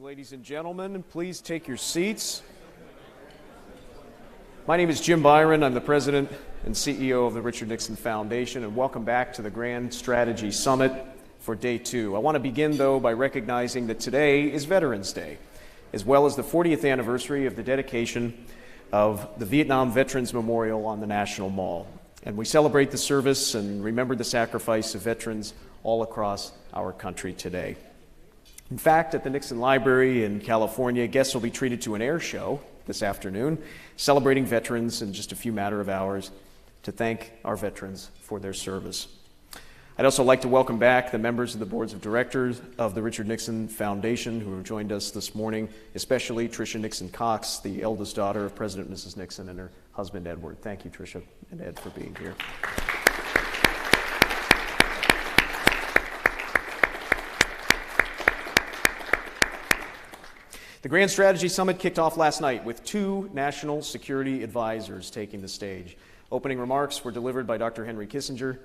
ladies and gentlemen. Please take your seats. My name is Jim Byron. I'm the president and CEO of the Richard Nixon Foundation, and welcome back to the Grand Strategy Summit for Day 2. I want to begin, though, by recognizing that today is Veterans Day, as well as the 40th anniversary of the dedication of the Vietnam Veterans Memorial on the National Mall. And we celebrate the service and remember the sacrifice of veterans all across our country today. In fact, at the Nixon Library in California, guests will be treated to an air show this afternoon, celebrating veterans in just a few matter of hours to thank our veterans for their service. I'd also like to welcome back the members of the boards of directors of the Richard Nixon Foundation who have joined us this morning, especially Tricia Nixon Cox, the eldest daughter of President and Mrs. Nixon, and her husband, Edward. Thank you, Tricia and Ed, for being here. The Grand Strategy Summit kicked off last night with two national security advisors taking the stage. Opening remarks were delivered by Dr. Henry Kissinger,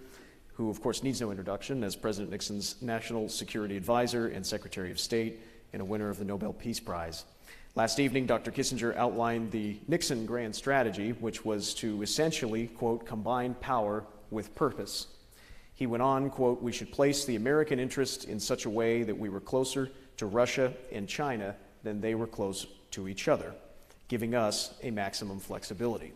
who of course needs no introduction as President Nixon's National Security Advisor and Secretary of State and a winner of the Nobel Peace Prize. Last evening, Dr. Kissinger outlined the Nixon Grand Strategy, which was to essentially, quote, combine power with purpose. He went on, quote, we should place the American interest in such a way that we were closer to Russia and China than they were close to each other, giving us a maximum flexibility.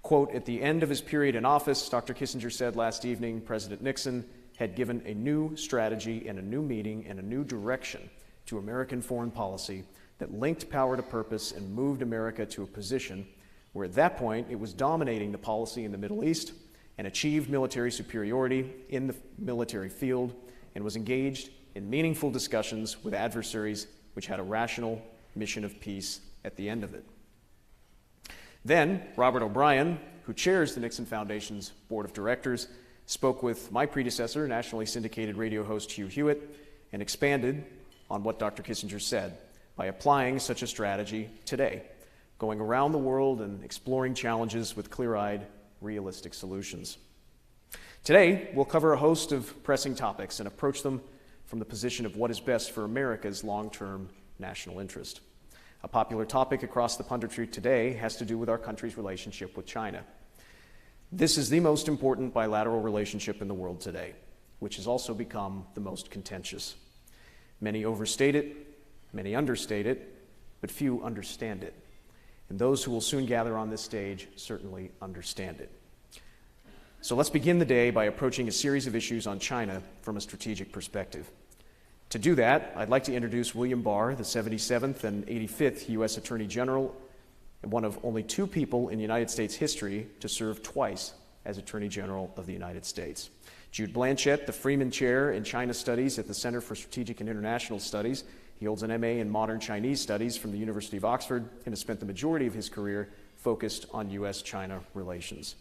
Quote, at the end of his period in office, Dr. Kissinger said last evening, President Nixon had given a new strategy and a new meaning and a new direction to American foreign policy that linked power to purpose and moved America to a position where at that point it was dominating the policy in the Middle East and achieved military superiority in the military field and was engaged in meaningful discussions with adversaries which had a rational mission of peace at the end of it. Then, Robert O'Brien, who chairs the Nixon Foundation's board of directors, spoke with my predecessor, nationally syndicated radio host Hugh Hewitt, and expanded on what Dr. Kissinger said by applying such a strategy today, going around the world and exploring challenges with clear-eyed, realistic solutions. Today, we'll cover a host of pressing topics and approach them from the position of what is best for America's long-term national interest. A popular topic across the punditry today has to do with our country's relationship with China. This is the most important bilateral relationship in the world today, which has also become the most contentious. Many overstate it, many understate it, but few understand it. And those who will soon gather on this stage certainly understand it. So let's begin the day by approaching a series of issues on China from a strategic perspective. To do that, I'd like to introduce William Barr, the 77th and 85th U.S. Attorney General, and one of only two people in United States history to serve twice as Attorney General of the United States. Jude Blanchett, the Freeman Chair in China Studies at the Center for Strategic and International Studies. He holds an MA in Modern Chinese Studies from the University of Oxford and has spent the majority of his career focused on U.S.-China relations.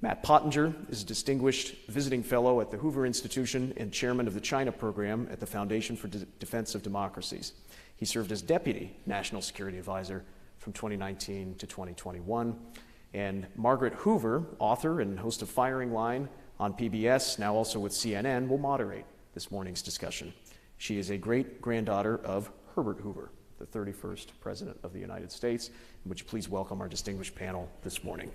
Matt Pottinger is a distinguished visiting fellow at the Hoover Institution and chairman of the China program at the Foundation for Defense of Democracies. He served as Deputy National Security Advisor from 2019 to 2021. And Margaret Hoover, author and host of Firing Line on PBS, now also with CNN, will moderate this morning's discussion. She is a great-granddaughter of Herbert Hoover, the 31st President of the United States. Would you please welcome our distinguished panel this morning.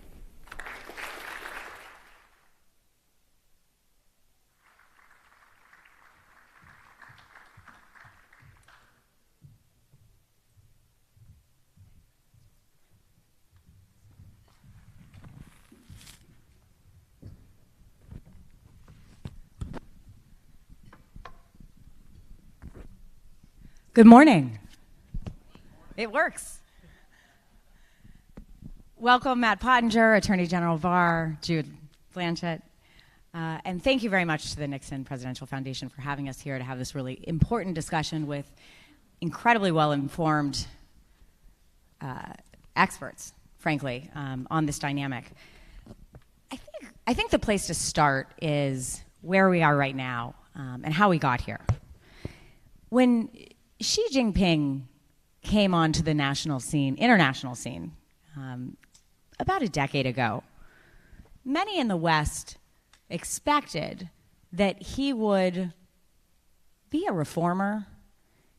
Good morning. It works. Welcome, Matt Pottinger, Attorney General Barr, Jude Blanchett, and thank you very much to the Nixon Presidential Foundation for having us here to have this really important discussion with incredibly well-informed experts, frankly, on this dynamic. I think the place to start is where we are right now and how we got here. When Xi Jinping came onto the international scene, about a decade ago, many in the West expected that he would be a reformer,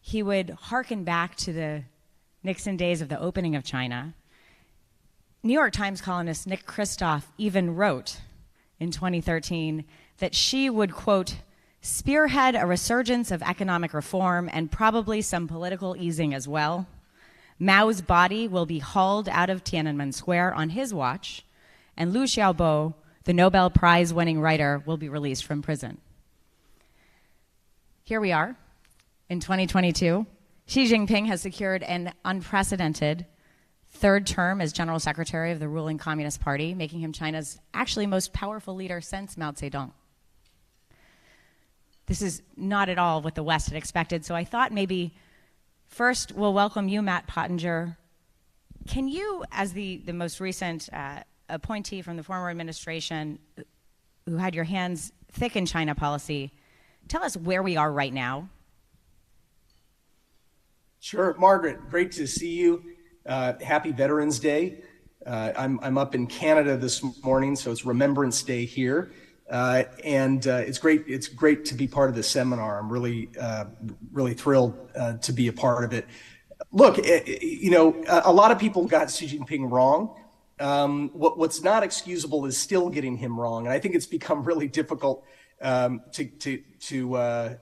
he would hearken back to the Nixon days of the opening of China. New York Times columnist Nick Kristof even wrote in 2013 that Xi would, quote, spearhead a resurgence of economic reform and probably some political easing as well. Mao's body will be hauled out of Tiananmen Square on his watch, and Liu Xiaobo, the Nobel Prize-winning writer, will be released from prison. Here we are in 2022. Xi Jinping has secured an unprecedented third term as General Secretary of the ruling Communist Party, making him China's actually most powerful leader since Mao Zedong. This is not at all what the West had expected, so I thought maybe first we'll welcome you, Matt Pottinger. Can you, as the most recent appointee from the former administration who had your hands thick in China policy, tell us where we are right now? Sure, Margaret, great to see you. Happy Veterans Day. I'm up in Canada this morning, so it's Remembrance Day here. And it's great to be part of this seminar. I'm really thrilled to be a part of it. Look, a lot of people got Xi Jinping wrong. What's not excusable is still getting him wrong, and I think it's become really difficult to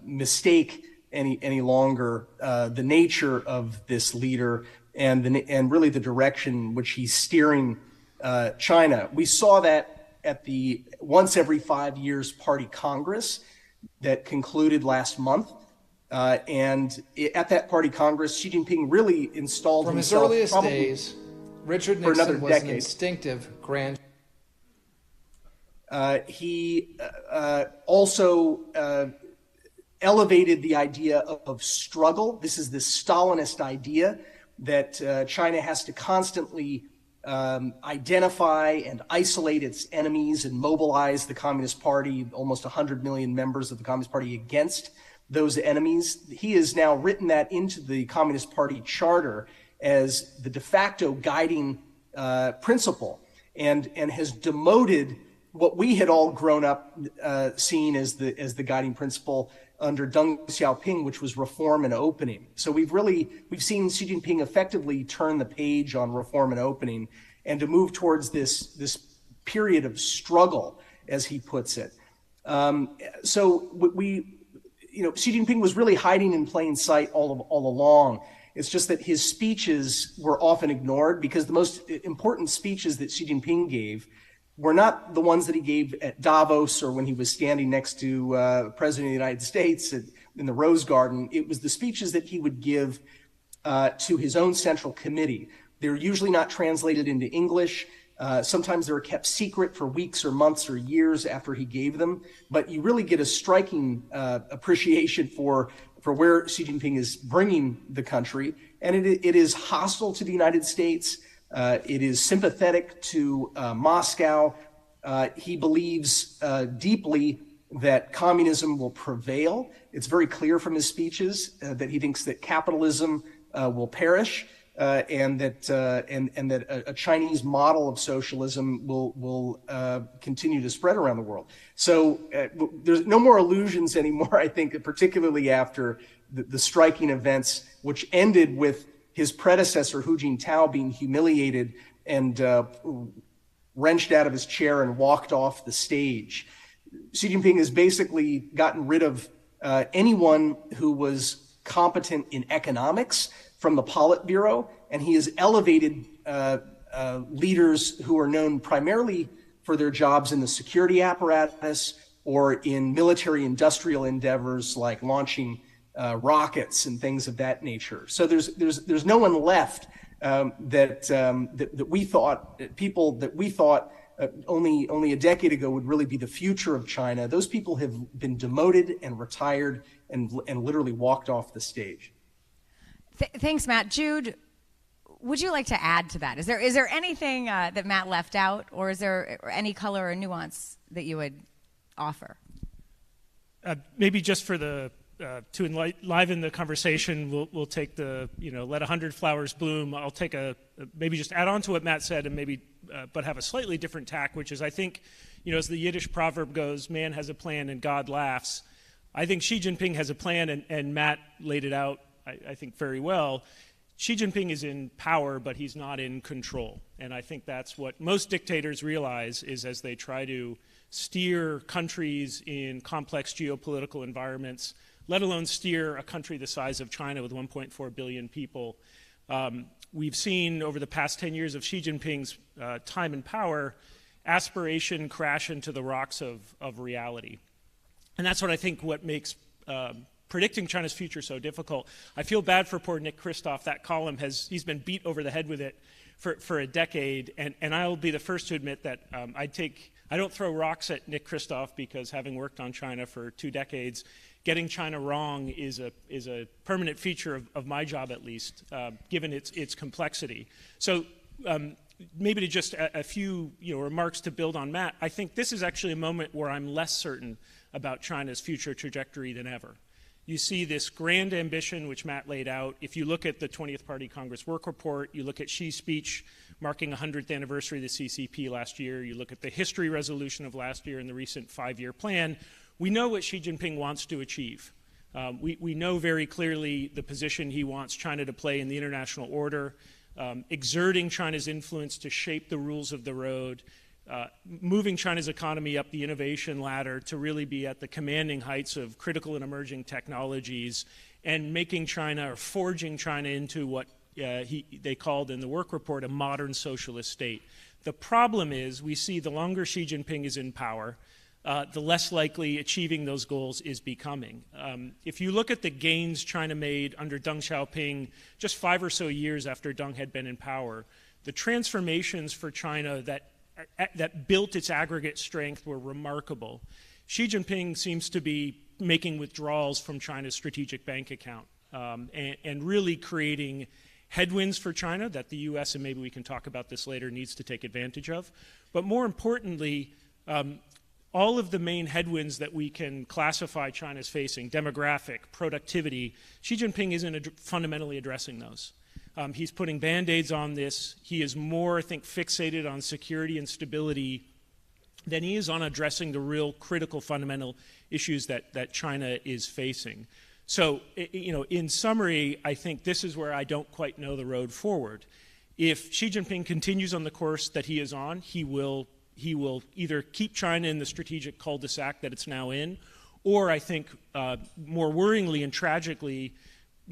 mistake any longer the nature of this leader and really the direction which he's steering China. We saw that at the once every 5 years party Congress that concluded last month. And at that party Congress, Xi Jinping really installed From his himself earliest days, Richard Nixon was an instinctive grand. He also elevated the idea of struggle. This is this Stalinist idea that China has to constantly identify and isolate its enemies and mobilize the Communist Party, almost 100 million members of the Communist Party, against those enemies. He has now written that into the Communist Party charter as the de facto guiding principle, and has demoted what we had all grown up seeing as the guiding principle under Deng Xiaoping, which was reform and opening. So we've seen Xi Jinping effectively turn the page on reform and opening, and to move towards this period of struggle, as he puts it. So Xi Jinping was really hiding in plain sight all along. It's just that his speeches were often ignored, because the most important speeches that Xi Jinping gave were not the ones that he gave at Davos or when he was standing next to President of the United States in the Rose Garden. It was the speeches that he would give to his own Central Committee. They're usually not translated into English. Sometimes they were kept secret for weeks or months or years after he gave them. But you really get a striking appreciation for where Xi Jinping is bringing the country. And it is hostile to the United States. It is sympathetic to Moscow. He believes deeply that communism will prevail. It's very clear from his speeches that he thinks that capitalism will perish, and that a Chinese model of socialism will continue to spread around the world. So there's no more illusions anymore, I think, particularly after the striking events, which ended with his predecessor, Hu Jintao, being humiliated and wrenched out of his chair and walked off the stage. Xi Jinping has basically gotten rid of anyone who was competent in economics from the Politburo, and he has elevated leaders who are known primarily for their jobs in the security apparatus or in military industrial endeavors like launching rockets and things of that nature. So there's no one left that we thought, people that we thought only a decade ago would really be the future of China. Those people have been demoted and retired and literally walked off the stage. Thanks, Matt. Jude, would you like to add to that? Is there anything that Matt left out, or is there any color or nuance that you would offer? Maybe just for to enliven the conversation, we'll take let 100 flowers bloom. I'll take maybe just add on to what Matt said, and maybe but have a slightly different tack, which is, I think, as the Yiddish proverb goes, man has a plan and God laughs. I think Xi Jinping has a plan, and Matt laid it out, I think, very well. Xi Jinping is in power, but he's not in control. And I think that's what most dictators realize is as they try to steer countries in complex geopolitical environments, let alone steer a country the size of China with 1.4 billion people. We've seen over the past 10 years of Xi Jinping's time in power, aspiration crash into the rocks of reality. And that's what I think what makes predicting China's future so difficult. I feel bad for poor Nick Kristof. That column he's been beat over the head with it for a decade, and I'll be the first to admit that I don't throw rocks at Nick Kristof because having worked on China for 2 decades, getting China wrong is a permanent feature of my job, at least, given its complexity. So maybe to just a few remarks to build on Matt, I think this is actually a moment where I'm less certain about China's future trajectory than ever. You see this grand ambition, which Matt laid out. If you look at the 20th Party Congress Work Report, you look at Xi's speech marking 100th anniversary of the CCP last year, you look at the history resolution of last year and the recent 5-year plan, we know what Xi Jinping wants to achieve. We know very clearly the position he wants China to play in the international order, exerting China's influence to shape the rules of the road, moving China's economy up the innovation ladder to really be at the commanding heights of critical and emerging technologies, and making China, or forging China into what they called in the work report a modern socialist state. The problem is we see the longer Xi Jinping is in power, the less likely achieving those goals is becoming. If you look at the gains China made under Deng Xiaoping just 5 or so years after Deng had been in power, the transformations for China that built its aggregate strength were remarkable. Xi Jinping seems to be making withdrawals from China's strategic bank account and really creating headwinds for China that the U.S., and maybe we can talk about this later, needs to take advantage of. But more importantly, all of the main headwinds that we can classify China's facing, demographic, productivity, Xi Jinping isn't fundamentally addressing those. He's putting Band-Aids on this. He is more, I think, fixated on security and stability than he is on addressing the real critical fundamental issues that China is facing. So, in summary, I think this is where I don't quite know the road forward. If Xi Jinping continues on the course that he is on, he will either keep China in the strategic cul-de-sac that it's now in, or I think more worryingly and tragically,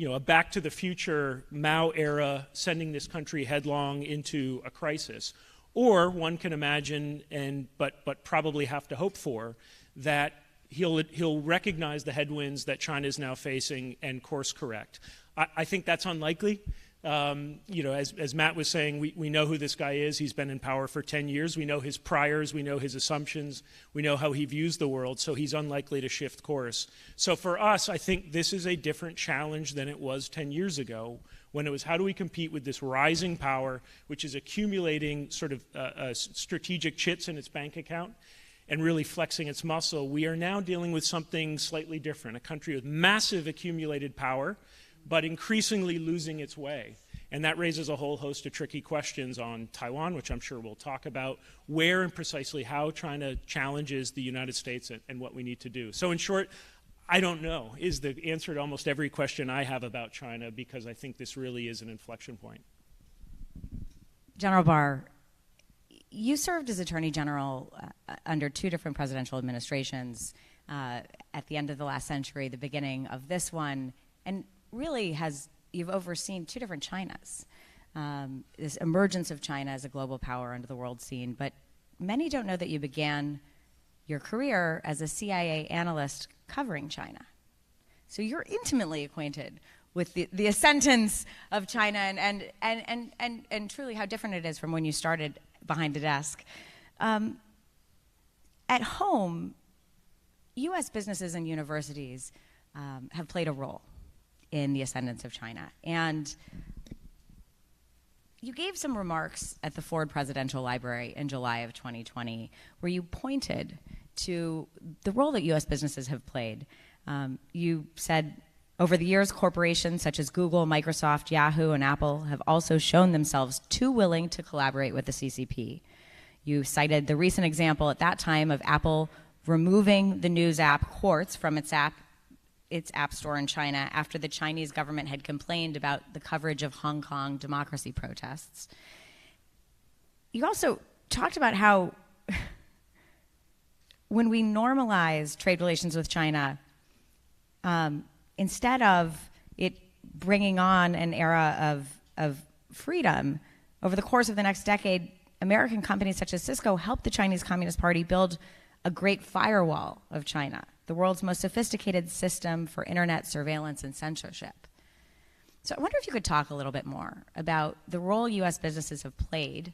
a back to the future Mao era, sending this country headlong into a crisis. Or one can imagine, but probably have to hope for, that he'll recognize the headwinds that China is now facing and course correct. I think that's unlikely. As Matt was saying, we know who this guy is. He's been in power for 10 years. We know his priors. We know his assumptions. We know how he views the world. So he's unlikely to shift course. So for us, I think this is a different challenge than it was 10 years ago, when it was how do we compete with this rising power, which is accumulating sort of strategic chits in its bank account and really flexing its muscle. We are now dealing with something slightly different, a country with massive accumulated power, but increasingly losing its way. And that raises a whole host of tricky questions on Taiwan, which I'm sure we'll talk about, where and precisely how China challenges the United States and what we need to do. So in short, I don't know is the answer to almost every question I have about China, because I think this really is an inflection point. General Barr, you served as Attorney General under 2 different presidential administrations at the end of the last century, the beginning of this one, and really you've overseen 2 different Chinas, this emergence of China as a global power onto the world scene. But many don't know that you began your career as a CIA analyst covering China. So you're intimately acquainted with the ascendance of China and truly how different it is from when you started behind a desk. At home, U.S. businesses and universities have played a role in the ascendance of China. And you gave some remarks at the Ford Presidential Library in July of 2020 where you pointed to the role that U.S. businesses have played. You said, over the years, corporations such as Google, Microsoft, Yahoo, and Apple have also shown themselves too willing to collaborate with the CCP. You cited the recent example at that time of Apple removing the news app Quartz from its App its app store in China after the Chinese government had complained about the coverage of Hong Kong democracy protests. You also talked about how when we normalize trade relations with China, instead of it bringing on an era of freedom, over the course of the next decade, American companies such as Cisco helped the Chinese Communist Party build a great firewall of China, the world's most sophisticated system for internet surveillance and censorship. So I wonder if you could talk a little bit more about the role U.S. businesses have played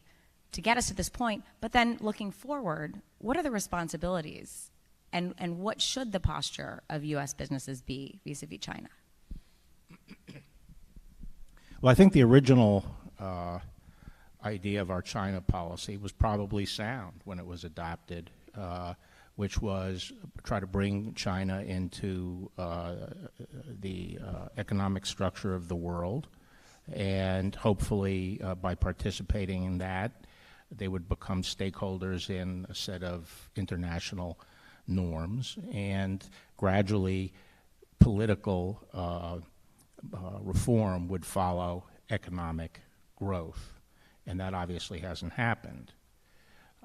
to get us to this point, but then looking forward, what are the responsibilities and what should the posture of U.S. businesses be vis-a-vis China? Well, I think the original idea of our China policy was probably sound when it was adopted, which was try to bring China into the economic structure of the world, and hopefully by participating in that, they would become stakeholders in a set of international norms, and gradually political reform would follow economic growth. And that obviously hasn't happened.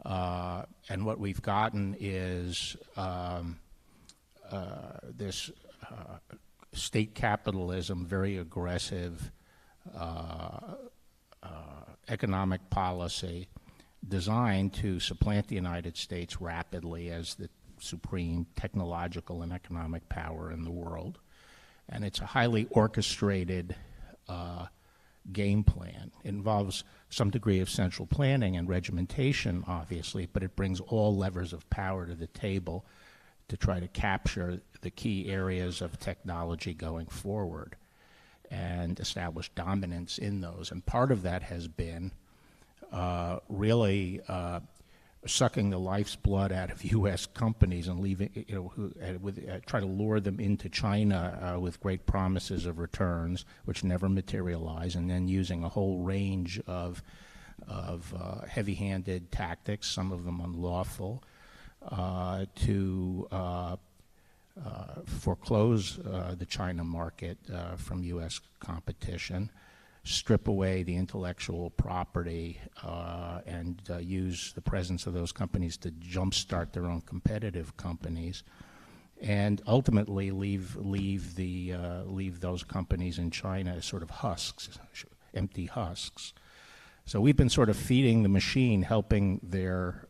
And what we've gotten is this state capitalism, very aggressive economic policy designed to supplant the United States rapidly as the supreme technological and economic power in the world. And it's a highly orchestrated game plan. It involves some degree of central planning and regimentation, obviously, but it brings all levers of power to the table to try to capture the key areas of technology going forward and establish dominance in those. And part of that has been really sucking the life's blood out of U.S. companies and leaving, try to lure them into China with great promises of returns, which never materialize, and then using a whole range of heavy-handed tactics, some of them unlawful, to foreclose the China market from U.S. competition, strip away the intellectual property, and use the presence of those companies to jumpstart their own competitive companies, and ultimately leave those companies in China as sort of husks, empty husks. So we've been sort of feeding the machine, helping their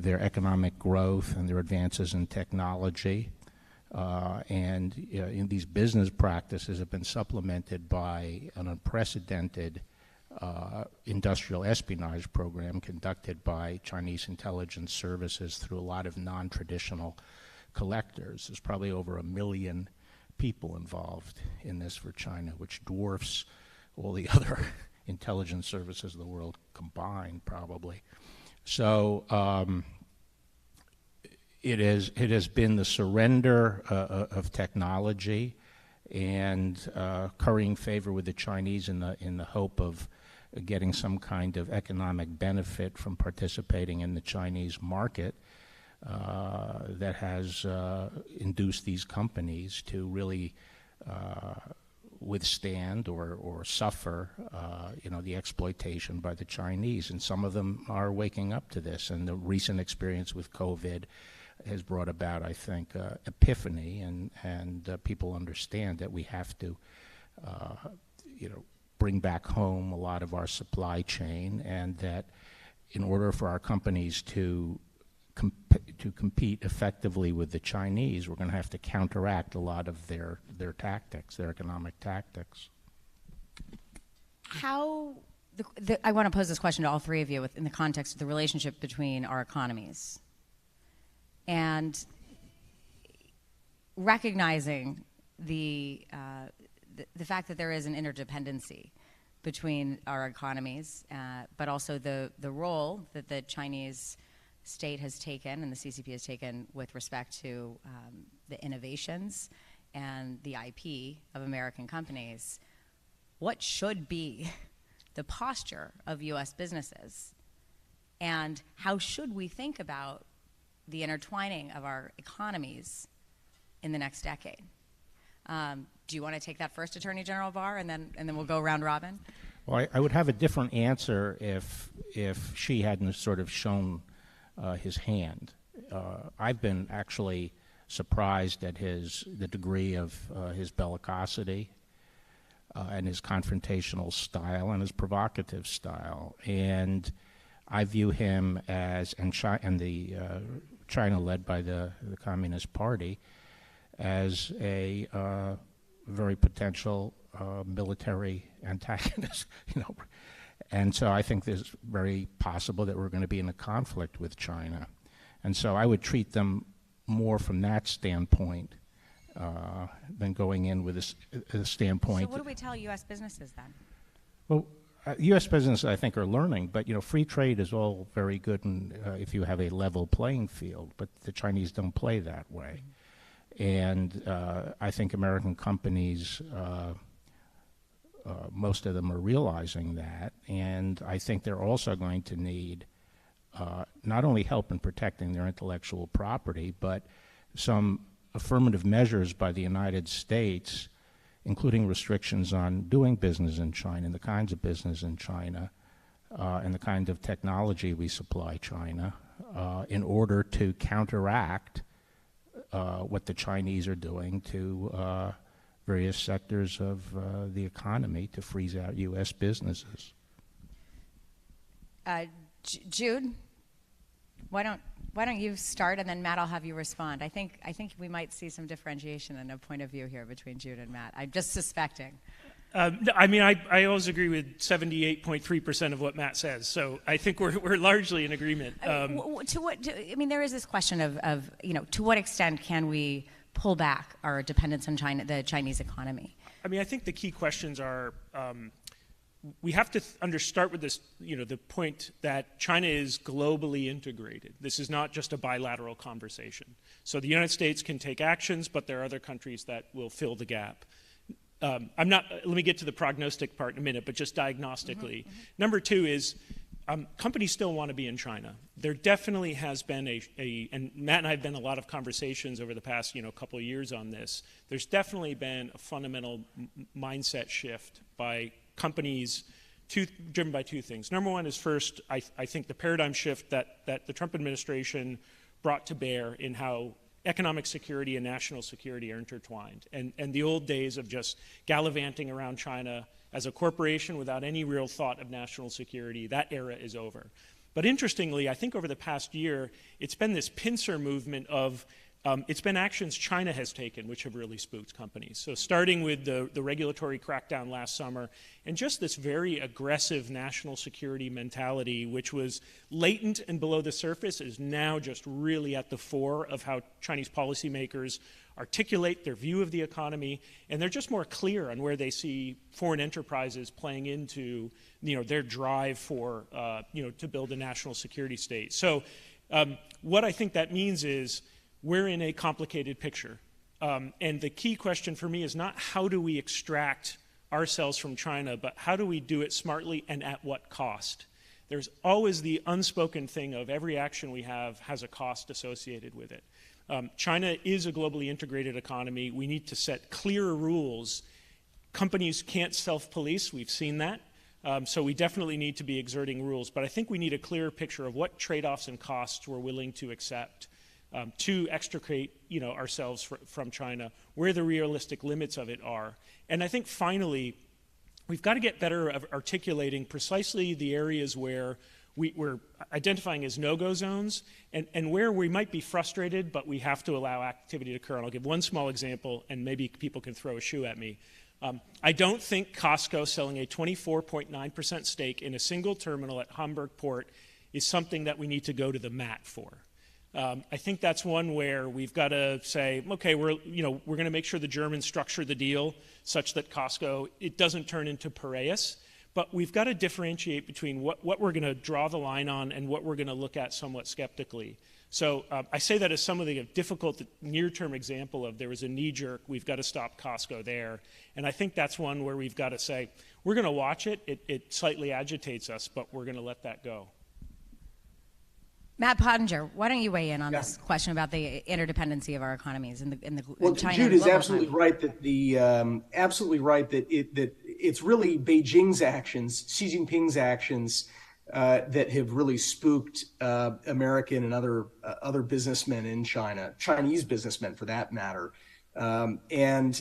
economic growth and their advances in technology. In these business practices have been supplemented by an unprecedented industrial espionage program conducted by Chinese intelligence services through a lot of non-traditional collectors. There's probably over 1 million people involved in this for China, which dwarfs all the other intelligence services of the world combined, probably. So it has been the surrender of technology and currying favor with the Chinese in the hope of getting some kind of economic benefit from participating in the Chinese market that has induced these companies to really withstand or suffer the exploitation by the Chinese. And some of them are waking up to this. And the recent experience with COVID has brought about, I think, epiphany, and people understand that we have to, bring back home a lot of our supply chain, and that in order for our companies to compete effectively with the Chinese, we're going to have to counteract a lot of their tactics, their economic tactics. I want to pose this question to all three of you in the context of the relationship between our economies. And recognizing the fact that there is an interdependency between our economies, but also the role that the Chinese state has taken and the CCP has taken with respect to the innovations and the IP of American companies. What should be the posture of U.S. businesses? And how should we think about the intertwining of our economies in the next decade. Do you want to take that first, Attorney General Barr, and then we'll go round robin? Well, I would have a different answer if Xi hadn't sort of shown his hand. I've been actually surprised at the degree of his bellicosity and his confrontational style and his provocative style. And I view him as, and China led by the Communist Party, as a very potential military antagonist, And so I think there's very possible that we're going to be in a conflict with China. And so I would treat them more from that standpoint than going in with a standpoint. So what do we tell U.S. businesses then? Well, U.S. businesses, I think, are learning, but free trade is all very good if you have a level playing field, but the Chinese don't play that way. And I think American companies, most of them are realizing that, and I think they're also going to need not only help in protecting their intellectual property, but some affirmative measures by the United States, including restrictions on doing business in China and the kinds of business in China and the kind of technology we supply China in order to counteract what the Chinese are doing to various sectors of the economy to freeze out U.S. businesses. Jude, why don't you start, and then Matt, I'll have you respond. I think we might see some differentiation in a point of view here between Jude and Matt. I'm just suspecting. I always agree with 78.3% of what Matt says. So I think we're largely in agreement. There is this question of to what extent can we pull back our dependence on China, the Chinese economy? I think the key questions are. We have to start with this, the point that China is globally integrated. This is not just a bilateral conversation. So the United States can take actions, but there are other countries that will fill the gap. Let me get to the prognostic part in a minute, but just diagnostically. Number two is companies still want to be in China. There definitely has been and Matt and I have been in a lot of conversations over the past, couple of years on this. There's definitely been a fundamental mindset shift by companies driven by two things. Number one is first, I think the paradigm shift that the Trump administration brought to bear in how economic security and national security are intertwined. And the old days of just gallivanting around China as a corporation without any real thought of national security, that era is over. But interestingly, I think over the past year, it's been this pincer movement of it's been actions China has taken which have really spooked companies. So starting with the regulatory crackdown last summer and just this very aggressive national security mentality which was latent and below the surface is now just really at the fore of how Chinese policymakers articulate their view of the economy, and they're just more clear on where they see foreign enterprises playing into their drive for to build a national security state. So what I think that means is we're in a complicated picture. And the key question for me is not how do we extract ourselves from China, but how do we do it smartly and at what cost? There's always the unspoken thing of every action we have has a cost associated with it. China is a globally integrated economy. We need to set clearer rules. Companies can't self-police. We've seen that. So we definitely need to be exerting rules. But I think we need a clearer picture of what trade-offs and costs we're willing to accept to extricate ourselves from China, where the realistic limits of it are. And I think finally, we've got to get better at articulating precisely the areas where we're identifying as no-go zones and where we might be frustrated, but we have to allow activity to occur. And I'll give one small example, and maybe people can throw a shoe at me. I don't think Costco selling a 24.9% stake in a single terminal at Hamburg Port is something that we need to go to the mat for. I think that's one where we've got to say, okay, we're going to make sure the Germans structure the deal such that Costco, it doesn't turn into Piraeus, but we've got to differentiate between what we're going to draw the line on and what we're going to look at somewhat skeptically. So I say that as some of the difficult near-term example of there was a knee-jerk, we've got to stop Costco there. And I think that's one where we've got to say, we're going to watch it. It slightly agitates us, but we're going to let that go. Matt Pottinger, why don't you weigh in on this question about the interdependency of our economies and well, China? Jude is absolutely right that it's really Beijing's actions, Xi Jinping's actions, that have really spooked American and other businessmen in China, Chinese businessmen for that matter. And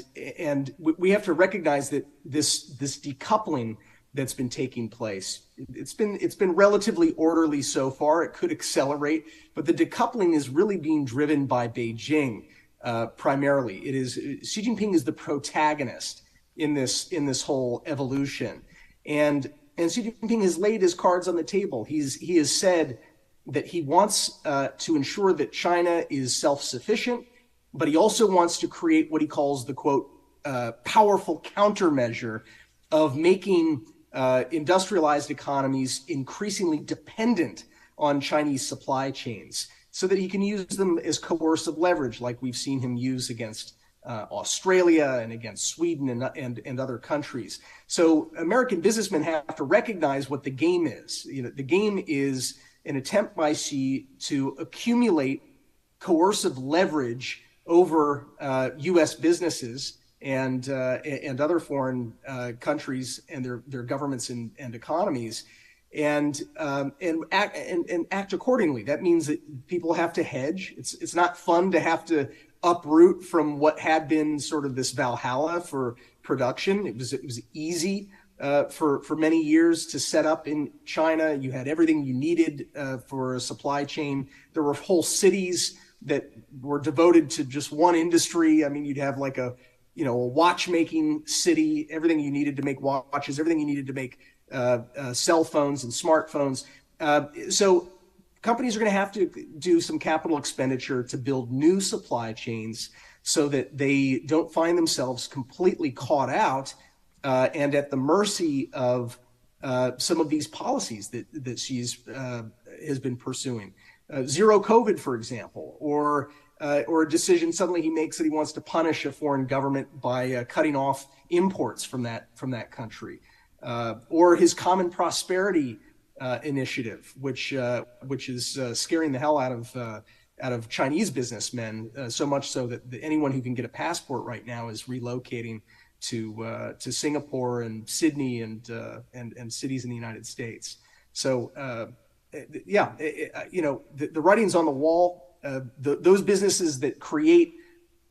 we have to recognize that this decoupling that's been taking place, it's been relatively orderly so far. It could accelerate, but the decoupling is really being driven by Beijing primarily. It is Xi Jinping is the protagonist in this whole evolution, and Xi Jinping has laid his cards on the table. He has said that he wants to ensure that China is self-sufficient, but he also wants to create what he calls the, quote, powerful countermeasure of making industrialized economies increasingly dependent on Chinese supply chains so that he can use them as coercive leverage like we've seen him use against Australia and against Sweden and other countries. So American businessmen have to recognize what the game is. The game is an attempt by Xi to accumulate coercive leverage over U.S. businesses and other foreign countries and their governments and economies, and act accordingly. That means that people have to hedge. It's not fun to have to uproot from what had been sort of this Valhalla for production. It was easy for many years to set up in China. You had everything you needed for a supply chain. There were whole cities that were devoted to just one industry. I mean, you'd have like a watchmaking city, everything you needed to make watches, everything you needed to make cell phones and smartphones. So companies are going to have to do some capital expenditure to build new supply chains so that they don't find themselves completely caught out and at the mercy of some of these policies that she's has been pursuing. Zero COVID, for example, or a decision suddenly he makes that he wants to punish a foreign government by cutting off imports from that country, or his common prosperity initiative, which is scaring the hell out of Chinese businessmen, so much so that anyone who can get a passport right now is relocating to Singapore and Sydney and cities in the United States. So the writing's on the wall. Those businesses that create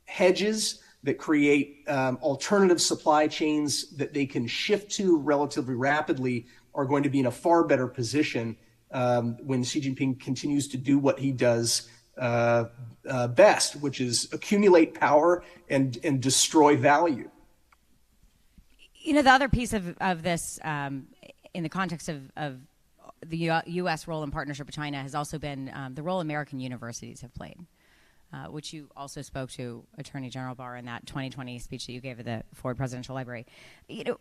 hedges, that create alternative supply chains that they can shift to relatively rapidly, are going to be in a far better position when Xi Jinping continues to do what he does best, which is accumulate power and destroy value. The other piece of this, in the context of the U.S. role in partnership with China, has also been the role American universities have played, which you also spoke to Attorney General Barr in that 2020 speech that you gave at the Ford Presidential Library.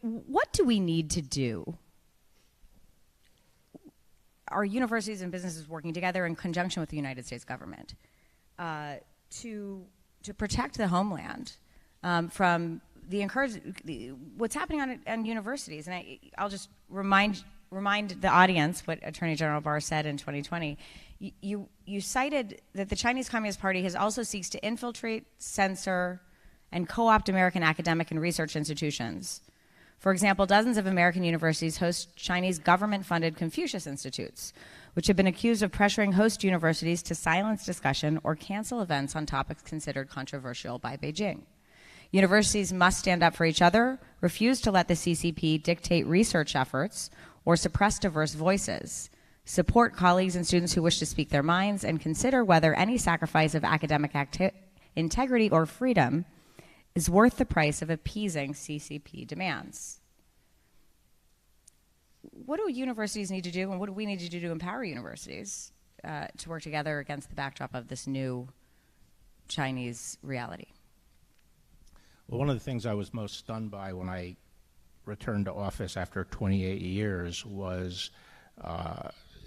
What do we need to do? Are universities and businesses working together in conjunction with the United States government to protect the homeland from what's happening on universities? And I'll just remind the audience what Attorney General Barr said in 2020. You cited that the Chinese Communist Party has also seeks to infiltrate, censor, and co-opt American academic and research institutions. For example, dozens of American universities host Chinese government-funded Confucius Institutes, which have been accused of pressuring host universities to silence discussion or cancel events on topics considered controversial by Beijing. Universities must stand up for each other, refuse to let the CCP dictate research efforts, or suppress diverse voices, support colleagues and students who wish to speak their minds, and consider whether any sacrifice of academic integrity or freedom is worth the price of appeasing CCP demands. What do universities need to do, and what do we need to do to empower universities to work together against the backdrop of this new Chinese reality? Well, one of the things I was most stunned by when I returned to office after 28 years was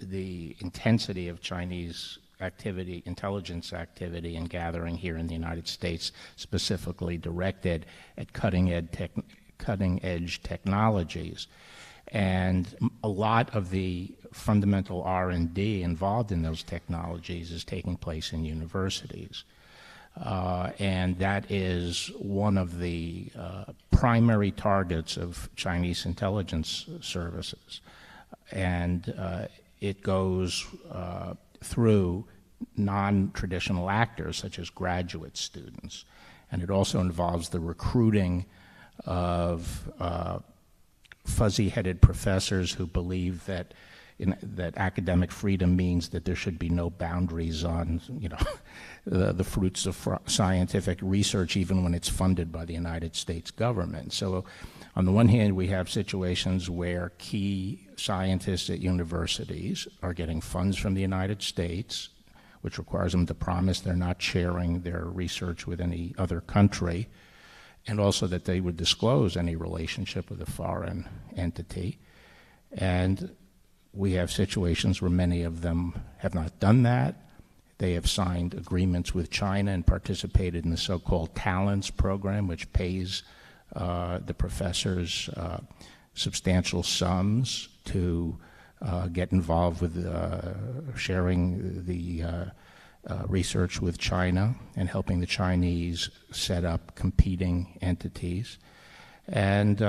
the intensity of Chinese activity, intelligence activity and gathering here in the United States, specifically directed at cutting-edge technologies. And a lot of the fundamental R&D involved in those technologies is taking place in universities. And that is one of the primary targets of Chinese intelligence services. And it goes through non-traditional actors such as graduate students. And it also involves the recruiting of fuzzy-headed professors who believe that that academic freedom means that there should be no boundaries on, the fruits of scientific research, even when it's funded by the United States government. So, on the one hand, we have situations where key scientists at universities are getting funds from the United States, which requires them to promise they're not sharing their research with any other country, and also that they would disclose any relationship with a foreign entity. And we have situations where many of them have not done that. They have signed agreements with China and participated in the so-called talents program, which pays the professors substantial sums to get involved with sharing the research with China and helping the Chinese set up competing entities. And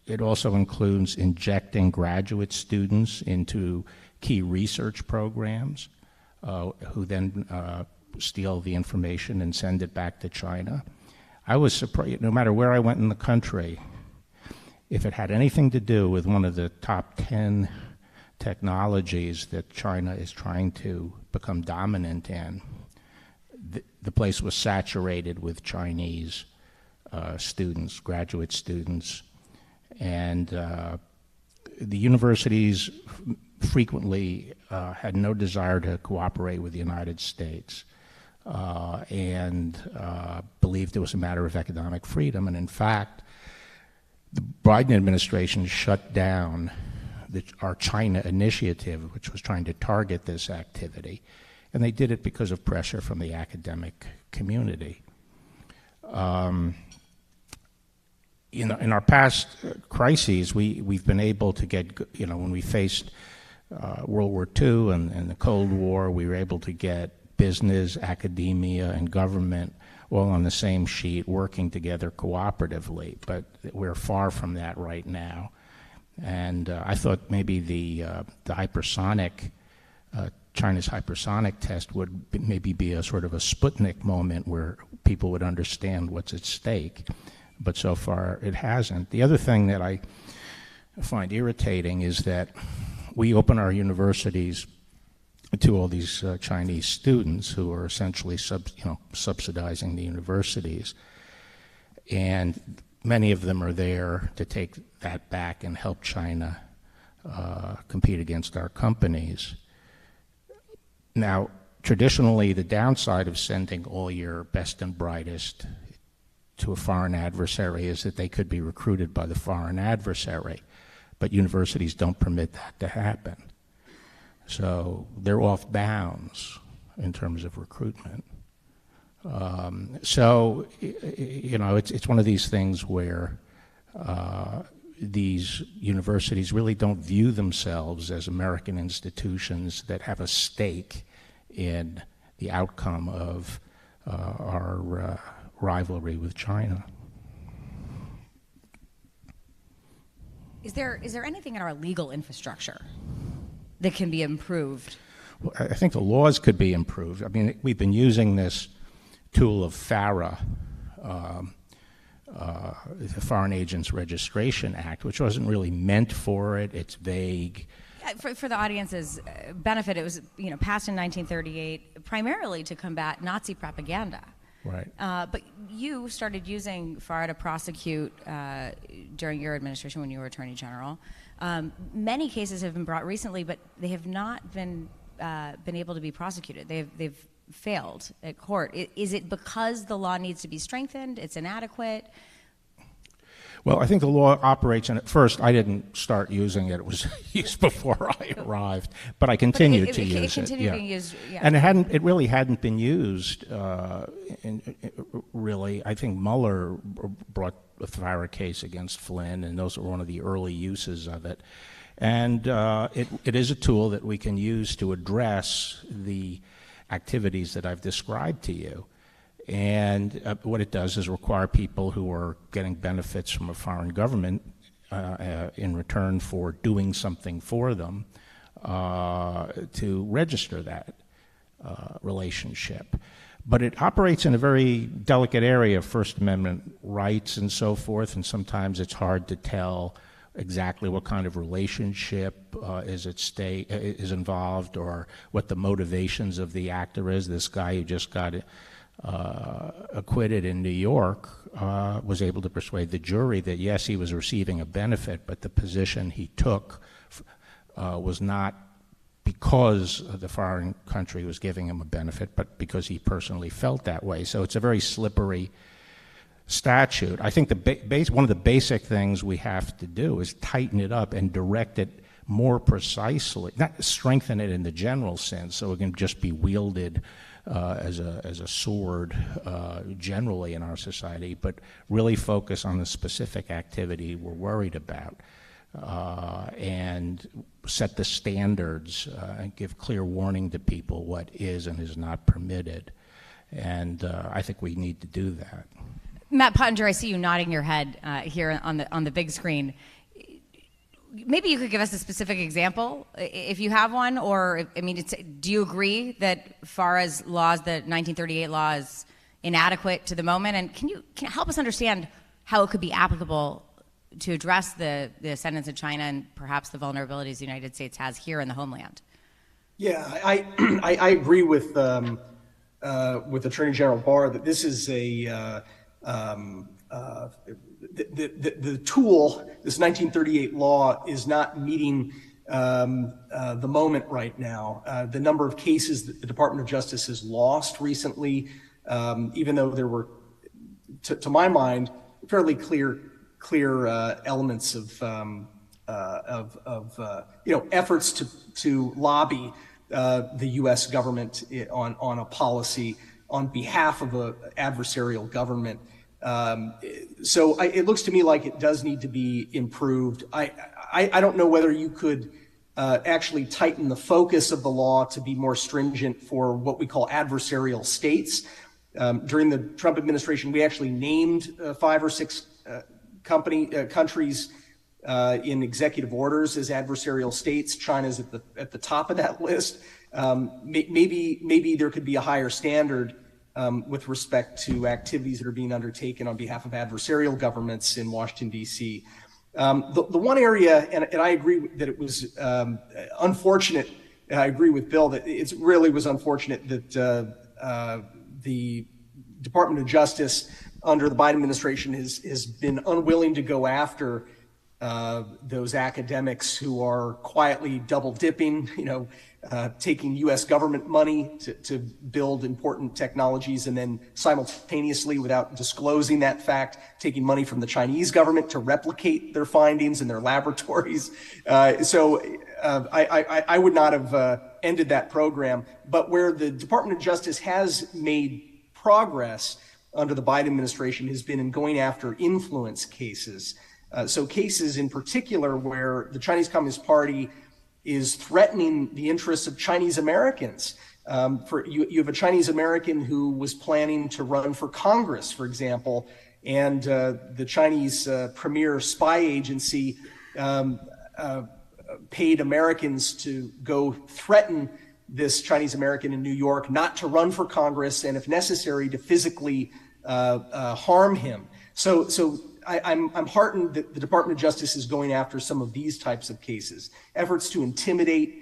it also includes injecting graduate students into key research programs who then steal the information and send it back to China. I was surprised, no matter where I went in the country, if it had anything to do with one of the top 10 technologies that China is trying to become dominant in, the place was saturated with Chinese students, graduate students. And the universities frequently had no desire to cooperate with the United States and believed it was a matter of economic freedom. And in fact, the Biden administration shut down our China initiative, which was trying to target this activity. And they did it because of pressure from the academic community. In our past crises, we've been able to get, when we faced World War II and the Cold War, we were able to get business, academia, and government all on the same sheet, working together cooperatively. But we're far from that right now. And I thought maybe the hypersonic, China's hypersonic test would maybe be a sort of a Sputnik moment where people would understand what's at stake. But so far it hasn't. The other thing that I find irritating is that we open our universities to all these Chinese students who are essentially subsidizing the universities, and many of them are there to take that back and help China compete against our companies. Now, traditionally, the downside of sending all your best and brightest to a foreign adversary is that they could be recruited by the foreign adversary, but universities don't permit that to happen. So they're off bounds in terms of recruitment. So, it's one of these things where these universities really don't view themselves as American institutions that have a stake in the outcome of our rivalry with China. Is there anything in our legal infrastructure that can be improved? Well, I think the laws could be improved. I mean, we've been using this tool of FARA, the Foreign Agents Registration Act, which wasn't really meant for it. It's vague. For the audience's benefit, it was passed in 1938 primarily to combat Nazi propaganda. Right. But you started using FARA to prosecute during your administration when you were Attorney General. Many cases have been brought recently, but they have not been able to be prosecuted. They've failed at court. Is it because the law needs to be strengthened? It's inadequate? Well, I think the law operates, and at first I didn't start using it. It was used before I arrived, but I continued to use it. It continued being used, yeah. And it really hadn't been used, really. I think Mueller brought fire case against Flynn, and those were one of the early uses of it. And it is a tool that we can use to address the activities that I've described to you. And what it does is require people who are getting benefits from a foreign government in return for doing something for them to register that relationship. But it operates in a very delicate area of First Amendment rights and so forth, and sometimes it's hard to tell exactly what kind of relationship is involved, or what the motivations of the actor is. This guy who just got acquitted in New York was able to persuade the jury that yes, he was receiving a benefit, but the position he took was not because the foreign country was giving him a benefit, but because he personally felt that way. So it's a very slippery statute. I think one of the basic things we have to do is tighten it up and direct it more precisely, not strengthen it in the general sense so it can just be wielded as a sword generally in our society, but really focus on the specific activity we're worried about. And set the standards and give clear warning to people what is and is not permitted. And I think we need to do that. Matt Pottinger, I see you nodding your head here on the big screen. Maybe you could give us a specific example, if you have one, or, I mean, do you agree that far as laws, the 1938 law is inadequate to the moment? And can you help us understand how it could be applicable to address the ascendance of China and perhaps the vulnerabilities the United States has here in the homeland? Yeah, I agree with Attorney General Barr that this is the tool, this 1938 law, is not meeting the moment right now. The number of cases that the Department of Justice has lost recently, even though there were, to my mind, fairly clear elements of efforts to lobby the U.S. government on a policy on behalf of an adversarial government. So it looks to me like it does need to be improved. I don't know whether you could actually tighten the focus of the law to be more stringent for what we call adversarial states. During the Trump administration, we actually named 5 or 6 countries in executive orders as adversarial states. China's at the top of that list. Maybe there could be a higher standard with respect to activities that are being undertaken on behalf of adversarial governments in Washington, D.C. The one area, and I agree that it was unfortunate, I agree with Bill that it really was unfortunate that the Department of Justice under the Biden administration has been unwilling to go after those academics who are quietly double dipping, taking U.S. government money to build important technologies, and then simultaneously, without disclosing that fact, taking money from the Chinese government to replicate their findings in their laboratories. So I would not have ended that program. But where the Department of Justice has made progress under the Biden administration has been in going after influence cases. So cases in particular where the Chinese Communist Party is threatening the interests of Chinese Americans. You have a Chinese American who was planning to run for Congress, for example, and the Chinese premier spy agency paid Americans to go threaten this Chinese American in New York not to run for Congress, and if necessary, to physically harm him. So I'm heartened that the Department of Justice is going after some of these types of cases, efforts to intimidate,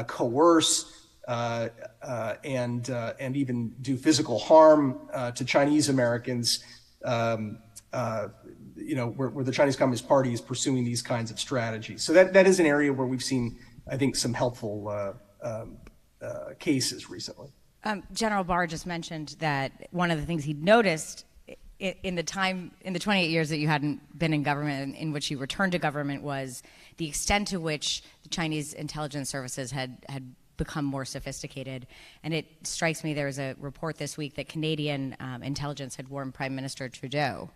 coerce, and even do physical harm to Chinese Americans. Where the Chinese Communist Party is pursuing these kinds of strategies. So that is an area where we've seen, I think, some helpful cases recently. General Barr just mentioned that one of the things he'd noticed in the 28 years that you hadn't been in government, in which you returned to government, was the extent to which the Chinese intelligence services had become more sophisticated. And it strikes me, there was a report this week that Canadian intelligence had warned Prime Minister Trudeau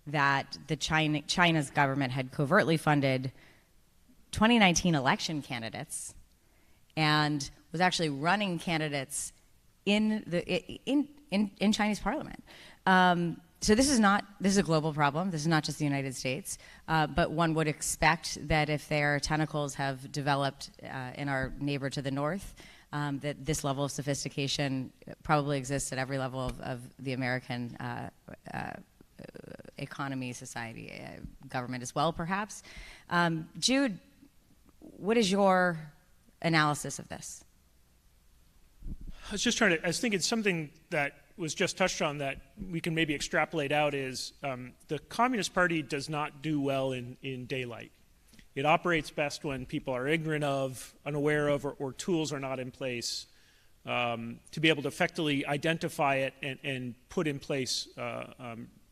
that China's government had covertly funded 2019 election candidates and was actually running candidates in Chinese parliament. So this is a global problem. This is not just the United States, but one would expect that if their tentacles have developed in our neighbor to the north, that this level of sophistication probably exists at every level of the American economy, society, government as well, perhaps. Jude, what is your analysis of this? I was thinking something that was just touched on that we can maybe extrapolate out is the Communist Party does not do well in daylight. It operates best when people are ignorant of, unaware of, or tools are not in place to be able to effectively identify it and put in place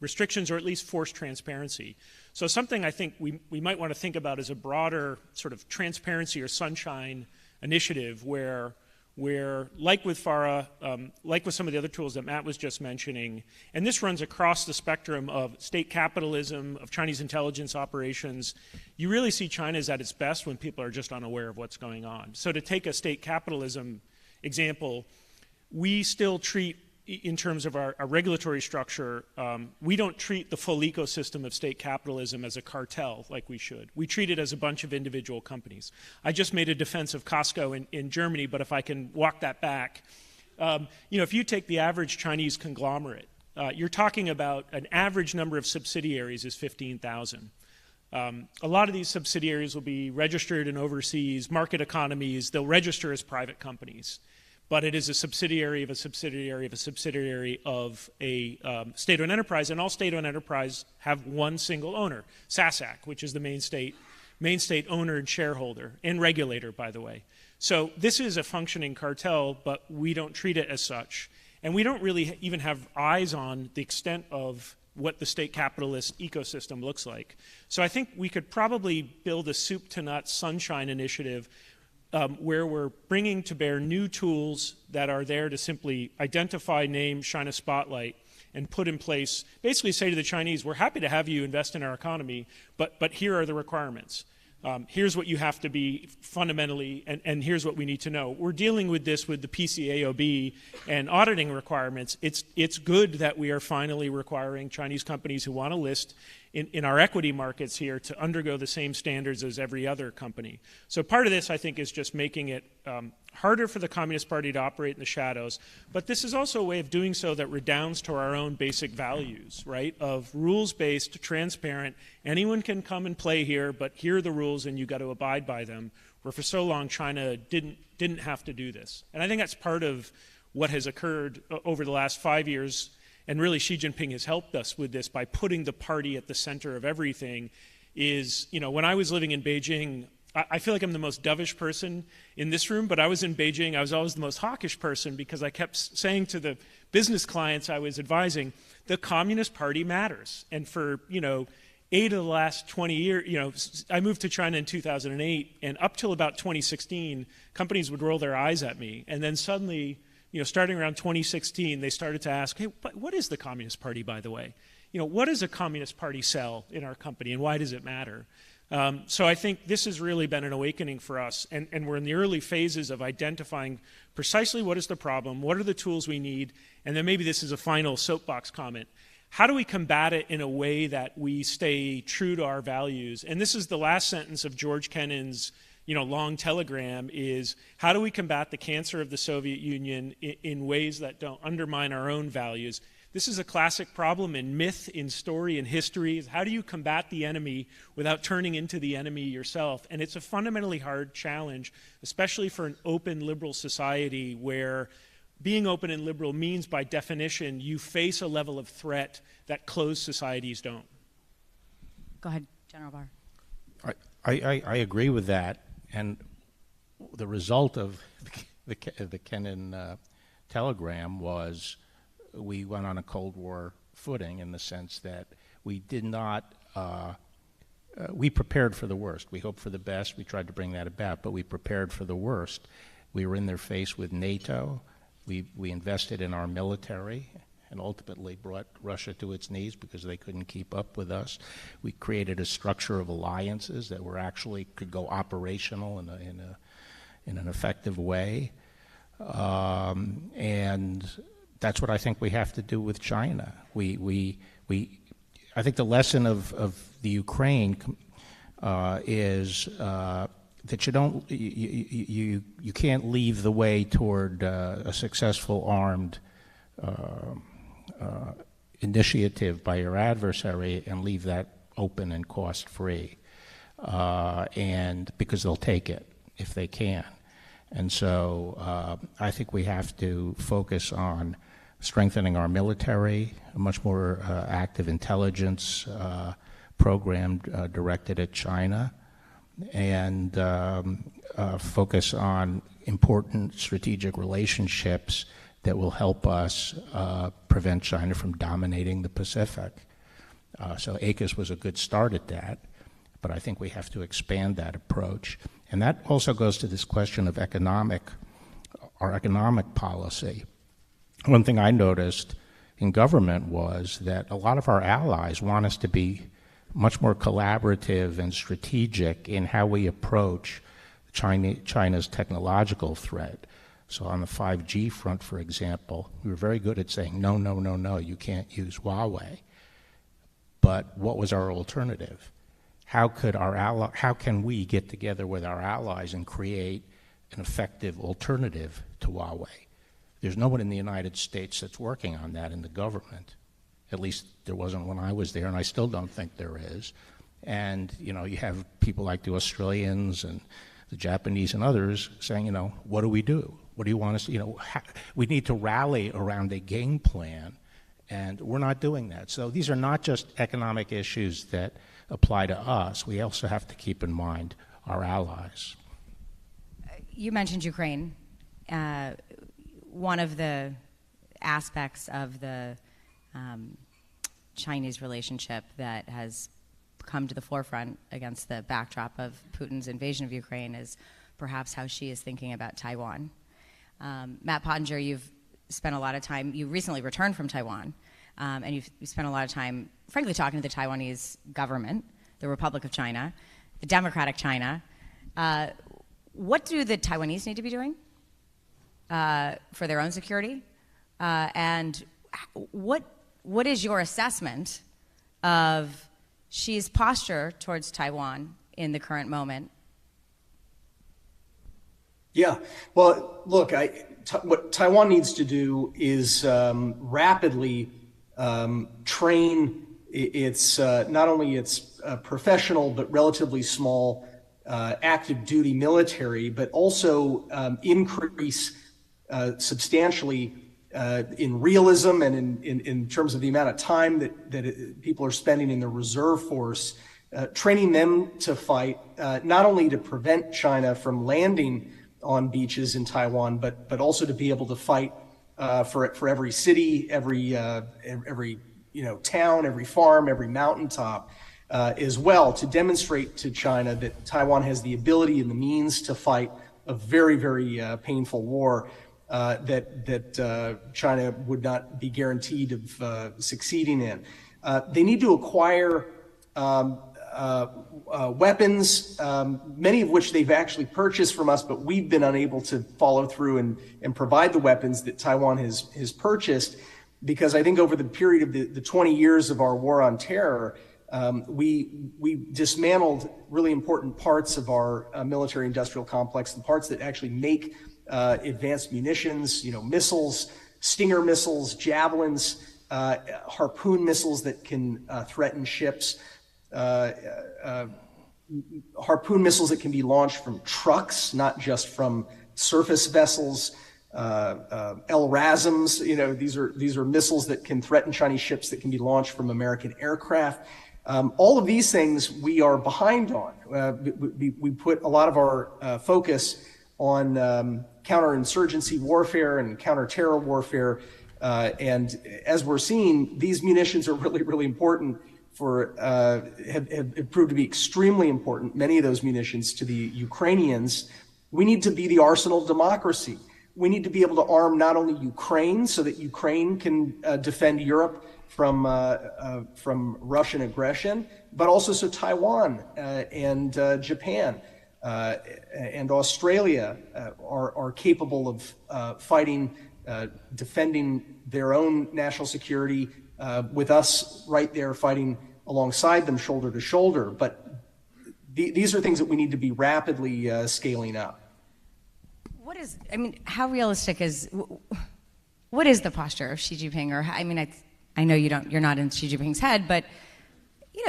restrictions or at least force transparency. So something I think we might want to think about is a broader sort of transparency or sunshine initiative where like with FARA, like with some of the other tools that Matt was just mentioning, and this runs across the spectrum of state capitalism, of Chinese intelligence operations, you really see China is at its best when people are just unaware of what's going on. So to take a state capitalism example, we still treat, in terms of our regulatory structure, we don't treat the full ecosystem of state capitalism as a cartel like we should. We treat it as a bunch of individual companies. I just made a defense of Costco in Germany, but if I can walk that back, if you take the average Chinese conglomerate, you're talking about an average number of subsidiaries is 15,000. A lot of these subsidiaries will be registered in overseas market economies. They'll register as private companies. But it is a subsidiary of a subsidiary of a subsidiary of a state-owned enterprise, and all state-owned enterprises have one single owner, SASAC, which is the main state owner and shareholder, and regulator, by the way. So this is a functioning cartel, but we don't treat it as such. And we don't really even have eyes on the extent of what the state capitalist ecosystem looks like. So I think we could probably build a soup-to-nuts sunshine initiative where we're bringing to bear new tools that are there to simply identify, name, shine a spotlight, and put in place, basically say to the Chinese, we're happy to have you invest in our economy, but here are the requirements. Here's what you have to be fundamentally, and here's what we need to know. We're dealing with this with the PCAOB and auditing requirements. It's good that we are finally requiring Chinese companies who want to list in our equity markets here to undergo the same standards as every other company. So part of this, I think, is just making it harder for the Communist Party to operate in the shadows. But this is also a way of doing so that redounds to our own basic values, right, of rules-based, transparent. Anyone can come and play here, but here are the rules, and you've got to abide by them, where for so long China didn't have to do this. And I think that's part of what has occurred over the last 5 years. And really Xi Jinping has helped us with this by putting the party at the center of everything. Is, when I was living in Beijing, I feel like I'm the most dovish person in this room, but I was in Beijing, I was always the most hawkish person because I kept saying to the business clients I was advising, the Communist Party matters. And for, 8 of the last 20 years, I moved to China in 2008, and up till about 2016, companies would roll their eyes at me. And then suddenly, starting around 2016, they started to ask, hey, what is the Communist Party, by the way? What does a Communist Party sell in our company, and why does it matter? So I think this has really been an awakening for us, and we're in the early phases of identifying precisely what is the problem, what are the tools we need, and then maybe this is a final soapbox comment. How do we combat it in a way that we stay true to our values? And this is the last sentence of George Kennan's long telegram is, how do we combat the cancer of the Soviet Union in ways that don't undermine our own values? This is a classic problem in myth, in story, in history. How do you combat the enemy without turning into the enemy yourself? And it's a fundamentally hard challenge, especially for an open liberal society where being open and liberal means, by definition, you face a level of threat that closed societies don't. Go ahead, General Barr. I agree with that. And the result of the Kennan telegram was we went on a Cold War footing in the sense that we did not, we prepared for the worst. We hoped for the best. We tried to bring that about, but we prepared for the worst. We were in their face with NATO. We invested in our military, and ultimately brought Russia to its knees because they couldn't keep up with us. We created a structure of alliances that were actually could go operational in an effective way. And that's what I think we have to do with China. I think the lesson of the Ukraine is that you can't leave the way toward a successful armed initiative by your adversary and leave that open and cost-free, and because they'll take it if they can. And so I think we have to focus on strengthening our military, a much more active intelligence program directed at China, and focus on important strategic relationships that will help us prevent China from dominating the Pacific. So AUKUS was a good start at that, but I think we have to expand that approach. And that also goes to this question of our economic policy. One thing I noticed in government was that a lot of our allies want us to be much more collaborative and strategic in how we approach China's technological threat. So on the 5G front, for example, we were very good at saying, no, no, no, no, you can't use Huawei. But what was our alternative? How can we get together with our allies and create an effective alternative to Huawei? There's no one in the United States that's working on that in the government. At least there wasn't when I was there, and I still don't think there is. And, you have people like the Australians and the Japanese and others saying, what do we do? What do you want us to, we need to rally around a game plan, and we're not doing that. So these are not just economic issues that apply to us. We also have to keep in mind our allies. You mentioned Ukraine. One of the aspects of the Chinese relationship that has come to the forefront against the backdrop of Putin's invasion of Ukraine is perhaps how she is thinking about Taiwan. Matt Pottinger, you've spent a lot of time, you recently returned from Taiwan, and you've spent a lot of time, frankly, talking to the Taiwanese government, the Republic of China, the Democratic China. What do the Taiwanese need to be doing for their own security? And what is your assessment of Xi's posture towards Taiwan in the current moment? Yeah, well, look, what Taiwan needs to do is rapidly train its not only its professional but relatively small active duty military, but also increase substantially in realism and in terms of the amount of time that people are spending in the reserve force, training them to fight, not only to prevent China from landing on beaches in Taiwan, but also to be able to fight for every city, every town, every farm, every mountaintop, as well, to demonstrate to China that Taiwan has the ability and the means to fight a very, very painful war that China would not be guaranteed of succeeding in. They need to acquire weapons, many of which they've actually purchased from us, but we've been unable to follow through and provide the weapons that Taiwan has purchased, because I think over the period of the 20 years of our war on terror, we dismantled really important parts of our military industrial complex, the parts that actually make advanced munitions, missiles, Stinger missiles, javelins, harpoon missiles that can threaten ships, harpoon missiles that can be launched from trucks, not just from surface vessels, LRASMs, these are missiles that can threaten Chinese ships that can be launched from American aircraft. All of these things we are behind on. We put a lot of our focus on counterinsurgency warfare and counterterror warfare, and as we're seeing, these munitions are really, really important have proved to be extremely important, many of those munitions, to the Ukrainians. We need to be the arsenal of democracy. We need to be able to arm not only Ukraine so that Ukraine can defend Europe from Russian aggression, but also so Taiwan and Japan and Australia are capable of fighting, defending their own national security with us right there fighting alongside them shoulder to shoulder. But these are things that we need to be rapidly scaling up. How realistic what is the posture of Xi Jinping? Or, I know you're not in Xi Jinping's head, but,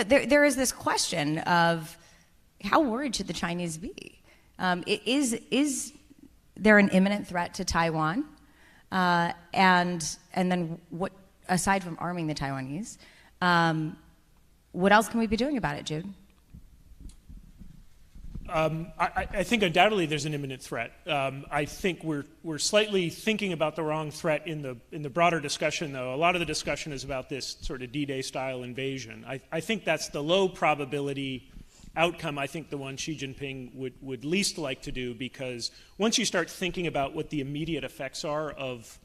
there is this question of how worried should the Chinese be? Is there an imminent threat to Taiwan? And then what, aside from arming the Taiwanese, what else can we be doing about it, Jude? I think undoubtedly there's an imminent threat. I think we're slightly thinking about the wrong threat in the broader discussion, though. A lot of the discussion is about this sort of D-Day style invasion. I think that's the low probability outcome. I think the one Xi Jinping would least like to do, because once you start thinking about what the immediate effects are of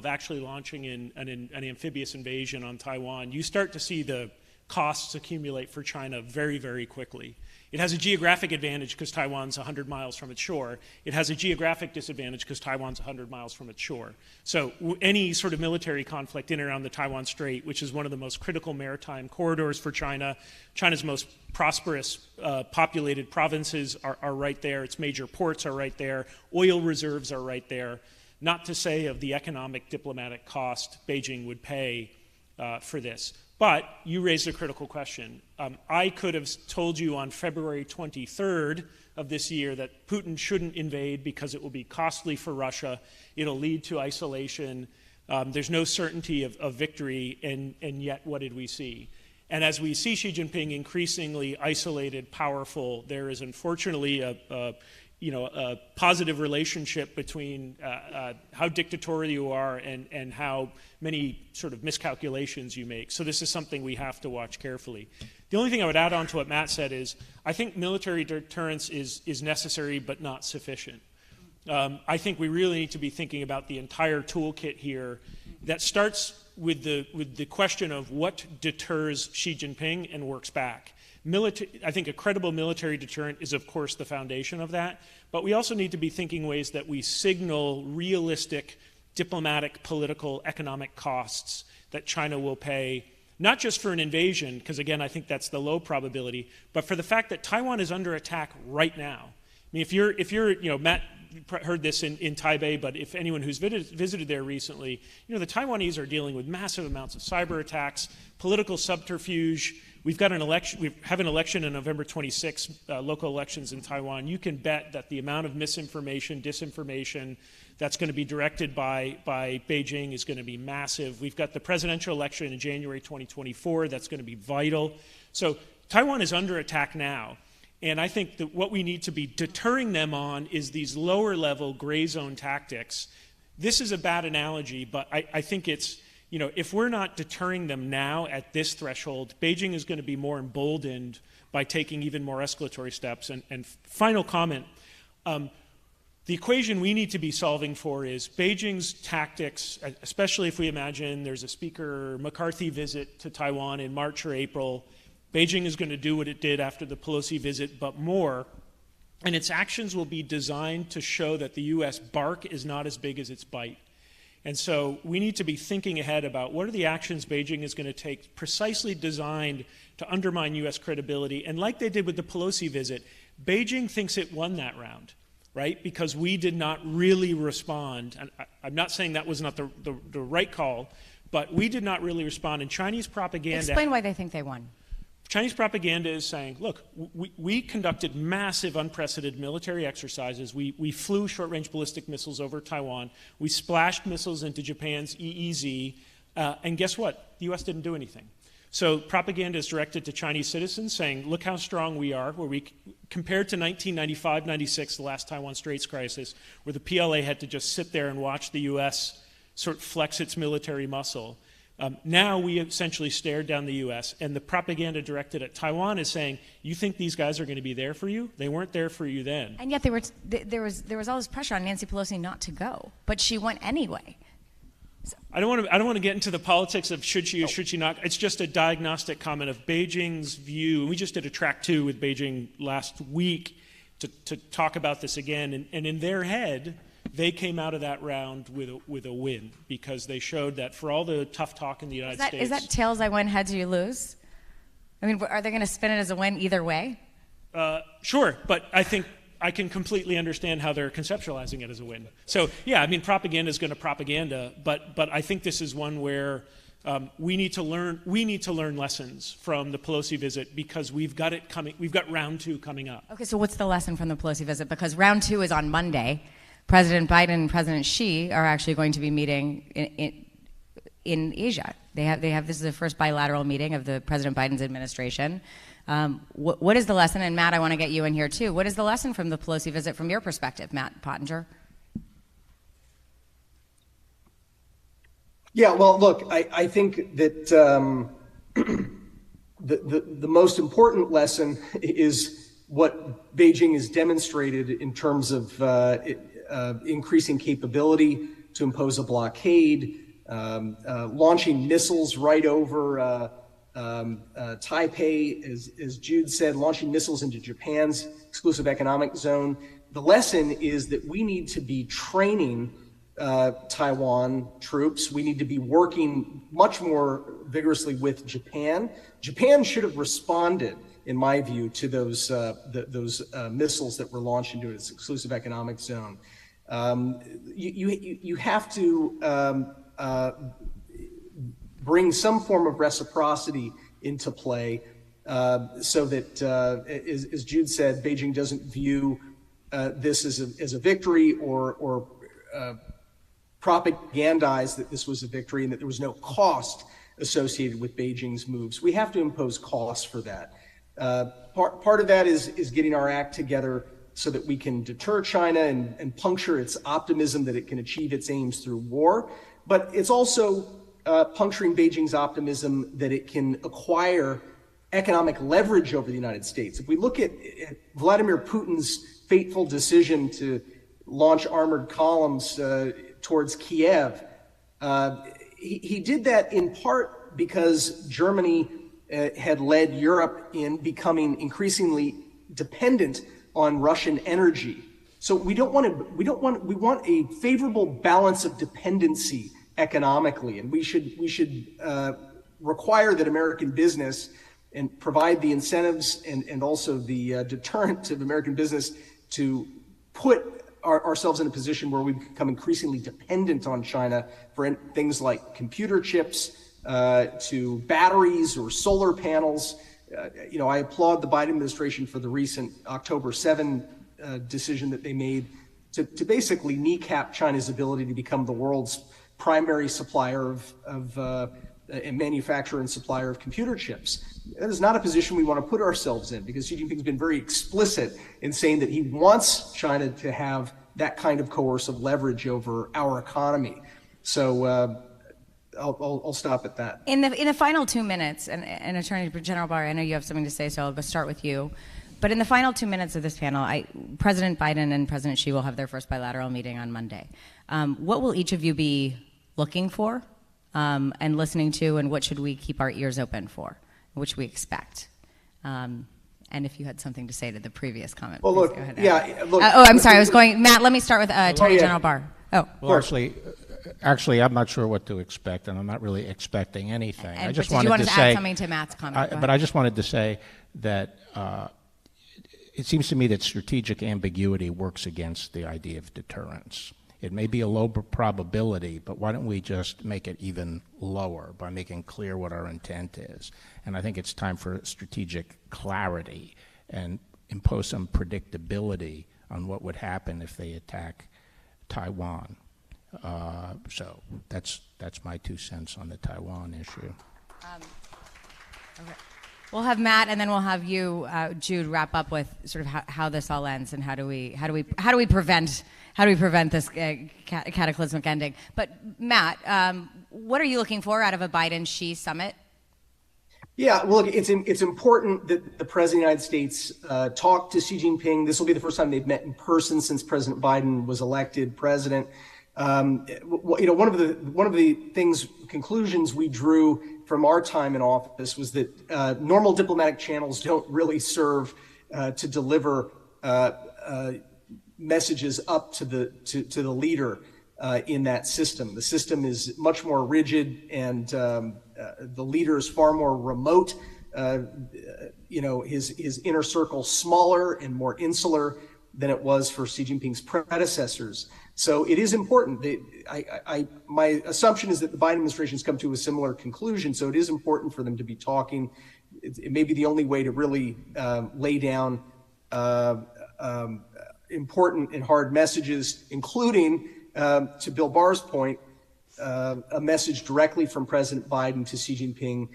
actually launching an amphibious invasion on Taiwan, you start to see the costs accumulate for China very, very quickly. It has a geographic advantage because Taiwan's 100 miles from its shore. It has a geographic disadvantage because Taiwan's 100 miles from its shore. So any sort of military conflict in and around the Taiwan Strait, which is one of the most critical maritime corridors for China, China's most prosperous populated provinces are right there. Its major ports are right there. Oil reserves are right there. Not to say of the economic diplomatic cost Beijing would pay for this. But you raised a critical question. I could have told you on February 23rd of this year that Putin shouldn't invade because it will be costly for Russia. It'll lead to isolation. There's no certainty of victory, and yet what did we see? And as we see Xi Jinping increasingly isolated, powerful, there is unfortunately a positive relationship between how dictatorial you are and how many sort of miscalculations you make. So this is something we have to watch carefully. The only thing I would add on to what Matt said is I think military deterrence is necessary but not sufficient. I think we really need to be thinking about the entire toolkit here that starts with the question of what deters Xi Jinping and works back. I think a credible military deterrent is, of course, the foundation of that, but we also need to be thinking ways that we signal realistic diplomatic, political, economic costs that China will pay, not just for an invasion, because again, I think that's the low probability, but for the fact that Taiwan is under attack right now. I mean, if you're, Matt heard this in Taipei, but if anyone who's visited there recently, the Taiwanese are dealing with massive amounts of cyber attacks, political subterfuge. We've got an election. We have an election on November 26, local elections in Taiwan. You can bet that the amount of misinformation, disinformation that's going to be directed by Beijing is going to be massive. We've got the presidential election in January 2024. That's going to be vital. So Taiwan is under attack now. And I think that what we need to be deterring them on is these lower level gray zone tactics. This is a bad analogy, but I think it's, if we're not deterring them now at this threshold, Beijing is going to be more emboldened by taking even more escalatory steps. And final comment, the equation we need to be solving for is Beijing's tactics, especially if we imagine there's a Speaker McCarthy visit to Taiwan in March or April. Beijing is going to do what it did after the Pelosi visit, but more. And its actions will be designed to show that the U.S. bark is not as big as its bite. And so we need to be thinking ahead about what are the actions Beijing is going to take precisely designed to undermine U.S. credibility. And like they did with the Pelosi visit, Beijing thinks it won that round, right? Because we did not really respond. And I'm not saying that was not the right call, but we did not really respond. And Chinese propaganda... Explain why they think they won. Chinese propaganda is saying, look, we conducted massive, unprecedented military exercises. We flew short-range ballistic missiles over Taiwan. We splashed missiles into Japan's EEZ. And guess what? The U.S. didn't do anything. So propaganda is directed to Chinese citizens saying, look how strong we are, where we, compared to 1995-96, the last Taiwan Straits crisis, where the PLA had to just sit there and watch the U.S. sort of flex its military muscle. Now we essentially stared down the U.S., and the propaganda directed at Taiwan is saying, you think these guys are going to be there for you? They weren't there for you then. And yet there was all this pressure on Nancy Pelosi not to go, but she went anyway. So. I don't want to get into the politics of should she or should she not. It's just a diagnostic comment of Beijing's view. We just did a track 2 with Beijing last week to talk about this again, and in their head, they came out of that round with a win because they showed that for all the tough talk in the United States. Is that tails I win, heads you lose? I mean, are they going to spin it as a win either way? Sure, but I think I can completely understand how they're conceptualizing it as a win. So yeah, I mean, propaganda is going to propaganda, but I think this is one where we need to learn lessons from the Pelosi visit because we've got it coming. We've got round 2 coming up. Okay, so what's the lesson from the Pelosi visit? Because round 2 is on Monday. President Biden and President Xi are actually going to be meeting in Asia. This is the first bilateral meeting of the President Biden's administration. What is the lesson? And Matt, I want to get you in here too. What is the lesson from the Pelosi visit from your perspective, Matt Pottinger? Yeah, well, look, I think that the most important lesson is what Beijing has demonstrated in terms of increasing capability to impose a blockade, launching missiles right over Taipei, as Jude said, launching missiles into Japan's exclusive economic zone. The lesson is that we need to be training Taiwan troops. We need to be working much more vigorously with Japan. Japan should have responded, in my view, to those missiles that were launched into its exclusive economic zone. You have to bring some form of reciprocity into play so that, as Jude said, Beijing doesn't view this as a victory or propagandize that this was a victory and that there was no cost associated with Beijing's moves. We have to impose costs for that. Part of that is getting our act together so that we can deter China and puncture its optimism that it can achieve its aims through war. But it's also puncturing Beijing's optimism that it can acquire economic leverage over the United States. If we look at Vladimir Putin's fateful decision to launch armored columns towards Kiev, he did that in part because Germany had led Europe in becoming increasingly dependent on Russian energy. So we want a favorable balance of dependency economically, and we should require that American business and provide the incentives and also the deterrent to American business to put ourselves in a position where we become increasingly dependent on China for things like computer chips, to batteries or solar panels. I applaud the Biden administration for the recent October 7 decision that they made to basically kneecap China's ability to become the world's primary supplier of manufacturer and supplier of computer chips. That is not a position we want to put ourselves in because Xi Jinping's been very explicit in saying that he wants China to have that kind of coercive leverage over our economy. So I'll stop at that. In the final 2 minutes, and Attorney General Barr, I know you have something to say, so I'll go start with you. But in the final 2 minutes of this panel, President Biden and President Xi will have their first bilateral meeting on Monday. What will each of you be looking for and listening to, and what should we keep our ears open for, which we expect? And if you had something to say to the previous comment, well, look, go ahead. Yeah, look. I'm sorry. I was going. Matt, let me start with Attorney General Barr. Oh, well, actually, I'm not sure what to expect, and I'm not really expecting anything. I just wanted to add something to Matt's comment. But I just wanted to say that it seems to me that strategic ambiguity works against the idea of deterrence. It may be a low probability, but why don't we just make it even lower by making clear what our intent is? And I think it's time for strategic clarity and impose some predictability on what would happen if they attack Taiwan. So that's my 2 cents on the Taiwan issue. Okay. We'll have Matt, and then we'll have you, Jude, wrap up with sort of how this all ends and how do we prevent this cataclysmic ending. But Matt, what are you looking for out of a Biden-Xi summit? Yeah, well, look, it's important that the President of the United States talk to Xi Jinping. This will be the first time they've met in person since President Biden was elected president. One of the conclusions we drew from our time in office was that normal diplomatic channels don't really serve to deliver messages up to the leader in that system. The system is much more rigid, and the leader is far more remote. His inner circle smaller and more insular than it was for Xi Jinping's predecessors. So it is important. My assumption is that the Biden administration has come to a similar conclusion. So it is important for them to be talking. It may be the only way to really lay down important and hard messages, including, to Bill Barr's point, a message directly from President Biden to Xi Jinping,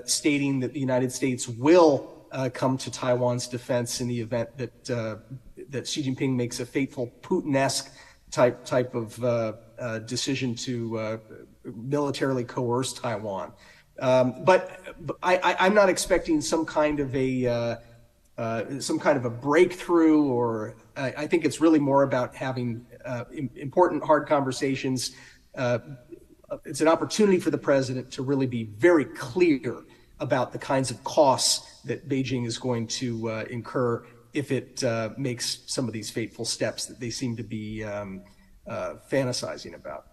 stating that the United States will come to Taiwan's defense in the event that Xi Jinping makes a fateful Putin-esque type of decision to militarily coerce Taiwan. But I'm not expecting some kind of a breakthrough, or I think it's really more about having important, hard conversations. It's an opportunity for the president to really be very clear about the kinds of costs that Beijing is going to incur if it makes some of these fateful steps that they seem to be fantasizing about.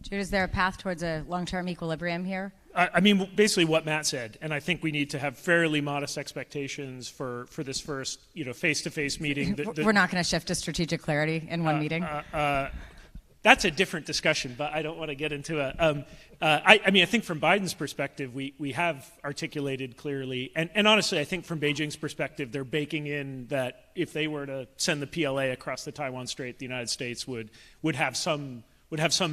Jude, is there a path towards a long-term equilibrium here? I mean, basically what Matt said, and I think we need to have fairly modest expectations for this first, face-to-face meeting. We're not going to shift to strategic clarity in one meeting. That's a different discussion, but I don't want to get into it. I think from Biden's perspective, we have articulated clearly, and honestly, I think from Beijing's perspective, they're baking in that if they were to send the PLA across the Taiwan Strait, the United States would have some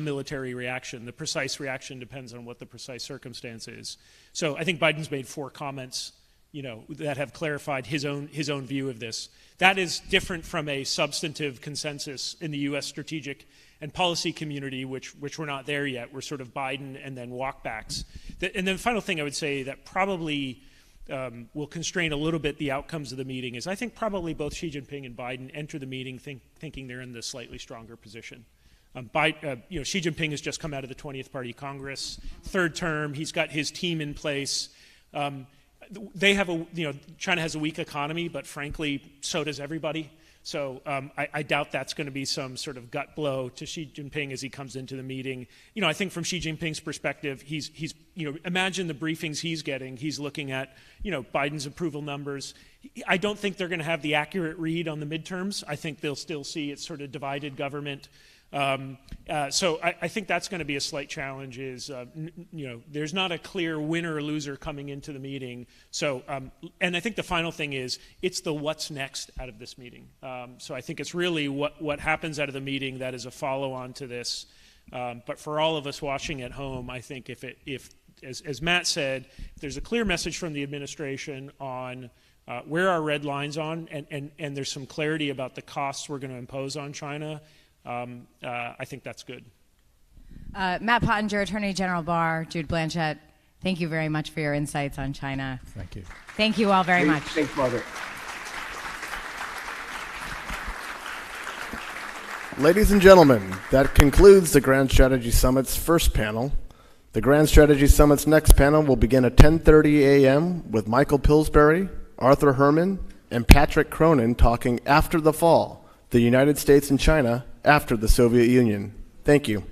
military reaction. The precise reaction depends on what the precise circumstance is. So I think Biden's made 4 comments, that have clarified his own view of this. That is different from a substantive consensus in the U.S. strategic and policy community, which we're not there yet. We're sort of Biden and then walkbacks. And then the final thing I would say that probably will constrain a little bit the outcomes of the meeting is I think probably both Xi Jinping and Biden enter the meeting thinking they're in the slightly stronger position. Xi Jinping has just come out of the 20th Party Congress, 3rd term. He's got his team in place. They have China has a weak economy, but frankly, so does everybody. So I doubt that's going to be some sort of gut blow to Xi Jinping as he comes into the meeting. I think from Xi Jinping's perspective, he's imagine the briefings he's getting. He's looking at, Biden's approval numbers. I don't think they're going to have the accurate read on the midterms. I think they'll still see it's sort of divided government. So I think that's going to be a slight challenge is, there's not a clear winner or loser coming into the meeting. So, and I think the final thing is, it's the what's next out of this meeting. So I think it's really what happens out of the meeting that is a follow-on to this. But for all of us watching at home, I think if as Matt said, if there's a clear message from the administration on where our red lines on, and there's some clarity about the costs we're going to impose on China, I think that's good. Matt Pottinger, Attorney General Barr, Jude Blanchett, thank you very much for your insights on China. Thank you. Thank you all very much. Thanks, Margaret. Ladies and gentlemen, that concludes the Grand Strategy Summit's first panel. The Grand Strategy Summit's next panel will begin at 10:30 a.m. with Michael Pillsbury, Arthur Herman, and Patrick Cronin talking after the fall, the United States and China after the Soviet Union. Thank you.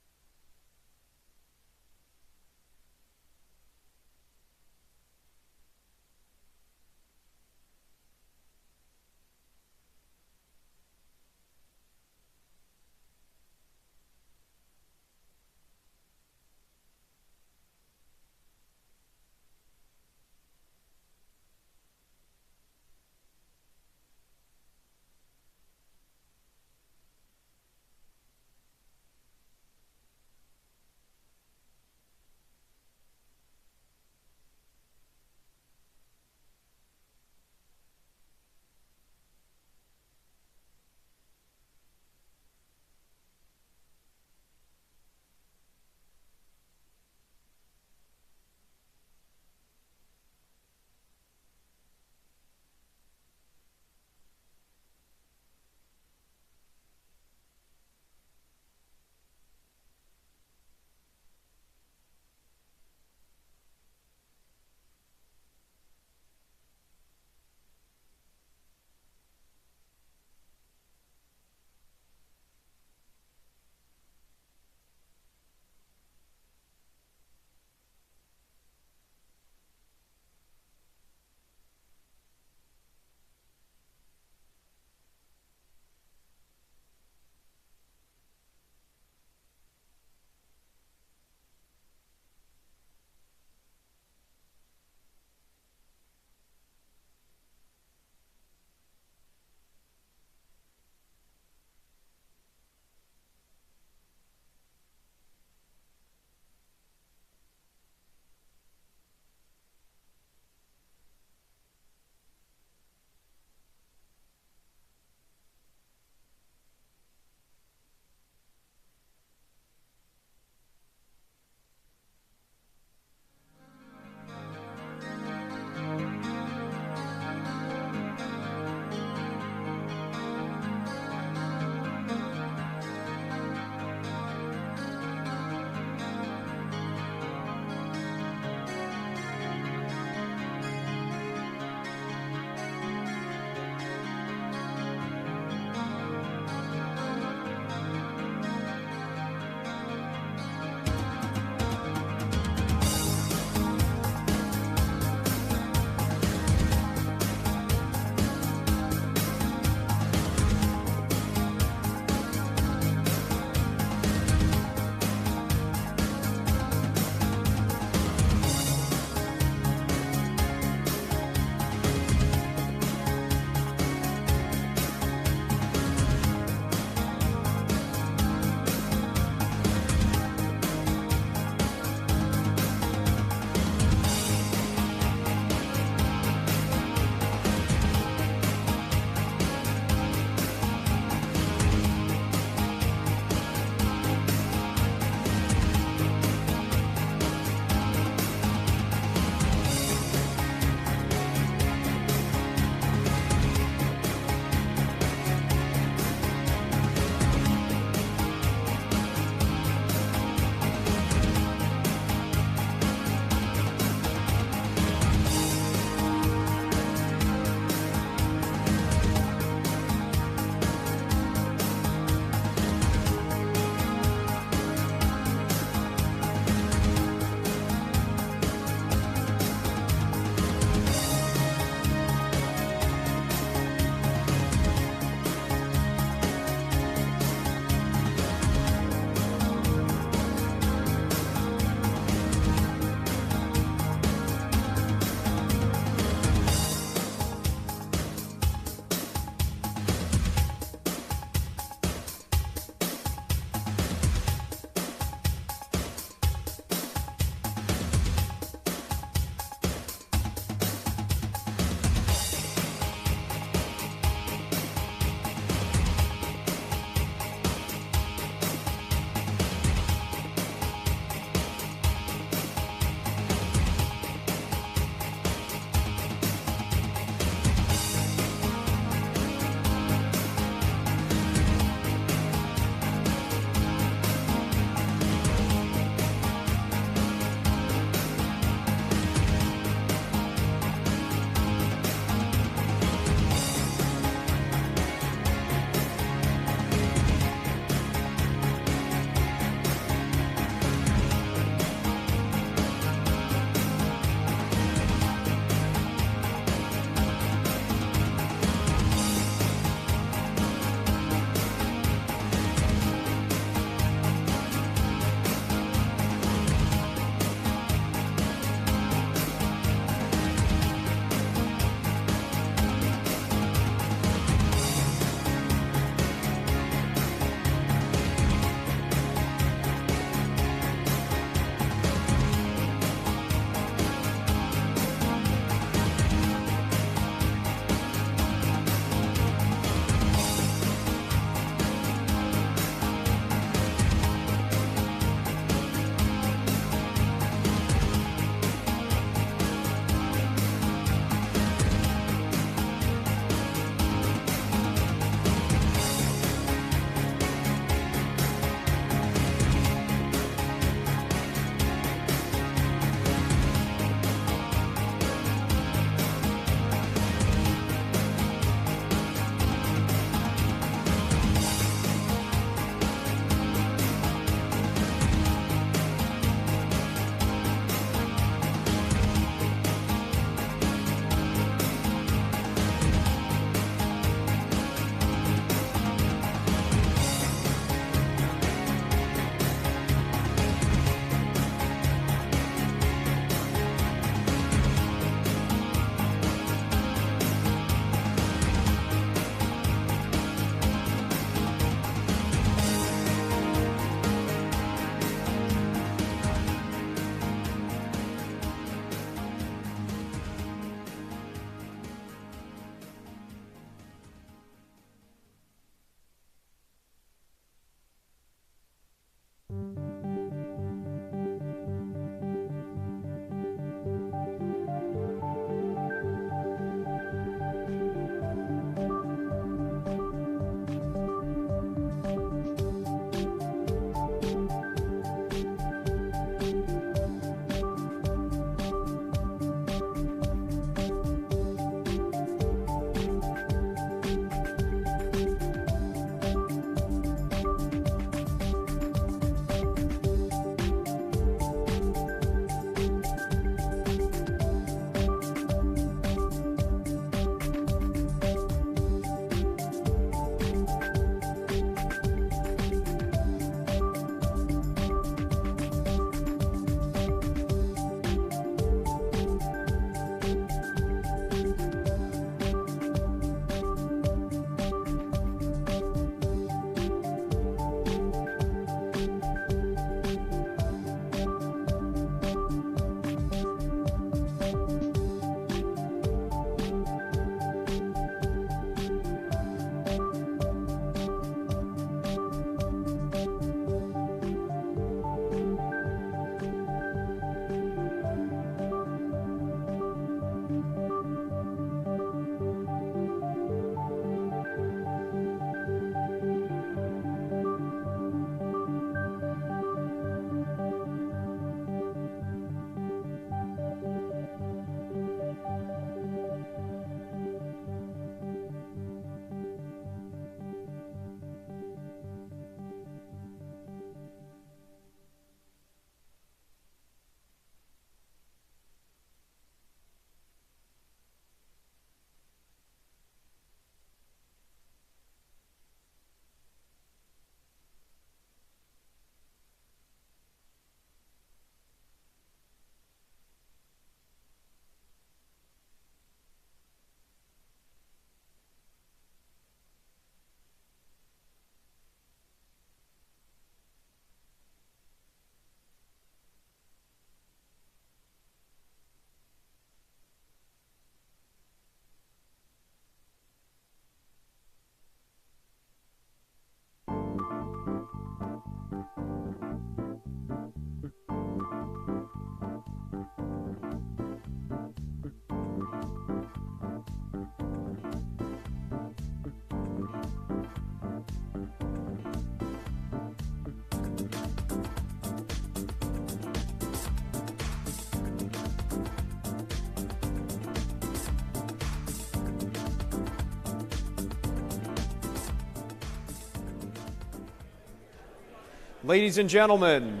Ladies and gentlemen,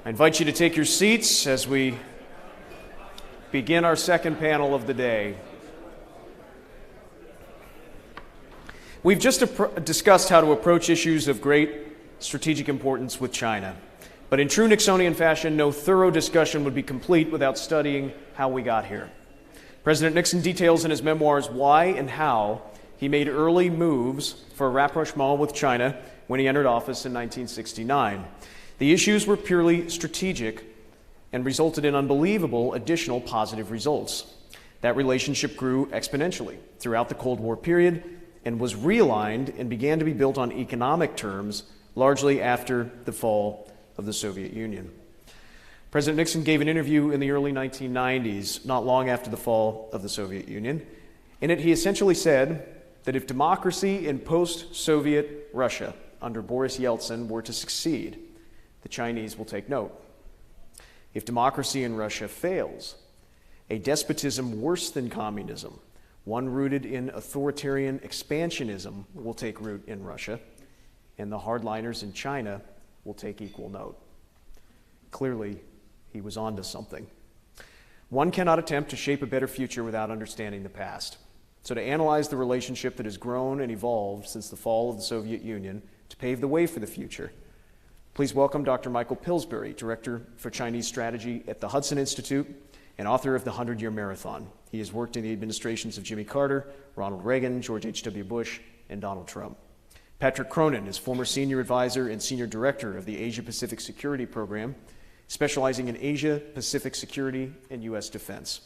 I invite you to take your seats as we begin our second panel of the day. We've just discussed how to approach issues of great strategic importance with China. But in true Nixonian fashion, no thorough discussion would be complete without studying how we got here. President Nixon details in his memoirs why and how he made early moves for a rapprochement with China when he entered office in 1969. The issues were purely strategic and resulted in unbelievable additional positive results. That relationship grew exponentially throughout the Cold War period and was realigned and began to be built on economic terms largely after the fall of the Soviet Union. President Nixon gave an interview in the early 1990s, not long after the fall of the Soviet Union. In it, he essentially said that if democracy in post-Soviet Russia under Boris Yeltsin were to succeed, the Chinese will take note. If democracy in Russia fails, a despotism worse than communism, one rooted in authoritarian expansionism, will take root in Russia, and the hardliners in China will take equal note. Clearly, he was onto something. One cannot attempt to shape a better future without understanding the past. So to analyze the relationship that has grown and evolved since the fall of the Soviet Union to pave the way for the future, please welcome Dr. Michael Pillsbury, Director for Chinese Strategy at the Hudson Institute and author of The 100-Year Marathon. He has worked in the administrations of Jimmy Carter, Ronald Reagan, George H.W. Bush, and Donald Trump. Patrick Cronin is former Senior Advisor and Senior Director of the Asia-Pacific Security Program, specializing in Asia-Pacific security and U.S. defense.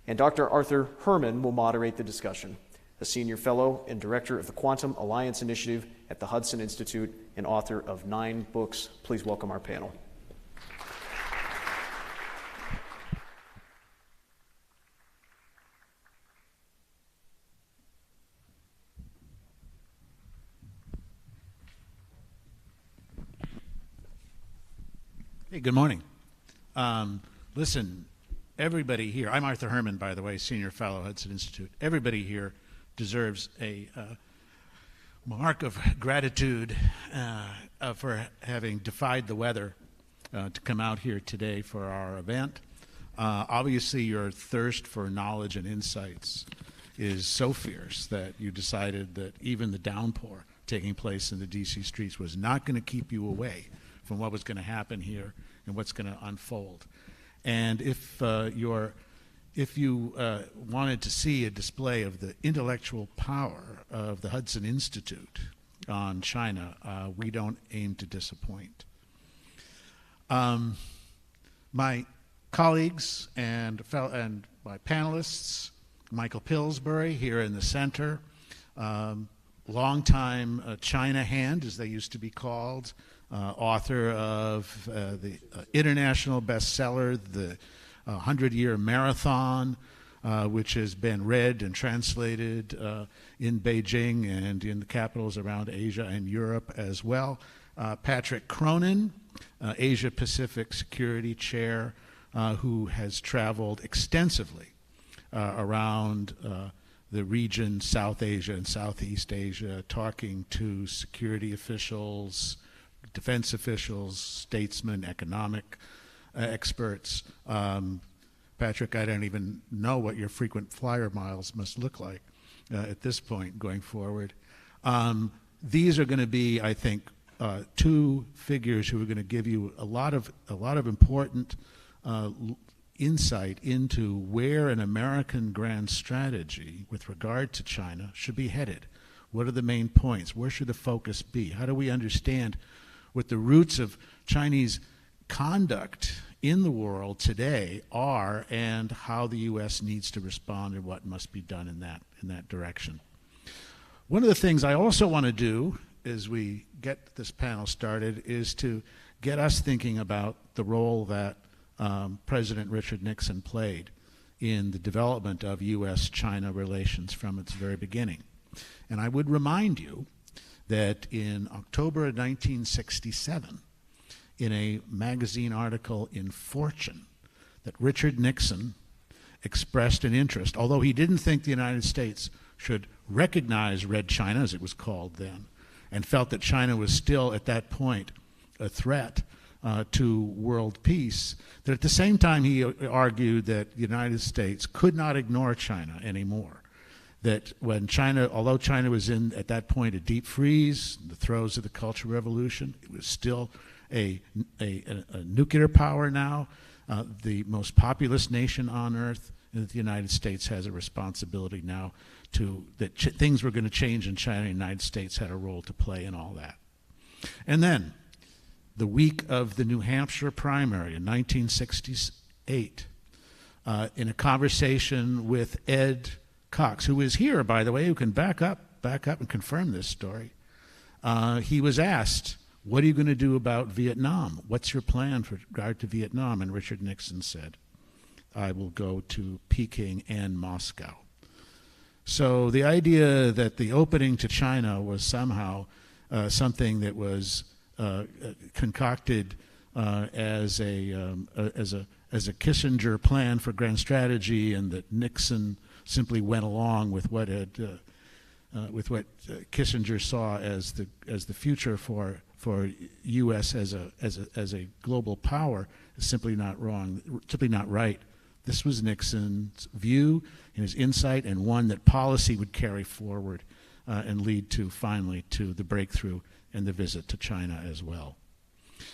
And Dr. Arthur Herman will moderate the discussion, a Senior Fellow and Director of the Quantum Alliance Initiative at the Hudson Institute and author of 9 books. Please welcome our panel. Hey, good morning. Listen, everybody here, I'm Arthur Herman, by the way, Senior Fellow, Hudson Institute. Everybody here deserves a mark of gratitude for having defied the weather to come out here today for our event. Obviously, your thirst for knowledge and insights is so fierce that you decided that even the downpour taking place in the D.C. streets was not going to keep you away from what was going to happen here and what's going to unfold. And if you wanted to see a display of the intellectual power of the Hudson Institute on China, we don't aim to disappoint. My colleagues and my panelists, Michael Pillsbury here in the center, longtime China hand, as they used to be called, author of the international bestseller, The 100-Year Marathon, which has been read and translated in Beijing and in the capitals around Asia and Europe as well. Patrick Cronin, Asia-Pacific Security Chair, who has traveled extensively around the region, South Asia and Southeast Asia, talking to security officials, defense officials, statesmen, economic experts. Patrick, I don't even know what your frequent flyer miles must look like at this point going forward. These are going to be, I think, 2 figures who are going to give you a lot of important insight into where an American grand strategy with regard to China should be headed. What are the main points? Where should the focus be? How do we understand what the roots of Chinese conduct in the world today are and how the U.S. needs to respond and what must be done in that direction? One of the things I also want to do as we get this panel started is to get us thinking about the role that President Richard Nixon played in the development of U.S.-China relations from its very beginning. And I would remind you that in October of 1967, in a magazine article in Fortune, that Richard Nixon expressed an interest, although he didn't think the United States should recognize Red China, as it was called then, and felt that China was still at that point a threat to world peace, that at the same time he argued that the United States could not ignore China anymore. That when China, although China was in, at that point, a deep freeze, the throes of the Cultural Revolution, it was still a nuclear power now, the most populous nation on earth, and that the United States has a responsibility now that things were going to change in China, and the United States had a role to play in all that. And then, the week of the New Hampshire primary in 1968, in a conversation with Ed Cox, who is here, by the way, who can back up and confirm this story, he was asked, what are you going to do about Vietnam? What's your plan for regard to Vietnam? And Richard Nixon said, I will go to Peking and Moscow. So the idea that the opening to China was somehow something that was concocted as a Kissinger plan for grand strategy, and that Nixon simply went along with what Kissinger saw as the future for U.S. as a global power, is simply not wrong, simply not right. This was Nixon's view and his insight, and one that policy would carry forward and lead to, finally, to the breakthrough and the visit to China as well.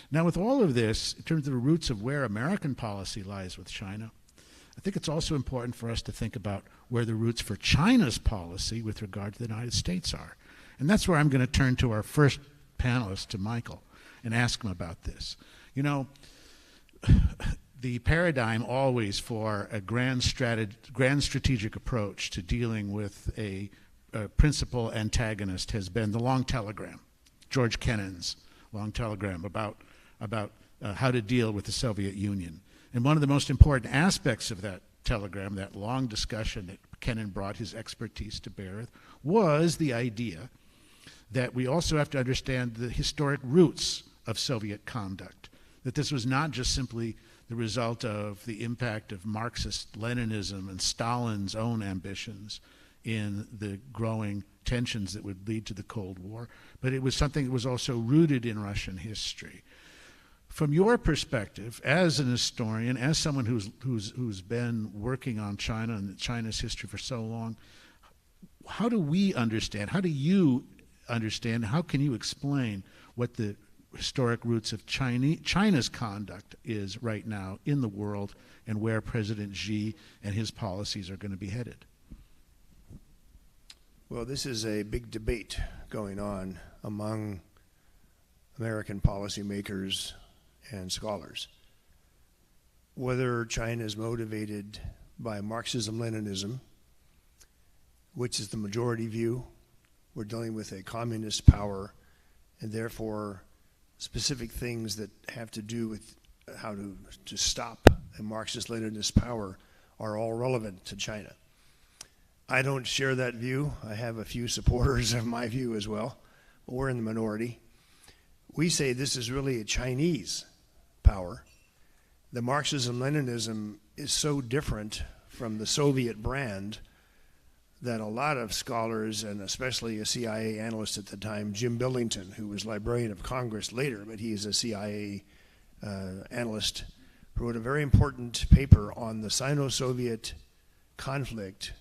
Now, with all of this, in terms of the roots of where American policy lies with China, I think it's also important for us to think about where the roots for China's policy with regard to the United States are. And that's where I'm going to turn to our first panelist, to Michael, and ask him about this. You know, the paradigm always for a grand strategic approach to dealing with a principal antagonist has been the long telegram, George Kennan's long telegram about how to deal with the Soviet Union. And one of the most important aspects of that telegram, that long discussion that Kennan brought his expertise to bear with, was the idea that we also have to understand the historic roots of Soviet conduct, that this was not just simply the result of the impact of Marxist Leninism and Stalin's own ambitions in the growing tensions that would lead to the Cold War, but it was something that was also rooted in Russian history. From your perspective, as an historian, as someone who's been working on China and China's history for so long, how do we understand, how do you understand, how can you explain what the historic roots of China's conduct is right now in the world, and where President Xi and his policies are going to be headed? Well, this is a big debate going on among American policymakers and scholars. Whether China is motivated by Marxism-Leninism, which is the majority view, we're dealing with a communist power, and therefore specific things that have to do with how to stop a Marxist-Leninist power are all relevant to China. I don't share that view. I have a few supporters of my view as well, but we're in the minority. We say this is really a Chinese power. The Marxism-Leninism is so different from the Soviet brand that a lot of scholars, and especially a CIA analyst at the time, Jim Billington, who was Librarian of Congress later, but he is a CIA analyst, wrote a very important paper on the Sino-Soviet conflict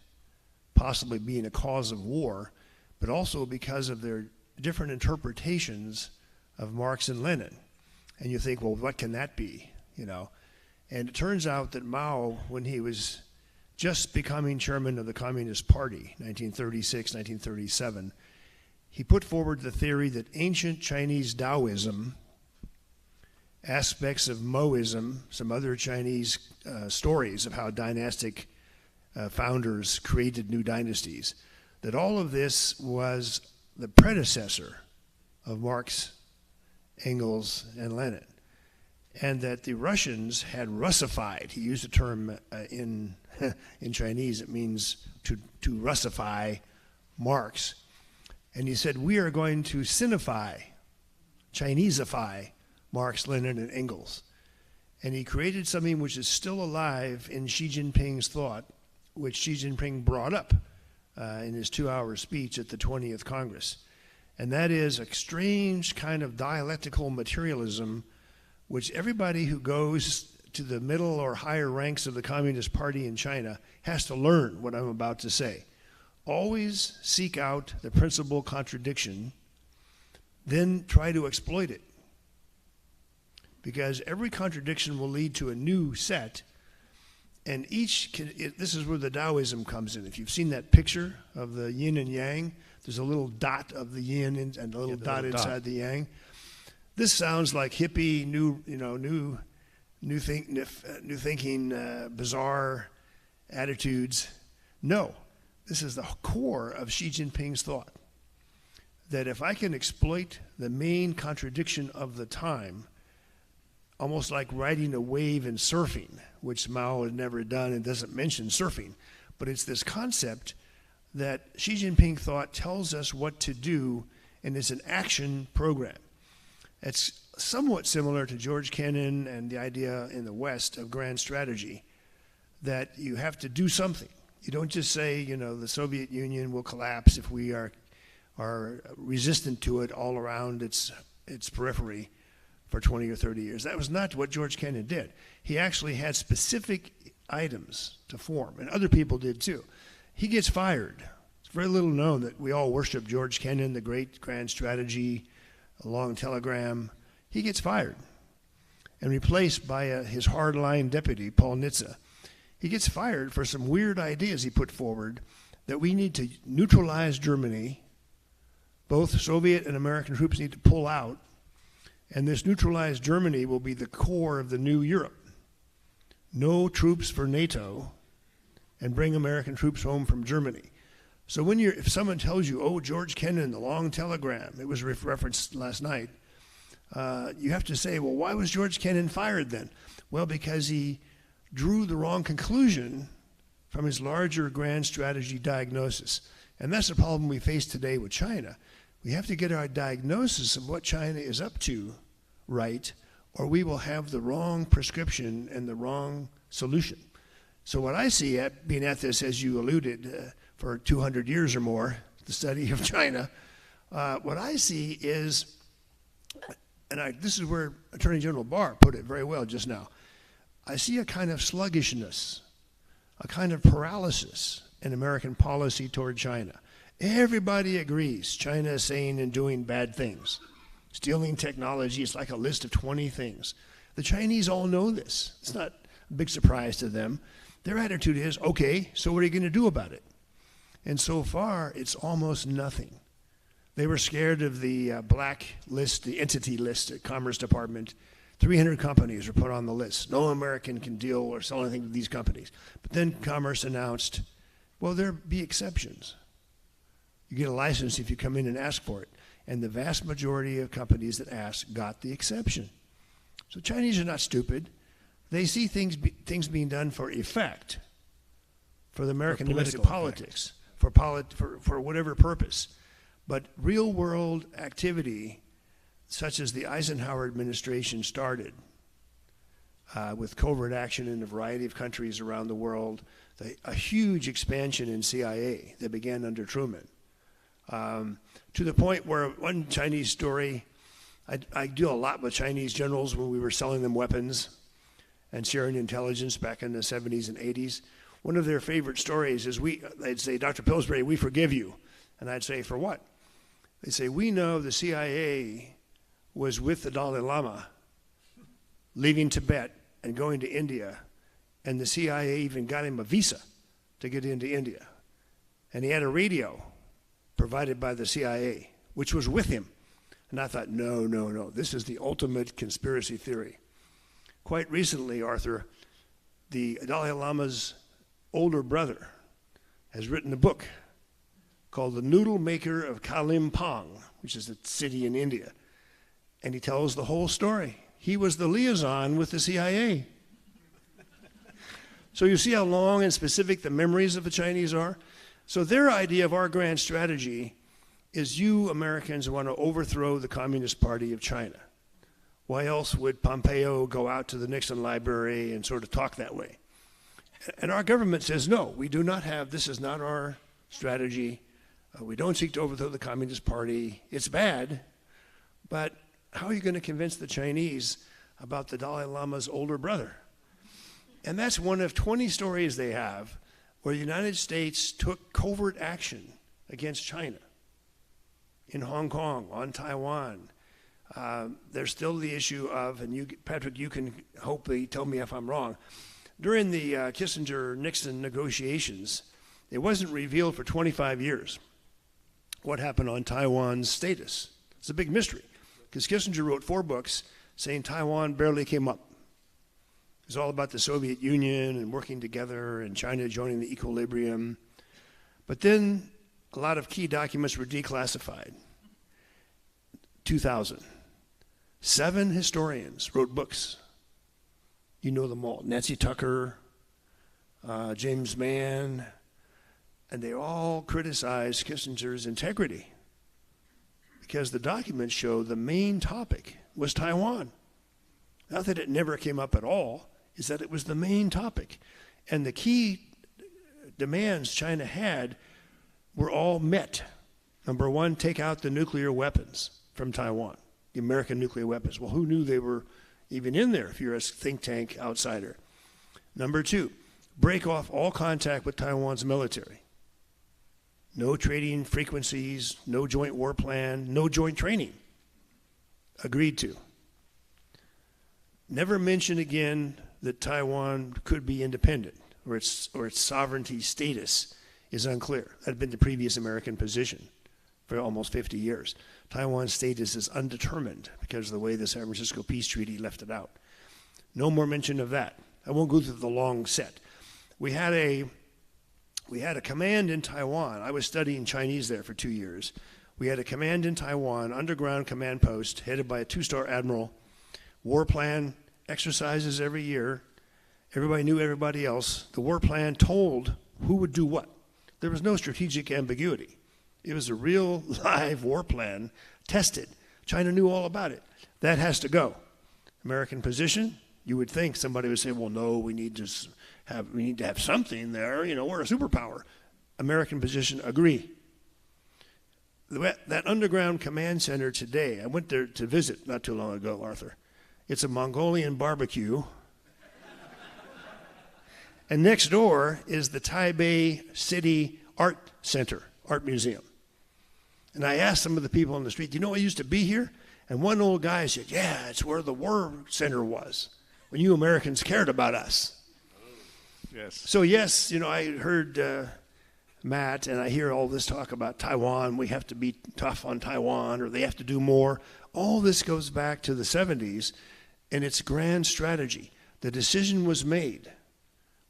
possibly being a cause of war, but also because of their different interpretations of Marx and Lenin. And you think, well, what can that be, you know? And it turns out that Mao, when he was just becoming chairman of the Communist Party, 1936, 1937, he put forward the theory that ancient Chinese Taoism, aspects of Maoism, some other Chinese stories of how dynastic founders created new dynasties, that all of this was the predecessor of Marx, Engels, and Lenin, and that the Russians had Russified. He used a term in Chinese, it means to Russify Marx. And he said, we are going to Sinify, Chinesify Marx, Lenin, and Engels. And he created something which is still alive in Xi Jinping's thought, which Xi Jinping brought up in his 2-hour speech at the 20th Congress. And that is a strange kind of dialectical materialism, which everybody who goes to the middle or higher ranks of the Communist Party in China has to learn what I'm about to say. Always seek out the principal contradiction, then try to exploit it. Because every contradiction will lead to a new set, and this is where the Taoism comes in. If you've seen that picture of the yin and yang, there's a little dot of the yin and a little dot inside the yang. This sounds like hippie, new thinking, bizarre attitudes. No, this is the core of Xi Jinping's thought. That if I can exploit the main contradiction of the time, almost like riding a wave in surfing, which Mao had never done and doesn't mention surfing, but it's this concept that Xi Jinping thought tells us what to do, and it's an action program. It's somewhat similar to George Kennan and the idea in the West of grand strategy, that you have to do something. You don't just say, the Soviet Union will collapse if we are resistant to it all around its periphery for 20 or 30 years. That was not what George Kennan did. He actually had specific items to form, and other people did too. He gets fired. It's very little known that we all worship George Kennan, the great grand strategy, a long telegram. He gets fired and replaced by his hardline deputy, Paul Nitze. He gets fired for some weird ideas he put forward that we need to neutralize Germany. Both Soviet and American troops need to pull out, and this neutralized Germany will be the core of the new Europe. No troops for NATO, and bring American troops home from Germany. So if someone tells you, George Kennan, the long telegram, it was referenced last night, you have to say, well, why was George Kennan fired then? Well, because he drew the wrong conclusion from his larger grand strategy diagnosis. And that's the problem we face today with China. We have to get our diagnosis of what China is up to right, or we will have the wrong prescription and the wrong solution. So what I see being at this, as you alluded, for 200 years or more, the study of China, what I see is, this is where Attorney General Barr put it very well just now, I see a kind of sluggishness, a kind of paralysis in American policy toward China. Everybody agrees China is saying and doing bad things. Stealing technology, it's like a list of 20 things. The Chinese all know this. It's not a big surprise to them. Their attitude is, okay, so what are you going to do about it? And so far, it's almost nothing. They were scared of the black list, the entity list at Commerce Department. 300 companies were put on the list. No American can deal or sell anything to these companies. But then Commerce announced, well, there'll be exceptions. You get a license if you come in and ask for it. And the vast majority of companies that asked got the exception. So Chinese are not stupid. They see things being done for effect, for the American domestic politics, for whatever purpose. But real world activity, such as the Eisenhower administration started with covert action in a variety of countries around the world, a huge expansion in CIA that began under Truman, to the point where one Chinese story, I deal a lot with Chinese generals when we were selling them weapons and sharing intelligence back in the 70s and 80s. One of their favorite stories is they'd say, Dr. Pillsbury, we forgive you. And I'd say, for what? They say, we know the CIA was with the Dalai Lama leaving Tibet and going to India, and the CIA even got him a visa to get into India. And he had a radio provided by the CIA, which was with him. And I thought, no, this is the ultimate conspiracy theory. Quite recently, Arthur, the Dalai Lama's older brother has written a book called The Noodle Maker of Kalimpong, which is a city in India. And he tells the whole story. He was the liaison with the CIA. So you see how long and specific the memories of the Chinese are? So their idea of our grand strategy is you Americans want to overthrow the Communist Party of China. Why else would Pompeo go out to the Nixon library and sort of talk that way? And our government says, no, we do not have, this is not our strategy. We don't seek to overthrow the Communist Party. It's bad, but how are you going to convince the Chinese about the Dalai Lama's older brother? And that's one of 20 stories they have where the United States took covert action against China. In Hong Kong, on Taiwan. There's still the issue of, and you, Patrick, you can hopefully tell me if I'm wrong, during the Kissinger-Nixon negotiations, it wasn't revealed for 25 years what happened on Taiwan's status. It's a big mystery, because Kissinger wrote 4 books saying Taiwan barely came up. It was all about the Soviet Union and working together and China joining the equilibrium. But then a lot of key documents were declassified. 2000. 7 historians wrote books. You know them all. Nancy Tucker, James Mann, and they all criticized Kissinger's integrity because the documents show the main topic was Taiwan. Not that it never came up at all, is that it was the main topic. And the key demands China had were all met. Number 1, take out the nuclear weapons from Taiwan, the American nuclear weapons. Well, who knew they were even in there if you're a think tank outsider? Number 2, break off all contact with Taiwan's military. No trading frequencies, no joint war plan, no joint training. Agreed to. Never mention again that Taiwan could be independent or its sovereignty status is unclear. That had been the previous American position for almost 50 years. Taiwan's status is undetermined because of the way the San Francisco Peace Treaty left it out. No more mention of that. I won't go through the long set. We had a command in Taiwan. I was studying Chinese there for 2 years. We had a command in Taiwan, underground command post, headed by a 2-star admiral. War plan exercises every year. Everybody knew everybody else. The war plan told who would do what. There was no strategic ambiguity. It was a real live war plan, tested. China knew all about it. That has to go. American position, you would think somebody would say, well, no, we need to have something there. You know, we're a superpower. American position, agree. That underground command center today, I went there to visit not too long ago, Arthur. It's a Mongolian barbecue. And next door is the Taipei City Art Center, Art Museum. And I asked some of the people on the street, do you know what used to be here? And one old guy said, yeah, it's where the war center was, when you Americans cared about us. Yes. So yes, you know, I heard Matt, and I hear all this talk about Taiwan. We have to be tough on Taiwan, or they have to do more. All this goes back to the 70s, and it's grand strategy. The decision was made.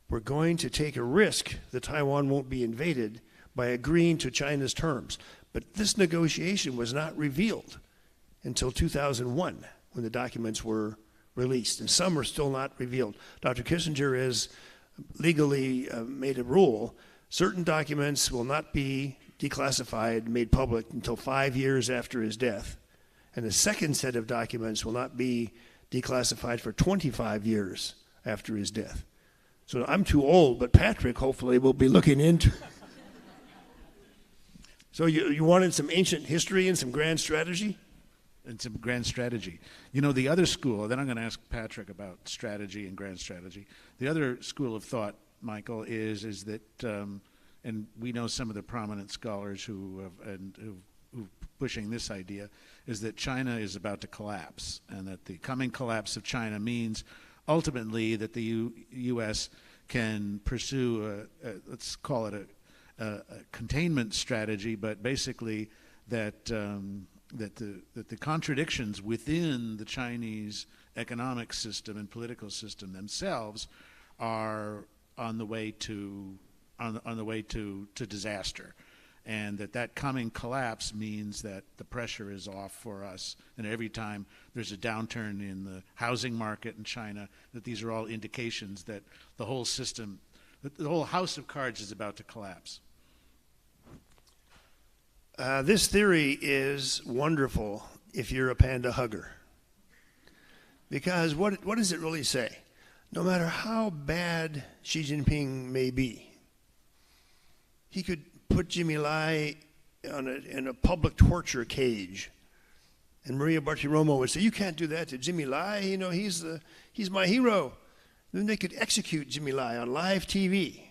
We're going to take a risk that Taiwan won't be invaded by agreeing to China's terms. But this negotiation was not revealed until 2001, when the documents were released, and some are still not revealed. Dr. Kissinger has legally made a rule. Certain documents will not be declassified, made public until 5 years after his death. And the second set of documents will not be declassified for 25 years after his death. So I'm too old, but Patrick hopefully will be looking into. So you wanted some ancient history and some grand strategy? And some grand strategy. You know, the other school, then I'm going to ask Patrick about strategy and grand strategy. The other school of thought, Michael, is that, and we know some of the prominent scholars who pushing this idea, is that China is about to collapse, and that the coming collapse of China means ultimately that the U.S. can pursue, let's call it a containment strategy, but basically that the contradictions within the Chinese economic system and political system themselves are on the way to disaster, and that coming collapse means that the pressure is off for us. And every time there's a downturn in the housing market in China, that these are all indications that the whole system, the whole house of cards is about to collapse. This theory is wonderful if you're a panda hugger. Because what does it really say? No matter how bad Xi Jinping may be, he could put Jimmy Lai in a public torture cage. And Maria Bartiromo would say, "You can't do that to Jimmy Lai. You know, he's my hero." Then they could execute Jimmy Lai on live TV.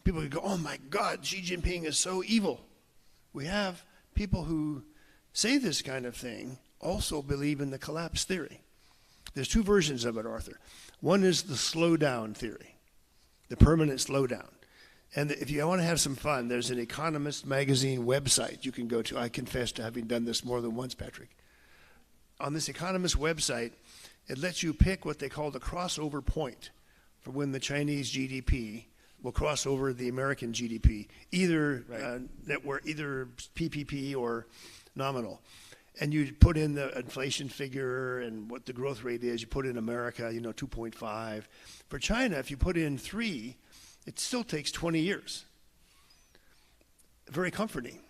People would go, "Oh my God, Xi Jinping is so evil." We have people who say this kind of thing also believe in the collapse theory. There's two versions of it, Arthur. One is the slowdown theory, the permanent slowdown. And if you want to have some fun, there's an Economist magazine website you can go to. I confess to having done this more than once, Patrick. On this Economist website, it lets you pick what they call the crossover point for when the Chinese GDP will cross over the American GDP, either either PPP or nominal. And you put in the inflation figure and what the growth rate is. You put in America, 2.5. For China, if you put in 3, it still takes 20 years. Very comforting.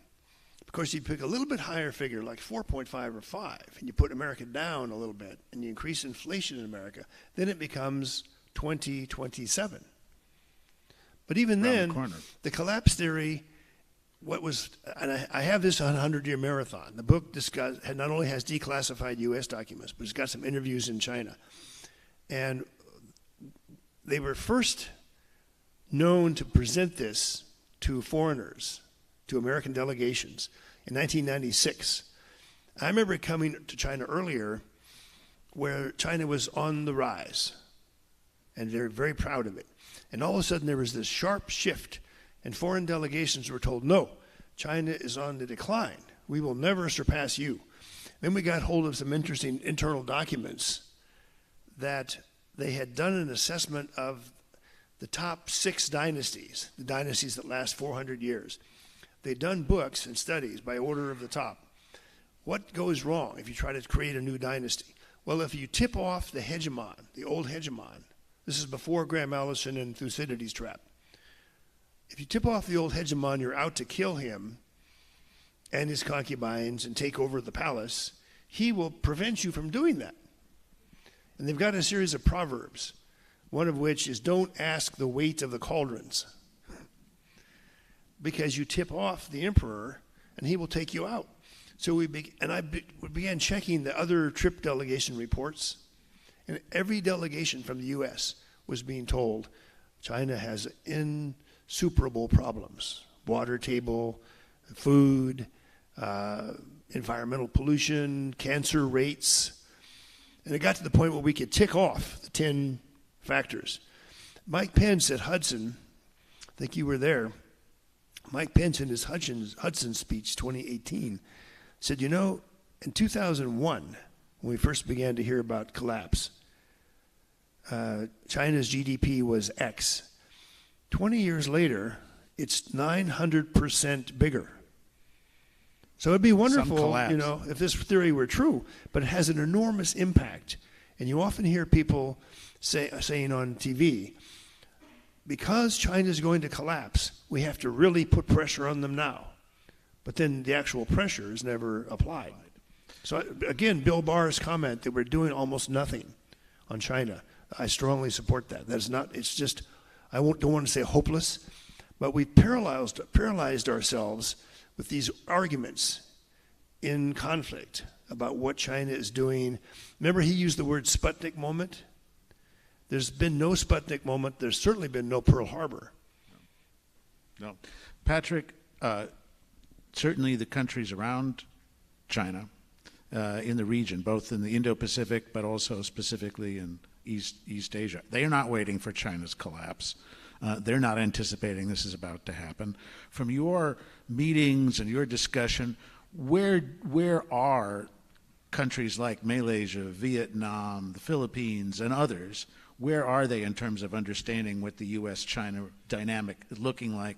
Because you pick a little bit higher figure, like 4.5 or 5, and you put America down a little bit, and you increase inflation in America, then it becomes 2027. But even then, the collapse theory, and I have this on 100-Year Marathon. The book not only has declassified U.S. documents, but it's got some interviews in China. And they were first known to present this to foreigners, to American delegations, in 1996. I remember coming to China earlier where China was on the rise, and they're very proud of it. And all of a sudden there was this sharp shift, and foreign delegations were told, "No, China is on the decline. We will never surpass you." Then we got hold of some interesting internal documents that they had done an assessment of the top 6 dynasties, the dynasties that last 400 years. They'd done books and studies by order of the top. What goes wrong if you try to create a new dynasty? Well, if you tip off the hegemon, the old hegemon, this is before Graham Allison and Thucydides' trap. If you tip off the old hegemon, you're out to kill him and his concubines and take over the palace. He will prevent you from doing that. And they've got a series of proverbs, one of which is, "Don't ask the weight of the cauldrons," because you tip off the emperor and he will take you out. So we began checking the other trip delegation reports, and every delegation from the U.S. was being told China has insuperable problems: water table, food, environmental pollution, cancer rates. And it got to the point where we could tick off the 10 factors. Mike Pence at Hudson, I think you were there, Mike Pence in his Hudson speech 2018 said, in 2001, when we first began to hear about collapse, China's GDP was X. 20 years later, it's 900% bigger. So it'd be wonderful, if this theory were true, but it has an enormous impact. And you often hear people saying on TV, because China's going to collapse, we have to really put pressure on them now. But then the actual pressure is never applied. So again, Bill Barr's comment that we're doing almost nothing on China, I strongly support that. That's not, it's just, don't want to say hopeless, but we've paralyzed ourselves with these arguments in conflict about what China is doing. Remember, he used the word Sputnik moment? There's been no Sputnik moment. There's certainly been no Pearl Harbor. No. Patrick, certainly the countries around China in the region, both in the Indo-Pacific, but also specifically in East Asia, they are not waiting for China's collapse. They're not anticipating this is about to happen. From your meetings and your discussion, where are countries like Malaysia, Vietnam, the Philippines, and others, where are they in terms of understanding what the U.S.-China dynamic is looking like,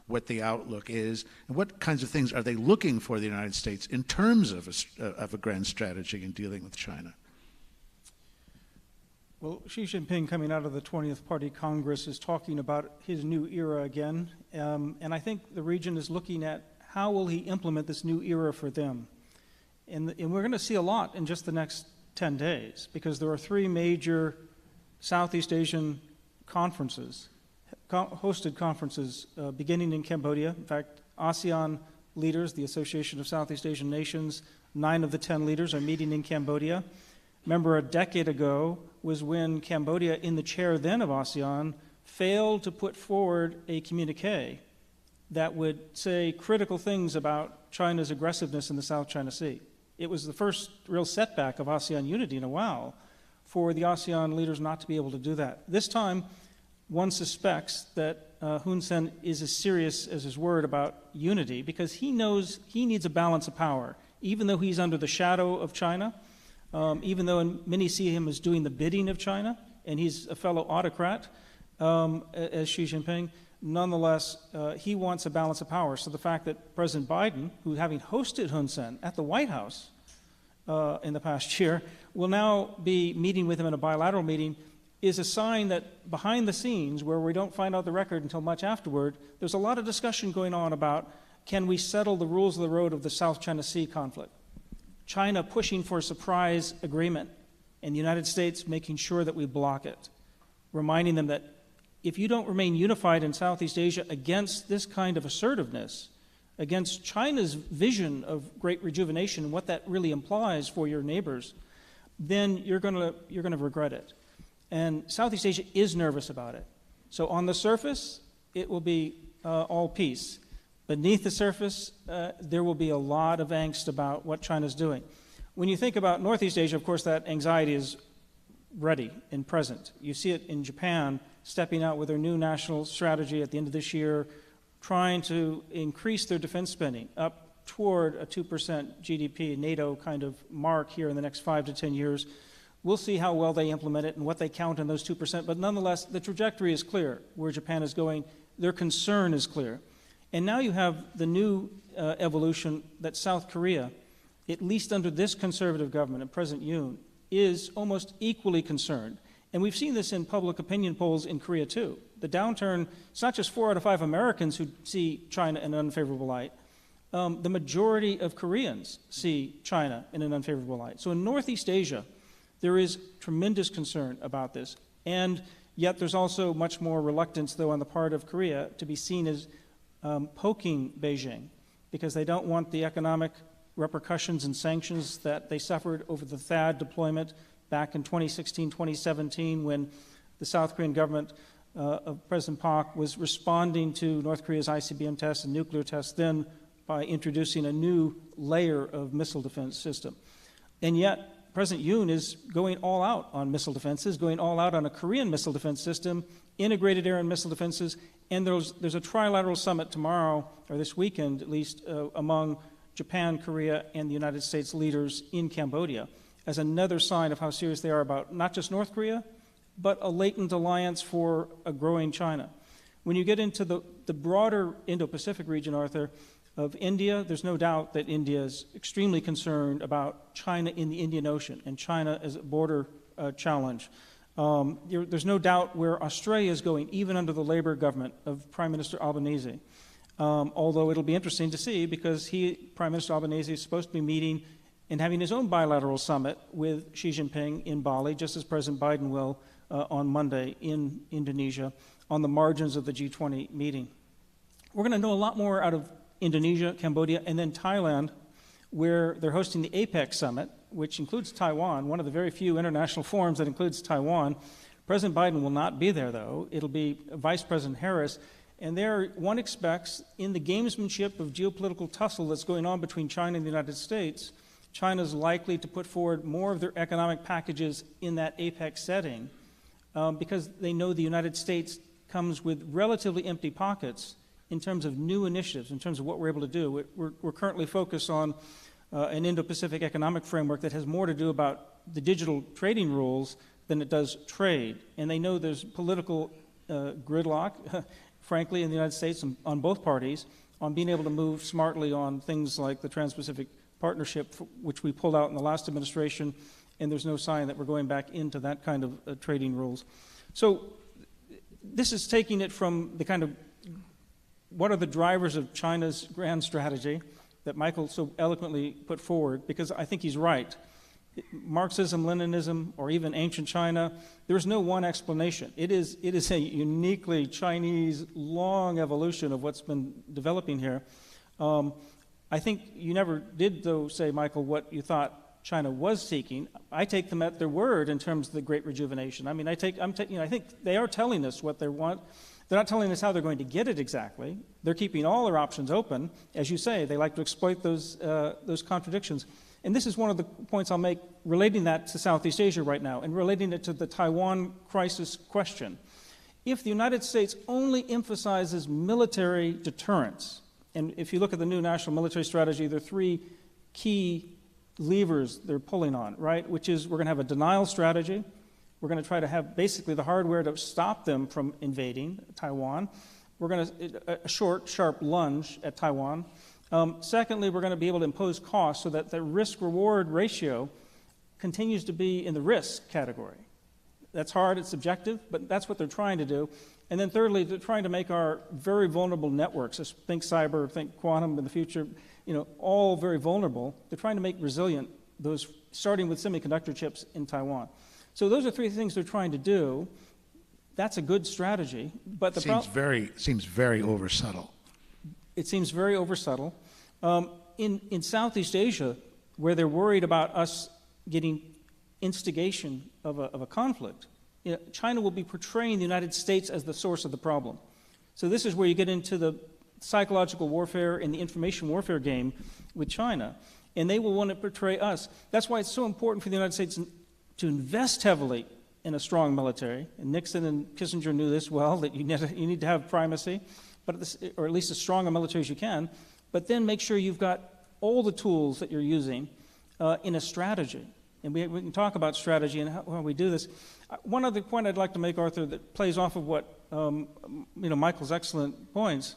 what the outlook is, and what kinds of things are they looking for the United States in terms of a grand strategy in dealing with China? Well, Xi Jinping, coming out of the 20th Party Congress, is talking about his new era again, and I think the region is looking at how will he implement this new era for them. And we're going to see a lot in just the next 10 days, because there are 3 major Southeast Asian conferences, hosted conferences, beginning in Cambodia. In fact, ASEAN leaders, the Association of Southeast Asian Nations, 9 of the 10 leaders are meeting in Cambodia. Remember, a decade ago was when Cambodia, in the chair then of ASEAN, failed to put forward a communique that would say critical things about China's aggressiveness in the South China Sea. It was the first real setback of ASEAN unity in a while for the ASEAN leaders not to be able to do that. This time, one suspects that Hun Sen is as serious as his word about unity because he knows he needs a balance of power, even though he's under the shadow of China, even though many see him as doing the bidding of China, and he's a fellow autocrat, as Xi Jinping. Nonetheless, he wants a balance of power. So the fact that President Biden, who having hosted Hun Sen at the White House in the past year, will now be meeting with him in a bilateral meeting is a sign that behind the scenes, where we don't find out the record until much afterward, there's a lot of discussion going on about can we settle the rules of the road of the South China Sea conflict. China pushing for a surprise agreement, and the United States making sure that we block it, reminding them that if you don't remain unified in Southeast Asia against this kind of assertiveness, against China's vision of great rejuvenation and what that really implies for your neighbors, then you're going to regret it. And Southeast Asia is nervous about it. So on the surface, it will be all peace. Beneath the surface, there will be a lot of angst about what China's doing. When you think about Northeast Asia, of course, that anxiety is ready and present. You see it in Japan stepping out with their new national strategy at the end of this year, trying to increase their defense spending up toward a 2% GDP, NATO kind of mark here in the next 5 to 10 years. We'll see how well they implement it and what they count on those 2%, but nonetheless, the trajectory is clear where Japan is going. Their concern is clear. And now you have the new evolution that South Korea, at least under this conservative government and President Yoon, is almost equally concerned. And we've seen this in public opinion polls in Korea too. The downturn, it's not just 4 out of 5 Americans who see China in an unfavorable light. The majority of Koreans see China in an unfavorable light. So in Northeast Asia, there is tremendous concern about this. And yet there's also much more reluctance, though, on the part of Korea to be seen as poking Beijing, because they don't want the economic repercussions and sanctions that they suffered over the THAAD deployment back in 2016, 2017, when the South Korean government of President Park was responding to North Korea's ICBM tests and nuclear tests then by introducing a new layer of missile defense system. And yet, President Yoon is going all out on missile defenses, going all out on a Korean missile defense system, integrated air and missile defenses, and there's a trilateral summit tomorrow, or this weekend at least, among Japan, Korea, and the United States leaders in Cambodia as another sign of how serious they are about not just North Korea, but a latent alliance for a growing China. When you get into the broader Indo-Pacific region, Arthur, of India, there's no doubt that India is extremely concerned about China in the Indian Ocean and China as a border challenge. There's no doubt where Australia is going, even under the Labour government of Prime Minister Albanese. Although it'll be interesting to see because Prime Minister Albanese is supposed to be meeting and having his own bilateral summit with Xi Jinping in Bali, just as President Biden will on Monday in Indonesia, on the margins of the G20 meeting. We're going to know a lot more out of Indonesia, Cambodia, and then Thailand, where they're hosting the APEC summit, which includes Taiwan, one of the very few international forums that includes Taiwan. President Biden will not be there, though. It'll be Vice President Harris. And there, one expects, in the gamesmanship of geopolitical tussle that's going on between China and the United States, China's likely to put forward more of their economic packages in that APEC setting because they know the United States comes with relatively empty pockets in terms of new initiatives, in terms of what we're able to do. We're currently focused on an Indo-Pacific economic framework that has more to do about the digital trading rules than it does trade. And they know there's political gridlock, frankly, in the United States on both parties on being able to move smartly on things like the Trans-Pacific Partnership, which we pulled out in the last administration, and there's no sign that we're going back into that kind of trading rules. So this is taking it from the kind of what are the drivers of China's grand strategy that Michael so eloquently put forward, because I think he's right. Marxism, Leninism, or even ancient China, there's no one explanation. It is a uniquely Chinese long evolution of what's been developing here. I think you never did, though, say, Michael, what you thought China was seeking. I take them at their word in terms of the Great Rejuvenation. I mean, I think they are telling us what they want. They're not telling us how they're going to get it exactly. They're keeping all their options open. As you say, they like to exploit those contradictions. And this is one of the points I'll make relating that to Southeast Asia right now and relating it to the Taiwan crisis question. If the United States only emphasizes military deterrence, and if you look at the new national military strategy, there are three key levers they're pulling on, right? Which is we're going to have a denial strategy. We're going to try to have basically the hardware to stop them from invading Taiwan. We're going to a short, sharp lunge at Taiwan. Secondly, we're going to be able to impose costs so that the risk-reward ratio continues to be in the risk category. That's hard, it's subjective, but that's what they're trying to do. And then thirdly, they're trying to make our very vulnerable networks, think cyber, think quantum in the future, all very vulnerable. They're trying to make resilient those, starting with semiconductor chips in Taiwan. So those are three things they're trying to do. That's a good strategy, but the seems very over subtle. It seems very over subtle. In Southeast Asia, where they're worried about us getting instigation of a conflict, China will be portraying the United States as the source of the problem. So this is where you get into the psychological warfare and the information warfare game with China, and they will want to portray us. That's why it's so important for the United States to invest heavily in a strong military. And Nixon and Kissinger knew this well, that you need to have primacy, or at least as strong a military as you can, but then make sure you've got all the tools that you're using in a strategy. And we can talk about strategy and how we do this. One other point I'd like to make, Arthur, that plays off of what Michael's excellent points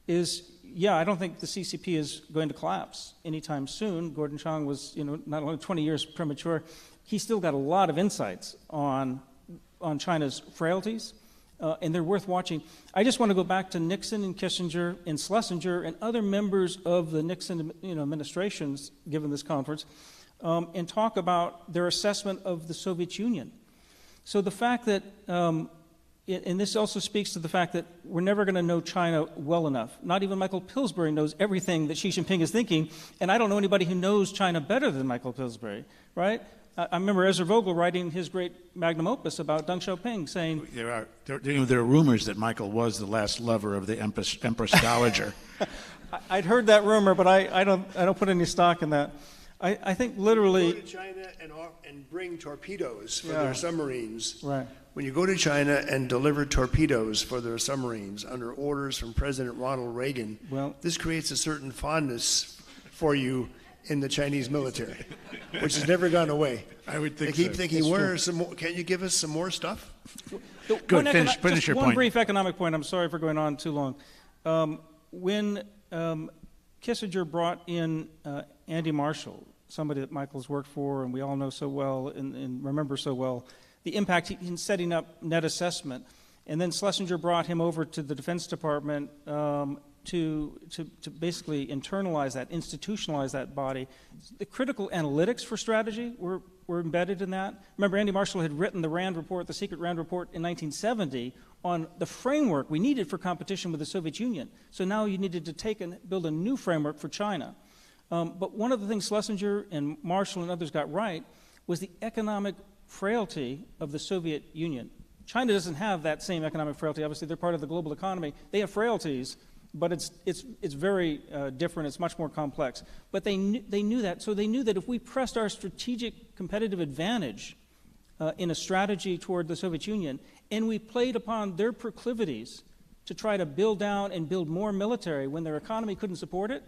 is, I don't think the CCP is going to collapse anytime soon. Gordon Chang was, not only 20 years premature, he's still got a lot of insights on China's frailties, and they're worth watching. I just want to go back to Nixon and Kissinger and Schlesinger and other members of the Nixon administrations, given this conference, and talk about their assessment of the Soviet Union. So the fact that, and this also speaks to the fact that we're never going to know China well enough. Not even Michael Pillsbury knows everything that Xi Jinping is thinking, and I don't know anybody who knows China better than Michael Pillsbury, right? I remember Ezra Vogel writing his great magnum opus about Deng Xiaoping, saying... There are rumors that Michael was the last lover of the Empress Dowager. I'd heard that rumor, but I don't put any stock in that. I think literally... Go to China and bring torpedoes for their submarines. Right. When you go to China and deliver torpedoes for their submarines under orders from President Ronald Reagan, this creates a certain fondness for you in the Chinese military, which has never gone away. I would think they keep thinking, where are some more? Can you give us some more stuff? Good, finish your point. One brief economic point. I'm sorry for going on too long. When Kissinger brought in Andy Marshall, somebody that Michael's worked for and we all know so well and remember so well, the impact in setting up net assessment, and then Schlesinger brought him over to the Defense Department to basically internalize that, institutionalize that body. The critical analytics for strategy were embedded in that. Remember, Andy Marshall had written the Rand Report, the secret Rand Report in 1970 on the framework we needed for competition with the Soviet Union. So now you needed to take and build a new framework for China. But one of the things Schlesinger and Marshall and others got right was the economic frailty of the Soviet Union. China doesn't have that same economic frailty. Obviously, they're part of the global economy. They have frailties, but it's very different. It's much more complex. But they knew that. So they knew that if we pressed our strategic competitive advantage in a strategy toward the Soviet Union, and we played upon their proclivities to try to build down and build more military when their economy couldn't support it,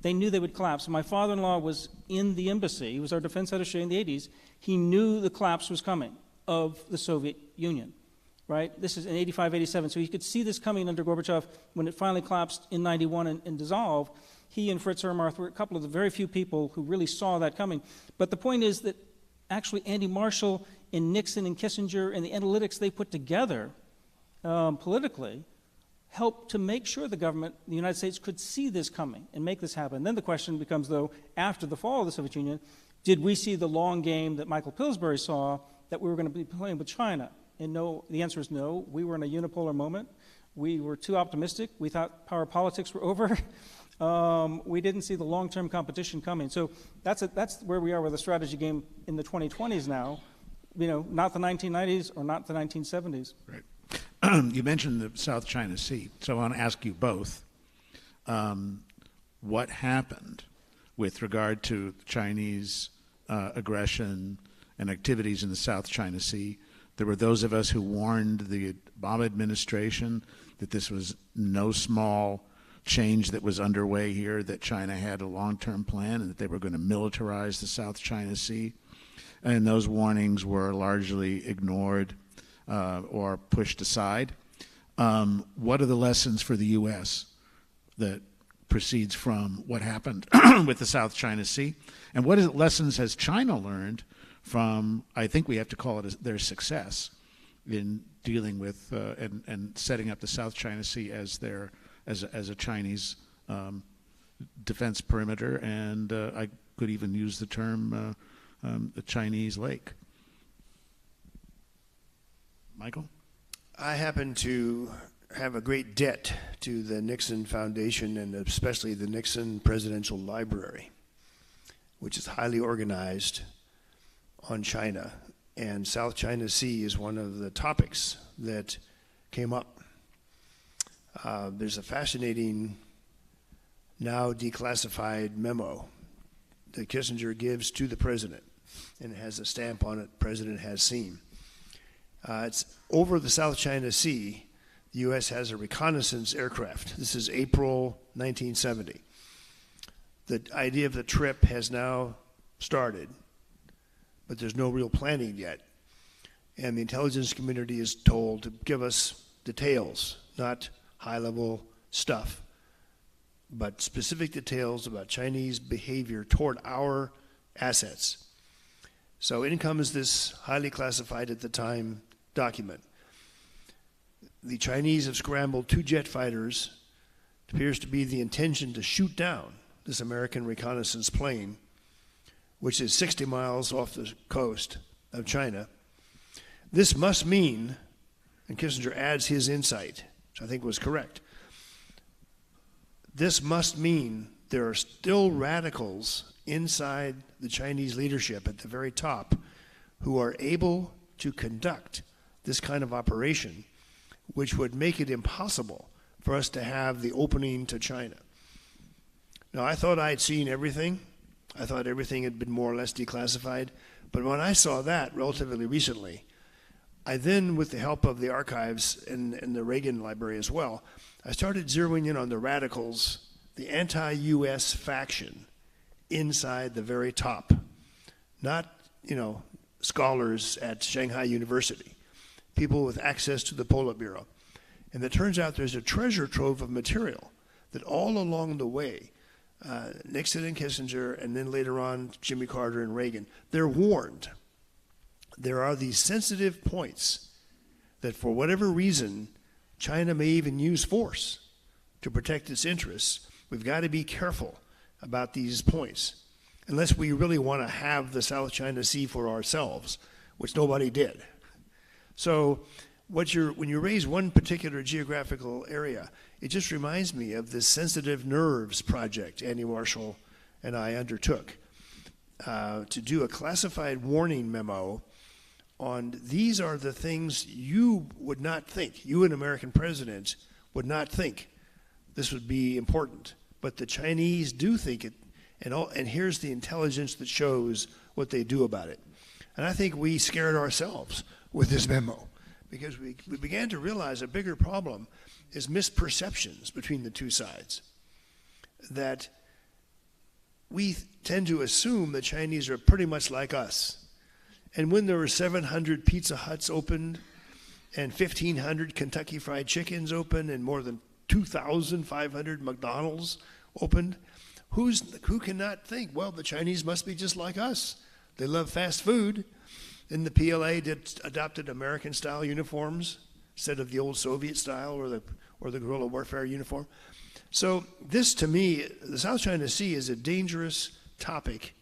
they knew they would collapse. My father-in-law was in the embassy. He was our defense attaché in the 80s. He knew the collapse was coming of the Soviet Union, right? This is in 85, 87. So he could see this coming under Gorbachev when it finally collapsed in 91 and dissolved. He and Fritz Ermarth were a couple of the very few people who really saw that coming. But the point is that actually Andy Marshall and Nixon and Kissinger and the analytics they put together politically helped to make sure the government, the United States, could see this coming and make this happen. Then the question becomes, though, after the fall of the Soviet Union, did we see the long game that Michael Pillsbury saw that we were going to be playing with China? And no, the answer is no. We were in a unipolar moment. We were too optimistic. We thought power politics were over. we didn't see the long-term competition coming. So that's where we are with the strategy game in the 2020s now. Not the 1990s or not the 1970s. Right. You mentioned the South China Sea, so I want to ask you both, what happened with regard to Chinese aggression and activities in the South China Sea? There were those of us who warned the Obama administration that this was no small change that was underway here, that China had a long-term plan and that they were going to militarize the South China Sea. And those warnings were largely ignored or pushed aside. What are the lessons for the U.S. that proceeds from what happened with the South China Sea? And what lessons has China learned from, I think we have to call it their success in dealing with and setting up the South China Sea as a Chinese defense perimeter, and I could even use the term the Chinese lake. Michael? I happen to have a great debt to the Nixon Foundation and especially the Nixon Presidential Library, which is highly organized on China. And South China Sea is one of the topics that came up. There's a fascinating, now declassified memo that Kissinger gives to the president, and it has a stamp on it, "President has seen." It's over the South China Sea. The U.S. has a reconnaissance aircraft. This is April 1970. The idea of the trip has now started, but there's no real planning yet. And the intelligence community is told to give us details, not high-level stuff, but specific details about Chinese behavior toward our assets. So in comes this highly classified at the time document. The Chinese have scrambled 2 jet fighters. It appears to be the intention to shoot down this American reconnaissance plane, which is 60 miles off the coast of China. This must mean, and Kissinger adds his insight, which I think was correct, this must mean there are still radicals inside the Chinese leadership at the very top who are able to conduct this kind of operation, which would make it impossible for us to have the opening to China. Now, I thought I'd seen everything. I thought everything had been more or less declassified. But when I saw that relatively recently, I then, with the help of the archives and the Reagan Library as well, I started zeroing in on the radicals, the anti-U.S. faction inside the very top. Not, scholars at Shanghai University, people with access to the Politburo. And it turns out there's a treasure trove of material that all along the way, Nixon and Kissinger, and then later on Jimmy Carter and Reagan, they're warned. There are these sensitive points that for whatever reason, China may even use force to protect its interests. We've got to be careful about these points, unless we really want to have the South China Sea for ourselves, which nobody did. So when you raise one particular geographical area, it just reminds me of this Sensitive Nerves project Andy Marshall and I undertook to do a classified warning memo on these are the things you would not think, you an American president would not think this would be important. But the Chinese do think it, and here's the intelligence that shows what they do about it. And I think we scared ourselves with this memo, because we began to realize a bigger problem is misperceptions between the two sides. That we tend to assume the Chinese are pretty much like us. And when there were 700 Pizza Huts opened and 1,500 Kentucky Fried Chickens opened and more than 2,500 McDonald's opened, who cannot think, well, the Chinese must be just like us. They love fast food. Then the PLA adopted American-style uniforms instead of the old Soviet style or the guerrilla warfare uniform. So this, to me, the South China Sea is a dangerous topic,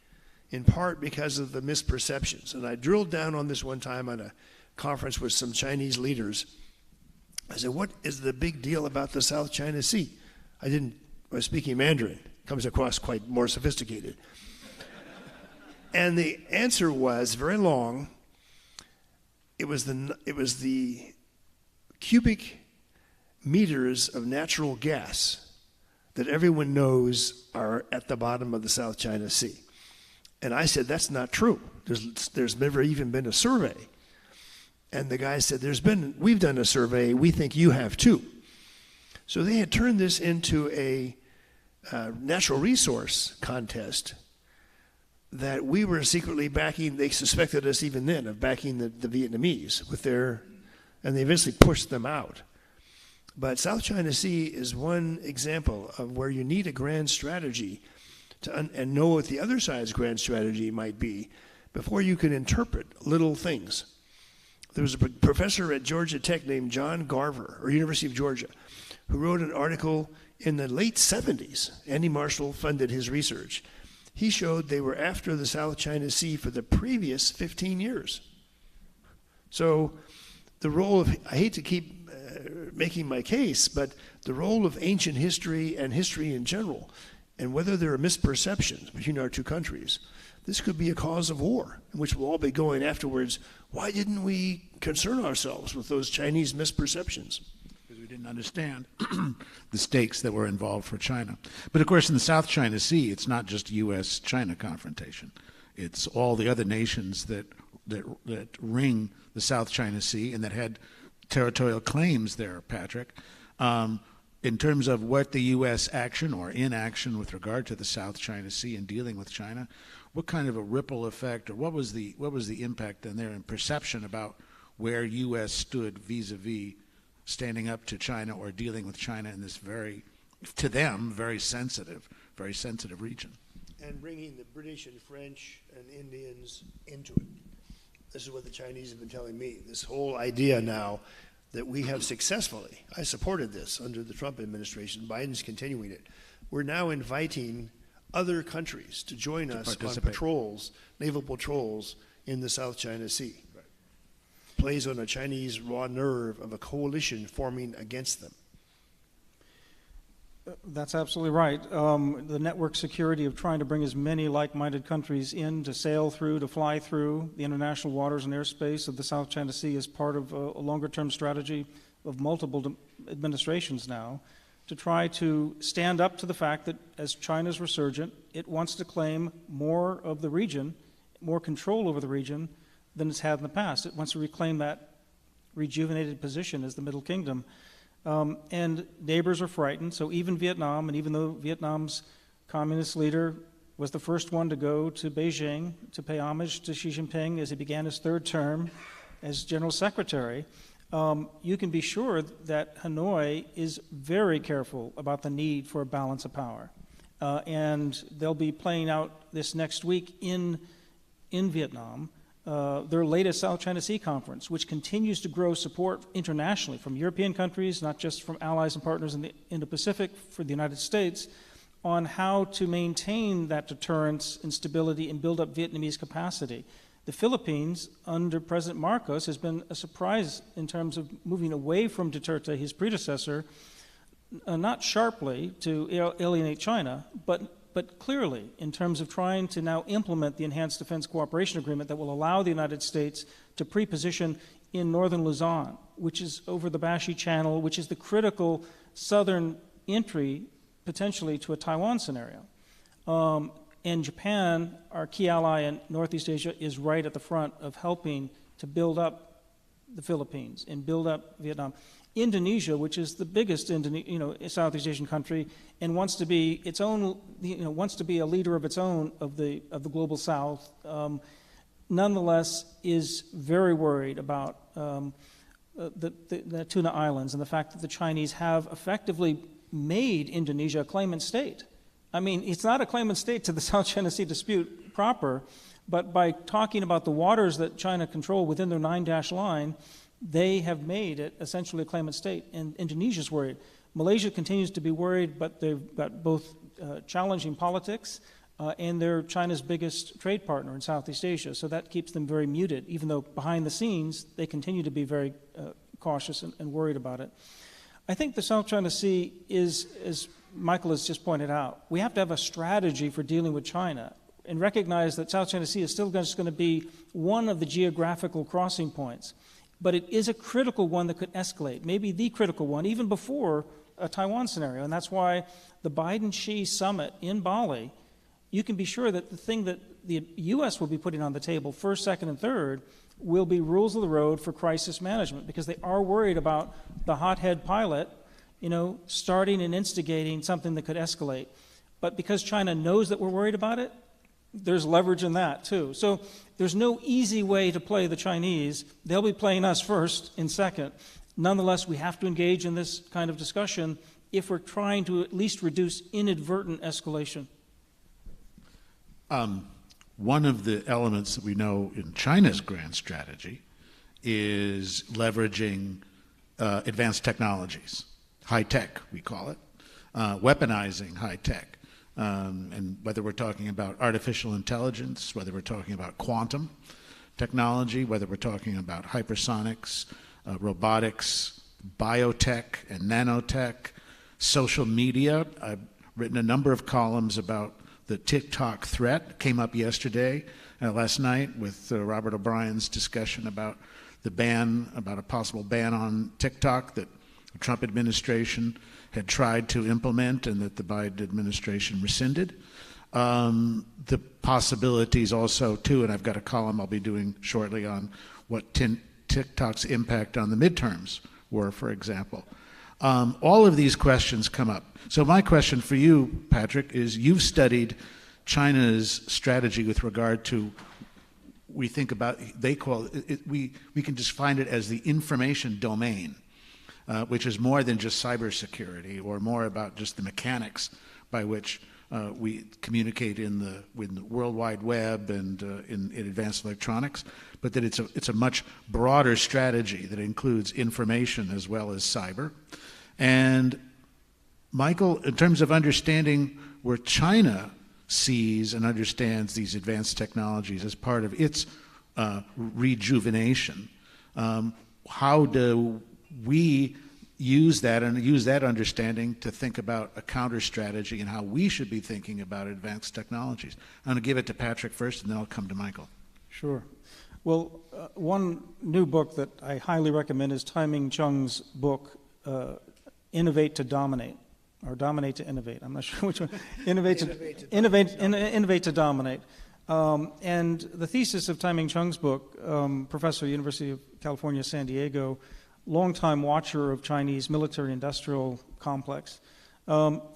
in part because of the misperceptions. And I drilled down on this one time at a conference with some Chinese leaders. I said, what is the big deal about the South China Sea? I didn't was speaking Mandarin. Comes across quite more sophisticated. And the answer was very long. It was the cubic meters of natural gas that everyone knows are at the bottom of the South China Sea. And I said, that's not true. There's never even been a survey. And the guy said, we've done a survey, we think you have too. So they had turned this into a natural resource contest that we were secretly backing. They suspected us even then of backing the Vietnamese and they eventually pushed them out. But South China Sea is one example of where you need a grand strategy and know what the other side's grand strategy might be before you can interpret little things. There was a professor at Georgia Tech named John Garver, or University of Georgia, who wrote an article in the late 70s. Andy Marshall funded his research. He showed they were after the South China Sea for the previous 15 years. So the role of, I hate to keep making my case, but the role of ancient history and history in general, and whether there are misperceptions between our two countries, this could be a cause of war, in which we'll all be going afterwards, why didn't we concern ourselves with those Chinese misperceptions? Because we didn't understand the stakes that were involved for China. But of course, in the South China Sea, it's not just U.S.-China confrontation. It's all the other nations that ring the South China Sea and that had territorial claims there, Patrick. In terms of what the U.S. action or inaction with regard to the South China Sea and dealing with China, what kind of a ripple effect, or what was the impact then there in perception about where U.S. stood vis-a-vis standing up to China or dealing with China in this very, to them, very sensitive region? And bringing the British and French and Indians into it. This is what the Chinese have been telling me. This whole idea now that we have successfully, I supported this under the Trump administration, Biden's continuing it. We're now inviting other countries to join us on patrols, naval patrols in the South China Sea. Right. Plays on a Chinese raw nerve of a coalition forming against them. That's absolutely right. The network security of trying to bring as many like-minded countries in to sail through, to fly through the international waters and airspace of the South China Sea is part of a longer-term strategy of multiple administrations now to try to stand up to the fact that as China's resurgent, it wants to claim more of the region, more control over the region than it's had in the past. It wants to reclaim that rejuvenated position as the Middle Kingdom. And neighbors are frightened, so even Vietnam, and even though Vietnam's communist leader was the first one to go to Beijing to pay homage to Xi Jinping as he began his third term as General Secretary, you can be sure that Hanoi is very careful about the need for a balance of power. And they'll be playing out this next week in Vietnam, their latest South China Sea Conference, which continues to grow support internationally from European countries, not just from allies and partners in the Indo-Pacific, for the United States, on how to maintain that deterrence and stability and build up Vietnamese capacity. The Philippines, under President Marcos, has been a surprise in terms of moving away from Duterte, his predecessor, not sharply to alienate China, but clearly in terms of trying to now implement the Enhanced Defense Cooperation Agreement that will allow the United States to pre-position in northern Luzon, which is over the Bashi Channel, which is the critical southern entry potentially to a Taiwan scenario. And Japan, our key ally in Northeast Asia, is right at the front of helping to build up the Philippines and build up Vietnam. Indonesia, which is the biggest Southeast Asian country, and wants to be its own, wants to be a leader of its own of the global South, nonetheless is very worried about the Tuna Islands and the fact that the Chinese have effectively made Indonesia a claimant state. I mean, it's not a claimant state to the South China Sea dispute proper, but by talking about the waters that China control within their 9-dash line, they have made it essentially a claimant state, and Indonesia's worried. Malaysia continues to be worried, but they've got both challenging politics and they're China's biggest trade partner in Southeast Asia, so that keeps them very muted, even though behind the scenes they continue to be very cautious and worried about it. I think the South China Sea is, as Michael has just pointed out, we have to have a strategy for dealing with China and recognize that South China Sea is still just going to be one of the geographical crossing points. But it is a critical one that could escalate, maybe the critical one, even before a Taiwan scenario. And that's why the Biden-Xi summit in Bali, you can be sure that the thing that the U.S. will be putting on the table first, second, and third will be rules of the road for crisis management, because they are worried about the hothead pilot, starting and instigating something that could escalate. But because China knows that we're worried about it, there's leverage in that too. So there's no easy way to play the Chinese. They'll be playing us first and second. Nonetheless, we have to engage in this kind of discussion if we're trying to at least reduce inadvertent escalation. One of the elements that we know in China's grand strategy is leveraging advanced technologies, high tech, we call it, weaponizing high tech. And whether we're talking about artificial intelligence, whether we're talking about quantum technology, whether we're talking about hypersonics, robotics, biotech and nanotech, social media. I've written a number of columns about the TikTok threat. Came up yesterday, last night, with Robert O'Brien's discussion about the ban, about a possible ban on TikTok that the Trump administration had tried to implement and that the Biden administration rescinded. The possibilities also, too, and I've got a column I'll be doing shortly on what TikTok's impact on the midterms were, for example. All of these questions come up. So my question for you, Patrick, is you've studied China's strategy with regard to, we think about, they call it, we can just find it as the information domain, which is more than just cybersecurity or more about just the mechanics by which we communicate in the World Wide Web and in advanced electronics, but that it's a much broader strategy that includes information as well as cyber. And Michael, in terms of understanding where China sees and understands these advanced technologies as part of its rejuvenation, how do we use that and use that understanding to think about a counter strategy and how we should be thinking about advanced technologies? I'm going to give it to Patrick first, and then I'll come to Michael. Sure. Well, one new book that I highly recommend is Taiming Chung's book, Innovate to Dominate, or Dominate to Innovate. I'm not sure which one. Innovate to Dominate. And the thesis of Taiming Chung's book, professor at University of California, San Diego, longtime watcher of Chinese military-industrial complex,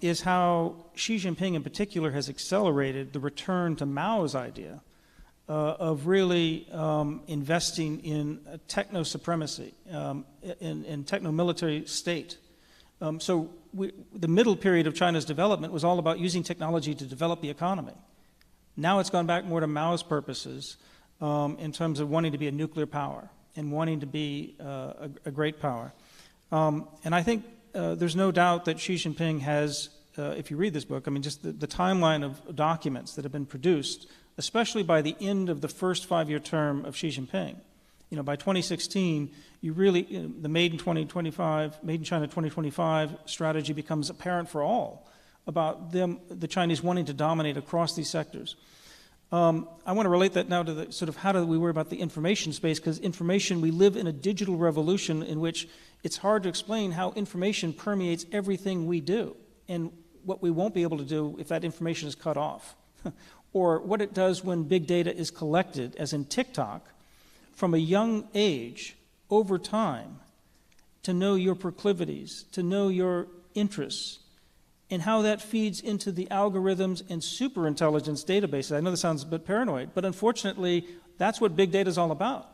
is how Xi Jinping in particular has accelerated the return to Mao's idea of really investing in techno-supremacy, in techno-military state. So the middle period of China's development was all about using technology to develop the economy. Now it's gone back more to Mao's purposes in terms of wanting to be a nuclear power and wanting to be a great power. And I think there's no doubt that Xi Jinping has, if you read this book, I mean, just the timeline of documents that have been produced, especially by the end of the first 5-year term of Xi Jinping. By 2016, you really, the Made in China 2025 strategy becomes apparent for all about the Chinese wanting to dominate across these sectors. I want to relate that now to the sort of how do we worry about the information space, because we live in a digital revolution in which it's hard to explain how information permeates everything we do and what we won't be able to do if that information is cut off, or what it does when big data is collected, as in TikTok, from a young age over time to know your proclivities, to know your interests, and how that feeds into the algorithms and superintelligence databases. I know this sounds a bit paranoid, but unfortunately, that's what big data is all about.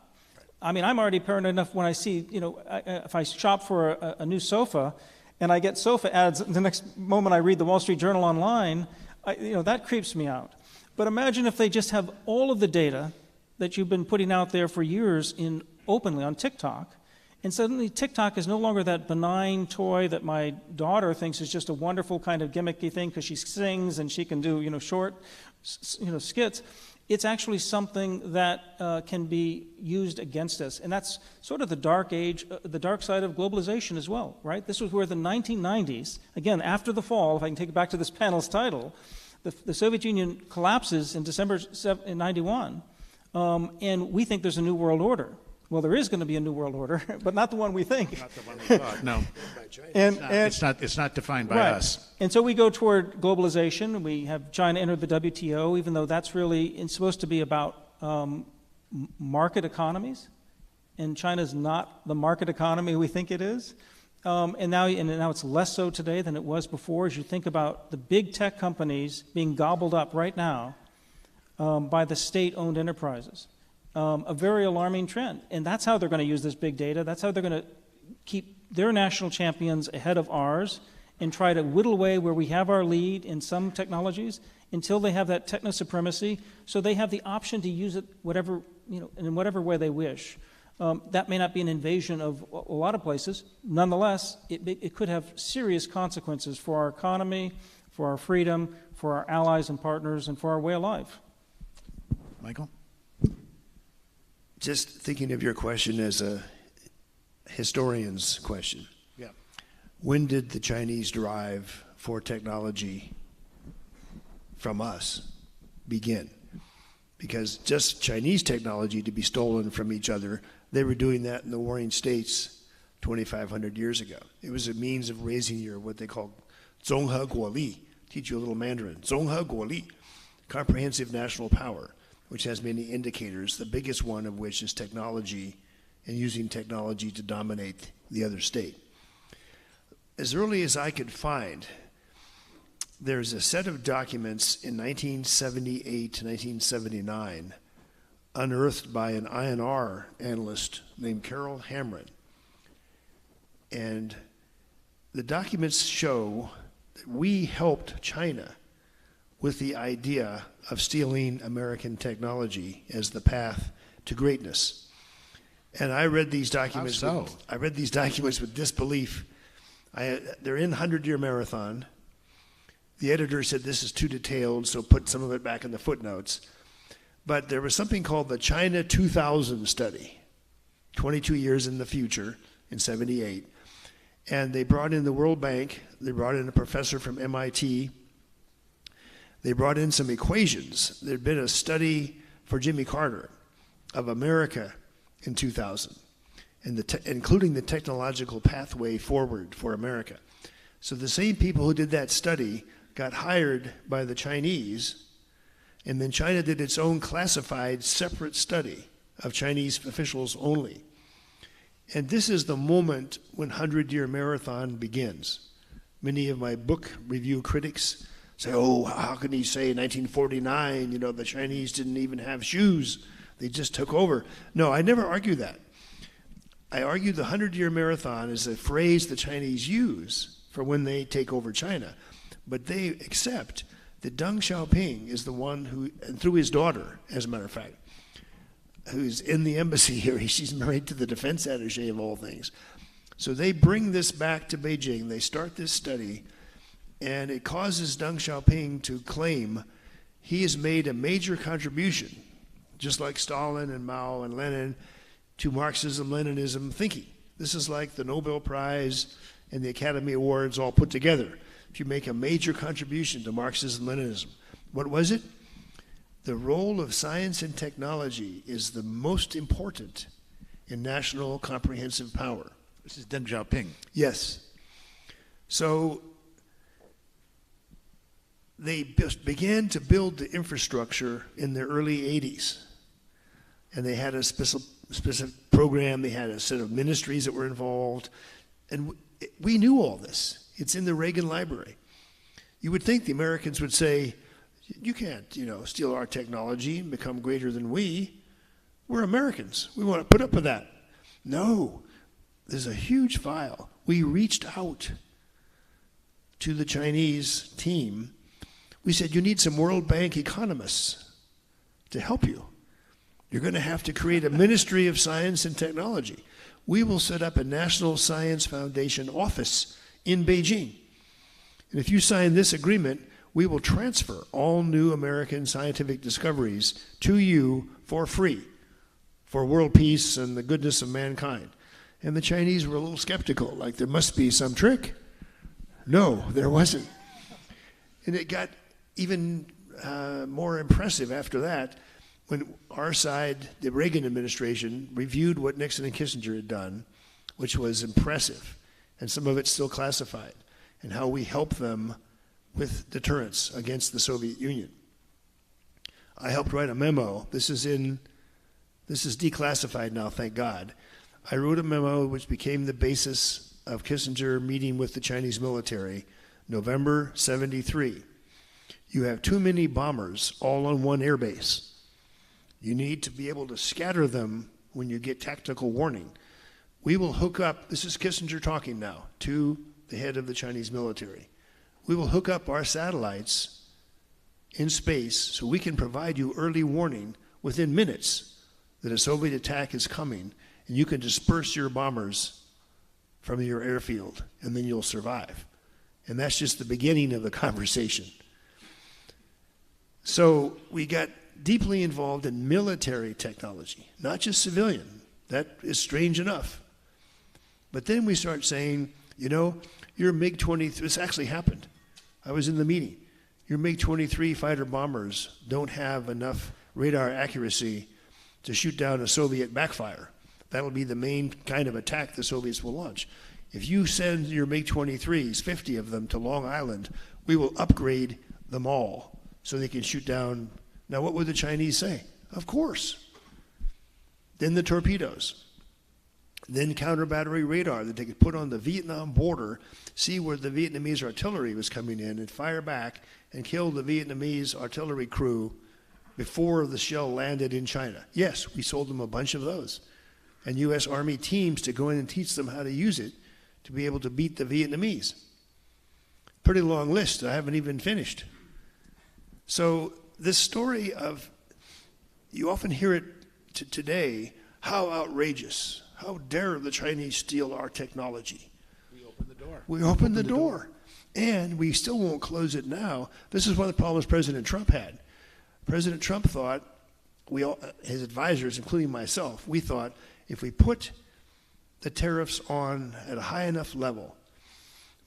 I mean, I'm already paranoid enough when I see, if I shop for a new sofa and I get sofa ads, the next moment I read the Wall Street Journal online, that creeps me out. But imagine if they just have all of the data that you've been putting out there for years openly on TikTok, and suddenly TikTok is no longer that benign toy that my daughter thinks is just a wonderful kind of gimmicky thing because she sings and she can do short skits. it's actually something that can be used against us. And that's sort of the dark side of globalization as well, right? This was where the 1990s, again, after the fall, if I can take it back to this panel's title, the Soviet Union collapses in December 91, and we think there's a new world order. Well, there is going to be a new world order, but not the one we think. Not the one we thought, no. It's not defined by us. And so we go toward globalization. We have China enter the WTO, even though that's really it's supposed to be about market economies. And China's not the market economy we think it is. And now it's less so today than it was before, as you think about the big tech companies being gobbled up right now by the state-owned enterprises. A very alarming trend. And that's how they're going to use this big data. That's how they're going to keep their national champions ahead of ours and try to whittle away where we have our lead in some technologies until they have that techno-supremacy, so they have the option to use it in whatever way they wish. That may not be an invasion of a lot of places. Nonetheless, it could have serious consequences for our economy, for our freedom, for our allies and partners, and for our way of life. Michael? Just thinking of your question as a historian's question. Yeah. When did the Chinese drive for technology from us begin? Because just Chinese technology to be stolen from each other, they were doing that in the Warring States 2,500 years ago. It was a means of raising your, what they call, 综合国力, teach you a little Mandarin, 综合国力, comprehensive national power, which has many indicators, the biggest one of which is technology and using technology to dominate the other state. As early as I could find, there's a set of documents in 1978 to 1979 unearthed by an INR analyst named Carol Hamrin. And the documents show that we helped China with the idea of stealing American technology as the path to greatness. And I read these documents. How so? I read these documents with disbelief. They're in 100-year marathon. The editor said this is too detailed, so put some of it back in the footnotes. But there was something called the China 2000 study, 22 years in the future, in 78. And they brought in the World Bank. They brought in a professor from MIT. They brought in some equations. There'd been a study for Jimmy Carter of America in 2000, and including the technological pathway forward for America. So the same people who did that study got hired by the Chinese, and then China did its own classified separate study of Chinese officials only. And this is the moment when 100-year marathon begins. Many of my book review critics say, oh, how can he say 1949, the Chinese didn't even have shoes. They just took over. No, I never argue that. I argue the 100-year marathon is a phrase the Chinese use for when they take over China. But they accept that Deng Xiaoping is the one who, and through his daughter, as a matter of fact, who's in the embassy here, she's married to the defense attaché of all things. So they bring this back to Beijing. They start this study. And it causes Deng Xiaoping to claim he has made a major contribution, just like Stalin and Mao and Lenin, to Marxism-Leninism thinking. This is like the Nobel Prize and the Academy Awards all put together. If you make a major contribution to Marxism-Leninism. What was it? The role of science and technology is the most important in national comprehensive power. This is Deng Xiaoping. Yes. So they began to build the infrastructure in the early 80s. And they had a specific program. They had a set of ministries that were involved. And we knew all this. It's in the Reagan Library. You would think the Americans would say, you can't, steal our technology and become greater than we. We're Americans. We want to put up with that. No. There's a huge file. We reached out to the Chinese team. We said, you need some World Bank economists to help you. You're going to have to create a Ministry of Science and Technology. We will set up a National Science Foundation office in Beijing. And if you sign this agreement, we will transfer all new American scientific discoveries to you for free, for world peace and the goodness of mankind. And the Chinese were a little skeptical, like there must be some trick. No, there wasn't. And it got even more impressive after that when our side, the Reagan administration, reviewed what Nixon and Kissinger had done, which was impressive, and some of it's still classified, and how we helped them with deterrence against the Soviet Union. I helped write a memo. This is declassified now, thank God. I wrote a memo which became the basis of Kissinger meeting with the Chinese military, November '73. You have too many bombers all on one airbase. You need to be able to scatter them when you get tactical warning. We will hook up, this is Kissinger talking now, to the head of the Chinese military. We will hook up our satellites in space so we can provide you early warning within minutes that a Soviet attack is coming, and you can disperse your bombers from your airfield, and then you'll survive. And that's just the beginning of the conversation. So we got deeply involved in military technology, not just civilian. That is strange enough. But then we start saying, you know, your MiG-23, this actually happened. I was in the meeting. Your MiG-23 fighter bombers don't have enough radar accuracy to shoot down a Soviet backfire. That'll be the main kind of attack the Soviets will launch. If you send your MiG-23s, 50 of them, to Long Island, we will upgrade them all so they can shoot down. Now, what would the Chinese say? Of course. Then the torpedoes. Then counter-battery radar that they could put on the Vietnam border, see where the Vietnamese artillery was coming in, and fire back and kill the Vietnamese artillery crew before the shell landed in China. Yes, we sold them a bunch of those. And U.S. Army teams to go in and teach them how to use it to be able to beat the Vietnamese. Pretty long list. I haven't even finished. So this story of, you often hear it today, how outrageous, how dare the Chinese steal our technology. We opened the door. We opened the door. And we still won't close it now. This is one of the problems President Trump had. President Trump thought, his advisors, including myself, we thought if we put the tariffs on at a high enough level,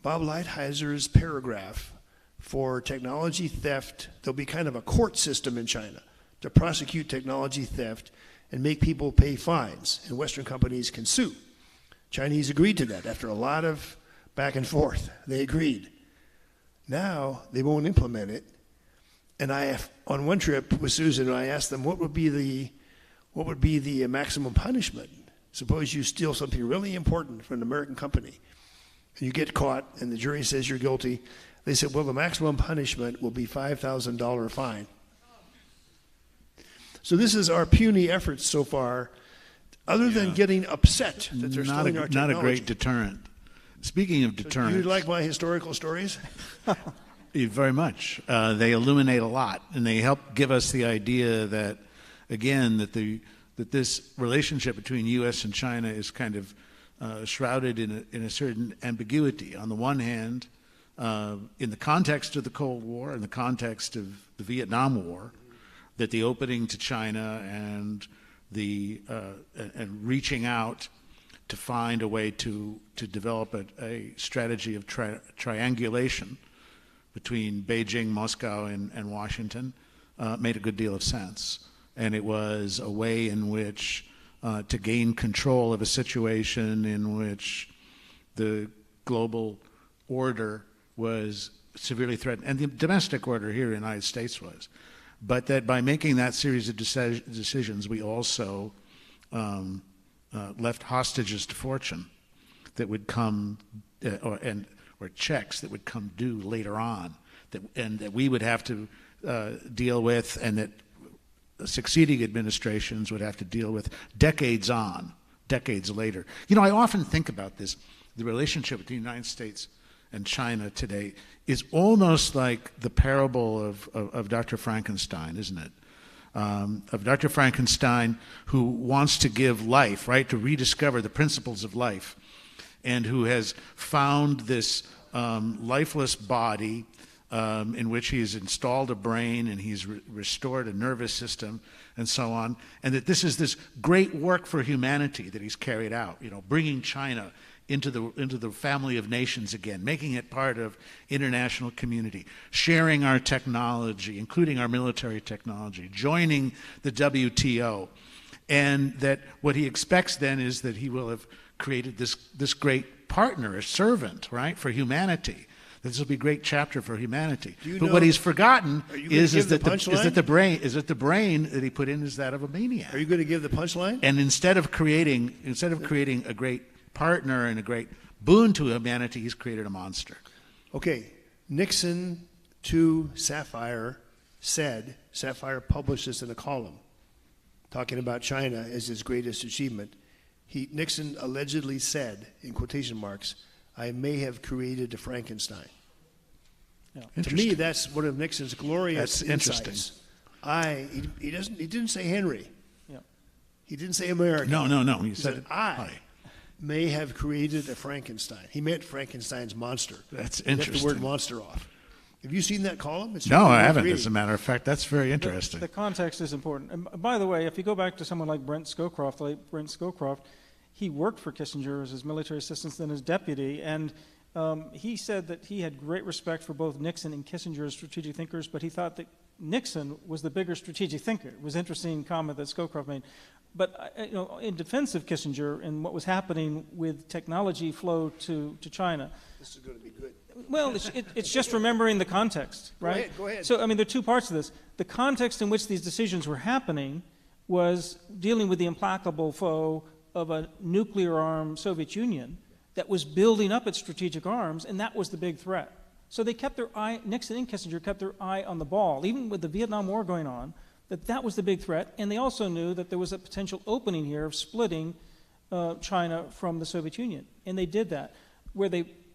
Bob Lighthizer paragraph for technology theft, there'll be kind of a court system in China to prosecute technology theft and make people pay fines, and Western companies can sue. Chinese agreed to that after a lot of back and forth. They agreed. Now they won't implement it. And on one trip with Susan, I asked them what would be the maximum punishment. Suppose you steal something really important from an American company, and you get caught, and the jury says you're guilty. They said, well, the maximum punishment will be $5,000 fine. So this is our puny efforts so far, other than getting upset that they're stealing our technology. Not a great deterrent. Speaking of deterrence. Do you like my historical stories? Very much. They illuminate a lot, and they help give us the idea that, again, that this relationship between U.S. and China is kind of shrouded in a certain ambiguity. On the one hand, in the context of the Cold War, in the context of the Vietnam War, that the opening to China and reaching out to find a way to develop a strategy of triangulation between Beijing, Moscow, and Washington made a good deal of sense. And it was a way in which to gain control of a situation in which the global order was severely threatened, and the domestic order here in the United States was. But that by making that series of decisions, we also left hostages to fortune that would come, or checks that would come due later on, and that we would have to deal with, and that succeeding administrations would have to deal with decades later. You know, I often think about this. The relationship between the United States and China today is almost like the parable of Dr. Frankenstein, isn't it? Of Dr. Frankenstein, who wants to give life, right, to rediscover the principles of life, and who has found this lifeless body in which he's installed a brain and he's restored a nervous system and so on, and that this is this great work for humanity that he's carried out, bringing China into the family of nations again, making it part of international community, sharing our technology, including our military technology, joining the WTO, and that what he expects then is that he will have created this great partner, a servant, right, for humanity. This will be a great chapter for humanity. But what he's forgotten is that the brain that he put in is that of a maniac. Are you going to give the punchline? And instead of creating a great partner and a great boon to humanity, he's created a monster. Okay, Nixon to Sapphire published this in a column talking about China as his greatest achievement. Nixon allegedly said, in quotation marks, "I may have created a Frankenstein." Yeah. To me, that's one of Nixon's glorious insights. He didn't say Henry. Yeah. He didn't say America. No. He said I may have created a Frankenstein. He meant Frankenstein's monster. That's interesting. Get the word monster off. Have you seen that column? No, I haven't. As a matter of fact, that's very interesting. The context is important. And by the way, if you go back to someone like Brent Scowcroft, the late Brent Scowcroft, he worked for Kissinger as his military assistant, then his deputy, and he said that he had great respect for both Nixon and Kissinger as strategic thinkers, but he thought that Nixon was the bigger strategic thinker. It was an interesting comment that Scowcroft made. But in defense of Kissinger and what was happening with technology flow to China, this is going to be good. Well, it's just remembering the context, right? Go ahead. So, there are two parts to this. The context in which these decisions were happening was dealing with the implacable foe of a nuclear-armed Soviet Union that was building up its strategic arms, and that was the big threat. So they kept their eye, Nixon and Kissinger kept their eye on the ball, even with the Vietnam War going on, that was the big threat, and they also knew that there was a potential opening here of splitting China from the Soviet Union, and they did that.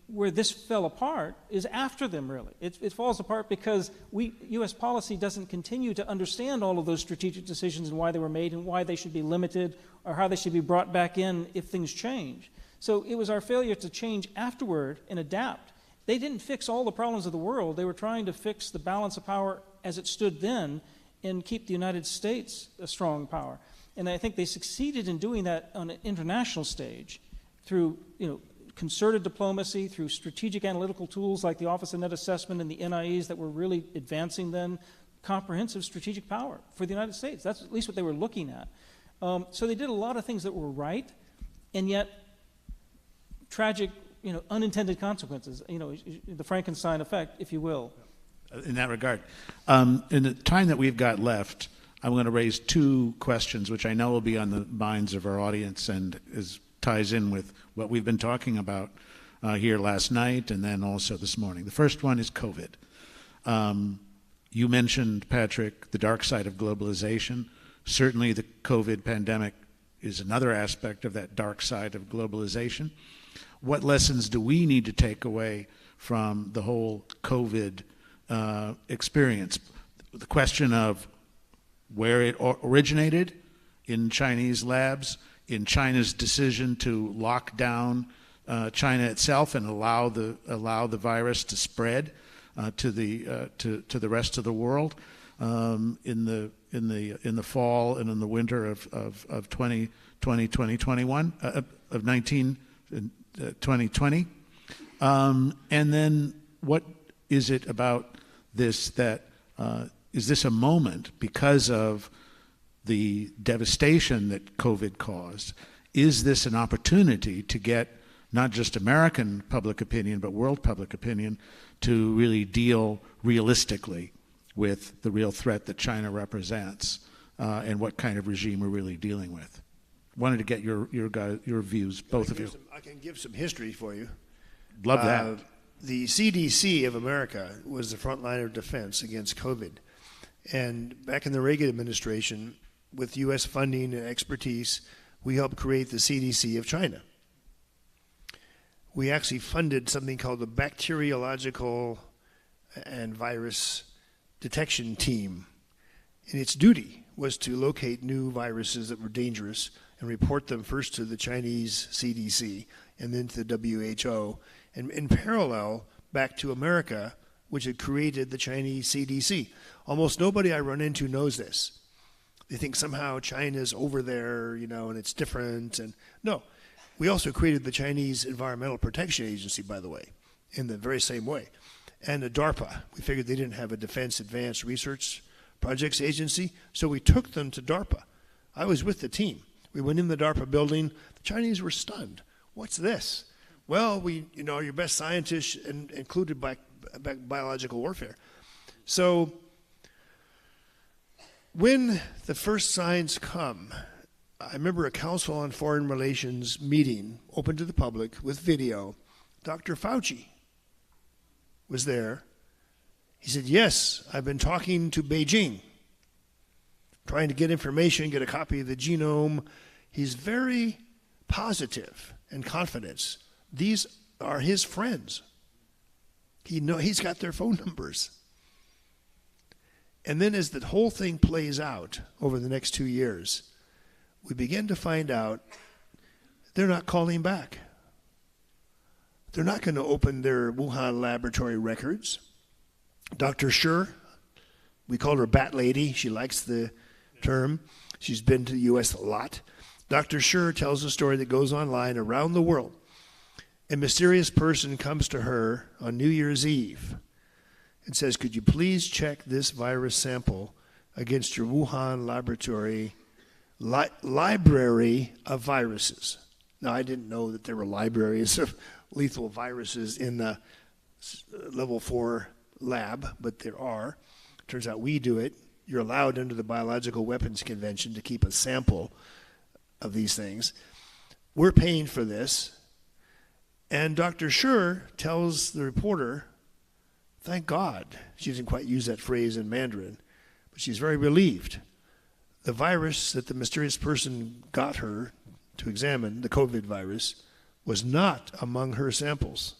Where this fell apart is after them, really. It falls apart because U.S. policy doesn't continue to understand all of those strategic decisions and why they were made and why they should be limited or how they should be brought back in if things change. So it was our failure to change afterward and adapt. They didn't fix all the problems of the world. They were trying to fix the balance of power as it stood then and keep the United States a strong power. And I think they succeeded in doing that on an international stage through, concerted diplomacy, through strategic analytical tools like the Office of Net Assessment and the NIEs that were really advancing then comprehensive strategic power for the United States. That's at least what they were looking at. So they did a lot of things that were right, and yet tragic, unintended consequences, the Frankenstein effect, if you will. In that regard. In the time that we've got left, I'm going to raise two questions, which I know will be on the minds of our audience and ties in with what we've been talking about here last night and then also this morning. The first one is COVID. You mentioned, Patrick, the dark side of globalization. Certainly the COVID pandemic is another aspect of that dark side of globalization. What lessons do we need to take away from the whole COVID experience? The question of where it originated in Chinese labs, in China's decision to lock down China itself and allow the virus to spread to the rest of the world in the fall and in the winter of 2021 of 2020, and then what is it about this that is this a moment because of the devastation that COVID caused? Is this an opportunity to get not just American public opinion, but world public opinion to really deal realistically with the real threat that China represents and what kind of regime we're really dealing with? Wanted to get your views, both of you. I can give some history for you. Love that. The CDC of America was the front line of defense against COVID. And back in the Reagan administration, with U.S. funding and expertise, we helped create the CDC of China. We actually funded something called the Bacteriological and Virus Detection Team. And its duty was to locate new viruses that were dangerous and report them first to the Chinese CDC and then to the WHO. And in parallel, back to America, which had created the Chinese CDC. Almost nobody I run into knows this. They think somehow China's over there, and it's different. And no, we also created the Chinese Environmental Protection Agency, by the way, in the very same way. And the DARPA. We figured they didn't have a Defense Advanced Research Projects Agency, so we took them to DARPA. I was with the team. We went in the DARPA building. The Chinese were stunned. What's this? Well, your best scientists included biological warfare. So when the first signs come, I remember a Council on Foreign Relations meeting, open to the public, with video. Dr. Fauci was there. He said, yes, I've been talking to Beijing, trying to get information, get a copy of the genome. He's very positive and confident. These are his friends. He's got their phone numbers. And then as the whole thing plays out over the next 2 years, we begin to find out they're not calling back. They're not going to open their Wuhan laboratory records. Dr. Scher, we call her Bat Lady. She likes the term. She's been to the U.S. a lot. Dr. Scher tells a story that goes online around the world. A mysterious person comes to her on New Year's Eve and says, could you please check this virus sample against your Wuhan laboratory library of viruses? Now, I didn't know that there were libraries of lethal viruses in the level 4 lab, but there are. Turns out we do it. You're allowed under the Biological Weapons Convention to keep a sample of these things. We're paying for this. And Dr. Scher tells the reporter, thank God, she didn't quite use that phrase in Mandarin, but she's very relieved. The virus that the mysterious person got her to examine, the COVID virus, was not among her samples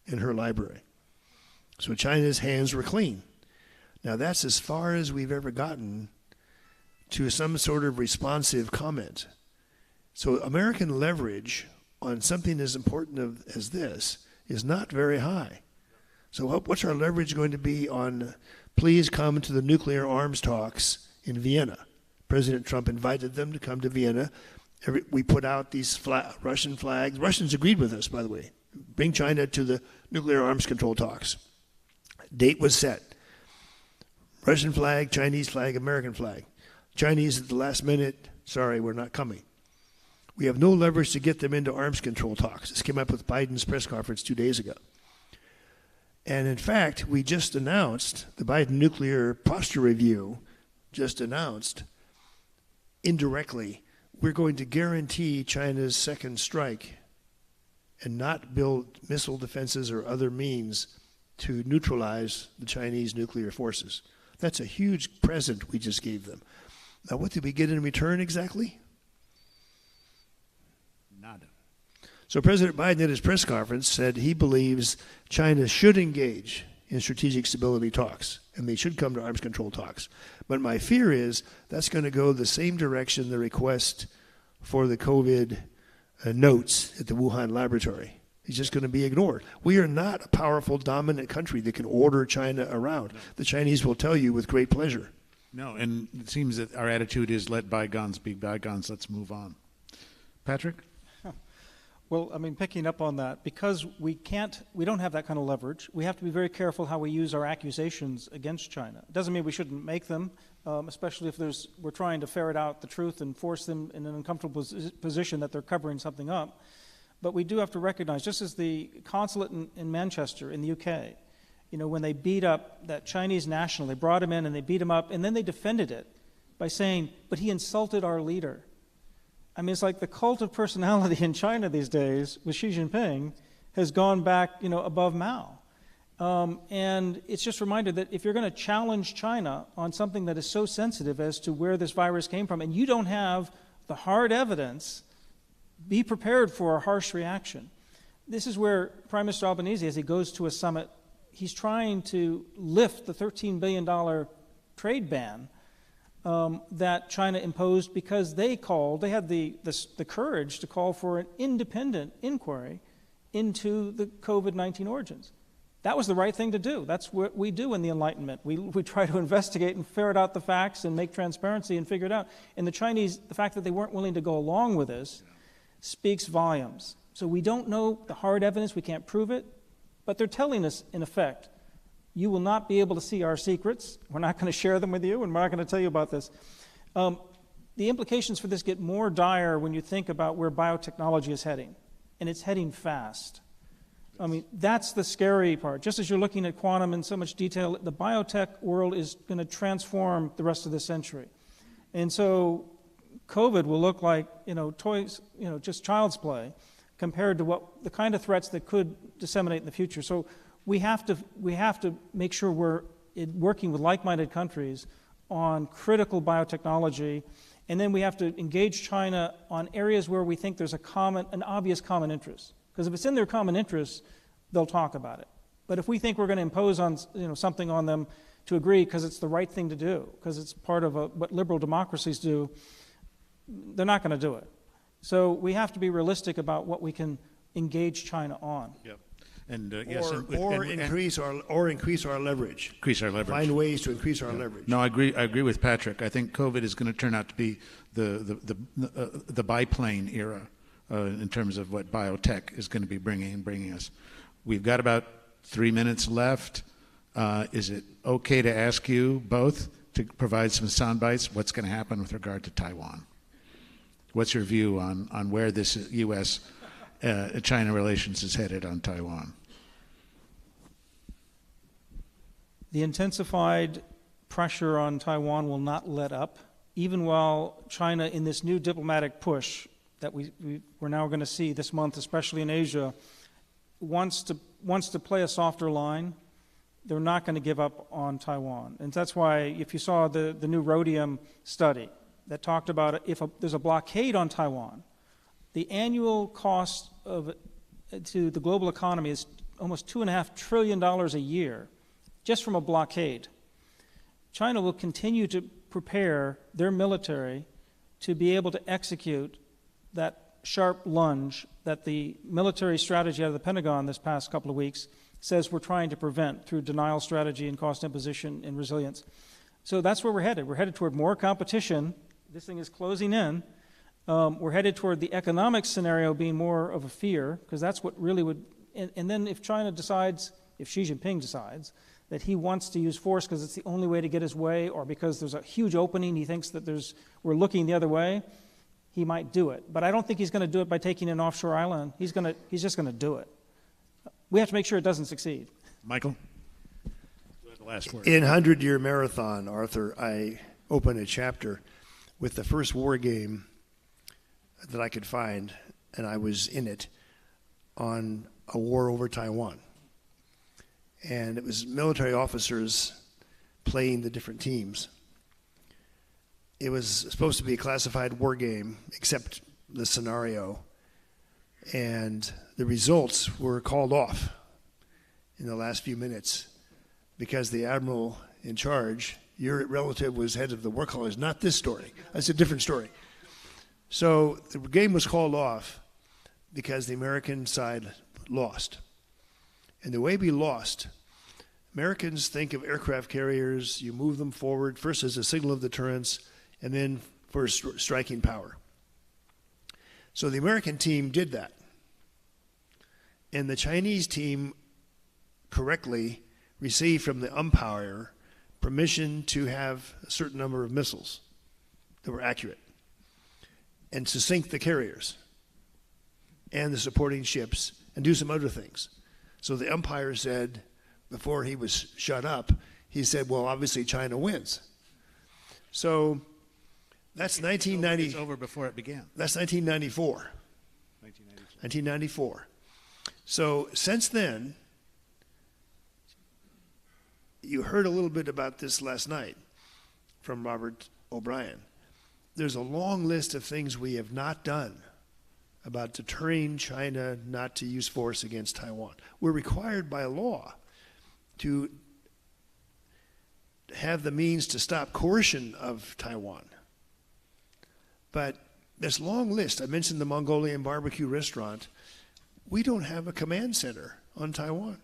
in her library. So China's hands were clean. Now that's as far as we've ever gotten to some sort of responsive comment. So American leverage on something as important as this is not very high. So what's our leverage going to be on, please come to the nuclear arms talks in Vienna? President Trump invited them to come to Vienna. We put out these Russian flags. Russians agreed with us, by the way. Bring China to the nuclear arms control talks. Date was set. Russian flag, Chinese flag, American flag. Chinese at the last minute, sorry, we're not coming. We have no leverage to get them into arms control talks. This came up with Biden's press conference 2 days ago. And in fact, we just announced, the Biden Nuclear Posture Review just announced, indirectly, we're going to guarantee China's second strike and not build missile defenses or other means to neutralize the Chinese nuclear forces. That's a huge present we just gave them. Now, what did we get in return exactly? Nada. So President Biden at his press conference said he believes China should engage in strategic stability talks, and they should come to arms control talks. But my fear is that's going to go the same direction the request for the COVID notes at the Wuhan laboratory. It's just going to be ignored. We are not a powerful, dominant country that can order China around. The Chinese will tell you with great pleasure. No, and it seems that our attitude is let bygones be bygones. Let's move on. Patrick? Well, I mean, picking up on that, because we don't have that kind of leverage, we have to be very careful how we use our accusations against China. It doesn't mean we shouldn't make them, especially if we're trying to ferret out the truth and force them in an uncomfortable position that they're covering something up. But we do have to recognize, just as the consulate in Manchester in the UK, when they beat up that Chinese national, they brought him in and they beat him up, and then they defended it by saying, but he insulted our leader. I mean, it's like the cult of personality in China these days with Xi Jinping has gone back, above Mao. And it's just a reminder that if you're going to challenge China on something that is so sensitive as to where this virus came from, and you don't have the hard evidence, be prepared for a harsh reaction. This is where Prime Minister Albanese, as he goes to a summit, he's trying to lift the $13 billion trade ban that China imposed because they had the courage to call for an independent inquiry into the COVID-19 origins. That was the right thing to do. That's what we do in the Enlightenment. We try to investigate and ferret out the facts and make transparency and figure it out. And the Chinese, the fact that they weren't willing to go along with this speaks volumes. So we don't know the hard evidence, we can't prove it, but they're telling us, in effect, you will not be able to see our secrets. We're not going to share them with you, and we're not going to tell you about this. The implications for this get more dire when you think about where biotechnology is heading, and it's heading fast. I mean, that's the scary part. Just as you're looking at quantum in so much detail, the biotech world is going to transform the rest of this century. And so COVID will look like, toys, just child's play compared to the kind of threats that could disseminate in the future. So we have to make sure we're working with like-minded countries on critical biotechnology, and then we have to engage China on areas where we think there's an obvious common interest. Because if it's in their common interest, they'll talk about it. But if we think we're going to impose on something on them to agree because it's the right thing to do, because it's part of what liberal democracies do, they're not going to do it. So we have to be realistic about what we can engage China on. Yep. And increase our leverage. Increase our leverage. Find ways to increase our leverage. No, I agree with Patrick. I think COVID is going to turn out to be the biplane era in terms of what biotech is going to be bringing us. We've got about 3 minutes left. Is it okay to ask you both to provide some sound bites? What's going to happen with regard to Taiwan? What's your view on where this U.S.-China relations is headed on Taiwan? The intensified pressure on Taiwan will not let up, even while China, in this new diplomatic push that we're now going to see this month, especially in Asia, wants to play a softer line. They're not going to give up on Taiwan. And that's why, if you saw the new rhodium study that talked about if there's a blockade on Taiwan, the annual cost to the global economy is almost $2.5 trillion a year, just from a blockade. China will continue to prepare their military to be able to execute that sharp lunge that the military strategy out of the Pentagon this past couple of weeks says we're trying to prevent through denial strategy and cost imposition and resilience. So that's where we're headed. We're headed toward more competition. This thing is closing in. We're headed toward the economic scenario being more of a fear, because that's what really would... And then if China decides, if Xi Jinping decides, that he wants to use force because it's the only way to get his way, or because there's a huge opening, he thinks that we're looking the other way, he might do it. But I don't think he's going to do it by taking an offshore island. He's just going to do it. We have to make sure it doesn't succeed. Michael? The last word. In 100-Year Marathon, Arthur, I opened a chapter with the first war game that I could find, and I was in it, on a war over Taiwan. And it was military officers playing the different teams. It was supposed to be a classified war game, except the scenario. And the results were called off in the last few minutes because the admiral in charge, your relative, was head of the war college. Not this story. That's a different story. So the game was called off because the American side lost. And the way we lost, Americans think of aircraft carriers, you move them forward, first as a signal of deterrence, and then for striking power. So the American team did that. And the Chinese team correctly received from the umpire permission to have a certain number of missiles that were accurate and to sink the carriers and the supporting ships and do some other things. So the umpire said, before he was shut up, he said, well, obviously China wins. So that's 1990. It's over before it began. That's 1994. 1994. So since then, you heard a little bit about this last night from Robert O'Brien. There's a long list of things we have not done about deterring China not to use force against Taiwan. We're required by law to have the means to stop coercion of Taiwan. But this long list, I mentioned the Mongolian barbecue restaurant, we don't have a command center on Taiwan.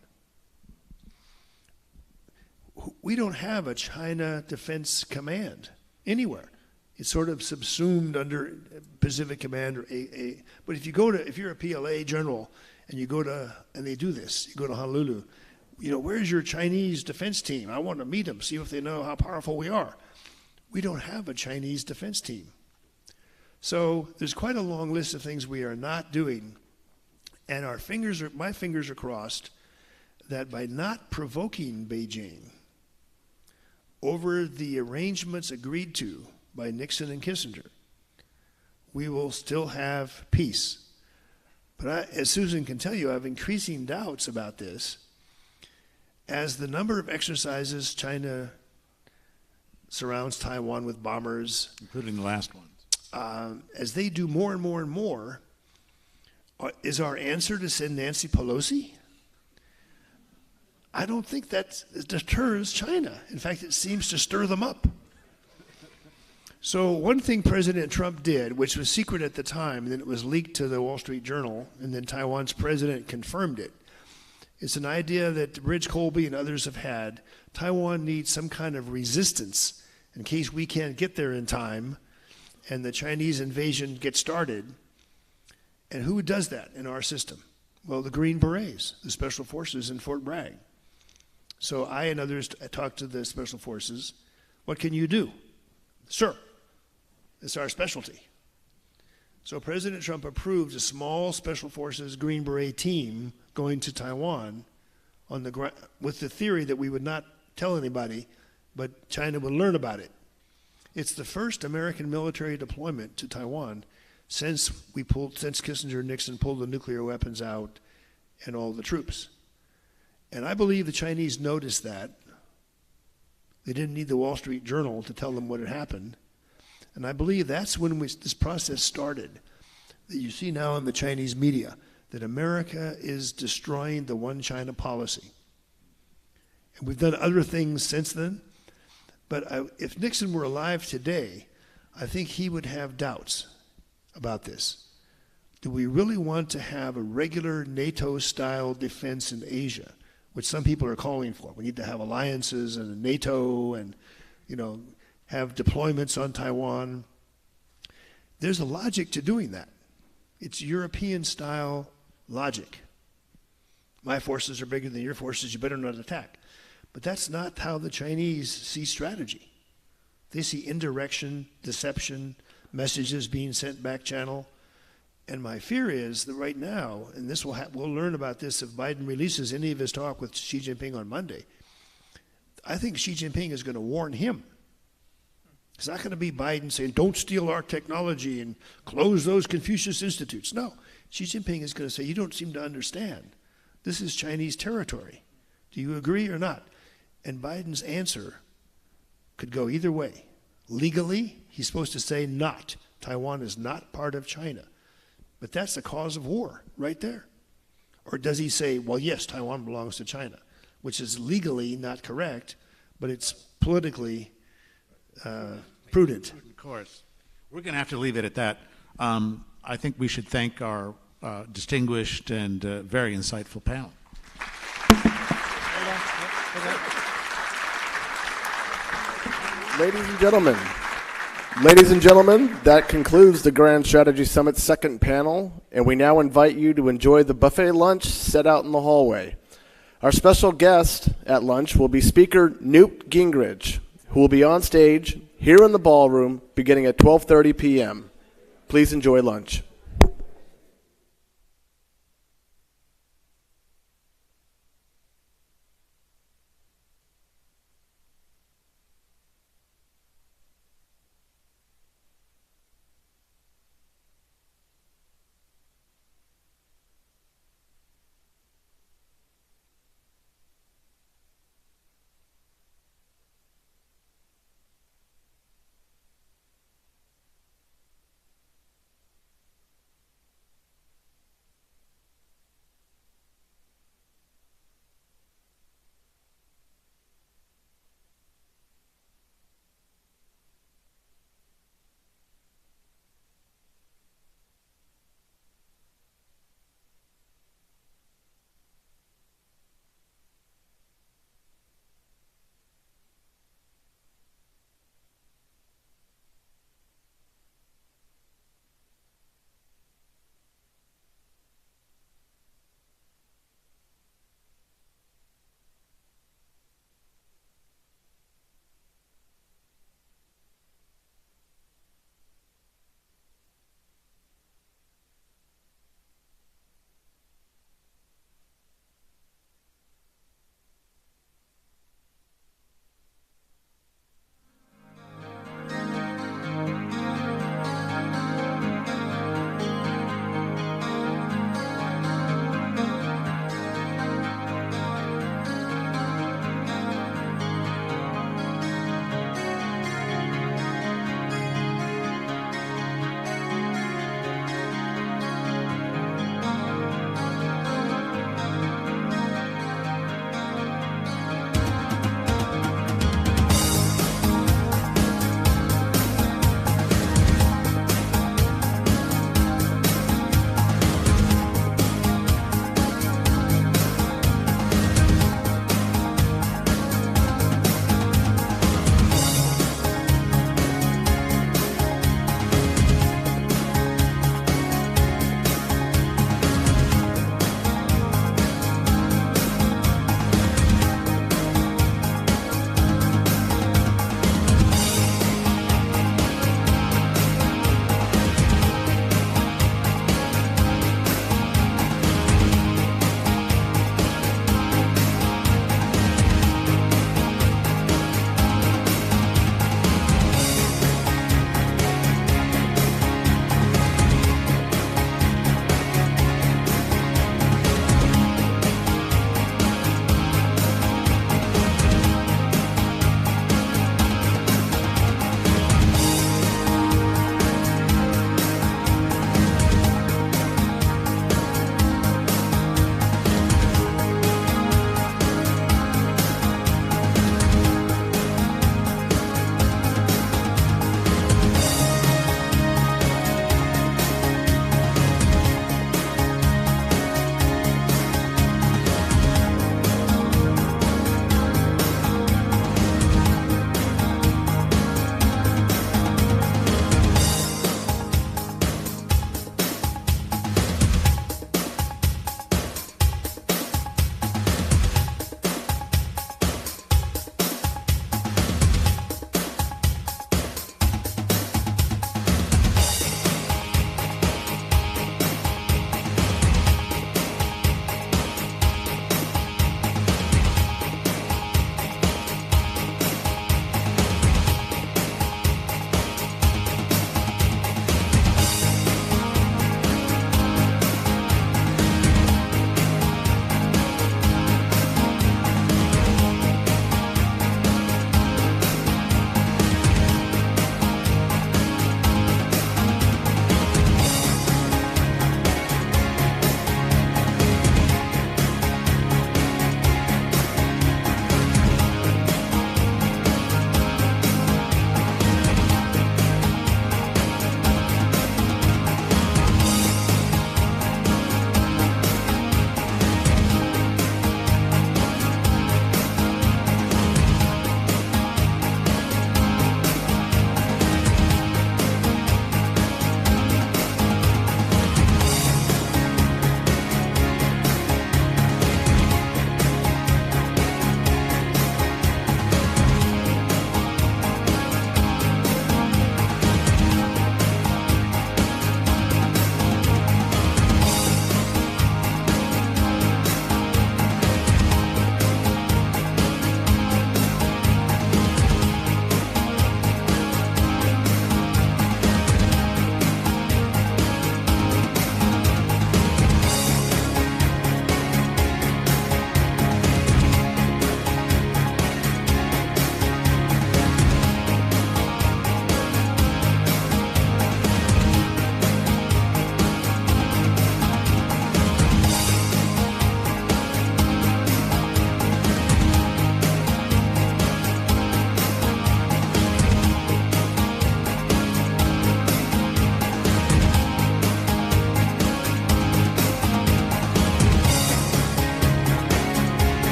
we don't have a China Defense Command anywhere. It's sort of subsumed under Pacific Command or AA. But if you're a PLA general and they do this, you go to Honolulu, where's your Chinese defense team? I want to meet them, see if they know how powerful we are. We don't have a Chinese defense team. So there's quite a long list of things we are not doing, and my fingers are crossed that by not provoking Beijing over the arrangements agreed to by Nixon and Kissinger, we will still have peace. But as Susan can tell you, I have increasing doubts about this as the number of exercises China surrounds Taiwan with bombers, including the last one. As they do more and more and more, is our answer to send Nancy Pelosi? I don't think that deters China. In fact, it seems to stir them up. So one thing President Trump did, which was secret at the time, and then it was leaked to the Wall Street Journal, and then Taiwan's president confirmed it. It's an idea that Rich Colby and others have had. Taiwan needs some kind of resistance in case we can't get there in time and the Chinese invasion gets started. And who does that in our system? Well, the Green Berets, the Special Forces in Fort Bragg. So I and others talked to the Special Forces. What can you do? Sir, it's our specialty. So President Trump approved a small Special Forces Green Beret team going to Taiwan with the theory that we would not tell anybody, but China would learn about it. It's the first American military deployment to Taiwan since Kissinger and Nixon pulled the nuclear weapons out and all the troops. And I believe the Chinese noticed that. They didn't need the Wall Street Journal to tell them what had happened. And I believe that's when this process started, that you see now in the Chinese media, that America is destroying the one China policy. And we've done other things since then. But if Nixon were alive today, I think he would have doubts about this. Do we really want to have a regular NATO-style defense in Asia, which some people are calling for? We need to have alliances and NATO and, have deployments on Taiwan. There's a logic to doing that. It's European-style logic. My forces are bigger than your forces, you better not attack. But that's not how the Chinese see strategy. They see indirection, deception, messages being sent back channel. And my fear is that right now, and we'll learn about this if Biden releases any of his talk with Xi Jinping on Monday, I think Xi Jinping is going to warn him. It's not going to be Biden saying, don't steal our technology and close those Confucius Institutes. No, Xi Jinping is going to say, you don't seem to understand. This is Chinese territory. Do you agree or not? And Biden's answer could go either way. Legally, he's supposed to say not. Taiwan is not part of China. But that's the cause of war right there. Or does he say, well, yes, Taiwan belongs to China, which is legally not correct, but it's politically prudent. Of course. We're going to have to leave it at that. I think we should thank our distinguished and very insightful panel. Ladies and gentlemen, that concludes the Grand Strategy Summit's second panel, and we now invite you to enjoy the buffet lunch set out in the hallway. Our special guest at lunch will be Speaker Newt Gingrich, who will be on stage here in the ballroom beginning at 12:30 p.m. Please enjoy lunch.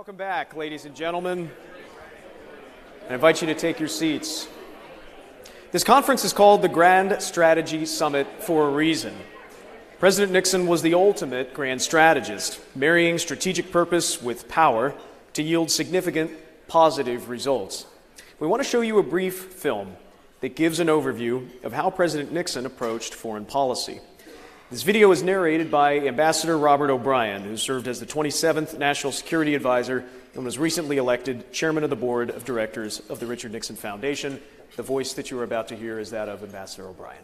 Welcome back, ladies and gentlemen. I invite you to take your seats. This conference is called the Grand Strategy Summit for a reason. President Nixon was the ultimate grand strategist, marrying strategic purpose with power to yield significant positive results. We want to show you a brief film that gives an overview of how President Nixon approached foreign policy. This video is narrated by Ambassador Robert O'Brien, who served as the 27th National Security Advisor and was recently elected Chairman of the Board of Directors of the Richard Nixon Foundation. The voice that you are about to hear is that of Ambassador O'Brien.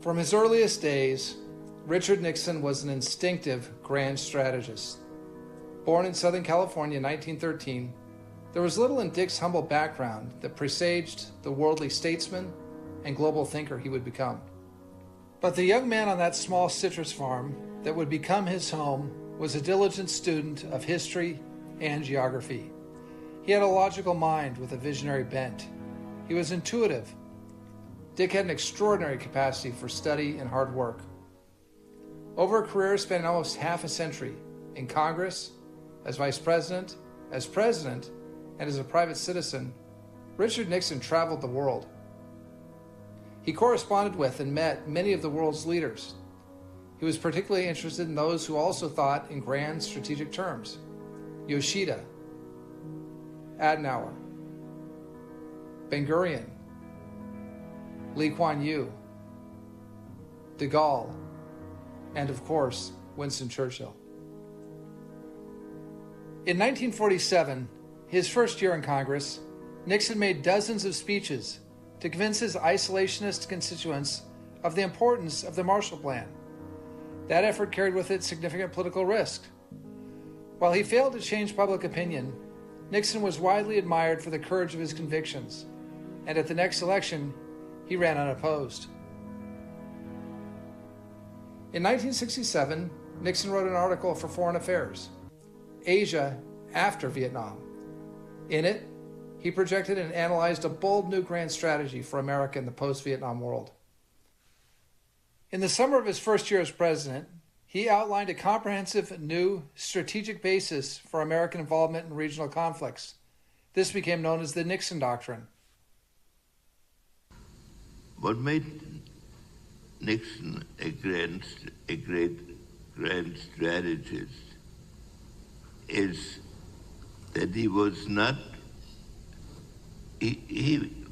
From his earliest days, Richard Nixon was an instinctive grand strategist. Born in Southern California in 1913, there was little in Dick's humble background that presaged the worldly statesman and global thinker he would become. But the young man on that small citrus farm that would become his home was a diligent student of history and geography. He had a logical mind with a visionary bent. He was intuitive. Dick had an extraordinary capacity for study and hard work. Over a career spanning almost half a century in Congress, as vice president, as president, and as a private citizen, Richard Nixon traveled the world. He corresponded with and met many of the world's leaders. He was particularly interested in those who also thought in grand strategic terms: Yoshida, Adenauer, Ben-Gurion, Lee Kuan Yew, de Gaulle, and of course, Winston Churchill. In 1947, his first year in Congress, Nixon made dozens of speeches to convince his isolationist constituents of the importance of the Marshall Plan. That effort carried with it significant political risk. While he failed to change public opinion, Nixon was widely admired for the courage of his convictions, and at the next election, he ran unopposed. In 1967, Nixon wrote an article for Foreign Affairs, Asia After Vietnam. In it, he projected and analyzed a bold new grand strategy for America in the post-Vietnam world. In the summer of his first year as president, he outlined a comprehensive new strategic basis for American involvement in regional conflicts. This became known as the Nixon Doctrine. What made Nixon a great grand strategist is that he was not, he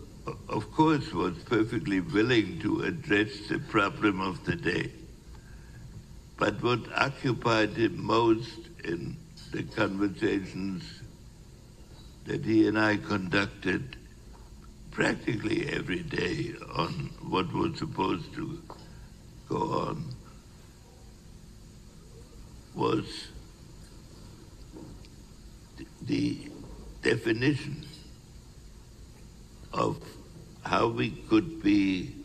of course was perfectly willing to address the problem of the day. But what occupied him most in the conversations that he and I conducted practically every day on what was supposed to go on was the definition of how we could be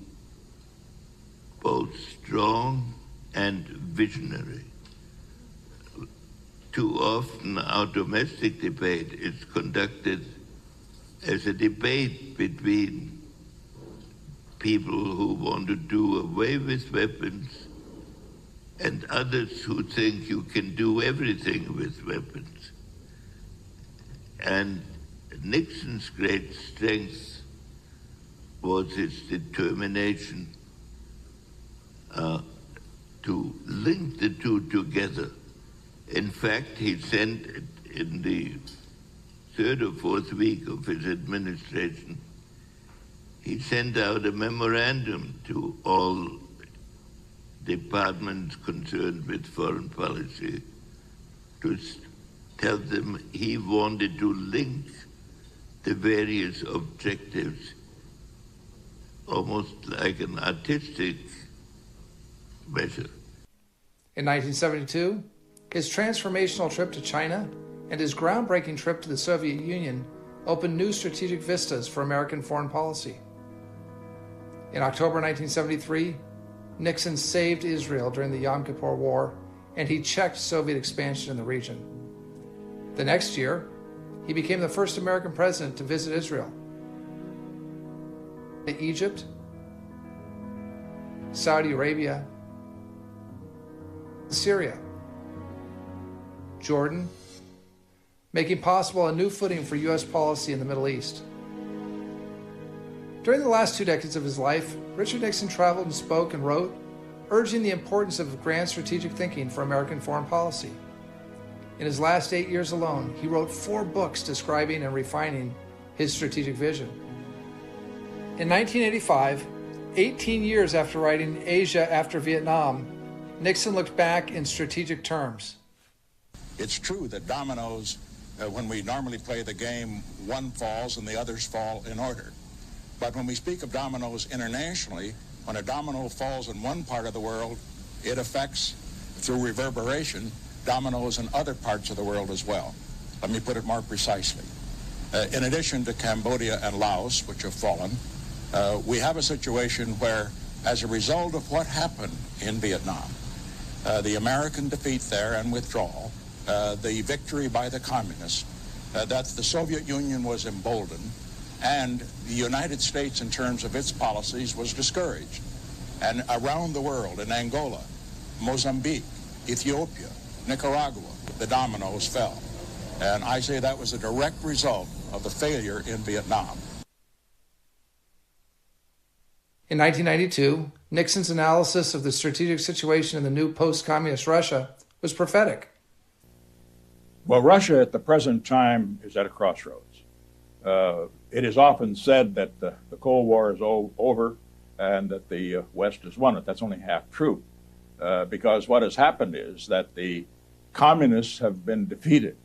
both strong and visionary. Too often our domestic debate is conducted as a debate between people who want to do away with weapons and others who think you can do everything with weapons. And Nixon's great strength was his determination to link the two together. In fact, he sent in the third or fourth week of his administration, he sent out a memorandum to all departments concerned with foreign policy to tell them he wanted to link the various objectives almost like an artistic measure. In 1972, his transformational trip to China and his groundbreaking trip to the Soviet Union opened new strategic vistas for American foreign policy. In October 1973, Nixon saved Israel during the Yom Kippur War and he checked Soviet expansion in the region. The next year, he became the first American president to visit Israel, Egypt, Saudi Arabia, Syria, Jordan, making possible a new footing for U.S. policy in the Middle East. During the last 2 decades of his life, Richard Nixon traveled and spoke and wrote, urging the importance of grand strategic thinking for American foreign policy. In his last 8 years alone, he wrote 4 books describing and refining his strategic vision. In 1985, 18 years after writing Asia After Vietnam, Nixon looked back in strategic terms. It's true that dominoes, when we normally play the game, one falls and the others fall in order. But when we speak of dominoes internationally, when a domino falls in one part of the world, it affects, through reverberation, dominoes in other parts of the world as well. Let me put it more precisely. In addition to Cambodia and Laos, which have fallen, we have a situation where, as a result of what happened in Vietnam, the American defeat there and withdrawal, the victory by the communists, that the Soviet Union was emboldened, and the United States, in terms of its policies, was discouraged. And around the world, in Angola, Mozambique, Ethiopia, Nicaragua, the dominoes fell. And I say that was a direct result of the failure in Vietnam. In 1992, Nixon's analysis of the strategic situation in the new post-communist Russia was prophetic. Well, Russia at the present time is at a crossroads. It is often said that the Cold War is over and that the West has won it. That's only half true, because what has happened is that the communists have been defeated,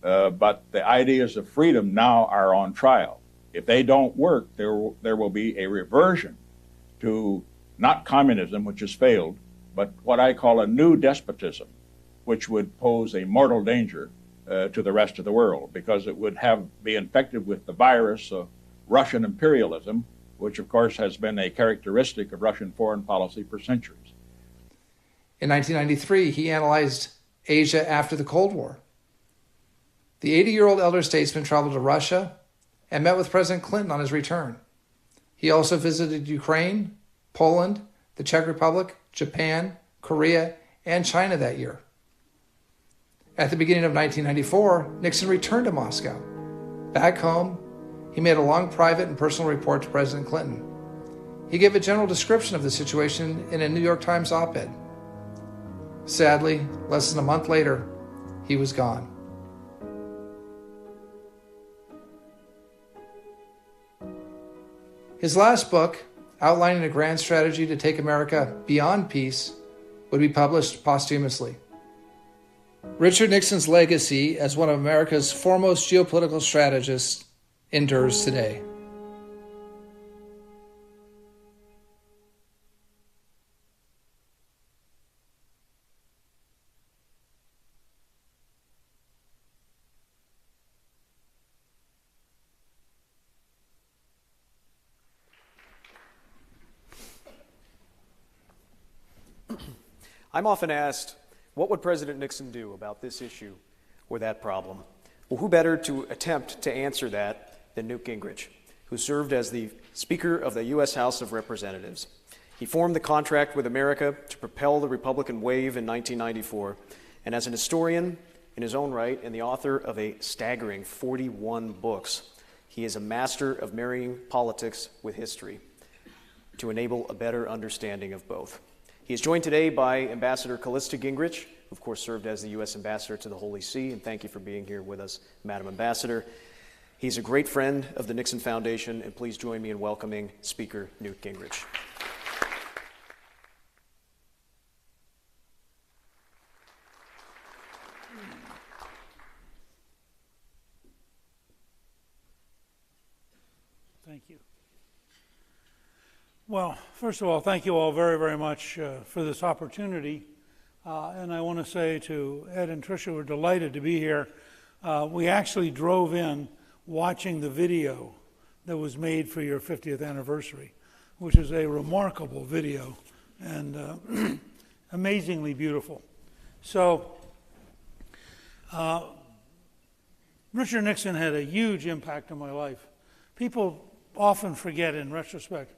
but the ideas of freedom now are on trial. If they don't work, there will be a reversion to not communism, which has failed, but what I call a new despotism, which would pose a mortal danger to the rest of the world, because it would be infected with the virus of Russian imperialism, which of course has been a characteristic of Russian foreign policy for centuries. In 1993, he analyzed Asia after the Cold War. The 80-year-old elder statesman traveled to Russia and met with President Clinton on his return. He also visited Ukraine, Poland, the Czech Republic, Japan, Korea, and China that year. At the beginning of 1994, Nixon returned to Moscow. Back home, he made a long private and personal report to President Clinton. He gave a general description of the situation in a New York Times op-ed. Sadly, less than a month later, he was gone. His last book, outlining a grand strategy to take America beyond peace, would be published posthumously. Richard Nixon's legacy as one of America's foremost geopolitical strategists endures today. I'm often asked, what would President Nixon do about this issue or that problem? Well, who better to attempt to answer that than Newt Gingrich, who served as the Speaker of the U.S. House of Representatives. He formed the contract with America to propel the Republican wave in 1994, and as an historian in his own right and the author of a staggering 41 books, he is a master of marrying politics with history to enable a better understanding of both. He is joined today by Ambassador Callista Gingrich, who of course served as the U.S. Ambassador to the Holy See, and thank you for being here with us, Madam Ambassador. He's a great friend of the Nixon Foundation, and please join me in welcoming Speaker Newt Gingrich. Thank you. Well, first of all, thank you all very, very much for this opportunity. And I want to say to Ed and Tricia, we're delighted to be here. We actually drove in watching the video that was made for your 50th anniversary, which is a remarkable video and amazingly beautiful. So Richard Nixon had a huge impact on my life. People often forget in retrospect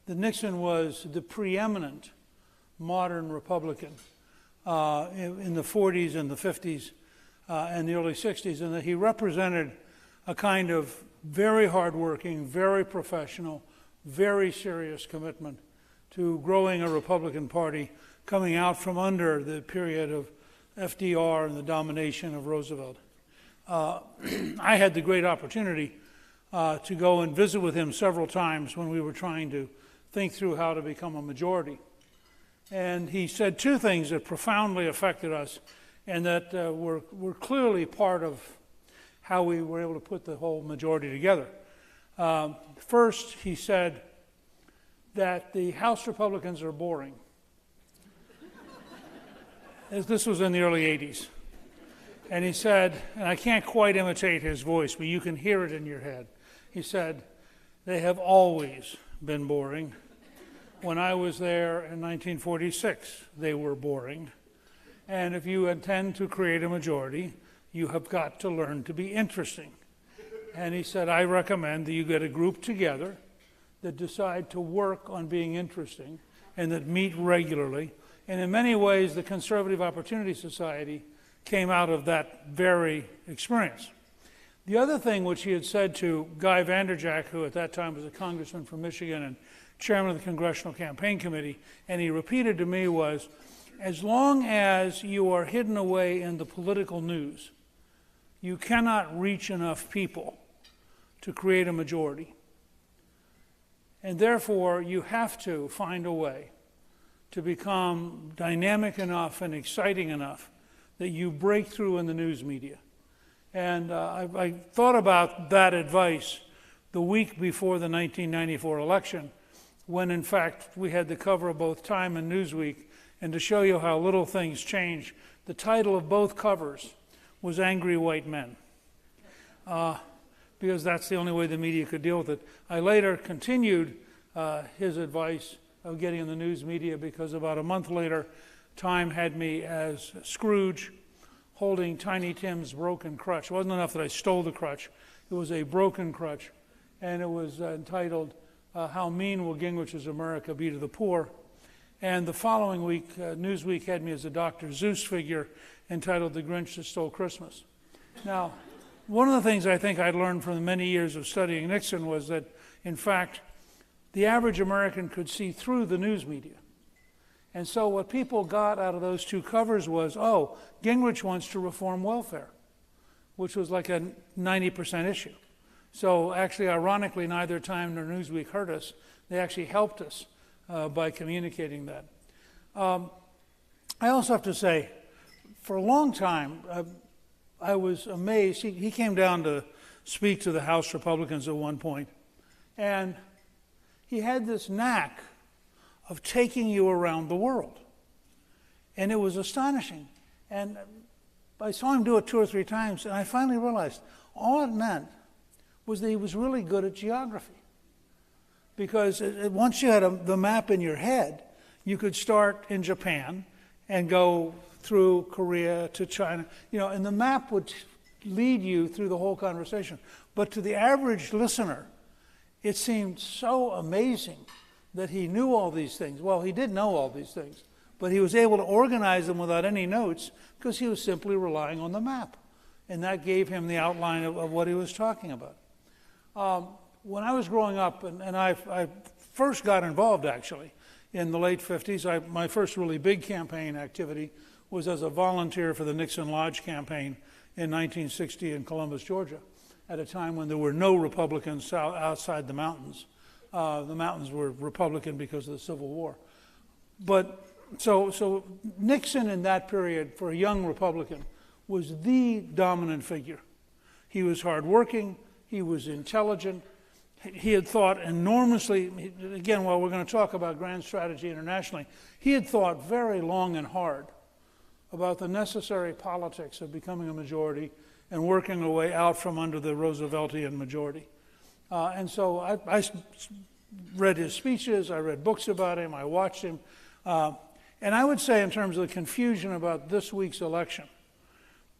that Nixon was the preeminent modern Republican in the 40s and the 50s and the early 60s, and that he represented a kind of very hardworking, very professional, very serious commitment to growing a Republican Party coming out from under the period of FDR and the domination of Roosevelt. I had the great opportunity to go and visit with him several times when we were trying to think through how to become a majority. And he said two things that profoundly affected us and that were clearly part of how we were able to put the whole majority together. First, he said that the House Republicans are boring. This was in the early 80s. And he said, and I can't quite imitate his voice, but you can hear it in your head. He said, they have always been boring. When I was there in 1946, they were boring. And if you intend to create a majority, you have got to learn to be interesting. And he said, I recommend that you get a group together that decide to work on being interesting and that meet regularly. And in many ways, the Conservative Opportunity Society came out of that very experience. The other thing which he had said to Guy Vanderjack, who at that time was a congressman from Michigan and chairman of the Congressional Campaign Committee, and he repeated to me was, as long as you are hidden away in the political news, you cannot reach enough people to create a majority. And therefore, you have to find a way to become dynamic enough and exciting enough that you break through in the news media. And I thought about that advice the week before the 1994 election, when in fact we had the cover of both Time and Newsweek. And to show you how little things change, the title of both covers was Angry White Men, because that's the only way the media could deal with it. I later continued his advice of getting in the news media, because about a month later, Time had me as Scrooge holding Tiny Tim's broken crutch. It wasn't enough that I stole the crutch. It was a broken crutch, and it was entitled, How Mean Will Gingrich's America Be to the Poor? And the following week, Newsweek had me as a Dr. Seuss figure entitled The Grinch That Stole Christmas. Now, one of the things I think I'd learned from the many years of studying Nixon was that, in fact, the average American could see through the news media. And so what people got out of those two covers was, oh, Gingrich wants to reform welfare, which was like a 90% issue. So actually, ironically, neither Time nor Newsweek hurt us. They actually helped us by communicating that. I also have to say, for a long time, I was amazed. He came down to speak to the House Republicans at one point, and he had this knack of taking you around the world. And it was astonishing. And I saw him do it 2 or 3 times, and I finally realized all it meant was that he was really good at geography. Because once you had the map in your head, you could start in Japan and go through Korea to China, and the map would lead you through the whole conversation. But to the average listener, it seemed so amazing that he knew all these things. Well, he did know all these things, but he was able to organize them without any notes because he was simply relying on the map. And that gave him the outline of what he was talking about. When I was growing up, and I first got involved, actually, in the late 50s, my first really big campaign activity was as a volunteer for the Nixon Lodge campaign in 1960 in Columbus, Georgia, at a time when there were no Republicans outside the mountains. The mountains were Republican because of the Civil War. But so Nixon in that period, for a young Republican, was the dominant figure. He was hardworking, he was intelligent, he had thought enormously, again, while we're going to talk about grand strategy internationally, he had thought very long and hard about the necessary politics of becoming a majority and working our way out from under the Rooseveltian majority. And so I read his speeches, I read books about him, I watched him, And I would say, in terms of the confusion about this week's election,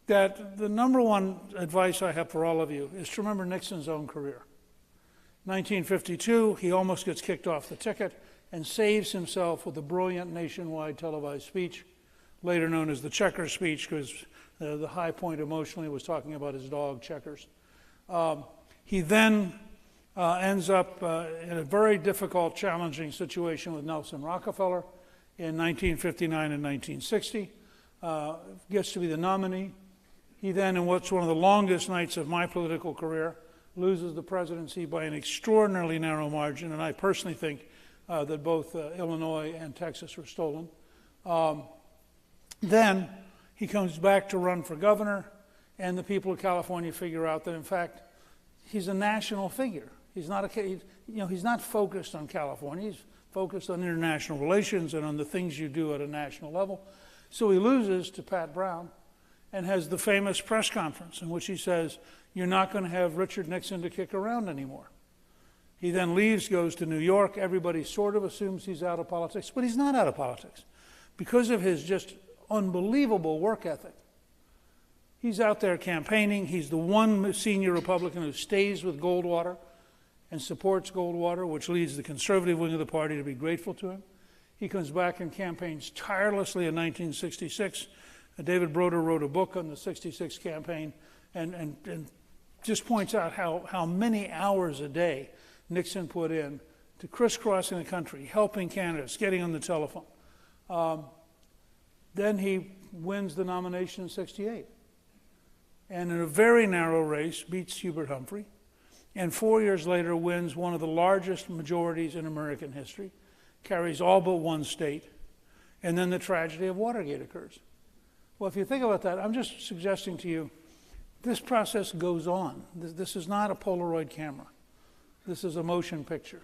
that the number one advice I have for all of you is to remember Nixon's own career. 1952, he almost gets kicked off the ticket and saves himself with a brilliant nationwide televised speech, later known as the Checkers speech, because the high point emotionally was talking about his dog, Checkers. He then ends up in a very difficult, challenging situation with Nelson Rockefeller in 1959 and 1960, gets to be the nominee. He then, in what's one of the longest nights of my political career, loses the presidency by an extraordinarily narrow margin, and I personally think that both Illinois and Texas were stolen. Then he comes back to run for governor, and the people of California figure out that, in fact, he's a national figure. He's not he's not focused on California. He's focused on international relations and on the things you do at a national level. So he loses to Pat Brown and has the famous press conference in which he says, "You're not going to have Richard Nixon to kick around anymore." He then leaves, goes to New York. Everybody sort of assumes he's out of politics, but he's not out of politics because of his just unbelievable work ethic. He's out there campaigning. He's the one senior Republican who stays with Goldwater and supports Goldwater, which leads the conservative wing of the party to be grateful to him. He comes back and campaigns tirelessly in 1966. David Broder wrote a book on the 66 campaign and just points out how many hours a day Nixon put in to crisscrossing the country, helping candidates, getting on the telephone. Then he wins the nomination in 68. And in a very narrow race, beats Hubert Humphrey. And 4 years later wins one of the largest majorities in American history, carries all but one state, and then the tragedy of Watergate occurs. Well, if you think about that, I'm just suggesting to you, this process goes on. This is not a Polaroid camera. This is a motion picture.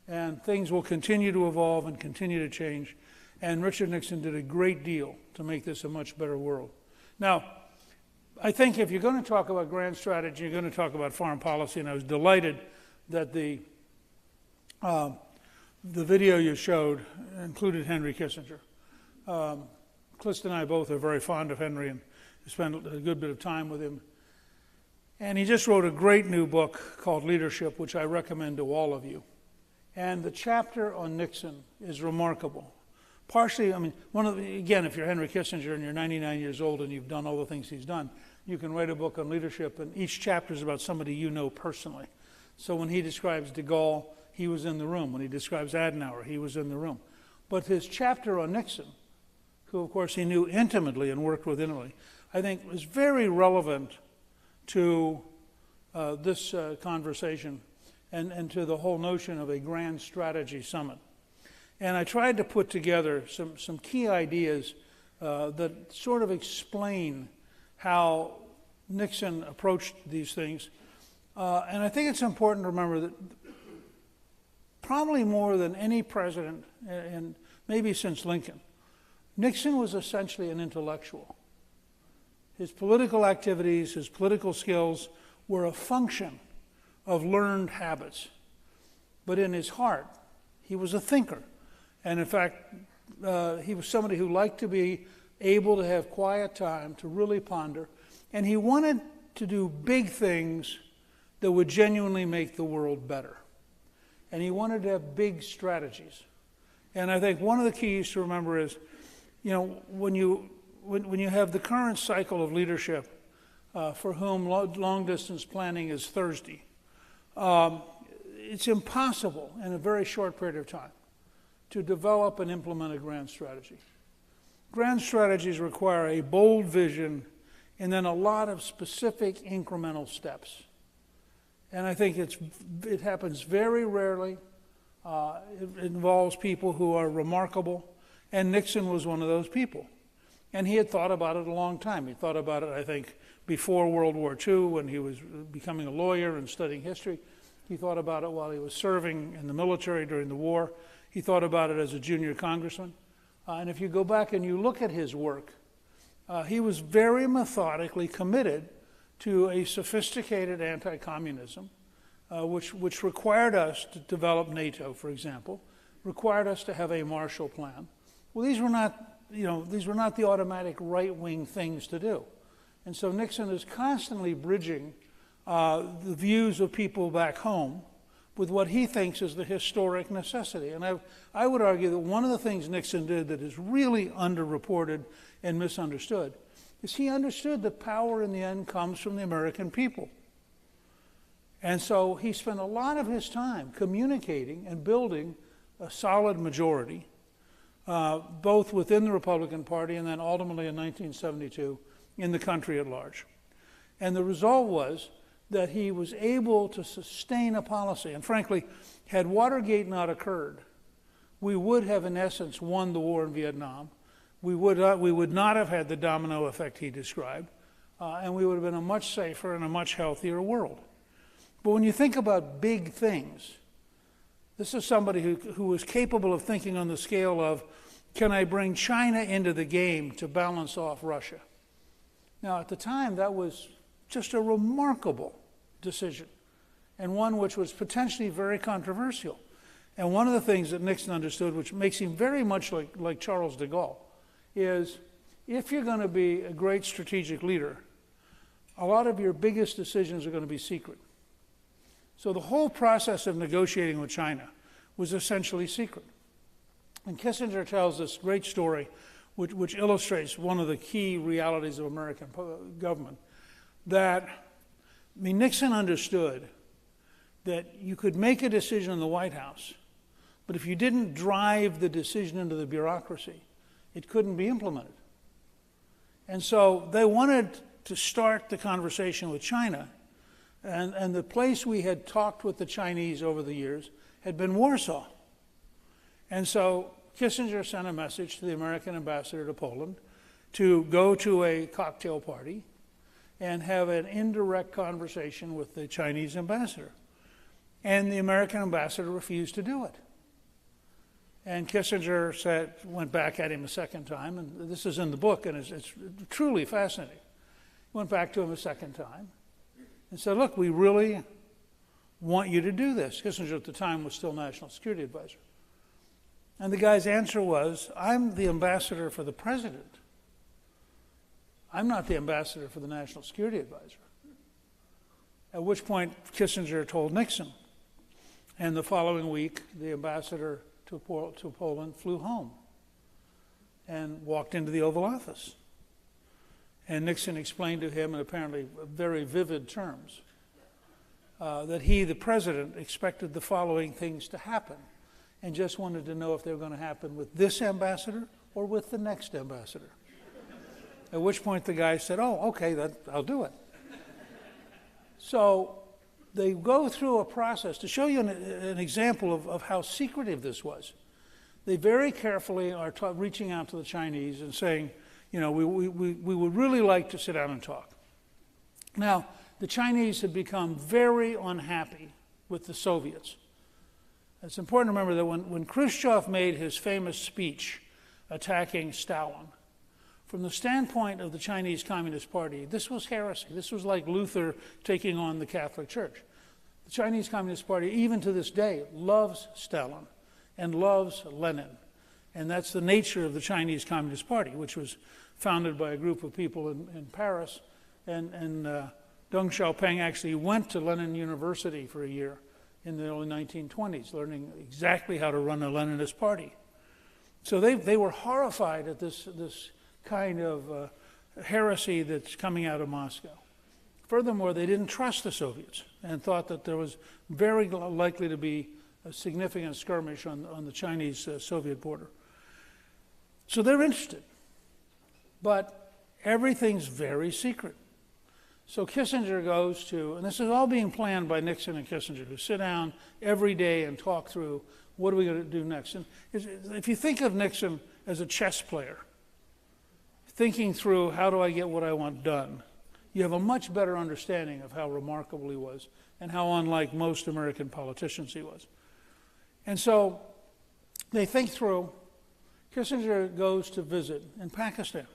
And things will continue to evolve and continue to change. And Richard Nixon did a great deal to make this a much better world. Now, I think if you're going to talk about grand strategy, you're going to talk about foreign policy, and I was delighted that the video you showed included Henry Kissinger. Clist and I both are very fond of Henry and spent a good bit of time with him. And he just wrote a great new book called Leadership, which I recommend to all of you. And the chapter on Nixon is remarkable. Partially, I mean, again, if you're Henry Kissinger and you're 99 years old and you've done all the things he's done, you can write a book on leadership, and each chapter is about somebody you know personally. So when he describes de Gaulle, he was in the room. When he describes Adenauer, he was in the room. But his chapter on Nixon, who of course he knew intimately and worked with intimately, I think was very relevant to this conversation and to the whole notion of a grand strategy summit. And I tried to put together some key ideas that sort of explain how Nixon approached these things. And I think it's important to remember that probably more than any president, and maybe since Lincoln, Nixon was essentially an intellectual. His political activities, his political skills were a function of learned habits. But in his heart, he was a thinker. And in fact, he was somebody who liked to be able to have quiet time to really ponder. And he wanted to do big things that would genuinely make the world better. And he wanted to have big strategies. And I think one of the keys to remember is, when you have the current cycle of leadership, for whom long-distance planning is Thursday, it's impossible in a very short period of time to develop and implement a grand strategy. Grand strategies require a bold vision and then a lot of specific incremental steps. And I think it happens very rarely. It involves people who are remarkable, and Nixon was one of those people. And he had thought about it a long time. He thought about it, I think, before World War II when he was becoming a lawyer and studying history. He thought about it while he was serving in the military during the war. He thought about it as a junior congressman. And if you go back and you look at his work, he was very methodically committed to a sophisticated anti-communism, which required us to develop NATO, for example, required us to have a Marshall Plan, Well, these were not, these were not the automatic right-wing things to do. And so Nixon is constantly bridging the views of people back home with what he thinks is the historic necessity. And I would argue that one of the things Nixon did that is really underreported and misunderstood is he understood that power in the end comes from the American people. And so he spent a lot of his time communicating and building a solid majority, both within the Republican Party and then ultimately in 1972 in the country at large. And the result was that he was able to sustain a policy. And frankly, had Watergate not occurred, we would have in essence won the war in Vietnam. We would not have had the domino effect he described, and we would have been a much safer and a much healthier world. But when you think about big things, this is somebody who was capable of thinking on the scale of, can I bring China into the game to balance off Russia? Now, at the time, that was just a remarkable decision, and one which was potentially very controversial. And one of the things that Nixon understood, which makes him very much like Charles de Gaulle, is if you're going to be a great strategic leader, a lot of your biggest decisions are going to be secret. So the whole process of negotiating with China was essentially secret. And Kissinger tells this great story which illustrates one of the key realities of American government, that Nixon understood that you could make a decision in the White House, but if you didn't drive the decision into the bureaucracy, it couldn't be implemented. And so they wanted to start the conversation with China, and the place we had talked with the Chinese over the years had been Warsaw. And so Kissinger sent a message to the American ambassador to Poland to go to a cocktail party and have an indirect conversation with the Chinese ambassador. And the American ambassador refused to do it. And Kissinger went back at him a second time, and this is in the book, and it's truly fascinating. Went back to him a second time and said, look, we really want you to do this. Kissinger at the time was still National Security Advisor. And the guy's answer was, I'm the ambassador for the president. I'm not the ambassador for the National Security Advisor. At which point Kissinger told Nixon. And the following week, the ambassador to Poland flew home and walked into the Oval Office. And Nixon explained to him in apparently very vivid terms that he, the president, expected the following things to happen and just wanted to know if they were going to happen with this ambassador or with the next ambassador. At which point the guy said, oh, okay, I'll do it. So they go through a process to show you an example of how secretive this was. They very carefully are reaching out to the Chinese and saying, we would really like to sit down and talk. Now, the Chinese had become very unhappy with the Soviets. It's important to remember that when Khrushchev made his famous speech attacking Stalin, from the standpoint of the Chinese Communist Party, this was heresy. This was like Luther taking on the Catholic Church. The Chinese Communist Party, even to this day, loves Stalin and loves Lenin. And that's the nature of the Chinese Communist Party, which was founded by a group of people in Paris. And Deng Xiaoping actually went to Lenin University for a year in the early 1920s, learning exactly how to run a Leninist party. So they were horrified at this kind of heresy that's coming out of Moscow. Furthermore, they didn't trust the Soviets and thought that there was very likely to be a significant skirmish on the Chinese-Soviet border. So they're interested, but everything's very secret. So Kissinger goes to, and this is all being planned by Nixon and Kissinger, who sit down every day and talk through what are we going to do next. And if you think of Nixon as a chess player, thinking through how do I get what I want done, you have a much better understanding of how remarkable he was and how unlike most American politicians he was. And so they think through. Kissinger goes to visit in Pakistan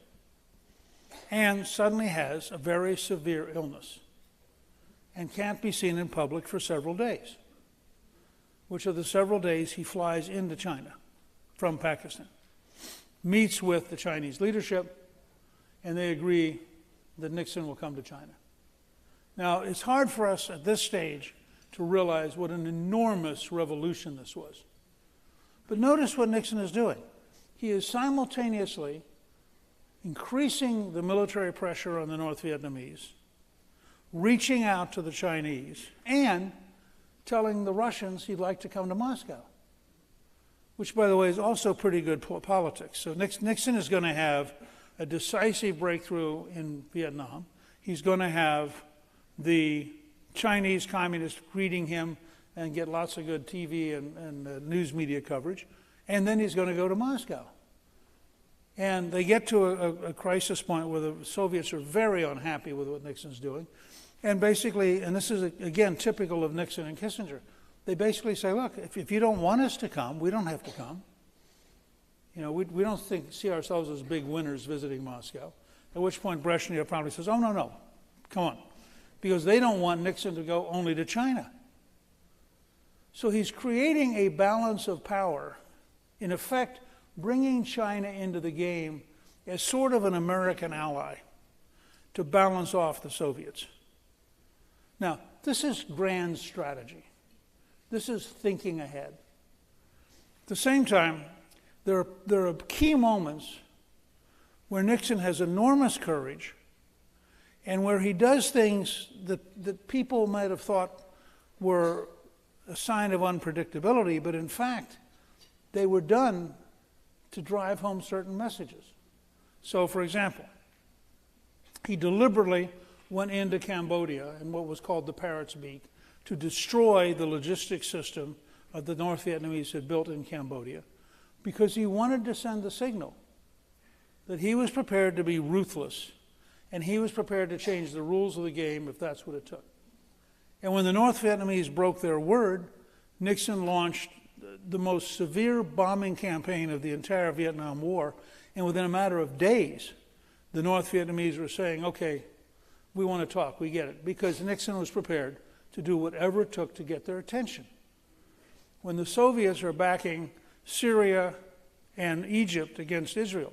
and suddenly has a very severe illness and can't be seen in public for several days, which are the several days he flies into China from Pakistan. meets with the Chinese leadership, and they agree that Nixon will come to China. Now, it's hard for us at this stage to realize what an enormous revolution this was. But notice what Nixon is doing. He is simultaneously increasing the military pressure on the North Vietnamese, reaching out to the Chinese, and telling the Russians he'd like to come to Moscow, which, by the way, is also pretty good politics. So Nixon is going to have a decisive breakthrough in Vietnam. He's going to have the Chinese communists greeting him and get lots of good TV and news media coverage. And then he's going to go to Moscow. And they get to a crisis point where the Soviets are very unhappy with what Nixon's doing. And basically, and this is, again, typical of Nixon and Kissinger, they basically say, look, if you don't want us to come, we don't have to come. You know, we don't see ourselves as big winners visiting Moscow. At which point Brezhnev probably says, oh, no, come on. Because they don't want Nixon to go only to China. So he's creating a balance of power, in effect bringing China into the game as sort of an American ally to balance off the Soviets. Now, this is grand strategy. This is thinking ahead. At the same time, there are key moments where Nixon has enormous courage and where he does things that people might have thought were a sign of unpredictability, but in fact, they were done to drive home certain messages. So, for example, he deliberately went into Cambodia in what was called the Parrot's Beak to destroy the logistics system that the North Vietnamese had built in Cambodia, because he wanted to send the signal that he was prepared to be ruthless and he was prepared to change the rules of the game if that's what it took. And when the North Vietnamese broke their word, Nixon launched the most severe bombing campaign of the entire Vietnam War, and within a matter of days, the North Vietnamese were saying, okay, we want to talk, we get it, because Nixon was prepared to do whatever it took to get their attention. When the Soviets are backing Syria and Egypt against Israel,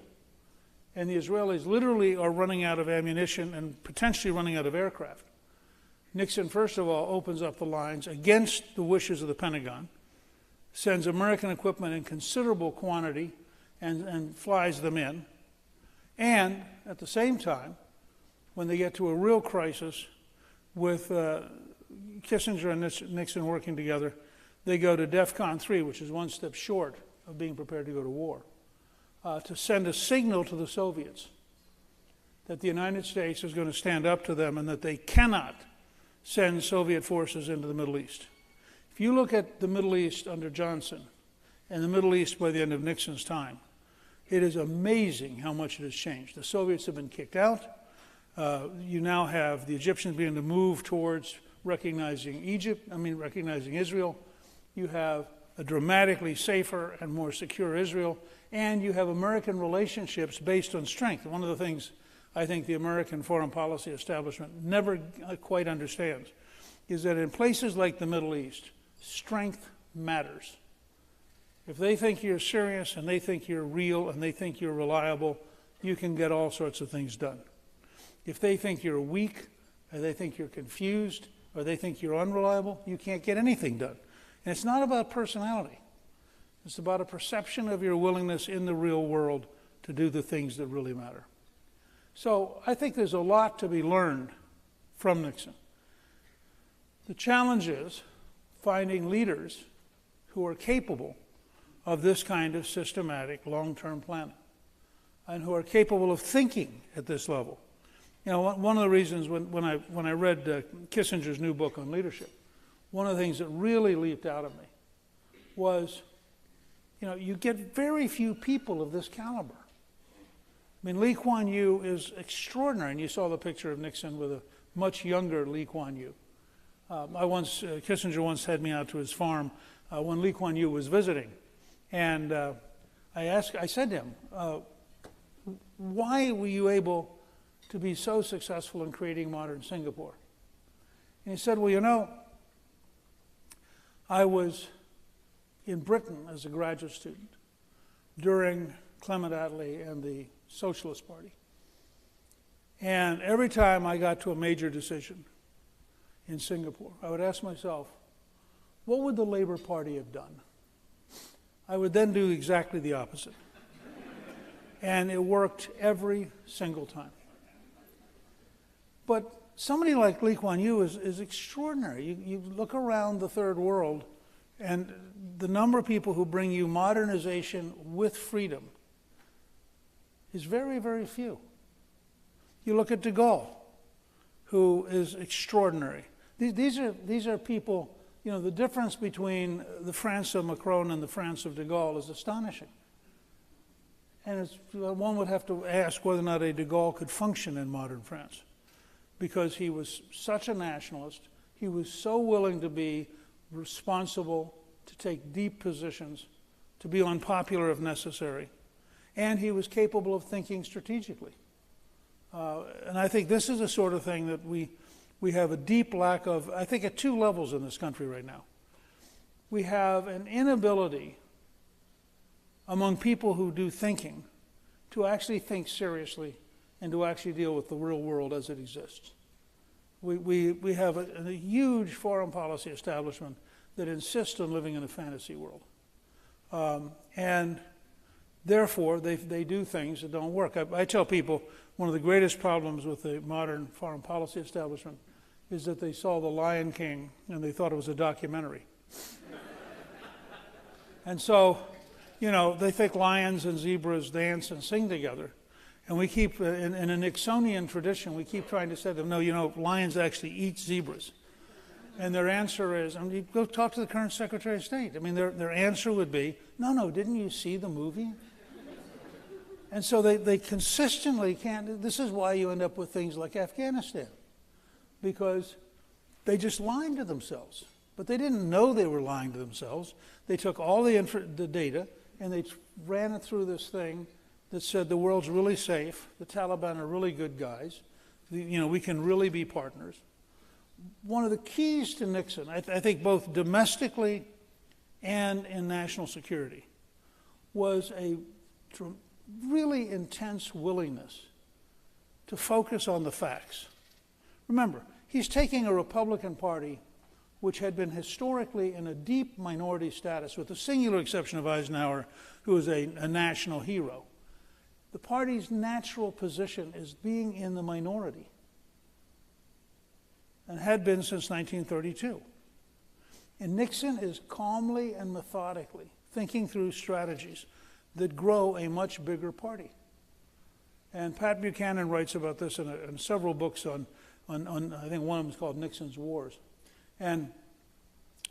and the Israelis literally are running out of ammunition and potentially running out of aircraft, Nixon, first of all, opens up the lines against the wishes of the Pentagon, sends American equipment in considerable quantity and flies them in. And at the same time, when they get to a real crisis with Kissinger and Nixon working together, they go to DEFCON 3, which is one step short of being prepared to go to war, to send a signal to the Soviets that the United States is going to stand up to them and that they cannot send Soviet forces into the Middle East. If you look at the Middle East under Johnson and the Middle East by the end of Nixon's time, it is amazing how much it has changed. The Soviets have been kicked out. You now have the Egyptians beginning to move towards recognizing Israel. You have a dramatically safer and more secure Israel, and you have American relationships based on strength. One of the things I think the American foreign policy establishment never quite understands is that in places like the Middle East, strength matters. If they think you're serious and they think you're real and they think you're reliable, you can get all sorts of things done. If they think you're weak, or they think you're confused, or they think you're unreliable, you can't get anything done. And it's not about personality. It's about a perception of your willingness in the real world to do the things that really matter. So I think there's a lot to be learned from Nixon. The challenge is finding leaders who are capable of this kind of systematic long-term planning and who are capable of thinking at this level. You know, one of the reasons when I read Kissinger's new book on leadership, one of the things that really leaped out at me was, you know, you get very few people of this caliber. I mean, Lee Kuan Yew is extraordinary, and you saw the picture of Nixon with a much younger Lee Kuan Yew. Kissinger once had me out to his farm when Lee Kuan Yew was visiting, and I said to him, why were you able to be so successful in creating modern Singapore? And he said, well, you know, I was in Britain as a graduate student during Clement Attlee, and the Socialist Party. And every time I got to a major decision in Singapore, I would ask myself, what would the Labour Party have done? I would then do exactly the opposite. And it worked every single time. But somebody like Lee Kuan Yew is extraordinary. You look around the third world, and the number of people who bring you modernization with freedom is very, very few. You look at de Gaulle, who is extraordinary. These are people, you know, the difference between the France of Macron and the France of de Gaulle is astonishing. And one would have to ask whether or not a de Gaulle could function in modern France, because he was such a nationalist. He was so willing to be responsible, to take deep positions, to be unpopular if necessary. And he was capable of thinking strategically. And I think this is the sort of thing that we have a deep lack of, I think, at two levels in this country right now. We have an inability among people who do thinking to actually think seriously and to actually deal with the real world as it exists. We have a huge foreign policy establishment that insists on living in a fantasy world. And therefore, they do things that don't work. I tell people one of the greatest problems with the modern foreign policy establishment is that they saw The Lion King and they thought it was a documentary. And so, you know, they think lions and zebras dance and sing together. And we keep, in a Nixonian tradition, we keep trying to say to them, no, you know, lions actually eat zebras. And their answer is, I mean, you go talk to the current Secretary of State. I mean, their answer would be, no, didn't you see the movie? And so they consistently can't. This is why you end up with things like Afghanistan, because they just lied to themselves. But they didn't know they were lying to themselves. They took all the data and they ran it through this thing that said the world's really safe, the Taliban are really good guys, you know, we can really be partners. One of the keys to Nixon, I think both domestically and in national security, was a really intense willingness to focus on the facts. Remember, he's taking a Republican Party which had been historically in a deep minority status, with the singular exception of Eisenhower, who was a national hero. The party's natural position is being in the minority, and had been since 1932. And Nixon is calmly and methodically thinking through strategies that grow a much bigger party. And Pat Buchanan writes about this in several books on I think one of them is called Nixon's Wars. And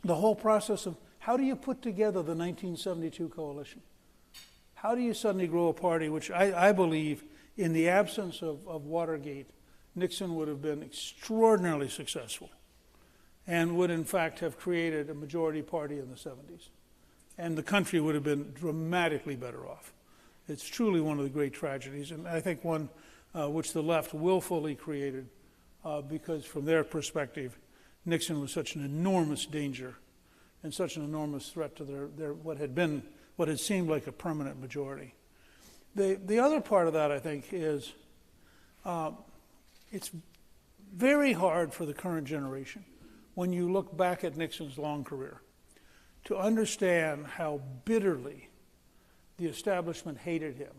the whole process of how do you put together the 1972 coalition? How do you suddenly grow a party which I believe, in the absence of Watergate, Nixon would have been extraordinarily successful and would in fact have created a majority party in the 70s. And the country would have been dramatically better off. It's truly one of the great tragedies, and I think one which the left willfully created because from their perspective, Nixon was such an enormous danger and such an enormous threat to their what had seemed like a permanent majority. The other part of that, I think, is it's very hard for the current generation, when you look back at Nixon's long career, to understand how bitterly the establishment hated him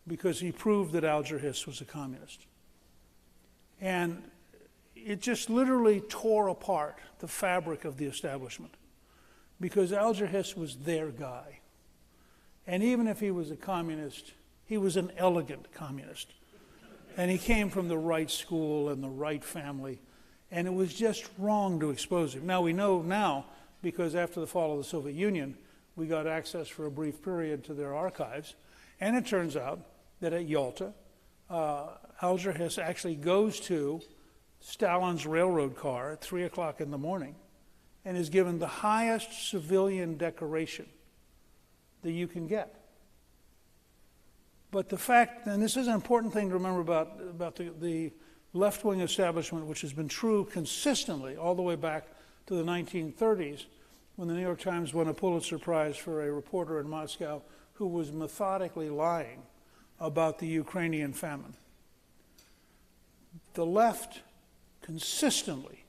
because he proved that Alger Hiss was a communist. And it just literally tore apart the fabric of the establishment because Alger Hiss was their guy. And even if he was a communist, he was an elegant communist. And he came from the right school and the right family, and it was just wrong to expose him. Now we know now, because after the fall of the Soviet Union, we got access for a brief period to their archives, and it turns out that at Yalta, Alger Hiss actually goes to Stalin's railroad car at 3 o'clock in the morning and is given the highest civilian decoration that you can get. But the fact, and this is an important thing to remember about the left-wing establishment, which has been true consistently all the way back to the 1930s, when the New York Times won a Pulitzer Prize for a reporter in Moscow who was methodically lying about the Ukrainian famine. The left consistently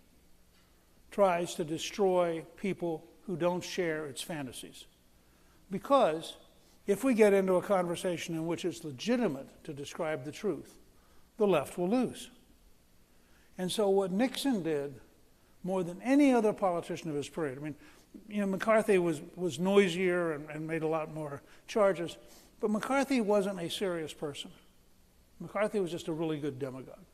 tries to destroy people who don't share its fantasies. Because if we get into a conversation in which it's legitimate to describe the truth, the left will lose. And so what Nixon did, more than any other politician of his period, I mean, McCarthy was noisier and made a lot more charges, but McCarthy wasn't a serious person. McCarthy was just a really good demagogue.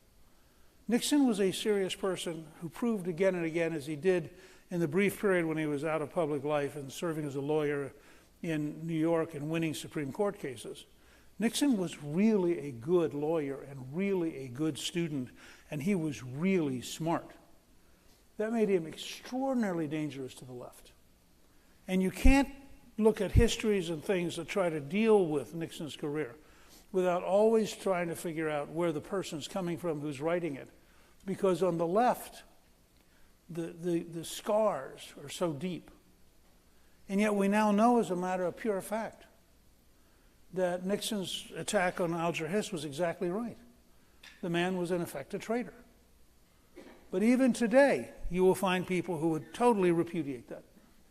Nixon was a serious person who proved again and again, as he did in the brief period when he was out of public life and serving as a lawyer in New York and winning Supreme Court cases. Nixon was really a good lawyer and really a good student, and he was really smart. That made him extraordinarily dangerous to the left. And you can't look at histories and things that try to deal with Nixon's career without always trying to figure out where the person's coming from who's writing it. Because on the left, the scars are so deep. And yet we now know, as a matter of pure fact, that Nixon's attack on Alger Hiss was exactly right. The man was, in effect, a traitor. But even today, you will find people who would totally repudiate that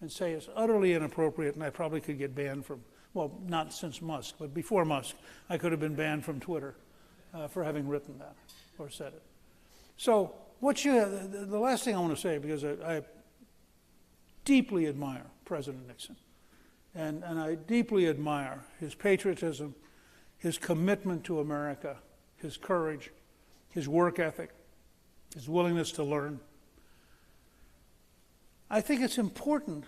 and say it's utterly inappropriate, and I probably could get banned from, well, not since Musk, but before Musk, I could have been banned from Twitter for having written that or said it. So the last thing I want to say, because I deeply admire President Nixon, and I deeply admire his patriotism, his commitment to America, his courage, his work ethic, his willingness to learn. I think it's important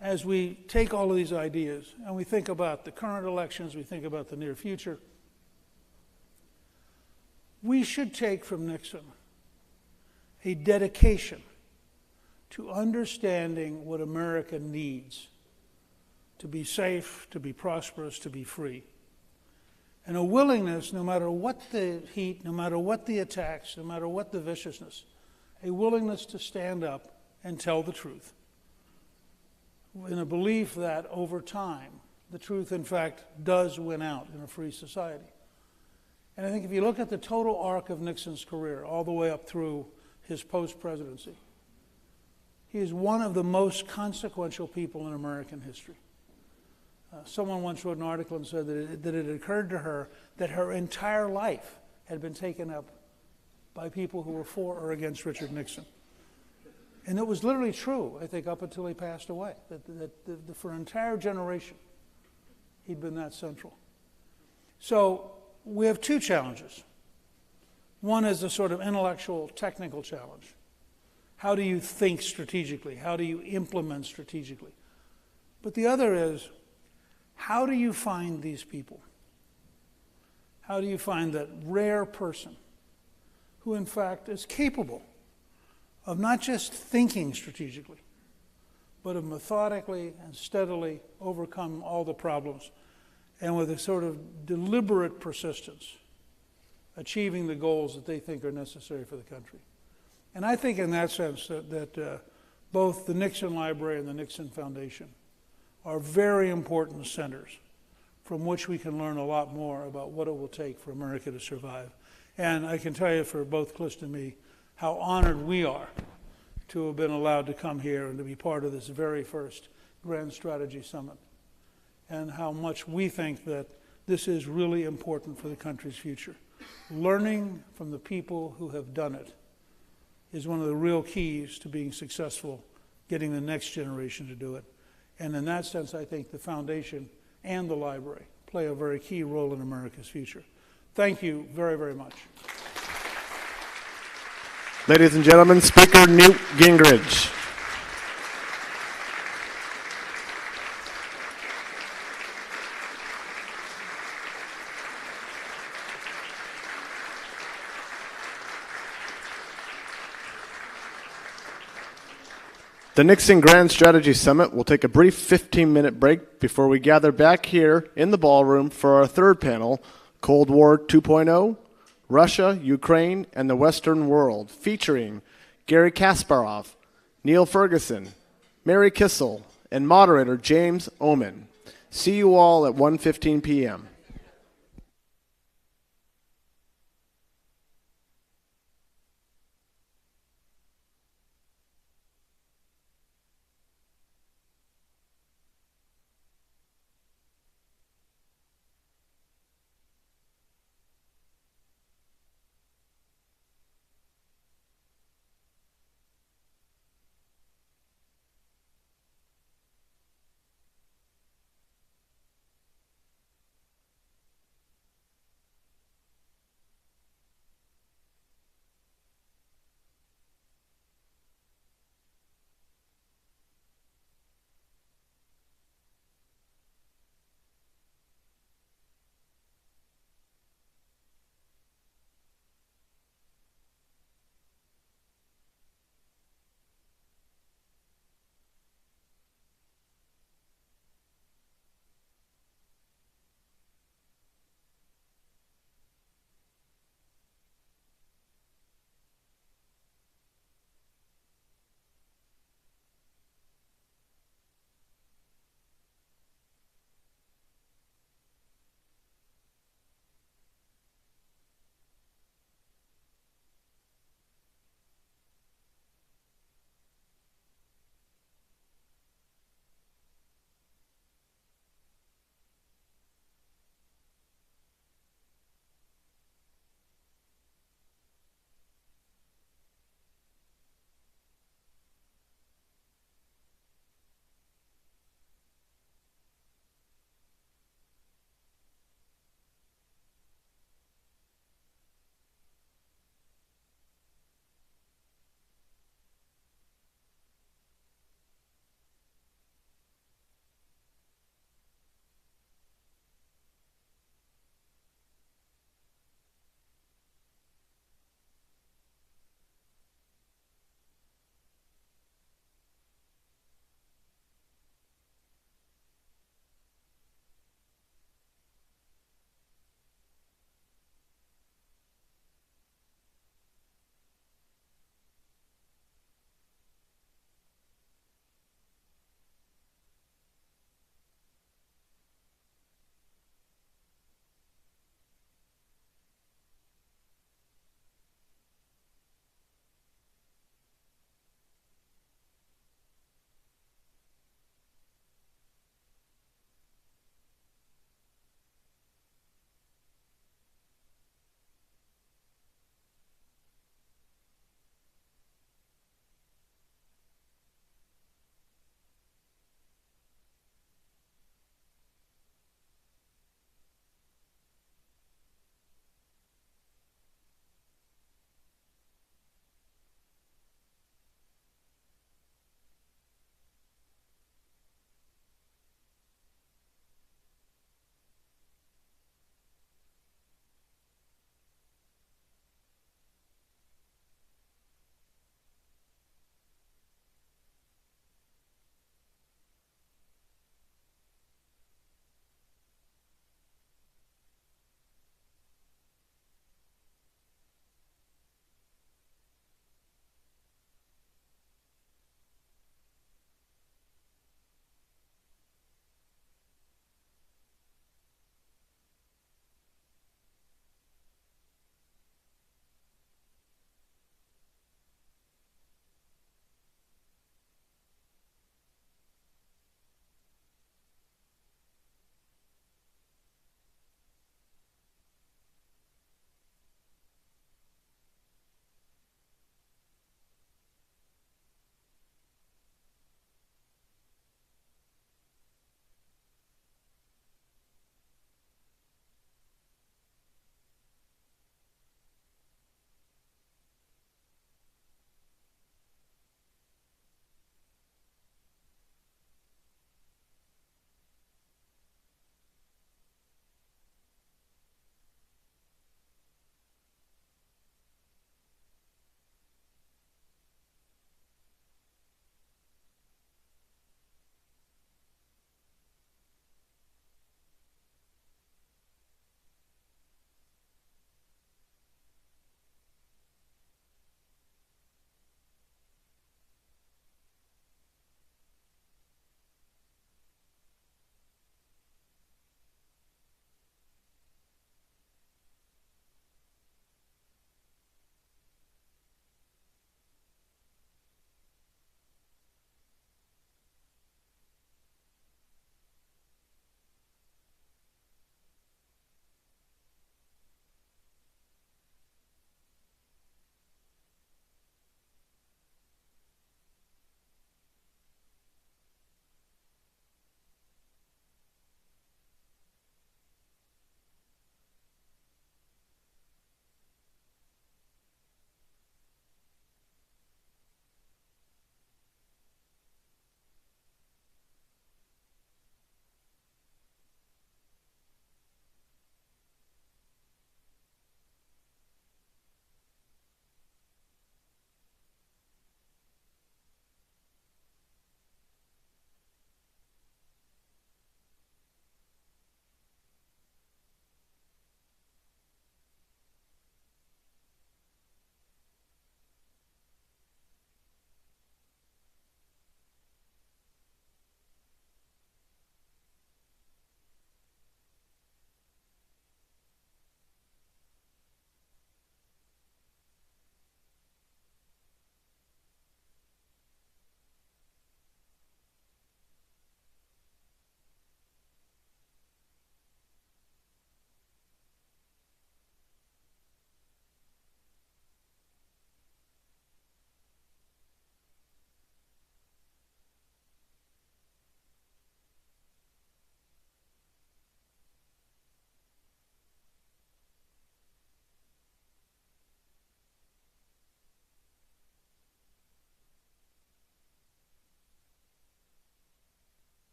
as we take all of these ideas and we think about the current elections, we think about the near future, we should take from Nixon a dedication to understanding what America needs to be safe, to be prosperous, to be free. And a willingness, no matter what the heat, no matter what the attacks, no matter what the viciousness, a willingness to stand up and tell the truth, in a belief that over time, the truth, in fact, does win out in a free society. And I think if you look at the total arc of Nixon's career, all the way up through his post-presidency, he is one of the most consequential people in American history. Someone once wrote an article and said that it occurred to her that her entire life had been taken up by people who were for or against Richard Nixon. And it was literally true, I think, up until he passed away, that for an entire generation, he'd been that central. So we have two challenges. One is a sort of intellectual, technical challenge. How do you think strategically? How do you implement strategically? But the other is, how do you find these people? How do you find that rare person who, in fact, is capable of not just thinking strategically, but of methodically and steadily overcome all the problems and with a sort of deliberate persistence, achieving the goals that they think are necessary for the country? And I think in that sense that both the Nixon Library and the Nixon Foundation are very important centers from which we can learn a lot more about what it will take for America to survive. And I can tell you for both Clist and me how honored we are to have been allowed to come here and to be part of this very first Grand Strategy Summit, and how much we think that this is really important for the country's future. Learning from the people who have done it is one of the real keys to being successful, getting the next generation to do it. And in that sense, I think the foundation and the library play a very key role in America's future. Thank you very, very much. Ladies and gentlemen, Speaker Newt Gingrich. The Nixon Grand Strategy Summit will take a brief 15-minute break before we gather back here in the ballroom for our third panel, Cold War 2.0, Russia, Ukraine, and the Western World, featuring Gary Kasparov, Neil Ferguson, Mary Kissel, and moderator James Oman. See you all at 1:15 p.m.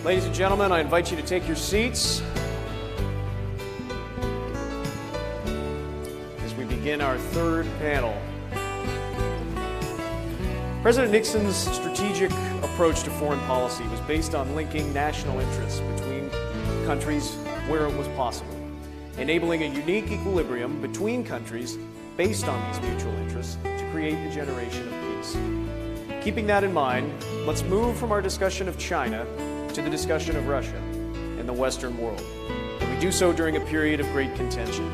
Ladies and gentlemen, I invite you to take your seats as we begin our third panel. President Nixon's strategic approach to foreign policy was based on linking national interests between countries where it was possible, enabling a unique equilibrium between countries based on these mutual interests to create a generation of peace. Keeping that in mind, let's move from our discussion of China to the discussion of Russia and the Western world. And we do so during a period of great contention,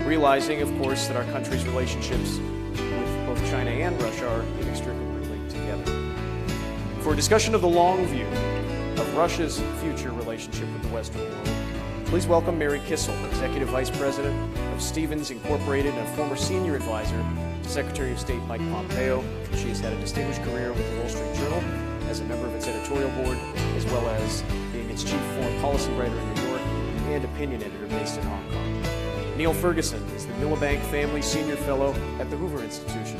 realizing, of course, that our country's relationships with both China and Russia are inextricably linked together. For a discussion of the long view of Russia's future relationship with the Western world, please welcome Mary Kissel, Executive Vice President of Stevens Incorporated and a former senior advisor to Secretary of State Mike Pompeo. She has had a distinguished career with the Wall Street Journal as a member of its editorial board, as well as being its chief foreign policy writer in New York and opinion editor based in Hong Kong. Neil Ferguson is the Miliband Family Senior Fellow at the Hoover Institution.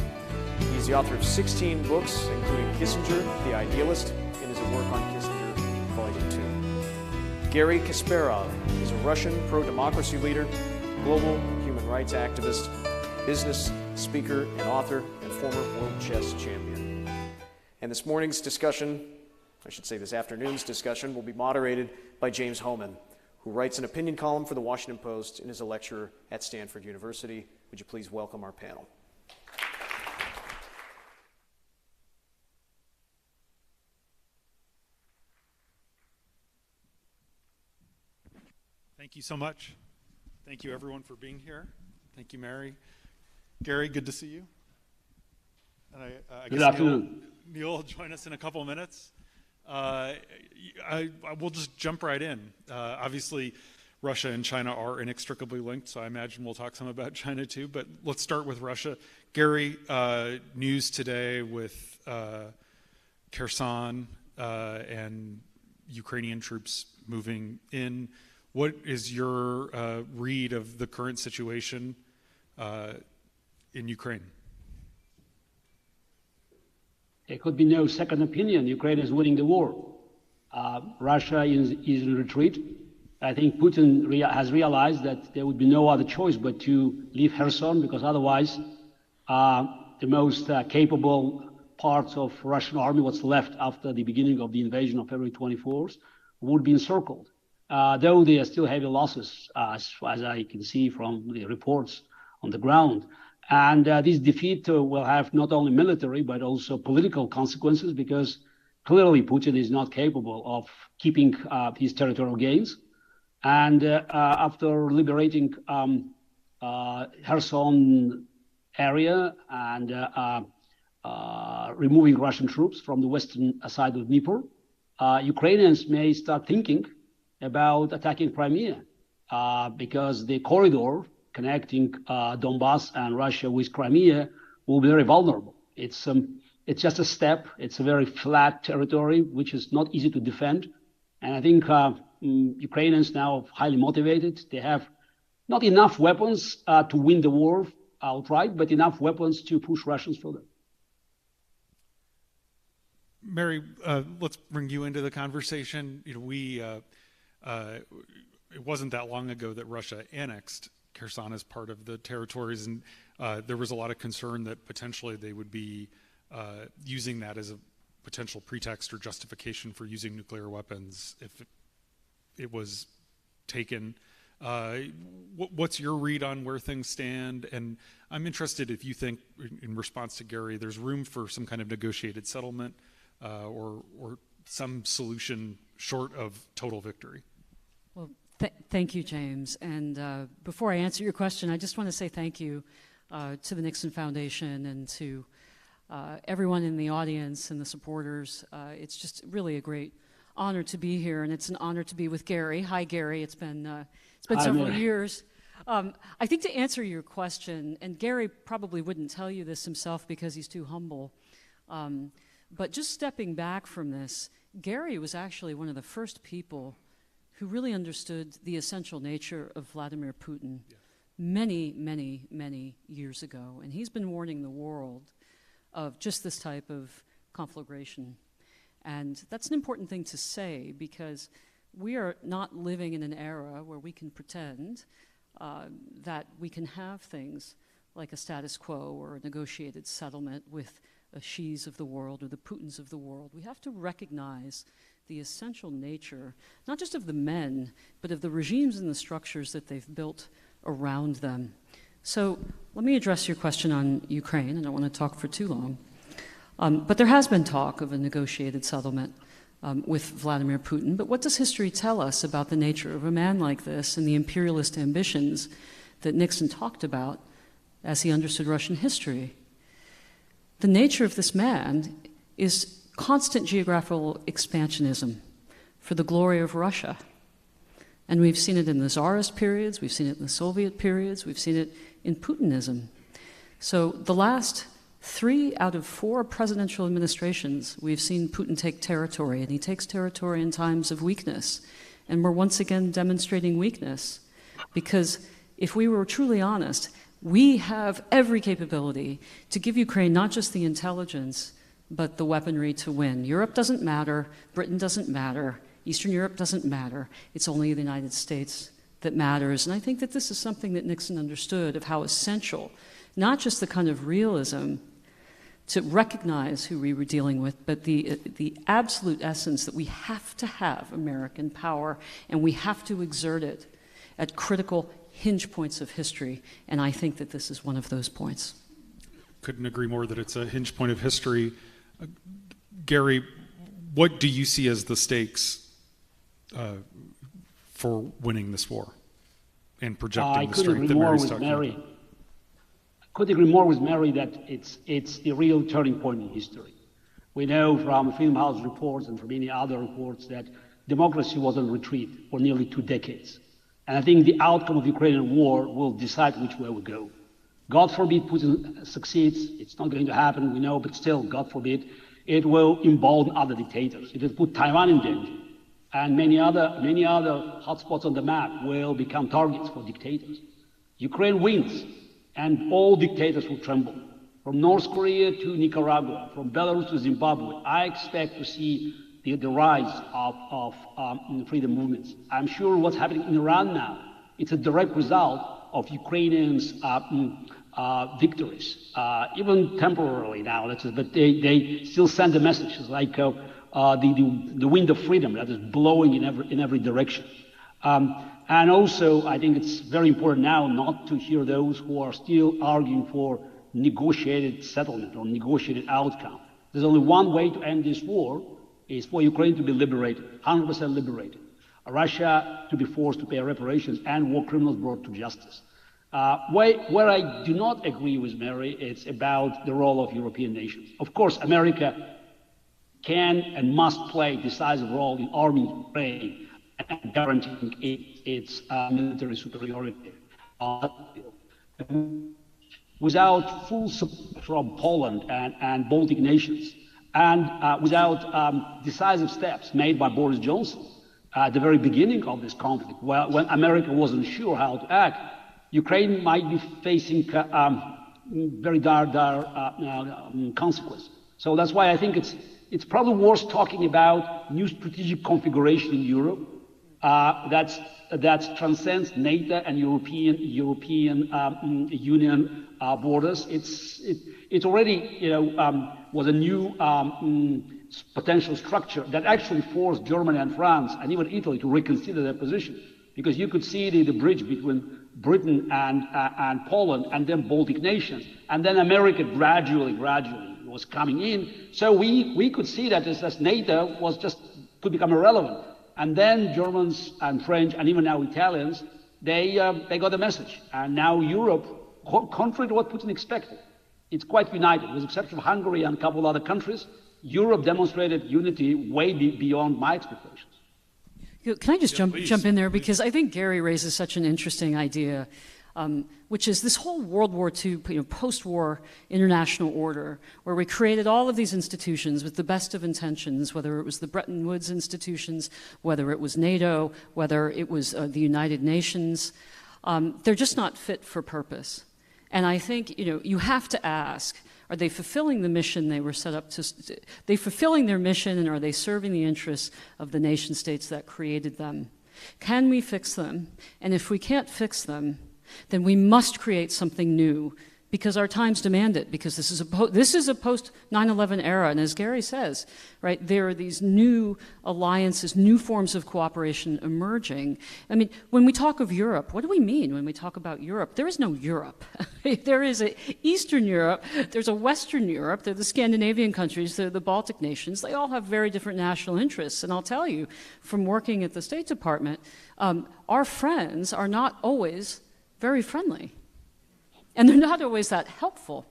He's the author of 16 books, including Kissinger, The Idealist, and his work on Kissinger, Volume 2. Garry Kasparov is a Russian pro-democracy leader, global human rights activist, business speaker and author, and former world chess champion. And this morning's discussion, I should say this afternoon's discussion, will be moderated by James Hohmann, who writes an opinion column for the Washington Post and is a lecturer at Stanford University. Would you please welcome our panel? Thank you so much. Thank you, everyone, for being here. Thank you, Mary. Gary, good to see you. And I good afternoon. Neil will join us in a couple of minutes. I will just jump right in. Obviously, Russia and China are inextricably linked, so I imagine we'll talk some about China too, but let's start with Russia. Gary, news today with Kherson and Ukrainian troops moving in. What is your read of the current situation in Ukraine? There could be no second opinion. Ukraine is winning the war. Russia is in retreat. I think Putin has realized that there would be no other choice but to leave Kherson, because otherwise the most capable parts of Russian army, what's left after the beginning of the invasion of February 24th, would be encircled. Though there are still heavy losses, as I can see from the reports on the ground. And this defeat will have not only military, but also political consequences, because clearly Putin is not capable of keeping his territorial gains. And after liberating Kherson area and removing Russian troops from the western side of Dnieper, Ukrainians may start thinking about attacking Crimea, because the corridor connecting Donbass and Russia with Crimea will be very vulnerable. It's just a step. It's a very flat territory, which is not easy to defend. And I think Ukrainians now are highly motivated. They have not enough weapons to win the war outright, but enough weapons to push Russians further. Mary, let's bring you into the conversation. You know, it wasn't that long ago that Russia annexed Kherson as part of the territories, and there was a lot of concern that potentially they would be using that as a potential pretext or justification for using nuclear weapons if it was taken. What's your read on where things stand? And I'm interested if you think, in response to Gary, there's room for some kind of negotiated settlement or some solution short of total victory. Well, thank you, James. And before I answer your question, I just want to say thank you to the Nixon Foundation and to everyone in the audience and the supporters. It's just really a great honor to be here, and it's an honor to be with Gary. Hi, Gary. It's been several years. I think to answer your question, and Gary probably wouldn't tell you this himself because he's too humble, but just stepping back from this, Gary was actually one of the first people who really understood the essential nature of Vladimir Putin many, many, many years ago. And he's been warning the world of just this type of conflagration. And that's an important thing to say because we are not living in an era where we can pretend that we can have things like a status quo or a negotiated settlement with the Xis of the world or the Putins of the world. We have to recognize the essential nature, not just of the men, but of the regimes and the structures that they've built around them. So let me address your question on Ukraine. I don't want to talk for too long. But there has been talk of a negotiated settlement with Vladimir Putin. But what does history tell us about the nature of a man like this and the imperialist ambitions that Nixon talked about as he understood Russian history? The nature of this man is constant geographical expansionism for the glory of Russia. And we've seen it in the Tsarist periods, we've seen it in the Soviet periods, we've seen it in Putinism. So the last 3 out of 4 presidential administrations, we've seen Putin take territory, and he takes territory in times of weakness. And we're once again demonstrating weakness, because if we were truly honest, we have every capability to give Ukraine not just the intelligence, but the weaponry to win. Europe doesn't matter, Britain doesn't matter, Eastern Europe doesn't matter. It's only the United States that matters. And I think that this is something that Nixon understood of how essential, not just the kind of realism to recognize who we were dealing with, but the absolute essence that we have to have American power, and we have to exert it at critical hinge points of history, and I think that this is one of those points. Couldn't agree more that it's a hinge point of history. Gary, what do you see as the stakes for winning this war and projecting the strength that Mary's talking about? I couldn't agree more with Mary that it's the real turning point in history. We know from Freedom House reports and from many other reports that democracy was on retreat for nearly 2 decades. And I think the outcome of the Ukrainian war will decide which way we go. God forbid Putin succeeds. It's not going to happen, we know, but still, God forbid, it will embolden other dictators. It will put Taiwan in danger. And many other hotspots on the map will become targets for dictators. Ukraine wins, and all dictators will tremble. From North Korea to Nicaragua, from Belarus to Zimbabwe, I expect to see the rise of freedom movements. I'm sure what's happening in Iran now, it's a direct result of Ukrainians' victories, even temporarily now, but they still send the messages like the wind of freedom that is blowing in every direction. And also, I think it's very important now not to hear those who are still arguing for negotiated settlement or negotiated outcome. There's only one way to end this war, is for Ukraine to be liberated, 100% liberated, Russia to be forced to pay reparations, and war criminals brought to justice. Where I do not agree with Mary, it's about the role of European nations. Of course, America can and must play a decisive role in arming Ukraine and guaranteeing its military superiority. Without full support from Poland and Baltic nations, and without decisive steps made by Boris Johnson at the very beginning of this conflict, when America wasn't sure how to act, Ukraine might be facing very dire consequences. So that's why I think it's probably worth talking about new strategic configuration in Europe that transcends NATO and European Union borders. It already was a new potential structure that actually forced Germany and France and even Italy to reconsider their position, because you could see the bridge between Britain and Poland and then Baltic nations, and then America gradually was coming in. So we could see that as NATO could become irrelevant. And then Germans and French and even now Italians, they got the message. And now Europe, contrary to what Putin expected, it's quite united. With the exception of Hungary and a couple of other countries, Europe demonstrated unity way beyond my expectations. Can I just jump in there? Because I think Gary raises such an interesting idea, which is this whole World War II, post-war international order, where we created all of these institutions with the best of intentions, whether it was the Bretton Woods institutions, whether it was NATO, whether it was the United Nations. They're just not fit for purpose. And I think, you have to ask, are they fulfilling the mission they were set up to? Are they fulfilling their mission, and are they serving the interests of the nation states that created them? Can we fix them? And if we can't fix them, then we must create something new, because our times demand it, because this is a post 9/11 era, and as Gary says, right, there are these new alliances, new forms of cooperation emerging. I mean, when we talk of Europe, what do we mean when we talk about Europe? There is no Europe. There is a Eastern Europe, there's a Western Europe, there are the Scandinavian countries, there are the Baltic nations. They all have very different national interests, and I'll tell you, from working at the State Department, our friends are not always very friendly. And they're not always that helpful.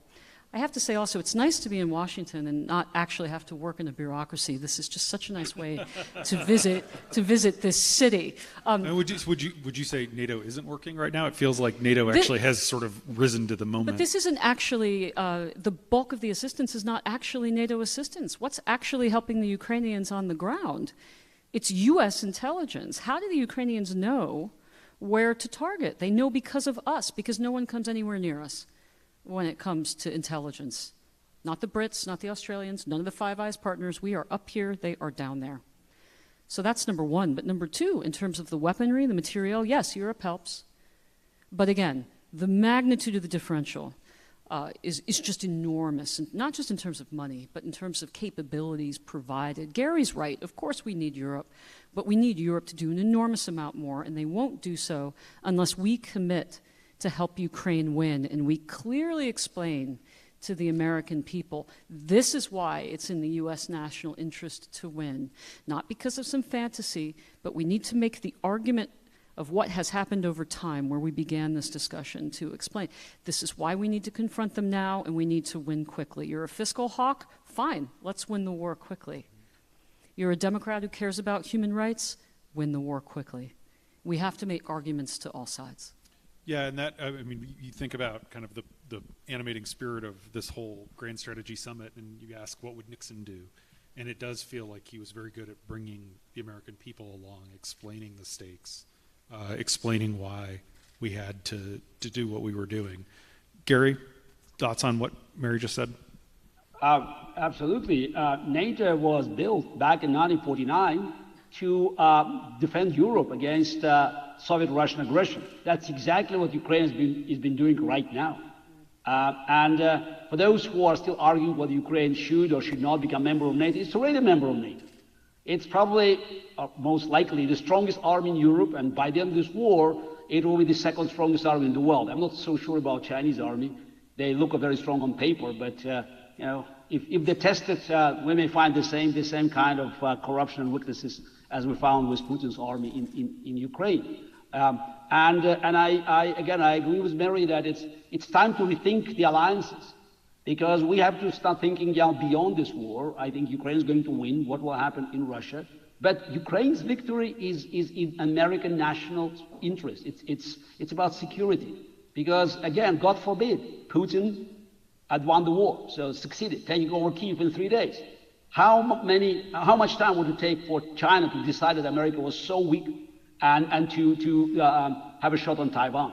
I have to say also, it's nice to be in Washington and not actually have to work in a bureaucracy. This is just such a nice way to visit this city. Would you say NATO isn't working right now? It feels like NATO actually has sort of risen to the moment. But this isn't actually, the bulk of the assistance is not actually NATO assistance. What's actually helping the Ukrainians on the ground? It's U.S. intelligence. How do the Ukrainians know where to target? They know because of us, because no one comes anywhere near us when it comes to intelligence. Not the Brits, not the Australians, none of the Five Eyes partners. We are up here, they are down there. So that's number one. But number two, in terms of the weaponry, the material, yes, Europe helps. But again, the magnitude of the differential is just enormous, and not just in terms of money, but in terms of capabilities provided. Gary's right, of course we need Europe, but we need Europe to do an enormous amount more, and they won't do so unless we commit to help Ukraine win, and we clearly explain to the American people, this is why it's in the U.S. national interest to win. Not because of some fantasy, but we need to make the argument of what has happened over time, where we began this discussion, to explain this is why we need to confront them now, and we need to win quickly. You're a fiscal hawk? Fine, let's win the war quickly. You're a Democrat who cares about human rights? Win the war quickly. We have to make arguments to all sides. Yeah, and that, I mean, you think about kind of the animating spirit of this whole Grand Strategy Summit, and you ask, what would Nixon do? And it does feel like he was very good at bringing the American people along, explaining the stakes, explaining why we had to do what we were doing. Gary, thoughts on what Mary just said? Absolutely. NATO was built back in 1949 to defend Europe against Soviet-Russian aggression. That's exactly what Ukraine has been doing right now. And for those who are still arguing whether Ukraine should or should not become a member of NATO, it's already a member of NATO. It's probably, most likely, the strongest army in Europe, and by the end of this war, it will be the second strongest army in the world. I'm not so sure about Chinese army. They look very strong on paper, but if they test it, we may find the same kind of corruption and weaknesses as we found with Putin's army in Ukraine. And I agree with Mary that it's time to rethink the alliances, because we have to start thinking beyond this war. I think Ukraine is going to win. What will happen in Russia? But Ukraine's victory is in American national interest. It's about security, because again, God forbid, Putin had won the war, so succeeded, taking over Kyiv in 3 days. How much time would it take for China to decide that America was so weak and to have a shot on Taiwan?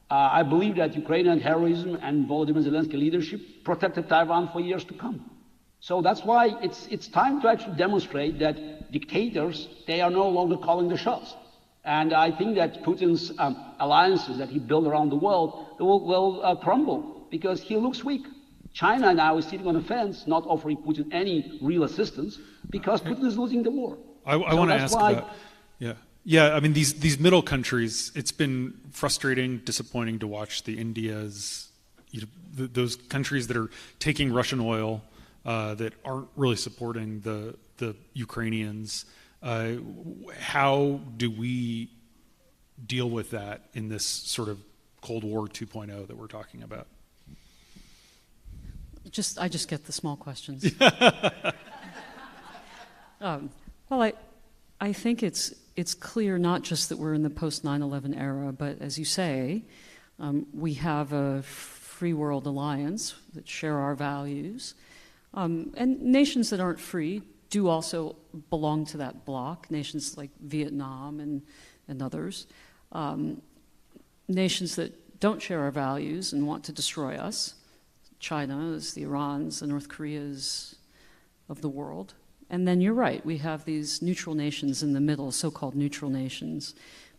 I believe that Ukrainian heroism and Volodymyr Zelensky leadership protected Taiwan for years to come. So that's why it's time to actually demonstrate that dictators, they are no longer calling the shots. And I think that Putin's alliances that he built around the world will crumble, because he looks weak. China now is sitting on a fence, not offering Putin any real assistance, because Putin is losing the war. I want to ask about, I mean, these middle countries, it's been frustrating, disappointing to watch the Indias, those countries that are taking Russian oil, that aren't really supporting the Ukrainians. How do we deal with that in this sort of Cold War 2.0 that we're talking about? I just get the small questions. Well, I think it's clear not just that we're in the post 9/11 era, but as you say, we have a free world alliance that share our values, and nations that aren't free do also belong to that bloc. Nations like Vietnam and others, nations that don't share our values and want to destroy us. China is the Irans, the North Koreas of the world. And then you're right, we have these neutral nations in the middle, so-called neutral nations.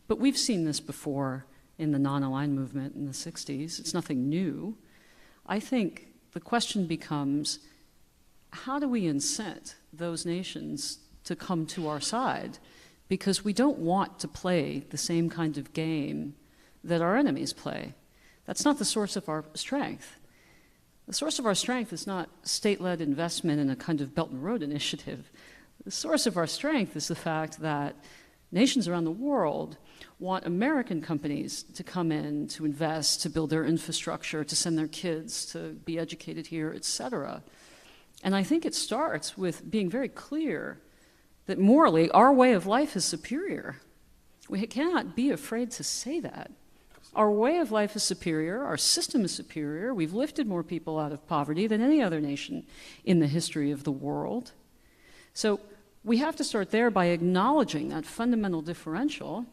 But we've seen this before in the non-aligned movement in the 60s. It's nothing new. I think the question becomes, how do we incent those nations to come to our side? Because we don't want to play the same kind of game that our enemies play. That's not the source of our strength. The source of our strength is not state-led investment in a kind of Belt and Road initiative. The source of our strength is the fact that nations around the world want American companies to come in, to invest, to build their infrastructure, to send their kids to be educated here, et cetera. And I think it starts with being very clear that morally our way of life is superior. We cannot be afraid to say that. Our way of life is superior, our system is superior, we've lifted more people out of poverty than any other nation in the history of the world. So we have to start there by acknowledging that fundamental differential,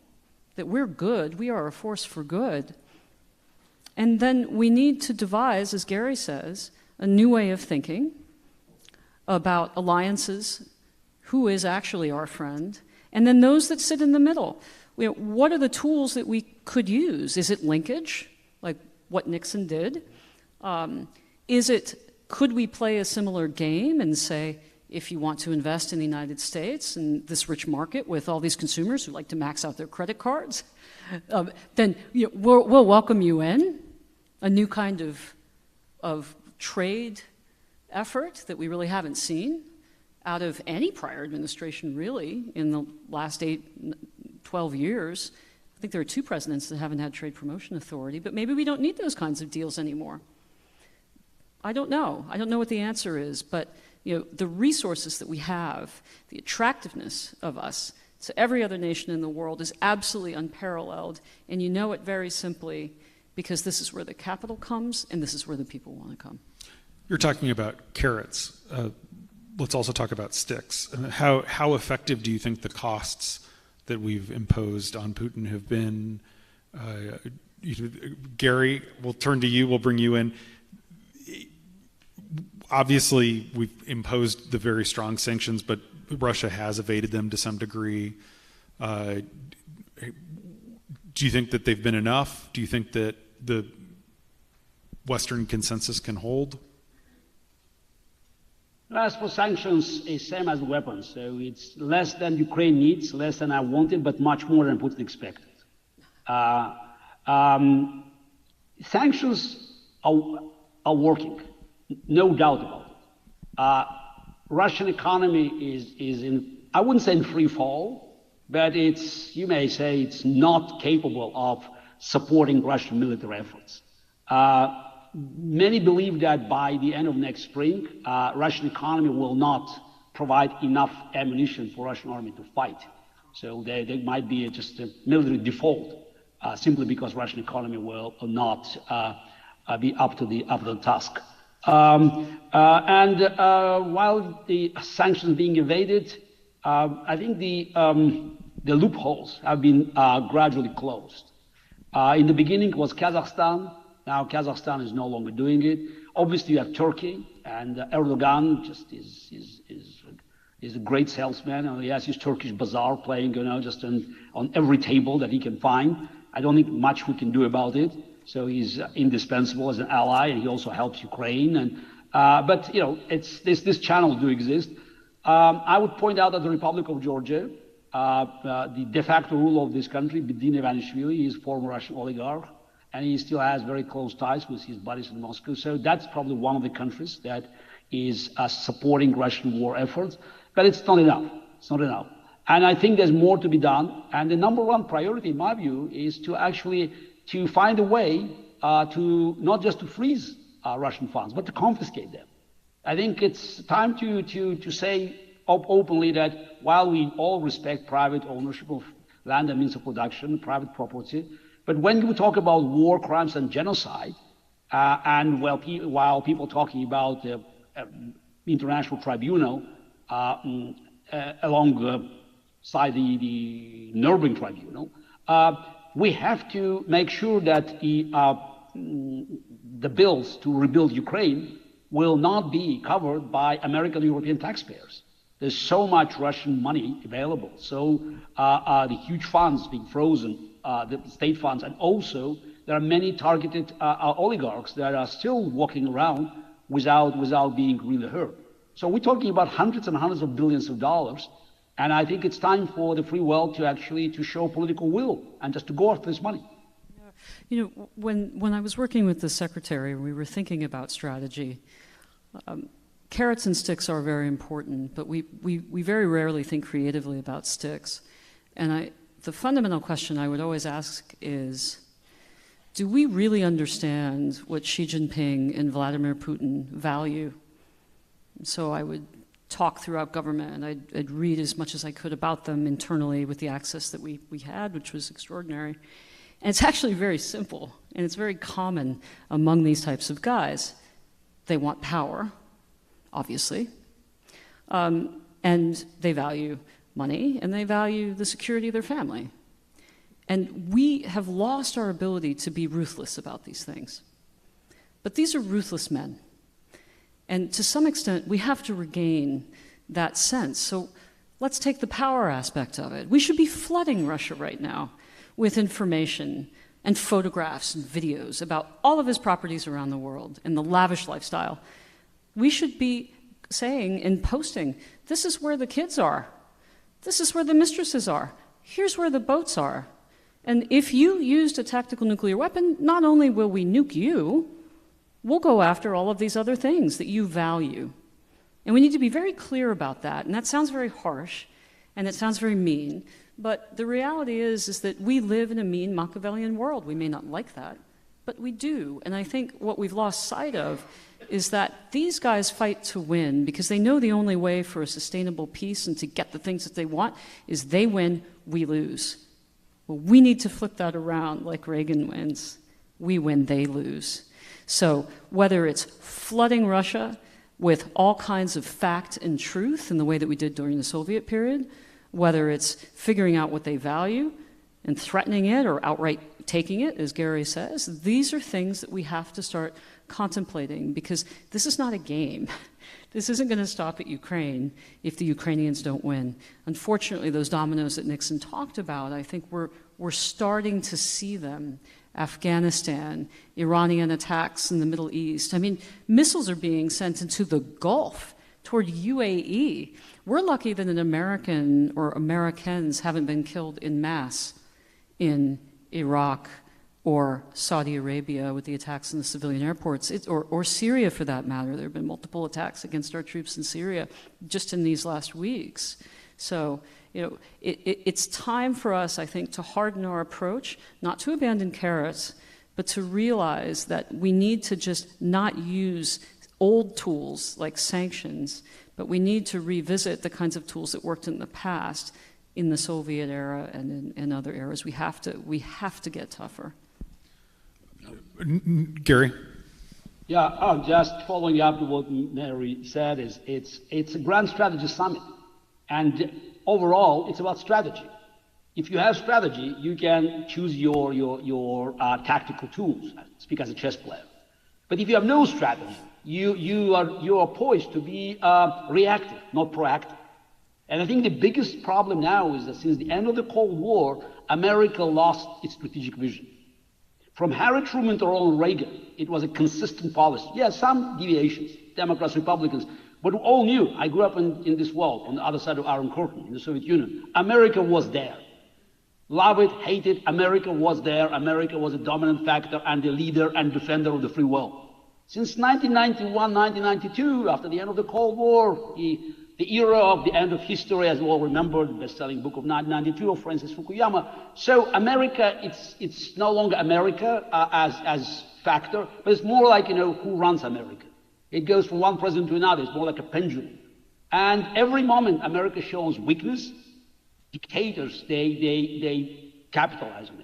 that we're good, we are a force for good. And then we need to devise, as Gary says, a new way of thinking about alliances, who is actually our friend, and then those that sit in the middle. What are the tools that we could use? Is it linkage, like what Nixon did? Could we play a similar game and say, if you want to invest in the United States and this rich market with all these consumers who like to max out their credit cards, then we'll welcome you in, a new kind of trade effort that we really haven't seen out of any prior administration, really, in the last 12 years. I think there are 2 presidents that haven't had trade promotion authority, but maybe we don't need those kinds of deals anymore. I don't know. I don't know what the answer is, but the resources that we have, the attractiveness of us to every other nation in the world is absolutely unparalleled, and you know it very simply because this is where the capital comes and this is where the people want to come. You're talking about carrots. Let's also talk about sticks. How effective do you think the costs that we've imposed on Putin have been? Gary, we'll turn to you, we'll bring you in. Obviously, we've imposed the very strong sanctions, but Russia has evaded them to some degree. Do you think that they've been enough? Do you think that the Western consensus can hold? As for sanctions, it's same as weapons. So it's less than Ukraine needs, less than I wanted, but much more than Putin expected. Sanctions are working, no doubt about it. Russian economy is in, I wouldn't say in free fall, but it's, you may say it's not capable of supporting Russian military efforts. Many believe that by the end of next spring, Russian economy will not provide enough ammunition for Russian army to fight. So there might be just a military default, simply because Russian economy will not be up to the task. While the sanctions being evaded, I think the loopholes have been gradually closed. In the beginning it was Kazakhstan. Now Kazakhstan is no longer doing it. Obviously you have Turkey, and Erdogan just is a great salesman. And he has his Turkish bazaar playing, just on every table that he can find. I don't think much we can do about it. So he's indispensable as an ally, and he also helps Ukraine. But it's this channels do exist. I would point out that the Republic of Georgia, the de facto ruler of this country, Bedin Ivanishvili, is a former Russian oligarch, and he still has very close ties with his buddies in Moscow. So that's probably one of the countries that is supporting Russian war efforts. But it's not enough. It's not enough. And I think there's more to be done. And the number one priority, in my view, is to find a way to not just to freeze Russian funds, but to confiscate them. I think it's time to say openly that while we all respect private ownership of land and means of production, private property, but when we talk about war crimes and genocide, and while people talking about the international tribunal alongside the Nuremberg tribunal, we have to make sure that the the bills to rebuild Ukraine will not be covered by American and European taxpayers. There's so much Russian money available, so the huge funds being frozen, the state funds, and also there are many targeted oligarchs that are still walking around without being really heard. So we're talking about hundreds and hundreds of billions of dollars, and I think it's time for the free world to actually to show political will and just to go after this money. You know, when I was working with the secretary, we were thinking about strategy. Carrots and sticks are very important, but we very rarely think creatively about sticks. And the fundamental question I would always ask is, do we really understand what Xi Jinping and Vladimir Putin value? So I would talk throughout government, and I'd read as much as I could about them internally with the access that we had, which was extraordinary. And it's actually very simple, and it's very common among these types of guys. They want power, obviously, and they value money, and they value the security of their family. And we have lost our ability to be ruthless about these things. But these are ruthless men. And to some extent, we have to regain that sense. So let's take the power aspect of it. We should be flooding Russia right now with information and photographs and videos about all of his properties around the world and the lavish lifestyle. We should be saying and posting, this is where the kids are. This is where the mistresses are. Here's where the boats are. And if you used a tactical nuclear weapon, not only will we nuke you, we'll go after all of these other things that you value. And we need to be very clear about that. And that sounds very harsh, and it sounds very mean. But the reality is that we live in a mean Machiavellian world. We may not like that, but we do. And I think what we've lost sight of is that these guys fight to win because they know the only way for a sustainable peace and to get the things that they want is they win, we lose. Well, we need to flip that around like Reagan wins. We win, they lose. So whether it's flooding Russia with all kinds of fact and truth in the way that we did during the Soviet period, whether it's figuring out what they value and threatening it or outright taking it, as Gary says, these are things that we have to start contemplating because this is not a game. This isn't going to stop at Ukraine if the Ukrainians don't win. Unfortunately, those dominoes that Nixon talked about, I think we're starting to see them. Afghanistan, Iranian attacks in the Middle East. I mean, missiles are being sent into the Gulf toward UAE. We're lucky that an American or Americans haven't been killed en masse in Iraq or Saudi Arabia with the attacks in the civilian airports, or Syria for that matter. There have been multiple attacks against our troops in Syria just in these last weeks. So, you know, it's time for us, I think, to harden our approach, not to abandon carrots, but to realize that we need to just not use old tools like sanctions, but we need to revisit the kinds of tools that worked in the past in the Soviet era and in other eras. We have to get tougher. Gary? Yeah, just following up to what Mary said, it's a grand strategy summit. And overall, it's about strategy. If you have strategy, you can choose your tactical tools, speak as a chess player. But if you have no strategy, you are poised to be reactive, not proactive. And I think the biggest problem now is that since the end of the Cold War, America lost its strategic vision. From Harry Truman to Ronald Reagan, it was a consistent policy. Yes, some deviations, Democrats, Republicans, but we all knew, I grew up in this world, on the other side of Iron Curtain, in the Soviet Union. America was there. Love it, hate it, America was there. America was a dominant factor and the leader and defender of the free world. Since 1991, 1992, after the end of the Cold War, the era of the end of history, as we all remember, the best-selling book of 1992 of Francis Fukuyama. So America, it's no longer America as factor, but it's more like, you know, who runs America. It goes from one president to another. It's more like a pendulum. And every moment America shows weakness, dictators, they capitalize on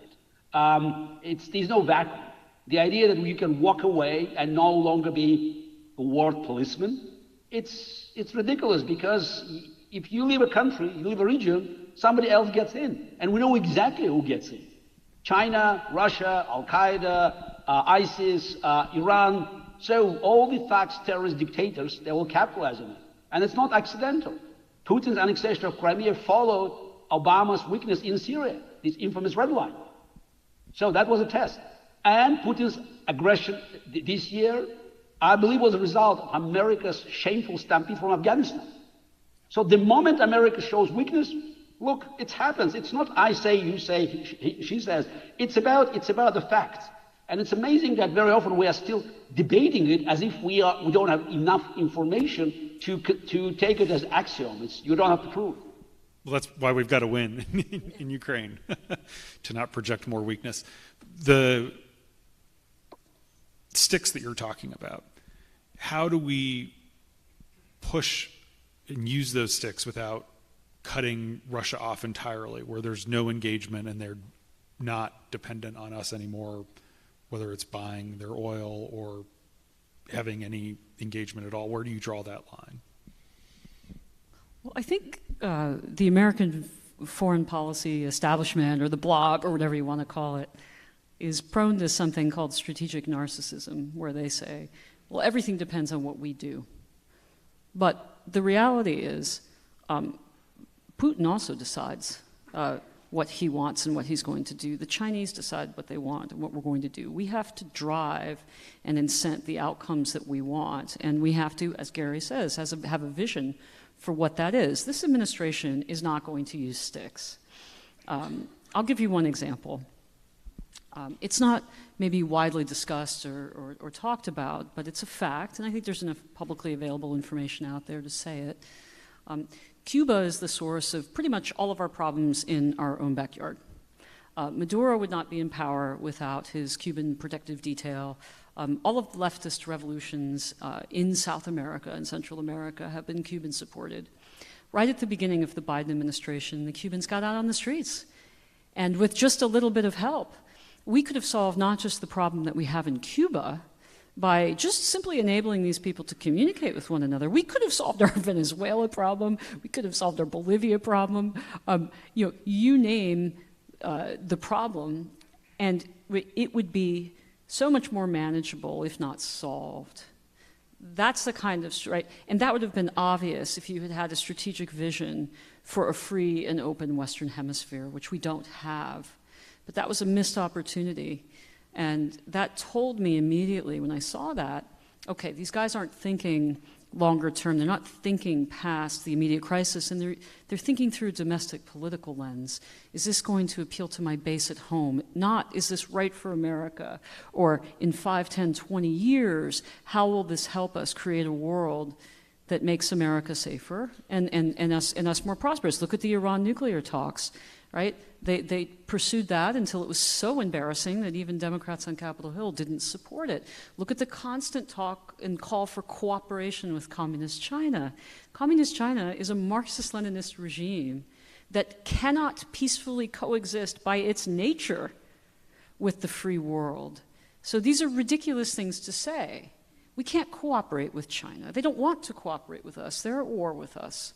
it. There's no vacuum. The idea that you can walk away and no longer be a world policeman, it's ridiculous, because if you leave a country, you leave a region, somebody else gets in. And we know exactly who gets in. China, Russia, Al-Qaeda, ISIS, Iran. So all the facts, terrorist dictators, they will capitalize on it. And it's not accidental. Putin's annexation of Crimea followed Obama's weakness in Syria, this infamous red line. So that was a test. And Putin's aggression this year, I believe, was a result of America's shameful stampede from Afghanistan. So the moment America shows weakness, look, it happens. It's not I say, you say, she says. It's about the facts. And it's amazing that very often we are still debating it as if we don't have enough information to take it as axiom. You don't have to prove it. Well, that's why we've got to win in Ukraine, to not project more weakness. The sticks that you're talking about, how do we push and use those sticks without cutting Russia off entirely, where there's no engagement and they're not dependent on us anymore, whether it's buying their oil or having any engagement at all? Where do you draw that line? Well, I think the American foreign policy establishment, or the blob, or whatever you want to call it, is prone to something called strategic narcissism, where they say, well, everything depends on what we do. But the reality is, Putin also decides what he wants and what he's going to do. The Chinese decide what they want and what we're going to do. We have to drive and incent the outcomes that we want, and we have to, as Gary says, have a vision for what that is. This administration is not going to use sticks. I'll give you one example. It's not maybe widely discussed or talked about, but it's a fact, and I think there's enough publicly available information out there to say it. Cuba is the source of pretty much all of our problems in our own backyard. Maduro would not be in power without his Cuban protective detail. All of the leftist revolutions in South America and Central America have been Cuban supported. Right at the beginning of the Biden administration, the Cubans got out on the streets. And with just a little bit of help, we could have solved not just the problem that we have in Cuba by just simply enabling these people to communicate with one another. We could have solved our Venezuela problem. We could have solved our Bolivia problem. You name the problem, and it would be so much more manageable, if not solved. That's the kind of, right? And that would have been obvious if you had had a strategic vision for a free and open Western Hemisphere, which we don't have. But that was a missed opportunity. And that told me immediately when I saw that, okay, these guys aren't thinking longer term. They're not thinking past the immediate crisis, and they're thinking through a domestic political lens. Is this going to appeal to my base at home? Not, is this right for America? Or in 5, 10, 20 years, how will this help us create a world that makes America safer and us more prosperous? Look at the Iran nuclear talks, right? They pursued that until it was so embarrassing that even Democrats on Capitol Hill didn't support it. Look at the constant talk and call for cooperation with Communist China. Communist China is a Marxist-Leninist regime that cannot peacefully coexist by its nature with the free world. So these are ridiculous things to say. We can't cooperate with China. They don't want to cooperate with us. They're at war with us.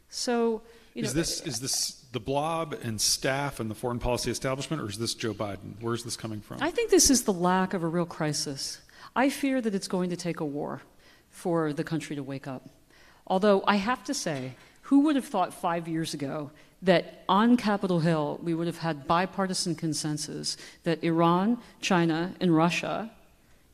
So, is this the blob and staff and the foreign policy establishment, or is this Joe Biden? Where is this coming from? I think this is the lack of a real crisis. I fear that it's going to take a war for the country to wake up. Although I have to say, who would have thought 5 years ago that on Capitol Hill we would have had bipartisan consensus that Iran, China, and Russia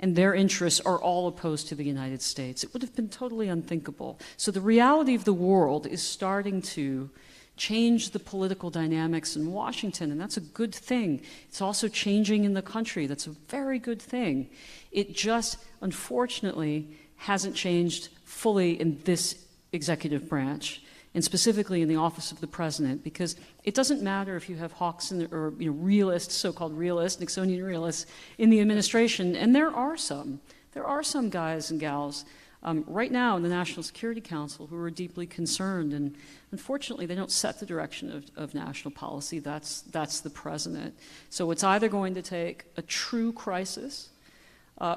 and their interests are all opposed to the United States? It would have been totally unthinkable. So the reality of the world is starting to change the political dynamics in Washington, and that's a good thing. It's also changing in the country. That's a very good thing. It just, unfortunately, hasn't changed fully in this executive branch, and specifically in the office of the president, because it doesn't matter if you have hawks or realists, so-called realists, Nixonian realists in the administration, and there are some guys and gals right now in the National Security Council who are deeply concerned, and unfortunately they don't set the direction of national policy. That's the president. So it's either going to take a true crisis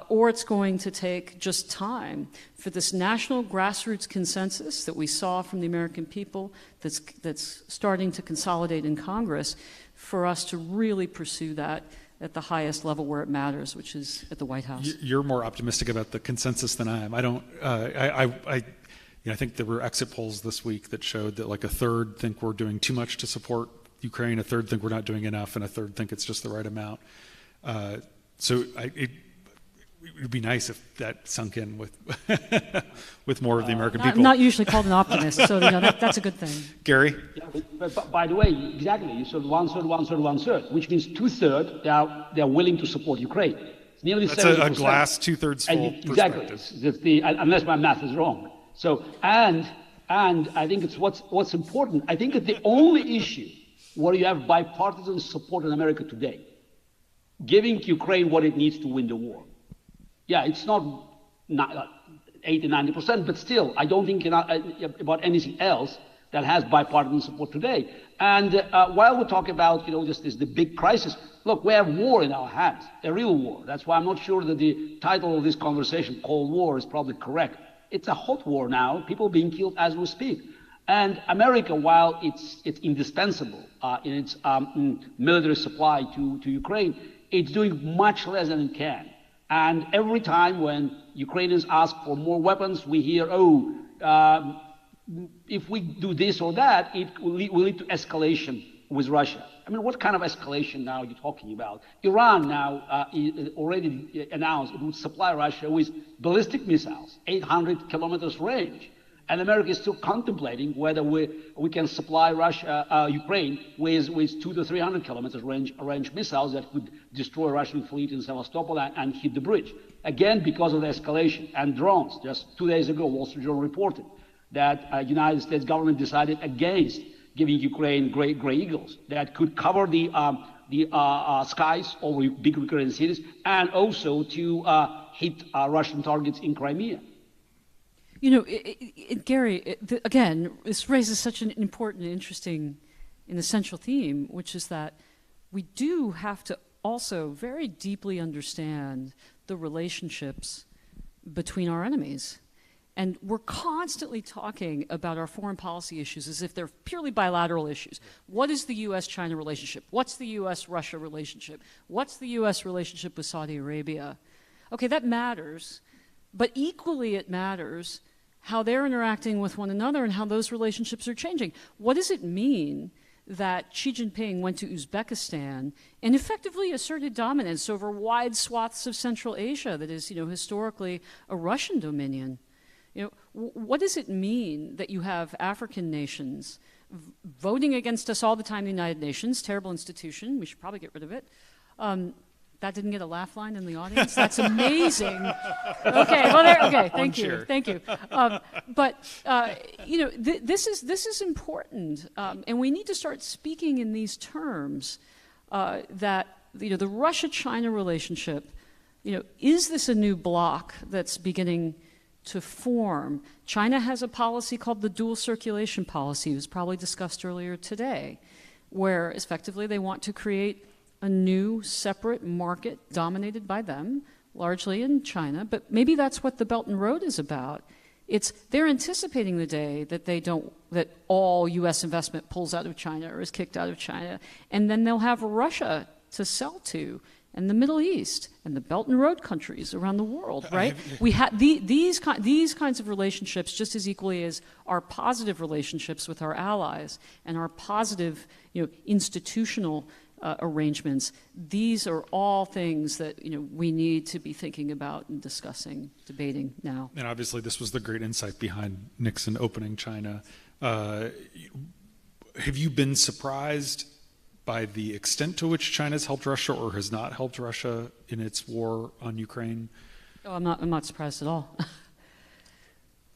or it's going to take just time for this national grassroots consensus that we saw from the American people that's starting to consolidate in Congress, for us to really pursue that at the highest level where it matters, which is at the White House. You're more optimistic about the consensus than I am. I don't. I think there were exit polls this week that showed that like a third think we're doing too much to support Ukraine, a third think we're not doing enough, and a third think it's just the right amount. It would be nice if that sunk in with with more of the American people. I'm not usually called an optimist, so that's a good thing. Gary? Yeah, but by the way, exactly, you said one third, which means 2/3 they are willing to support Ukraine. It's nearly That's 70%. a glass 2/3 full exactly. perspective. Unless my math is wrong. So and I think it's what's important. I think that the only issue where you have bipartisan support in America today, giving Ukraine what it needs to win the war. Yeah, it's not 80, 90%, but still, I don't think about anything else that has bipartisan support today. And while we talk about, just the big crisis, look, we have war in our hands, a real war. That's why I'm not sure that the title of this conversation, Cold War, is probably correct. It's a hot war now, people being killed as we speak. And America, while it's indispensable in its military supply to Ukraine, it's doing much less than it can. And every time when Ukrainians ask for more weapons, we hear, if we do this or that, it will lead to escalation with Russia. I mean, what kind of escalation now are you talking about? Iran now already announced it would supply Russia with ballistic missiles, 800 kilometers range. And America is still contemplating whether we can supply Ukraine with 200 to 300 kilometers range missiles that could destroy a Russian fleet in Sevastopol and hit the bridge. Again, because of the escalation and drones. Just 2 days ago, Wall Street Journal reported that United States government decided against giving Ukraine Gray Eagles that could cover the skies over big Ukrainian cities and also to hit Russian targets in Crimea. Gary, again, this raises such an important, interesting, and essential theme, which is that we do have to also very deeply understand the relationships between our enemies. And we're constantly talking about our foreign policy issues as if they're purely bilateral issues. What is the U.S.-China relationship? What's the U.S.-Russia relationship? What's the U.S. relationship with Saudi Arabia? Okay, that matters, but equally it matters how they're interacting with one another and how those relationships are changing. What does it mean that Xi Jinping went to Uzbekistan and effectively asserted dominance over wide swaths of Central Asia that is, historically a Russian dominion? What does it mean that you have African nations voting against us all the time in the United Nations, terrible institution, we should probably get rid of it. That didn't get a laugh line in the audience? That's amazing. Thank you. This is important, and we need to start speaking in these terms that, the Russia-China relationship, is this a new bloc that's beginning to form? China has a policy called the dual circulation policy. It was probably discussed earlier today, where effectively they want to create a new separate market dominated by them, largely in China, but maybe that's what the Belt and Road is about. They're anticipating the day that all U.S. investment pulls out of China or is kicked out of China, and then they'll have Russia to sell to, and the Middle East, and the Belt and Road countries around the world, right? We have these kinds of relationships just as equally as our positive relationships with our allies and our positive, institutional arrangements. These are all things that we need to be thinking about and discussing, debating now. And obviously, this was the great insight behind Nixon opening China. Have you been surprised by the extent to which China's helped Russia or has not helped Russia in its war on Ukraine? Oh, I'm not surprised at all.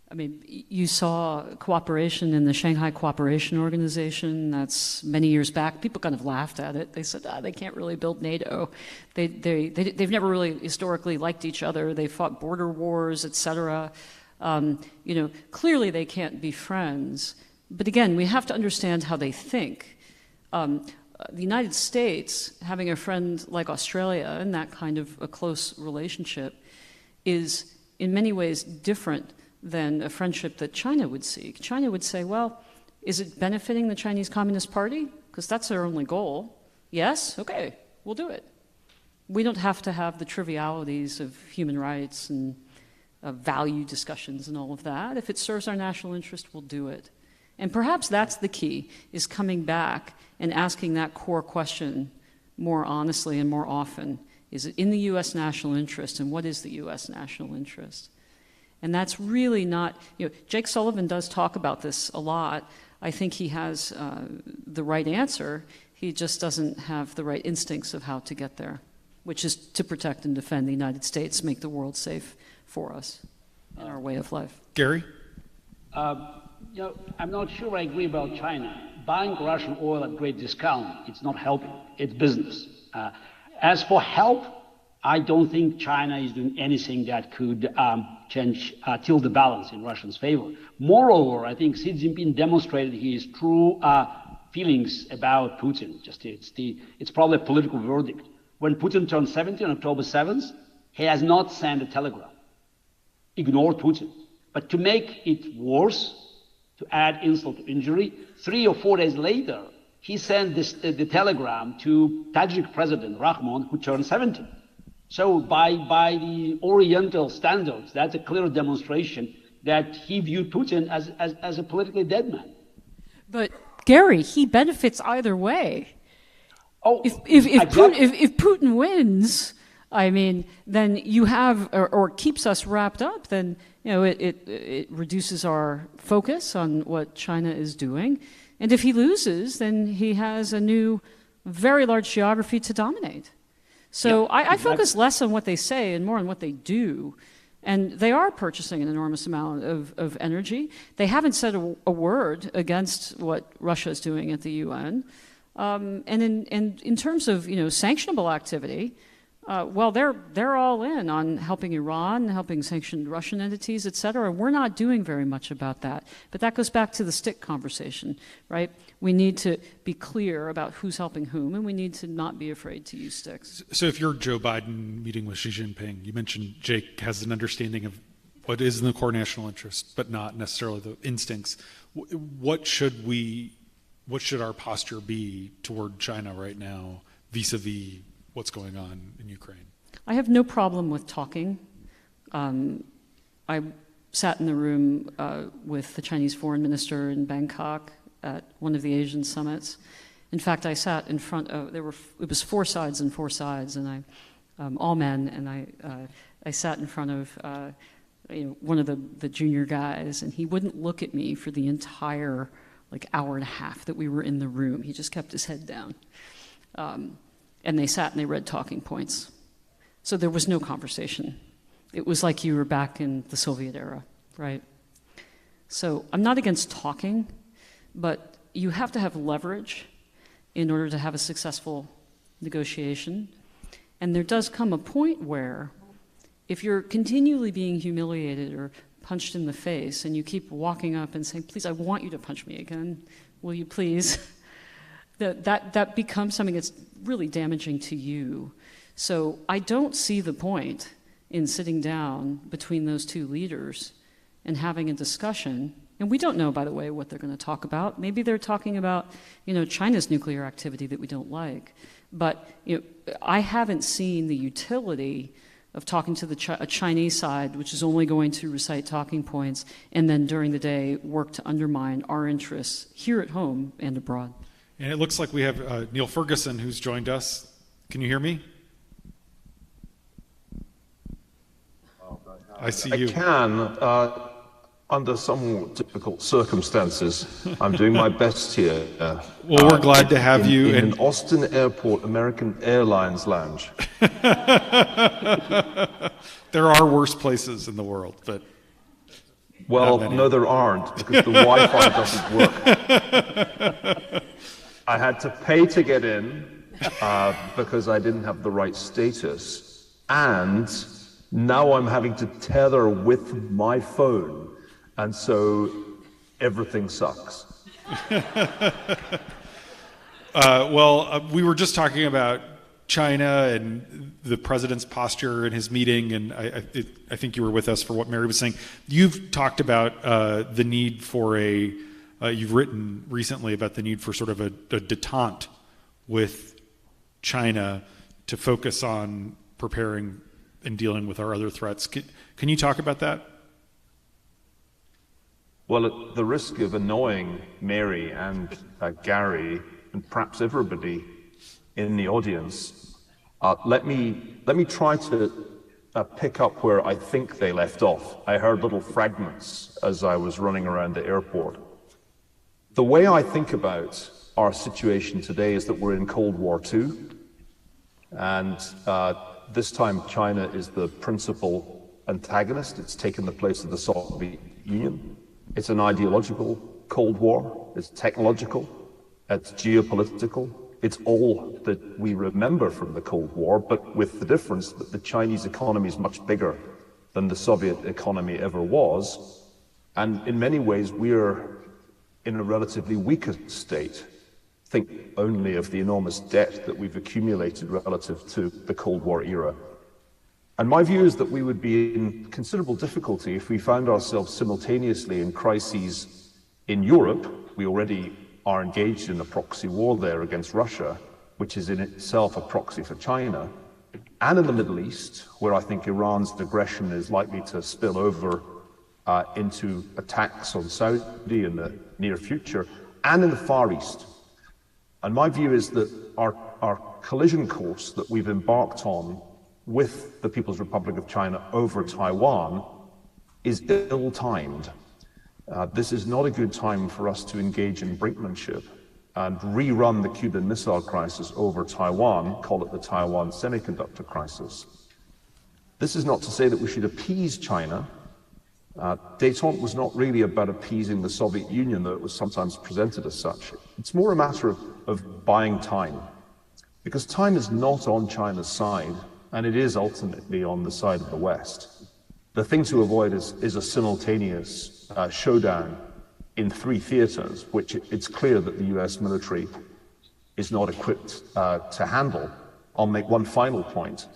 I mean, you saw cooperation in the Shanghai Cooperation Organization. That's many years back. People kind of laughed at it. They said, they can't really build NATO. They've never really historically liked each other. They fought border wars, et cetera. Clearly they can't be friends. But again, we have to understand how they think. The United States, having a friend like Australia and that kind of a close relationship, is in many ways different than a friendship that China would seek. China would say, well, is it benefiting the Chinese Communist Party? Because that's their only goal. Yes? Okay, we'll do it. We don't have to have the trivialities of human rights and value discussions and all of that. If it serves our national interest, we'll do it. And perhaps that's the key, is coming back and asking that core question more honestly and more often. Is it in the U.S. national interest, and what is the U.S. national interest? And that's really not, Jake Sullivan does talk about this a lot. I think he has the right answer. He just doesn't have the right instincts of how to get there, which is to protect and defend the United States, make the world safe for us and our way of life. Gary? I'm not sure I agree about China. Buying Russian oil at great discount, it's not helping. It's business. As for help, I don't think China is doing anything that could tilt the balance in Russia's favor. Moreover, I think Xi Jinping demonstrated his true feelings about Putin. It's probably a political verdict. When Putin turned 70 on October 7th, he has not sent a telegram. Ignored Putin. But to make it worse, to add insult to injury, 3 or 4 days later, he sent the telegram to Tajik President Rahmon, who turned 70. So by the Oriental standards, that's a clear demonstration that he viewed Putin as a politically dead man. But Gary, he benefits either way. Oh, if Putin wins, I mean, then you have, or keeps us wrapped up, then it reduces our focus on what China is doing. And if he loses, then he has a new, very large geography to dominate. So I focus less on what they say and more on what they do. And they are purchasing an enormous amount of energy. They haven't said a word against what Russia is doing at the UN. And in terms of sanctionable activity, well, they're all in on helping Iran, helping sanctioned Russian entities, et cetera. We're not doing very much about that. But that goes back to the stick conversation, right? We need to be clear about who's helping whom, and we need to not be afraid to use sticks. So if you're Joe Biden meeting with Xi Jinping, you mentioned Jake has an understanding of what is in the core national interest, but not necessarily the instincts. What should our posture be toward China right now, vis-a-vis what's going on in Ukraine? I have no problem with talking. I sat in the room with the Chinese foreign minister in Bangkok at one of the Asian summits. In fact, I sat in front of, it was 4 sides and 4 sides, and all men, and I sat in front of one of the junior guys, and he wouldn't look at me for the entire hour and a half that we were in the room. He just kept his head down. And they sat and they read talking points. So there was no conversation. It was like you were back in the Soviet era, right? So I'm not against talking, but you have to have leverage in order to have a successful negotiation. And there does come a point where if you're continually being humiliated or punched in the face and you keep walking up and saying, please, I want you to punch me again, will you please? That becomes something that's really damaging to you. So I don't see the point in sitting down between those two leaders and having a discussion. And we don't know, by the way, what they're going to talk about. Maybe they're talking about, China's nuclear activity that we don't like. But I haven't seen the utility of talking to a Chinese side, which is only going to recite talking points, and then during the day work to undermine our interests here at home and abroad. And it looks like we have Neil Ferguson who's joined us. Can you hear me? I see you. I can, under somewhat difficult circumstances. I'm doing my best here. Well, we're glad to have you. In an Austin Airport American Airlines lounge. There are worse places in the world, but... Well, no, there aren't, because the Wi-Fi doesn't work. I had to pay to get in because I didn't have the right status. And now I'm having to tether with my phone. And so everything sucks. We were just talking about China and the president's posture in his meeting, and I think you were with us for what Mary was saying. You've talked about the need for you've written recently about the need for sort of a detente with China to focus on preparing and dealing with our other threats. Can you talk about that? Well, at the risk of annoying Mary and Gary, and perhaps everybody in the audience, let me try to pick up where I think they left off. I heard little fragments as I was running around the airport. The way I think about our situation today is that we're in Cold War II, and this time China is the principal antagonist. It's taken the place of the Soviet Union. It's an ideological Cold War. It's technological. It's geopolitical. It's all that we remember from the Cold War, but with the difference that the Chinese economy is much bigger than the Soviet economy ever was. And in many ways, we're in a relatively weaker state. Think only of the enormous debt that we've accumulated relative to the Cold War era. And my view is that we would be in considerable difficulty if we found ourselves simultaneously in crises in Europe. We already are engaged in a proxy war there against Russia, which is in itself a proxy for China, and in the Middle East, where I think Iran's aggression is likely to spill over into attacks on Saudi in the near future, and in the Far East. And my view is that our collision course that we've embarked on with the People's Republic of China over Taiwan is ill-timed. This is not a good time for us to engage in brinkmanship and rerun the Cuban Missile Crisis over Taiwan, call it the Taiwan semiconductor crisis. This is not to say that we should appease China. Détente was not really about appeasing the Soviet Union, though it was sometimes presented as such. It's more a matter of buying time, because time is not on China's side, and it is ultimately on the side of the West. The thing to avoid is a simultaneous showdown in three theaters, which it's clear that the US military is not equipped to handle. I'll make one final point.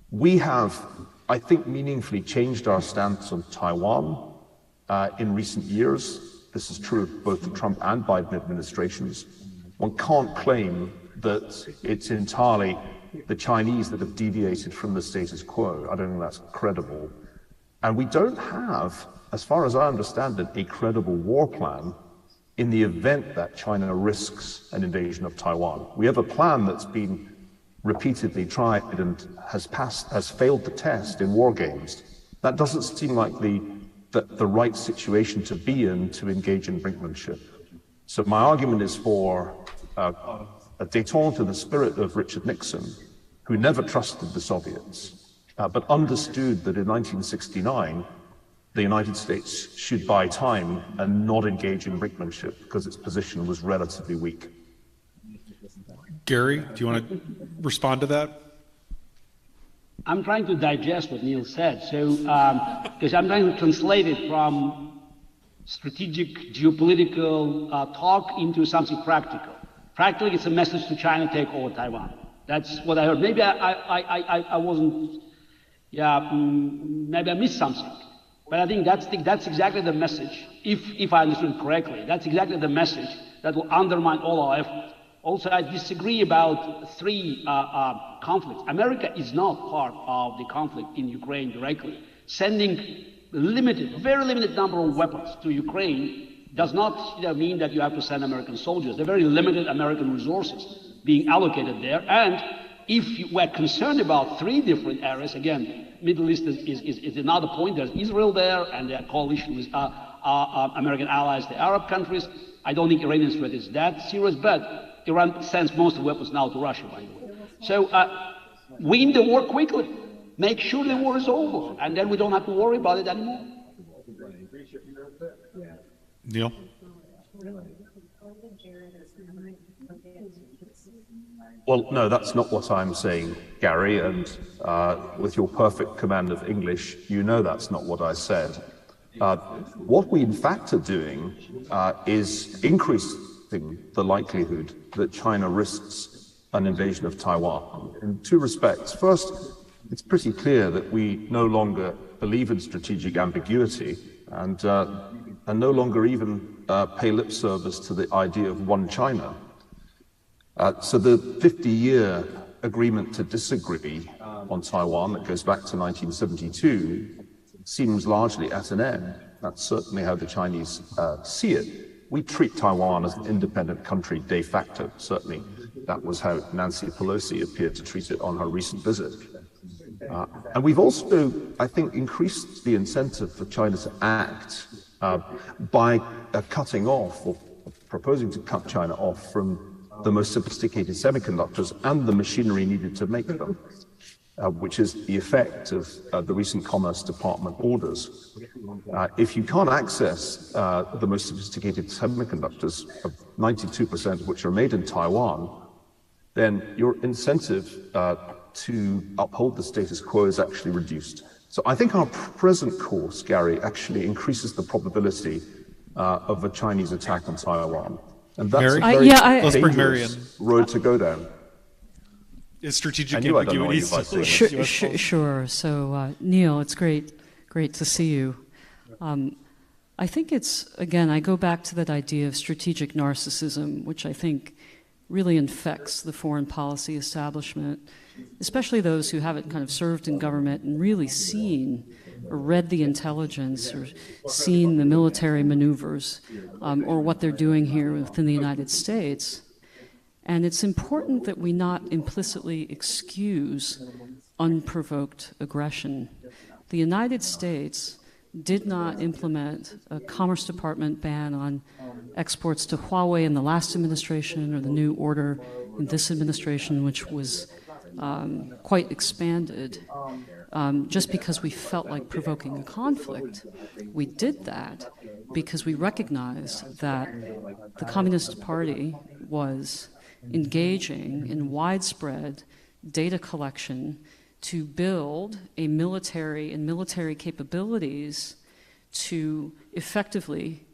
We have, I think, meaningfully changed our stance on Taiwan in recent years. This is true of both the Trump and Biden administrations. One can't claim that it's entirely the Chinese that have deviated from the status quo. I don't think that's credible. And we don't have, as far as I understand it, a credible war plan in the event that China risks an invasion of Taiwan. We have a plan that's been repeatedly tried and has failed the test in war games. That doesn't seem like the right situation to be in to engage in brinkmanship. So my argument is for a détente in the spirit of Richard Nixon, who never trusted the Soviets, but understood that in 1969, the United States should buy time and not engage in brinkmanship because its position was relatively weak. Gary, do you want to respond to that? I'm trying to digest what Neil said, so because I'm trying to translate it from strategic geopolitical talk into something practical. Practically, it's a message to China: take over Taiwan. That's what I heard. Maybe I wasn't. Maybe I missed something. But I think that's exactly the message. If I understood correctly, that's exactly the message that will undermine all our efforts. Also, I disagree about three conflicts. America is not part of the conflict in Ukraine directly. Sending very limited number of weapons to Ukraine does not mean that you have to send American soldiers. There are very limited American resources being allocated there. And if we're concerned about three different areas, again, Middle East is another point. There's Israel there, and their coalition with American allies, the Arab countries. I don't think Iranian threat is that serious, but Iran sends most of the weapons now to Russia, by the way. So win the war quickly. Make sure the war is over, and then we don't have to worry about it anymore. Neil? Well, no, that's not what I'm saying, Gary, and with your perfect command of English, you know that's not what I said. What we in fact are doing is increasing the likelihood that China risks an invasion of Taiwan in two respects. First, it's pretty clear that we no longer believe in strategic ambiguity and no longer even pay lip service to the idea of one China. So the 50-year agreement to disagree on Taiwan that goes back to 1972 seems largely at an end. That's certainly how the Chinese see it. We treat Taiwan as an independent country de facto, certainly. That was how Nancy Pelosi appeared to treat it on her recent visit. And we've also, I think, increased the incentive for China to act by cutting off or proposing to cut China off from the most sophisticated semiconductors and the machinery needed to make them, which is the effect of the recent Commerce Department orders. If you can't access the most sophisticated semiconductors, 92% of which are made in Taiwan, then your incentive to uphold the status quo is actually reduced. So I think our present course, Gary, actually increases the probability of a Chinese attack on Taiwan. And that's a very let's bring Mary in. Road to go down. Is strategic ambiguity still Sure. So, Neil, it's great to see you. I think it's, again, I go back to that idea of strategic narcissism, which I think really infects the foreign policy establishment, especially those who haven't kind of served in government and really seen or read the intelligence or seen the military maneuvers or what they're doing here within the United States. And it's important that we not implicitly excuse unprovoked aggression. The United States did not implement a Commerce Department ban on exports to Huawei in the last administration or the new order in this administration, which was quite expanded, just because we felt like provoking a conflict. We did that because we recognized that the Communist Party was engaging in widespread data collection to build a military and military capabilities to effectively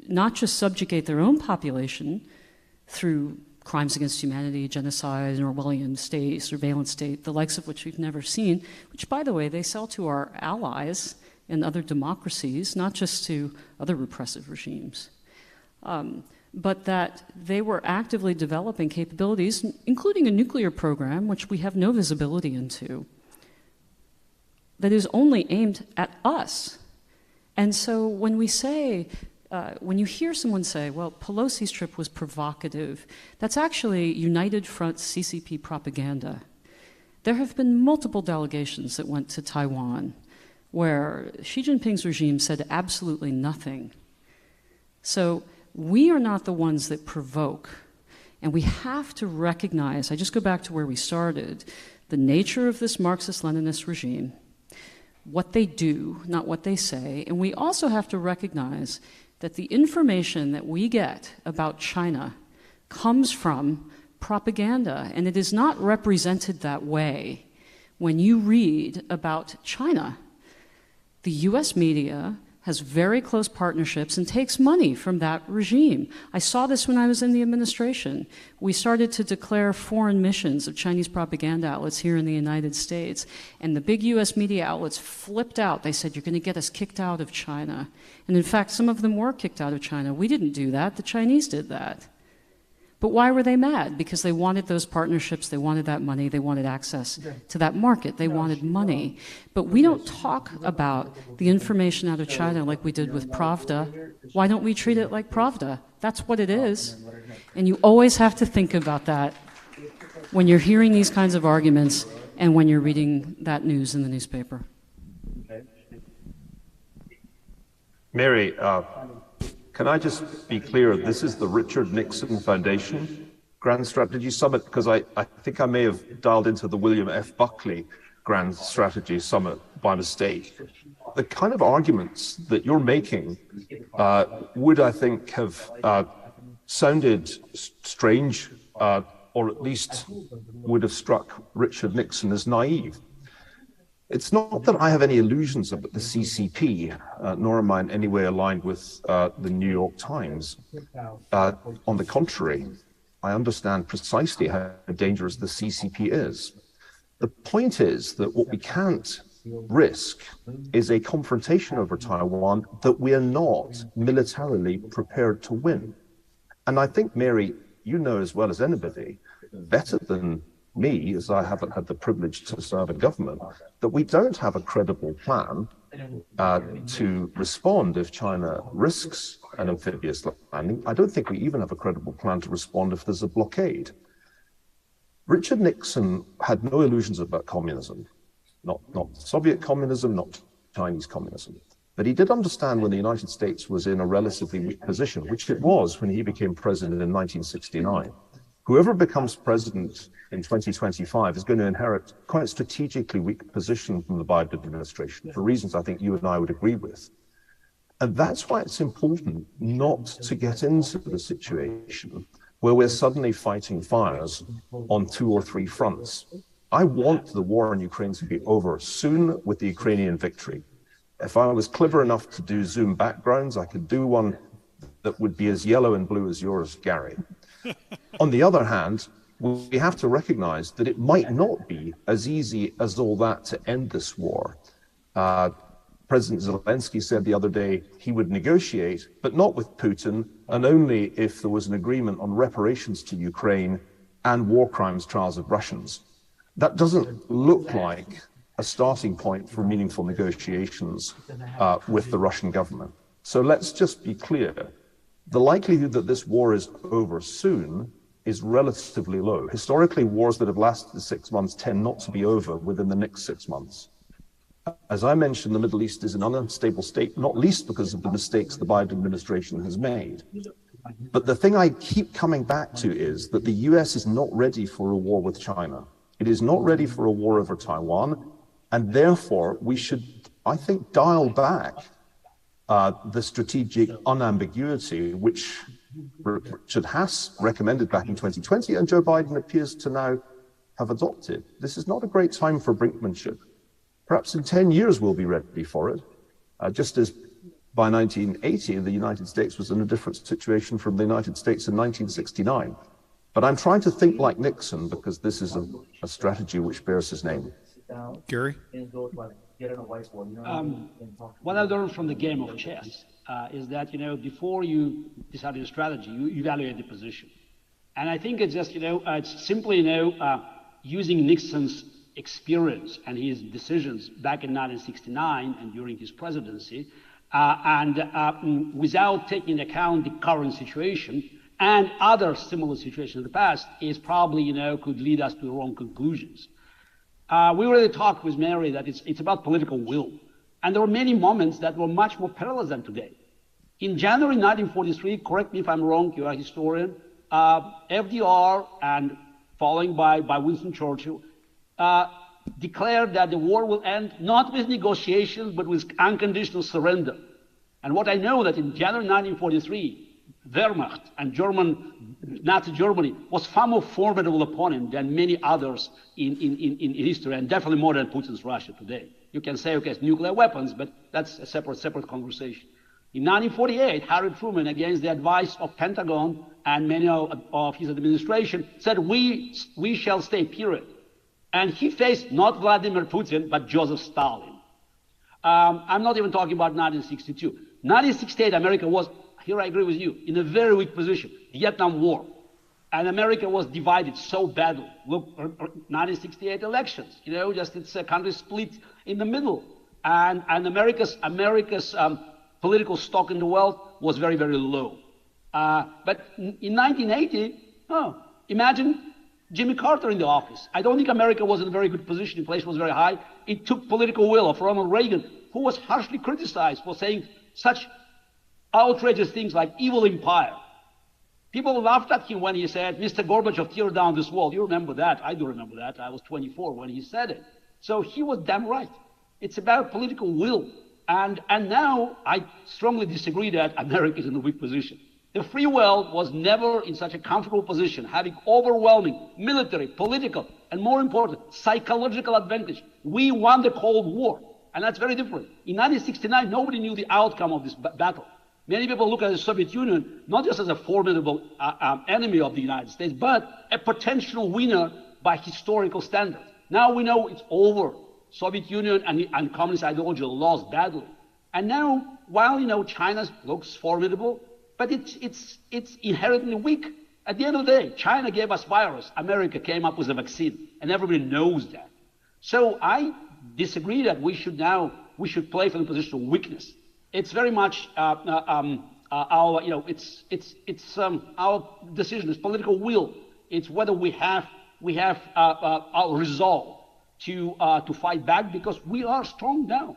not just subjugate their own population through crimes against humanity, genocide, Orwellian state, surveillance state, the likes of which we've never seen, which, by the way, they sell to our allies in other democracies, not just to other repressive regimes. But that they were actively developing capabilities, including a nuclear program, which we have no visibility into, that is only aimed at us. And so when we say, when you hear someone say, well, Pelosi's trip was provocative, that's actually United Front CCP propaganda. There have been multiple delegations that went to Taiwan where Xi Jinping's regime said absolutely nothing. So we are not the ones that provoke, and we have to recognize, I just go back to where we started, the nature of this Marxist-Leninist regime, what they do, not what they say, and we also have to recognize that the information that we get about China comes from propaganda, and it is not represented that way when you read about China. The US media has very close partnerships and takes money from that regime. I saw this when I was in the administration. We started to declare foreign missions of Chinese propaganda outlets here in the United States, and the big US media outlets flipped out. They said, you're going to get us kicked out of China. And in fact, some of them were kicked out of China. We didn't do that. The Chinese did that. But why were they mad? Because they wanted those partnerships, they wanted that money, they wanted access to that market, they wanted money. But we don't talk about the information out of China like we did with Pravda. Why don't we treat it like Pravda? That's what it is. And you always have to think about that when you're hearing these kinds of arguments and when you're reading that news in the newspaper. Mary, can I just be clear? This is the Richard Nixon Foundation Grand Strategy Summit, because I think I may have dialed into the William F. Buckley Grand Strategy Summit by mistake. The kind of arguments that you're making would, I think, have sounded strange, or at least would have struck Richard Nixon as naive. It's not that I have any illusions about the CCP, nor am I in any way aligned with the New York Times. On the contrary, I understand precisely how dangerous the CCP is. The point is that what we can't risk is a confrontation over Taiwan that we are not militarily prepared to win. And I think, Mary, you know as well as anybody, better than me, as I haven't had the privilege to serve in government, that we don't have a credible plan to respond if China risks an amphibious landing. I don't think we even have a credible plan to respond if there's a blockade. Richard Nixon had no illusions about communism, not Soviet communism, not Chinese communism. But he did understand when the United States was in a relatively weak position, which it was when he became president in 1969. Whoever becomes president in 2025 is going to inherit quite a strategically weak position from the Biden administration, for reasons I think you and I would agree with. And that's why it's important not to get into the situation where we're suddenly fighting fires on 2 or 3 fronts. I want the war in Ukraine to be over soon with the Ukrainian victory. If I was clever enough to do Zoom backgrounds, I could do one that would be as yellow and blue as yours, Gary. On the other hand, we have to recognize that it might not be as easy as all that to end this war. President Zelensky said the other day he would negotiate, but not with Putin, and only if there was an agreement on reparations to Ukraine and war crimes trials of Russians. That doesn't look like a starting point for meaningful negotiations with the Russian government. So let's just be clear. The likelihood that this war is over soon is relatively low. Historically, wars that have lasted 6 months tend not to be over within the next 6 months. As I mentioned, the Middle East is an unstable state, not least because of the mistakes the Biden administration has made. But the thing I keep coming back to is that the US is not ready for a war with China. It is not ready for a war over Taiwan, and therefore we should, I think, dial back the strategic unambiguity which Richard Haas recommended back in 2020 and Joe Biden appears to now have adopted. This is not a great time for brinkmanship. Perhaps in 10 years we'll be ready for it, just as by 1980 the United States was in a different situation from the United States in 1969. But I'm trying to think like Nixon because this is a strategy which bears his name. Gary? What I learned from the game of chess is that, before you decide your strategy, you evaluate the position. And I think it's just, it's simply, using Nixon's experience and his decisions back in 1969 and during his presidency, and without taking into account the current situation and other similar situations in the past, is probably, could lead us to the wrong conclusions. We already talked with Mary that it's about political will. And there were many moments that were much more perilous than today. In January 1943, correct me if I'm wrong, you're a historian, FDR and following by Winston Churchill, declared that the war will end not with negotiations, but with unconditional surrender. And what I know that in January 1943, Wehrmacht and Nazi Germany was far more formidable opponent than many others in history, and definitely more than Putin's Russia today. You can say, okay, it's nuclear weapons, but that's a separate conversation. In 1948, Harry Truman, against the advice of Pentagon and many of his administration, said, we shall stay, period. And he faced not Vladimir Putin, but Joseph Stalin. I'm not even talking about 1962. 1968, America was, here I agree with you, in a very weak position. Vietnam War. And America was divided so badly. Look, 1968 elections, just it's a country split in the middle. And America's political stock in the world was very, very low. But in 1980, imagine Jimmy Carter in the office. I don't think America was in a very good position. Inflation was very high. It took political will of Ronald Reagan, who was harshly criticized for saying such outrageous things like evil empire. People laughed at him when he said, Mr. Gorbachev, tear down this wall. You remember that. I do remember that. I was 24 when he said it. So he was damn right. It's about political will. And now I strongly disagree that America is in a weak position. The free world was never in such a comfortable position, having overwhelming military, political, and more important, psychological advantage. We won the Cold War, and that's very different. In 1969, nobody knew the outcome of this battle. Many people look at the Soviet Union not just as a formidable enemy of the United States, but a potential winner by historical standards. Now we know it's over. Soviet Union and communist ideology lost badly. And now, while China looks formidable, but it's inherently weak. At the end of the day, China gave us virus. America came up with a vaccine. and everybody knows that. So I disagree that we should play from the position of weakness. It's very much our decision, it's political will. It's whether we have our resolve to fight back, because we are strong now.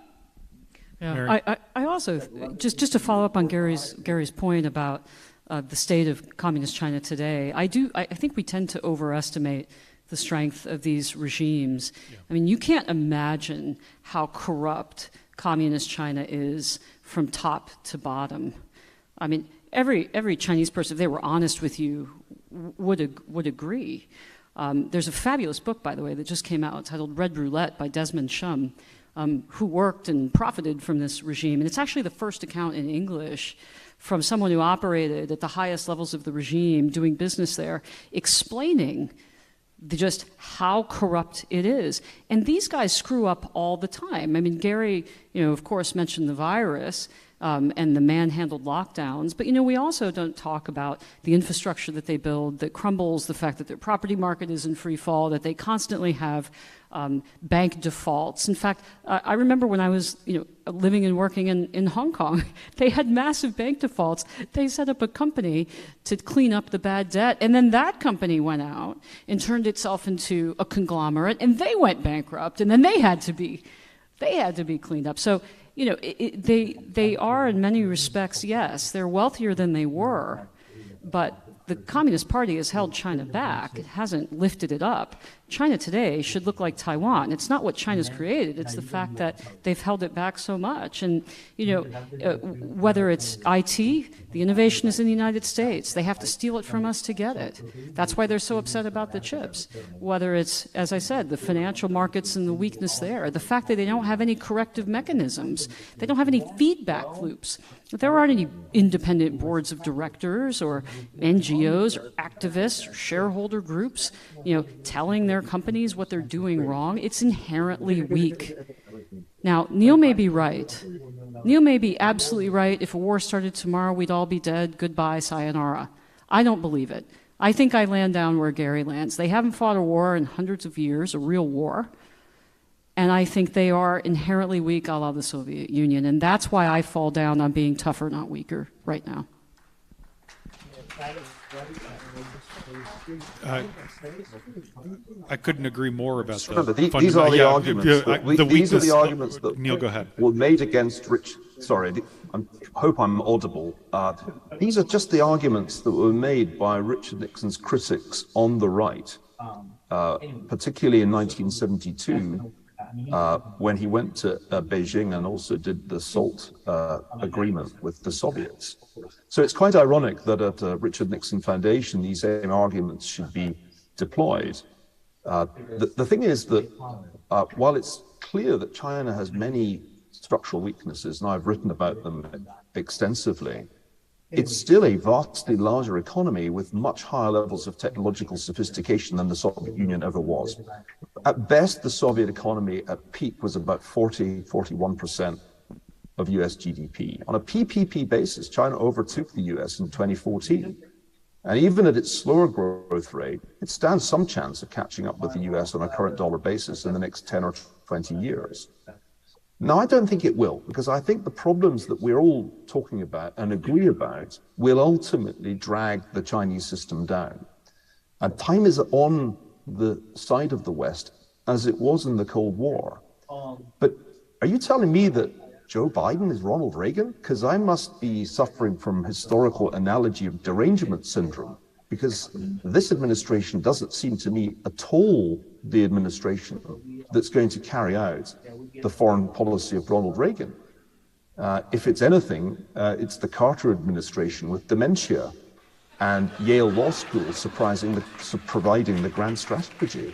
Yeah. I also just to follow up on Gary's point about the state of communist China today. I think we tend to overestimate the strength of these regimes. Yeah. I mean, you can't imagine how corrupt communist China is from top to bottom. I mean, every Chinese person, if they were honest with you, would agree. There's a fabulous book, by the way, that just came out titled Red Roulette by Desmond Shum, who worked and profited from this regime. And it's actually the first account in English from someone who operated at the highest levels of the regime, doing business there, explaining just how corrupt it is. And these guys screw up all the time. I mean, Gary, of course, mentioned the virus and the manhandled lockdowns, but, we also don't talk about the infrastructure that they build that crumbles, the fact that their property market is in free fall, that they constantly have bank defaults. In fact, I remember when I was, living and working in Hong Kong, they had massive bank defaults. They set up a company to clean up the bad debt, and then that company went out and turned itself into a conglomerate, and they went bankrupt, and then they had to be cleaned up. So, they are in many respects, yes, they're wealthier than they were, but the Communist Party has held China back. It hasn't lifted it up. China today should look like Taiwan. It's not what China's created. It's the fact that they've held it back so much. And, whether it's IT, the innovation is in the United States. They have to steal it from us to get it. That's why they're so upset about the chips. Whether it's, as I said, the financial markets and the weakness there, the fact that they don't have any corrective mechanisms, they don't have any feedback loops. There aren't any independent boards of directors or NGOs or activists or shareholder groups, telling their companies what they're doing wrong. It's inherently weak. Now, Neil may be right. Neil may be absolutely right. If a war started tomorrow, we'd all be dead. Goodbye, sayonara. I don't believe it. I think I land down where Gary lands. They haven't fought a war in hundreds of years, a real war. And I think they are inherently weak, a la the Soviet Union. And that's why I fall down on being tougher, not weaker, right now. I couldn't agree more about that. These are the arguments that Neil, go ahead. Were made against Rich. Sorry, I hope I'm audible. These are just the arguments that were made by Richard Nixon's critics on the right, particularly in 1972. When he went to Beijing and also did the SALT agreement with the Soviets. So it's quite ironic that at the Richard Nixon Foundation, these same arguments should be deployed. The thing is that while it's clear that China has many structural weaknesses, and I've written about them extensively, it's still a vastly larger economy with much higher levels of technological sophistication than the Soviet Union ever was. At best, the Soviet economy at peak was about 41% of US GDP. On a PPP basis, China overtook the US in 2014. And even at its slower growth rate, it stands some chance of catching up with the US on a current dollar basis in the next 10 or 20 years. Now, I don't think it will, because I think the problems that we're all talking about and agree about will ultimately drag the Chinese system down. And time is on the side of the West, as it was in the Cold War. But are you telling me that Joe Biden is Ronald Reagan? Because I must be suffering from historical analogy of derangement syndrome, because this administration doesn't seem to me at all the administration that's going to carry out the foreign policy of Ronald Reagan. If it's anything, it's the Carter administration with dementia and Yale Law School providing the grand strategy.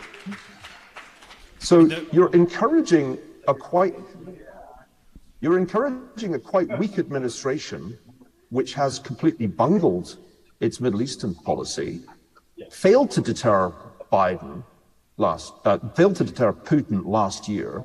So you're encouraging a quite weak administration, which has completely bungled its Middle Eastern policy, failed to deter Putin last year,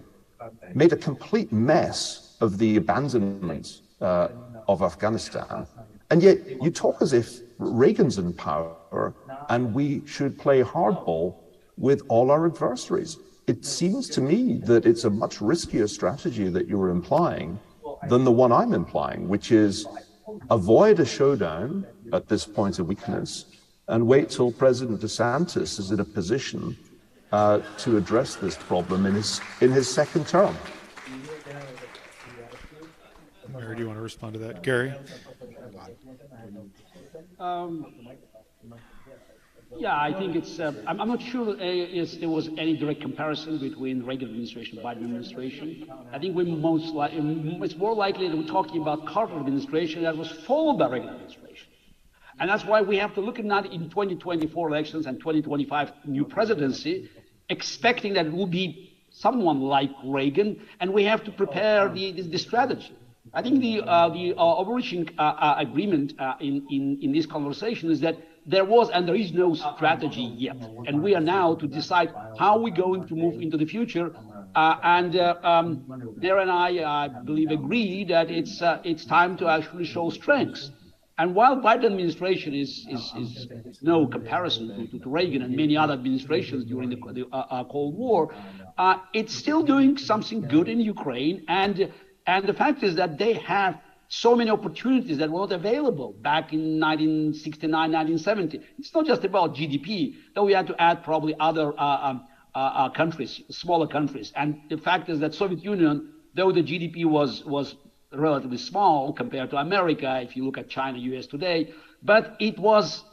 made a complete mess of the abandonment of Afghanistan, and yet you talk as if Reagan's in power and we should play hardball with all our adversaries. It seems to me that it's a much riskier strategy that you're implying than the one I'm implying, which is avoid a showdown at this point of weakness and wait till President DeSantis is in a position to address this problem in his second term. Mary, do you want to respond to that? Gary? Yeah, I think it's, I'm not sure there was any direct comparison between Reagan administration and Biden administration. I think it's more likely that we're talking about Carter administration that was followed by Reagan administration. And that's why we have to look at that in 2024 elections and 2025 new presidency, expecting that it will be someone like Reagan, and we have to prepare the strategy. I think the overreaching agreement in this conversation is that there was and there is no strategy yet, and we are now to decide how we're going to move into the future. There and I believe, agree that it's time to actually show strengths. And while Biden administration is no comparison to Reagan and many other administrations during the Cold War, it's still doing something good in Ukraine, and the fact is that they have so many opportunities that were not available back in 1969, 1970. It's not just about GDP, though we had to add probably other countries, smaller countries. And the fact is that Soviet Union, though the GDP was relatively small compared to America, if you look at China, US today, but it was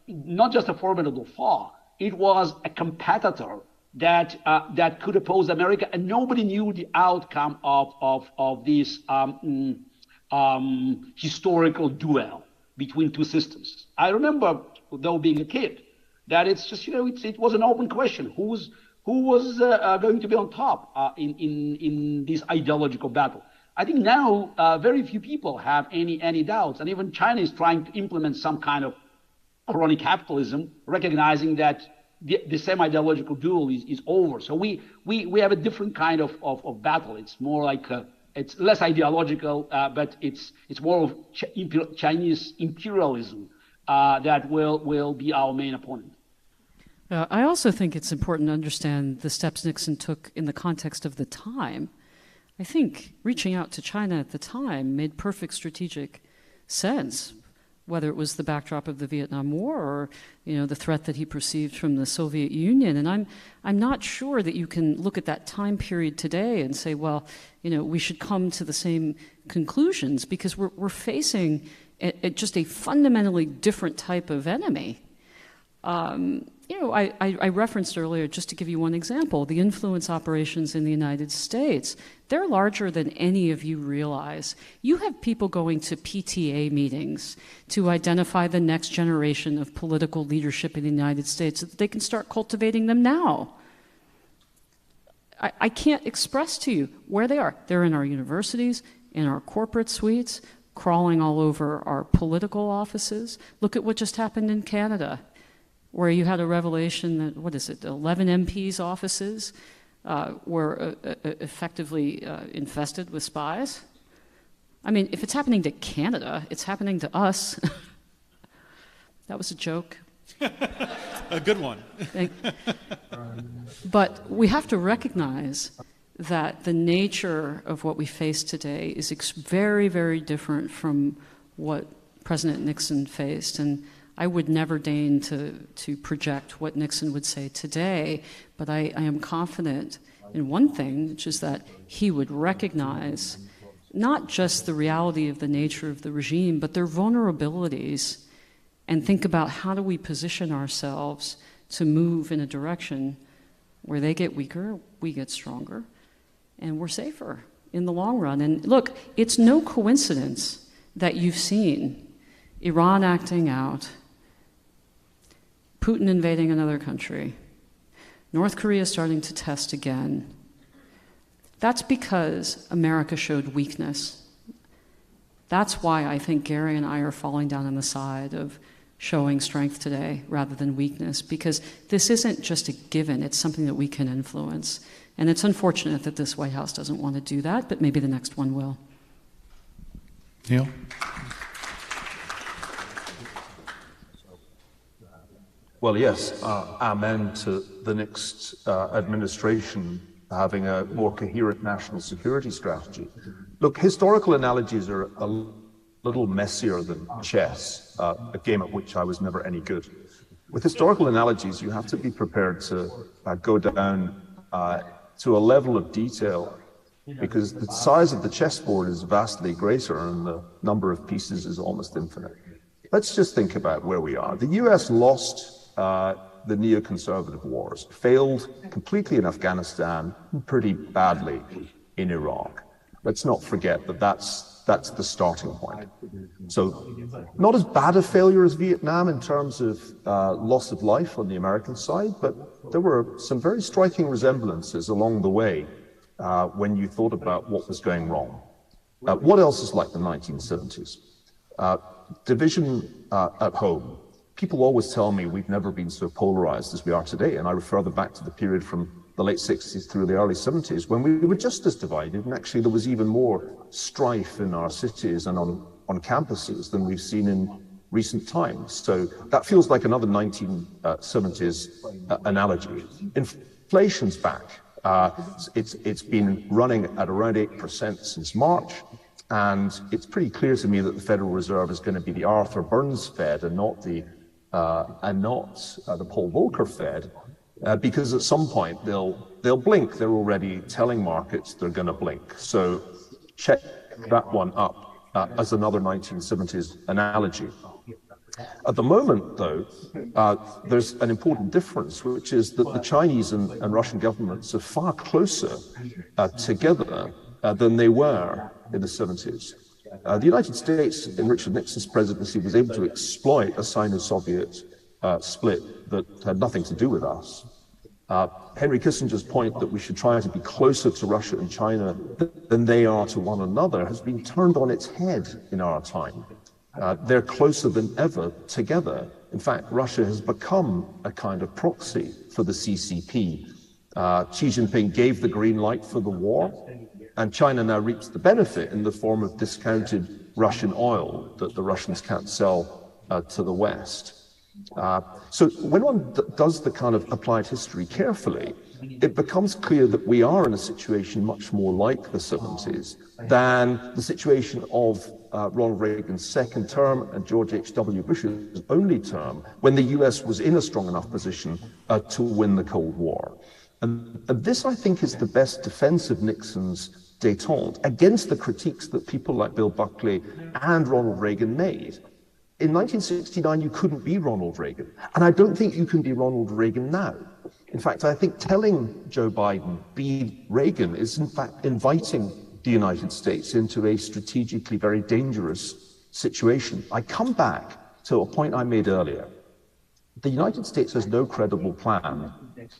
not just a formidable foe, it was a competitor that could oppose America, and nobody knew the outcome of this historical duel between two systems. I remember, though being a kid, that it's just, it was an open question. Who was going to be on top in this ideological battle? I think now very few people have any doubts, and even China is trying to implement some kind of crony capitalism, recognizing that the same ideological duel is over. So we have a different kind of battle. It's more like it's less ideological, but it's more of Chinese imperialism that will be our main opponent. I also think it's important to understand the steps Nixon took in the context of the time. I think reaching out to China at the time made perfect strategic sense, whether it was the backdrop of the Vietnam War or the threat that he perceived from the Soviet Union. And I'm not sure that you can look at that time period today and say, well, we should come to the same conclusions, because we're facing just a fundamentally different type of enemy. I referenced earlier, just to give you one example, the influence operations in the United States. They're larger than any of you realize. You have people going to PTA meetings to identify the next generation of political leadership in the United States so that they can start cultivating them now. I can't express to you where they are. They're in our universities, in our corporate suites, crawling all over our political offices. Look at what just happened in Canada, where you had a revelation that, 11 MPs' offices were effectively infested with spies. I mean, if it's happening to Canada, it's happening to us. That was a joke. A good one. But we have to recognize that the nature of what we face today is very, very different from what President Nixon faced. And I would never deign to project what Nixon would say today, but I am confident in one thing, which is that he would recognize not just the reality of the nature of the regime, but their vulnerabilities, and think about how do we position ourselves to move in a direction where they get weaker, we get stronger, and we're safer in the long run. And look, it's no coincidence that you've seen Iran acting out, Putin invading another country, North Korea starting to test again. That's because America showed weakness. That's why I think Gary and I are falling down on the side of showing strength today rather than weakness, because this isn't just a given, it's something that we can influence. And it's unfortunate that this White House doesn't want to do that, but maybe the next one will. Neil? Well, yes, amen to the next administration having a more coherent national security strategy. Look, historical analogies are a little messier than chess, a game at which I was never any good. With historical analogies, you have to be prepared to go down to a level of detail, because the size of the chessboard is vastly greater and the number of pieces is almost infinite. Let's just think about where we are. The US lost the neoconservative wars, failed completely in Afghanistan, pretty badly in Iraq. Let's not forget that that's the starting point. So not as bad a failure as Vietnam in terms of loss of life on the American side, but there were some very striking resemblances along the way when you thought about what was going wrong. What else is like the 1970s? Division at home. People always tell me we've never been so polarized as we are today, and I refer them back to the period from the late 60s through the early 70s, when we were just as divided, and actually there was even more strife in our cities and on campuses than we've seen in recent times. So that feels like another 1970s analogy. Inflation's back. It's been running at around 8% since March, and it's pretty clear to me that the Federal Reserve is going to be the Arthur Burns Fed and not the Paul Volcker Fed. Because at some point they'll blink. They're already telling markets they're going to blink. So check that one up as another 1970s analogy. At the moment, though, there's an important difference, which is that the Chinese and Russian governments are far closer together than they were in the 70s. The United States, in Richard Nixon's presidency, was able to exploit a Sino-Soviet split that had nothing to do with us. Henry Kissinger's point that we should try to be closer to Russia and China than they are to one another has been turned on its head in our time. They're closer than ever together. In fact, Russia has become a kind of proxy for the CCP. Xi Jinping gave the green light for the war, and China now reaps the benefit in the form of discounted Russian oil that the Russians can't sell to the West. So when one does the kind of applied history carefully, it becomes clear that we are in a situation much more like the 70s than the situation of Ronald Reagan's second term and George H.W. Bush's only term, when the US was in a strong enough position to win the Cold War. And this, I think, is the best defense of Nixon's détente against the critiques that people like Bill Buckley and Ronald Reagan made. In 1969, you couldn't be Ronald Reagan, and I don't think you can be Ronald Reagan now. In fact, I think telling Joe Biden, be Reagan, is in fact inviting the United States into a strategically very dangerous situation. I come back to a point I made earlier. The United States has no credible plan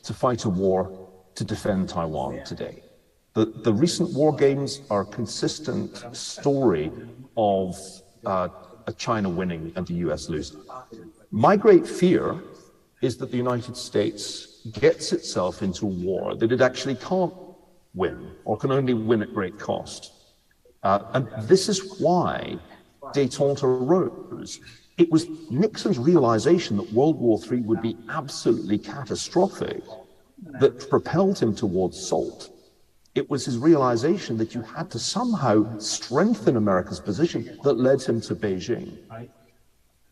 to fight a war to defend Taiwan today. The recent war games are a consistent story of China winning and the US losing. My great fear is that the United States gets itself into a war that it actually can't win, or can only win at great cost. And this is why détente arose. It was Nixon's realization that World War III would be absolutely catastrophic that propelled him towards SALT. It was his realization that you had to somehow strengthen America's position that led him to Beijing.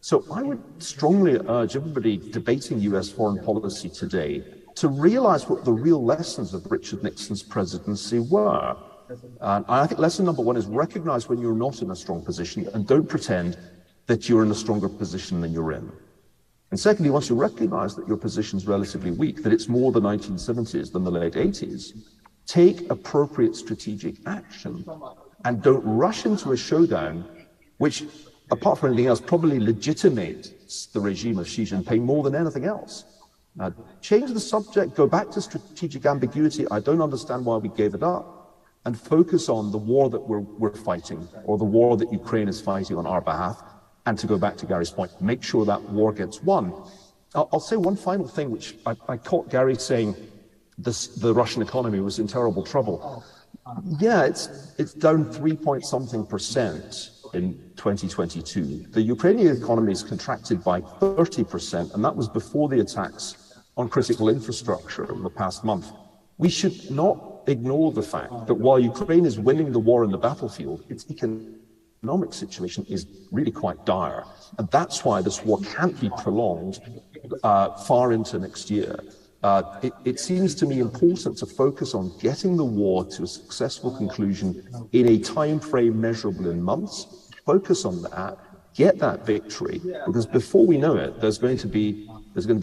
So I would strongly urge everybody debating US foreign policy today to realize what the real lessons of Richard Nixon's presidency were. And I think lesson number one is recognize when you're not in a strong position and don't pretend that you're in a stronger position than you're in. And secondly, once you recognize that your position is relatively weak, that it's more the 1970s than the late 80s, take appropriate strategic action and don't rush into a showdown, which, apart from anything else, probably legitimates the regime of Xi Jinping more than anything else. Change the subject, go back to strategic ambiguity. I don't understand why we gave it up, and focus on the war that we're fighting, or the war that Ukraine is fighting on our behalf. And to go back to Gary's point, make sure that war gets won. I'll say one final thing, which I caught Gary saying the Russian economy was in terrible trouble. Yeah, it's down 3 point something %. in 2022. The Ukrainian economy is contracted by 30%, and that was before the attacks on critical infrastructure in the past month. We should not ignore the fact that while Ukraine is winning the war in the battlefield, its economic situation is really quite dire. And that's why this war can't be prolonged far into next year. It seems to me important to focus on getting the war to a successful conclusion in a time frame measurable in months. Focus on that, get that victory, because before we know it, there's going to be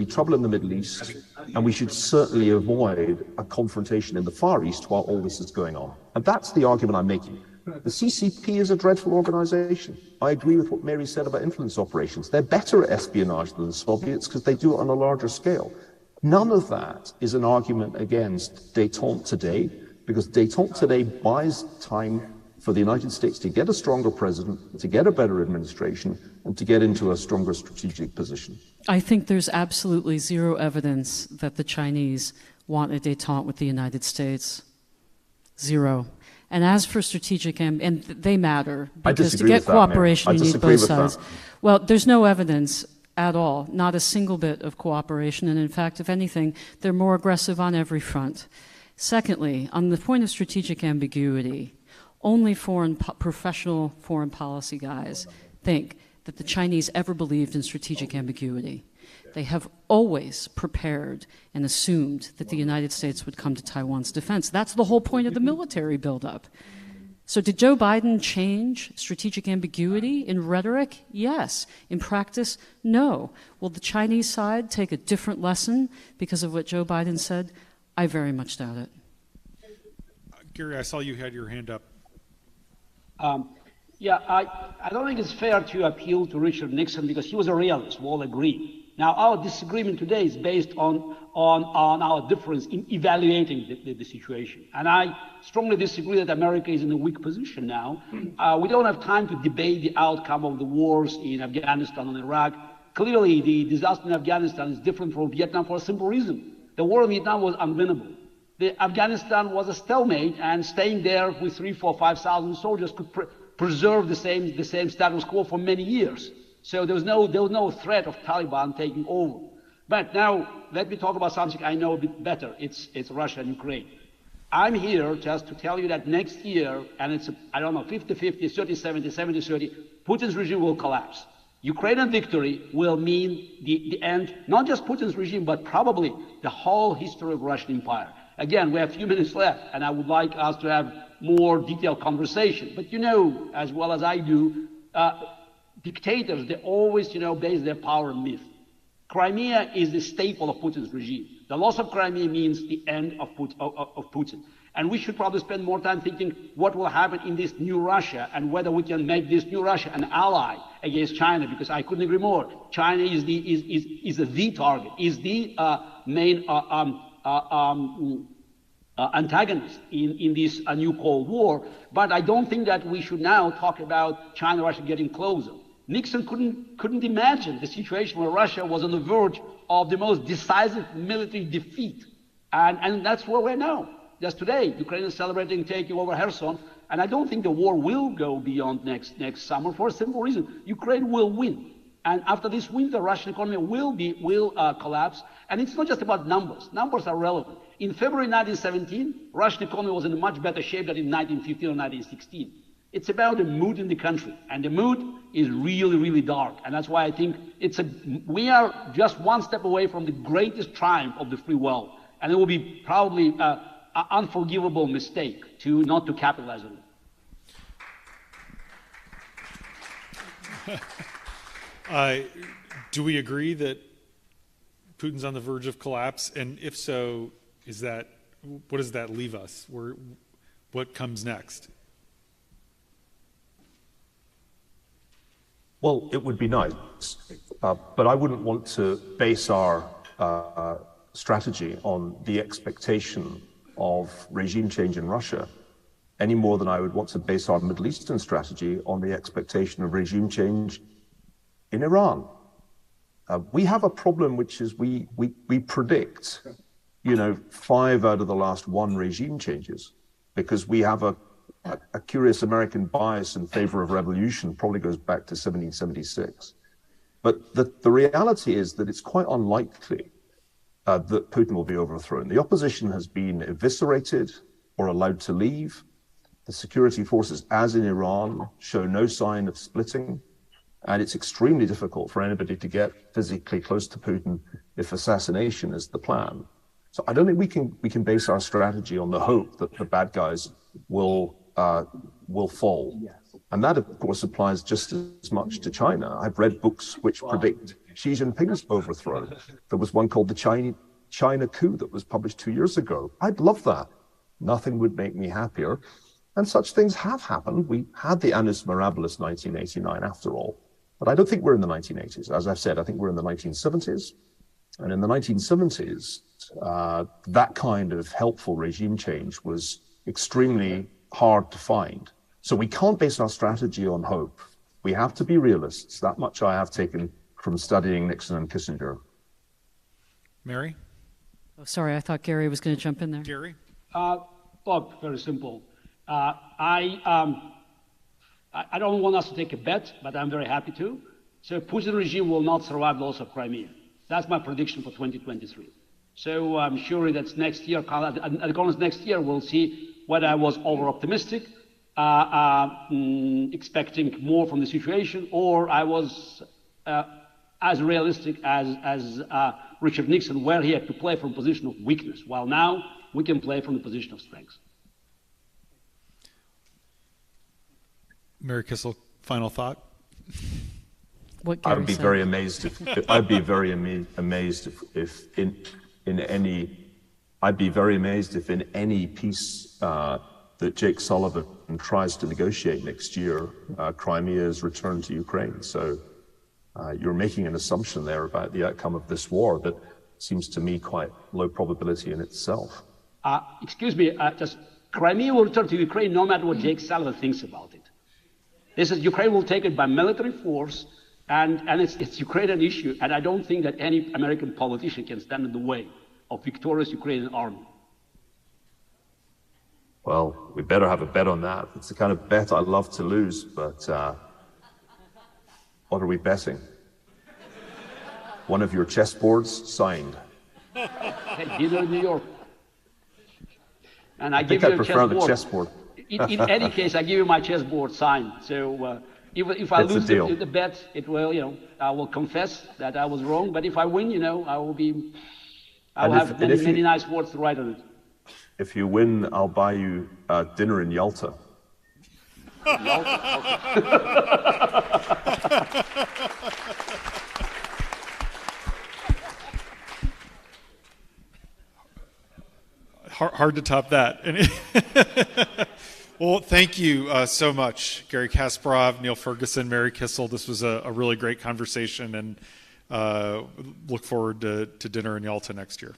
trouble in the Middle East, and we should certainly avoid a confrontation in the Far East while all this is going on. And that's the argument I'm making. The CCP is a dreadful organization. I agree with what Mary said about influence operations. They're better at espionage than the Soviets because they do it on a larger scale. None of that is an argument against détente today, because détente today buys time for the United States to get a stronger president, to get a better administration, and to get into a stronger strategic position. I think there's absolutely zero evidence that the Chinese want a détente with the United States. Zero. And as for strategic, and they matter, because to get cooperation, you need both sides. Well, there's no evidence at all, not a single bit of cooperation. And in fact, if anything, they're more aggressive on every front. Secondly, on the point of strategic ambiguity, only professional foreign policy guys think that the Chinese ever believed in strategic ambiguity. They have always prepared and assumed that the United States would come to Taiwan's defense. That's the whole point of the military buildup. So did Joe Biden change strategic ambiguity in rhetoric? Yes. In practice, no. Will the Chinese side take a different lesson because of what Joe Biden said? I very much doubt it. Gary, I saw you had your hand up. Yeah, I don't think it's fair to appeal to Richard Nixon because he was a realist, we all agree. Now, our disagreement today is based on our difference in evaluating the situation. And I strongly disagree that America is in a weak position now. We don't have time to debate the outcome of the wars in Afghanistan and Iraq. Clearly, the disaster in Afghanistan is different from Vietnam for a simple reason. The war in Vietnam was unwinnable. Afghanistan was a stalemate, and staying there with 3,000, 4,000, 5,000 soldiers could preserve the same status quo for many years. So there was no threat of Taliban taking over. But now let me talk about something I know a bit better. It's Russia and Ukraine. I'm here just to tell you that next year, and it's, I don't know, 50-50, 30-70, 70-30, Putin's regime will collapse. Ukrainian victory will mean the end, not just Putin's regime, but probably the whole history of Russian Empire. Again, we have a few minutes left, and I would like us to have more detailed conversation. But you know, as well as I do, dictators, they always, base their power on myth. Crimea is the staple of Putin's regime. The loss of Crimea means the end of Putin. And we should probably spend more time thinking what will happen in this new Russia and whether we can make this new Russia an ally against China, because I couldn't agree more. China is the target, is the main antagonist in this new Cold War. But I don't think that we should now talk about China and Russia getting closer. Nixon couldn't imagine the situation where Russia was on the verge of the most decisive military defeat. And that's where we're now. Just today, Ukraine is celebrating taking over Kherson, and I don't think the war will go beyond next summer for a simple reason. Ukraine will win. And after this win, the Russian economy will collapse. And it's not just about numbers. Numbers are relevant. In February 1917, Russian economy was in a much better shape than in 1915 or 1916. It's about the mood in the country, and the mood is really, really dark. And that's why I think we are just one step away from the greatest triumph of the free world. And it will be probably an unforgivable mistake not to capitalize on it. Do we agree that Putin's on the verge of collapse? And if so, what does that leave us? What comes next? Well, it would be nice, but I wouldn't want to base our strategy on the expectation of regime change in Russia any more than I would want to base our Middle Eastern strategy on the expectation of regime change in Iran. We have a problem, which is we predict, 5 out of the last 1 regime changes, because we have a a curious American bias in favor of revolution probably goes back to 1776. But the reality is that it's quite unlikely that Putin will be overthrown. The opposition has been eviscerated or allowed to leave. The security forces, as in Iran, show no sign of splitting. And it's extremely difficult for anybody to get physically close to Putin if assassination is the plan. So I don't think we can base our strategy on the hope that the bad guys will fall. And that, of course, applies just as much to China. I've read books which predict Xi Jinping's overthrow. There was one called the China coup that was published 2 years ago. I'd love that. Nothing would make me happier. And such things have happened. We had the Annus Mirabilis 1989 after all. But I don't think we're in the 1980s. As I've said, I think we're in the 1970s. And in the 1970s, that kind of helpful regime change was extremely hard to find. So we can't base our strategy on hope. We have to be realists. That much I have taken from studying Nixon and Kissinger. Mary? Oh, sorry, I thought Gary was going to jump in there. Gary? Look, very simple. I don't want us to take a bet, but I'm very happy to. So Putin regime will not survive the loss of Crimea. That's my prediction for 2023. So I'm sure that next year, at the conference next year, we'll see whether I was over-optimistic, expecting more from the situation, or I was as realistic as Richard Nixon, where he had to play from a position of weakness, while now we can play from the position of strength. Mary Kissel, final thought. What Gary I'd be said. very amazed if I'd be very amazed if in any peace that Jake Sullivan tries to negotiate next year, Crimea is returned to Ukraine. So you're making an assumption there about the outcome of this war that seems to me quite low probability in itself. Excuse me, just Crimea will return to Ukraine no matter what Jake Sullivan thinks about it. This is Ukraine will take it by military force, and it's Ukrainian issue, and I don't think that any American politician can stand in the way of victorious Ukrainian army. Well, we better have a bet on that. It's the kind of bet I love to lose, but what are we betting? One of your chessboards signed. Dinner in New York. And I think give I you a prefer the chessboard. chessboard. In any case, I give you my chessboard signed. So if I It's a lose deal. the bet, it will, I will confess that I was wrong. But if I win, I will have many nice words to write on it. If you win, I'll buy you dinner in Yalta. Hard to top that. Well, thank you so much, Gary Kasparov, Neil Ferguson, Mary Kissel. This was a really great conversation, and look forward to dinner in Yalta next year.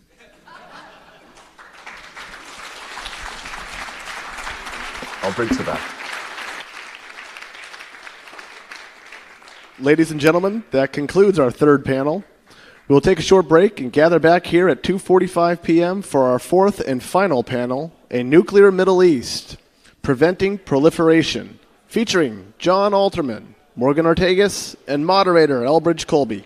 I'll bring to that. Ladies and gentlemen, that concludes our third panel. We'll take a short break and gather back here at 2:45 p.m. for our fourth and final panel, A Nuclear Middle East, Preventing Proliferation, featuring John Alterman, Morgan Ortegas, and moderator Elbridge Colby.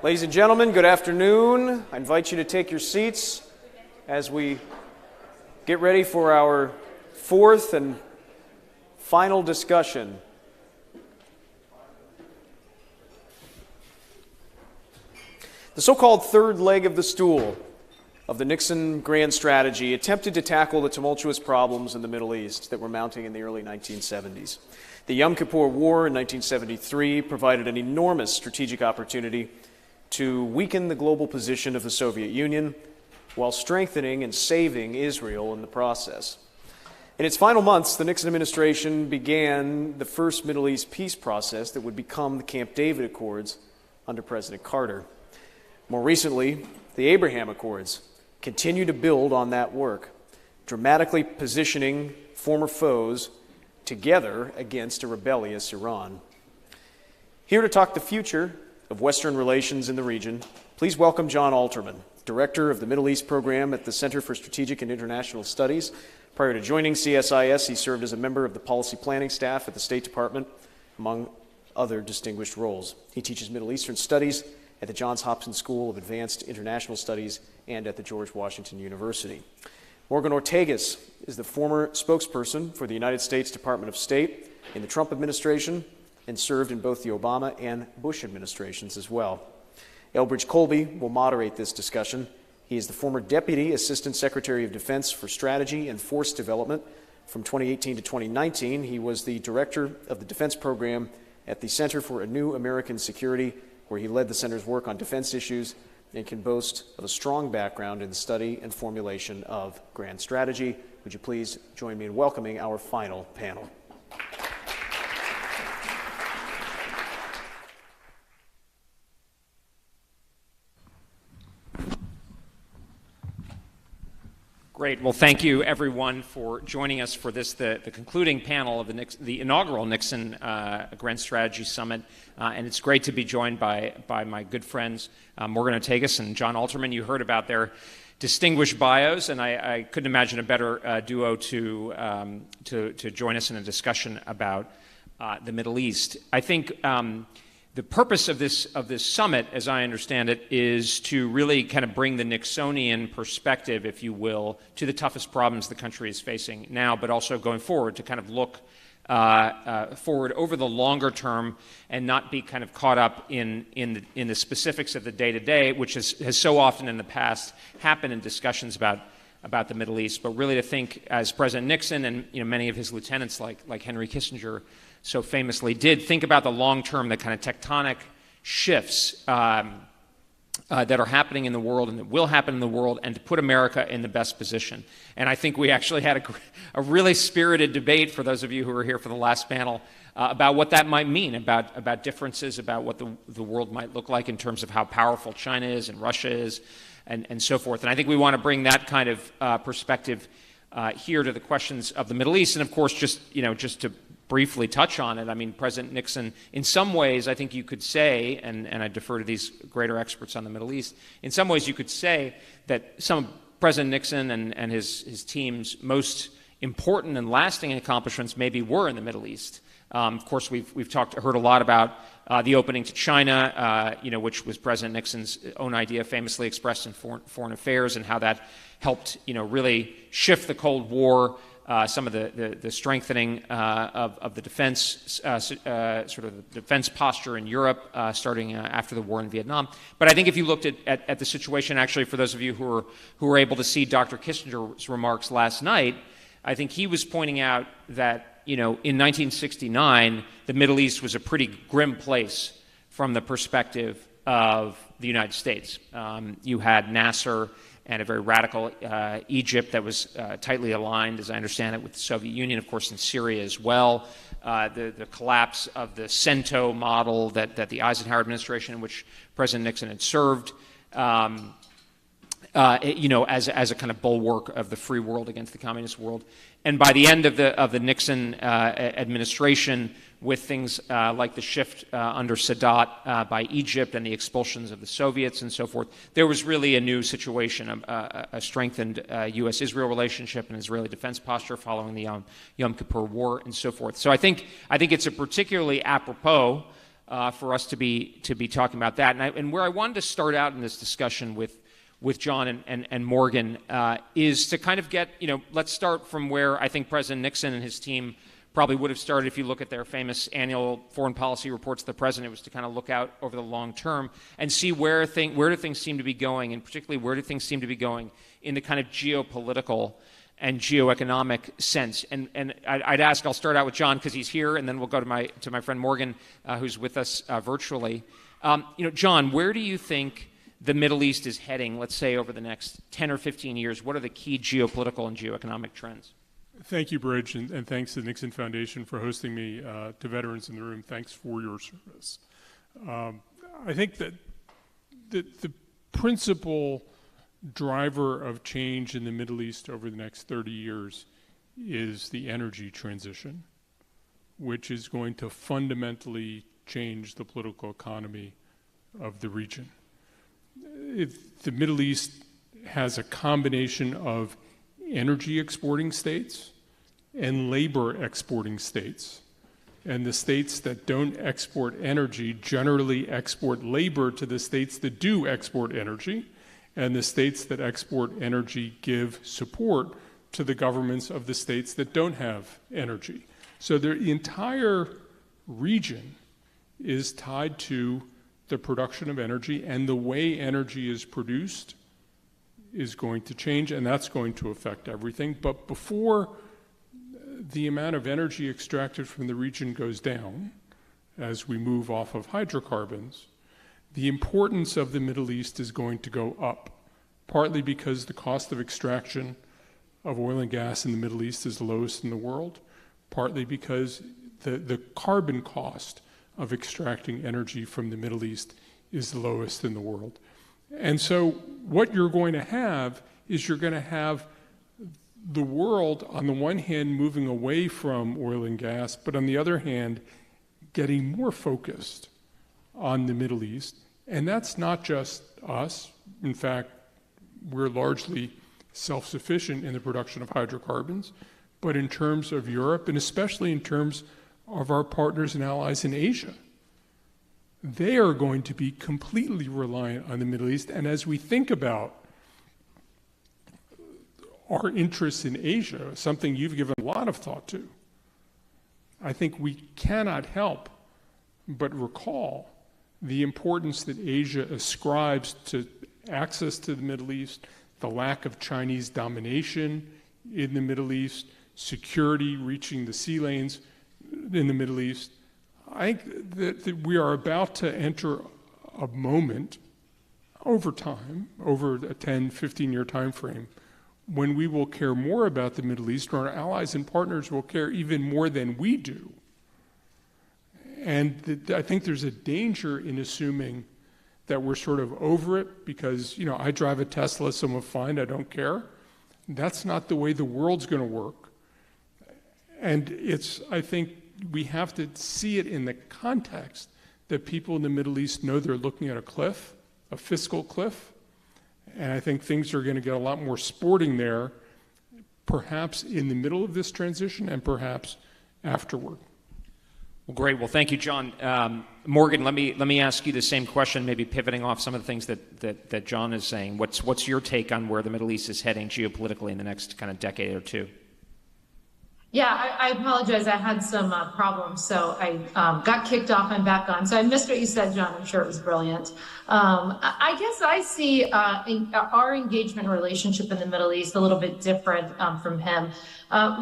Ladies and gentlemen, good afternoon. I invite you to take your seats as we get ready for our fourth and final discussion. The so-called third leg of the stool of the Nixon grand strategy attempted to tackle the tumultuous problems in the Middle East that were mounting in the early 1970s. The Yom Kippur War in 1973 provided an enormous strategic opportunity to weaken the global position of the Soviet Union while strengthening and saving Israel in the process. In its final months, the Nixon administration began the first Middle East peace process that would become the Camp David Accords under President Carter. More recently, the Abraham Accords continue to build on that work, dramatically positioning former foes together against a rebellious Iran. Here to talk the future of Western relations in the region, please welcome John Alterman, Director of the Middle East Program at the Center for Strategic and International Studies. Prior to joining CSIS, he served as a member of the policy planning staff at the State Department, among other distinguished roles. He teaches Middle Eastern Studies at the Johns Hopkins School of Advanced International Studies and at the George Washington University. Morgan Ortagus is the former spokesperson for the United States Department of State in the Trump administration and served in both the Obama and Bush administrations as well. Elbridge Colby will moderate this discussion. He is the former Deputy Assistant Secretary of Defense for Strategy and Force Development. From 2018 to 2019, he was the Director of the Defense Program at the Center for a New American Security, where he led the center's work on defense issues and can boast of a strong background in the study and formulation of grand strategy. Would you please join me in welcoming our final panel? Great. Well, thank you, everyone, for joining us for this, the concluding panel of the inaugural Nixon Grand Strategy Summit. And it's great to be joined by my good friends, Morgan Ortagus and John Alterman. You heard about their distinguished bios, and I couldn't imagine a better duo to join us in a discussion about the Middle East. I think the purpose of this summit, as I understand it, is to really kind of bring the Nixonian perspective, if you will, to the toughest problems the country is facing now, but also going forward, to kind of look forward over the longer term and not be kind of caught up in the specifics of the day-to-day, which has so often in the past happened in discussions about the Middle East, but really to think, as President Nixon and many of his lieutenants like Henry Kissinger so famously did, think about the long term, the kind of tectonic shifts that are happening in the world and that will happen in the world, and to put America in the best position. And I think we actually had a really spirited debate, for those of you who were here for the last panel, about what that might mean, about differences, about what the world might look like in terms of how powerful China is and Russia is, and so forth. And I think we want to bring that kind of perspective here to the questions of the Middle East. And of course, just to briefly touch on it, I mean, President Nixon, in some ways, I think you could say, and I defer to these greater experts on the Middle East, in some ways you could say that some of President Nixon and his team's most important and lasting accomplishments maybe were in the Middle East. Of course, we've heard a lot about the opening to China, which was President Nixon's own idea, famously expressed in Foreign Affairs, and how that helped, really shift the Cold War. Some of the strengthening of the defense, sort of the defense posture in Europe, starting after the war in Vietnam. But I think if you looked at the situation, actually, for those of you who were able to see Dr. Kissinger's remarks last night, I think he was pointing out that, in 1969, the Middle East was a pretty grim place from the perspective of the United States. You had Nasser and a very radical Egypt that was tightly aligned, as I understand it, with the Soviet Union, of course, in Syria as well. The collapse of the CENTO model that the Eisenhower administration, in which President Nixon had served, as a kind of bulwark of the free world against the communist world. And by the end of the Nixon administration, with things like the shift under Sadat by Egypt and the expulsions of the Soviets and so forth, there was really a new situation, a strengthened U.S.-Israel relationship and Israeli defense posture following the Yom Kippur War and so forth. So I think it's a particularly apropos for us to be talking about that. And where I wanted to start out in this discussion with John and Morgan is to kind of get, let's start from where I think President Nixon and his team probably would have started if you look at their famous annual foreign policy reports to the president. It was to kind of look out over the long term and see where do things seem to be going, and particularly where do things seem to be going in the kind of geopolitical and geoeconomic sense. And I'd ask, I'll start out with John because he's here, and then we'll go to my friend Morgan, who's with us virtually. John, where do you think the Middle East is heading, let's say, over the next 10 or 15 years? What are the key geopolitical and geoeconomic trends? Thank you, Bridge, and thanks to the Nixon Foundation for hosting me. To veterans in the room, thanks for your service. I think that the principal driver of change in the Middle East over the next 30 years is the energy transition, which is going to fundamentally change the political economy of the region. If the Middle East has a combination of energy exporting states and labor exporting states. And the states that don't export energy generally export labor to the states that do export energy. And the states that export energy give support to the governments of the states that don't have energy. So the entire region is tied to the production of energy, and the way energy is produced is going to change, and that's going to affect everything. But before the amount of energy extracted from the region goes down, as we move off of hydrocarbons, the importance of the Middle East is going to go up, partly because the cost of extraction of oil and gas in the Middle East is the lowest in the world, partly because the carbon cost of extracting energy from the Middle East is the lowest in the world. And so what you're going to have is you're going to have the world, on the one hand, moving away from oil and gas, but on the other hand, getting more focused on the Middle East. And that's not just us. In fact, we're largely self-sufficient in the production of hydrocarbons, but in terms of Europe, and especially in terms of our partners and allies in Asia. They are going to be completely reliant on the Middle East. And as we think about our interests in Asia, something you've given a lot of thought to, I think we cannot help but recall the importance that Asia ascribes to access to the Middle East, the lack of Chinese domination in the Middle East, security reaching the sea lanes in the Middle East. I think that we are about to enter a moment over time, over a 10, 15-year time frame, when we will care more about the Middle East, or our allies and partners will care even more than we do. And I think there's a danger in assuming that we're sort of over it because, I drive a Tesla, someone fine, I don't care. That's not the way the world's going to work. And I think we have to see it in the context that people in the Middle East know they're looking at a cliff, a fiscal cliff. And I think things are going to get a lot more sporting there, perhaps in the middle of this transition and perhaps afterward. Well, great. Well, thank you, John. Morgan, let me ask you the same question, maybe pivoting off some of the things that John is saying. What's your take on where the Middle East is heading geopolitically in the next kind of decade or two? Yeah, I apologize. I had some problems, so I got kicked off. I'm back on. So I missed what you said, John. I'm sure it was brilliant. I guess I see our engagement relationship in the Middle East a little bit different from him.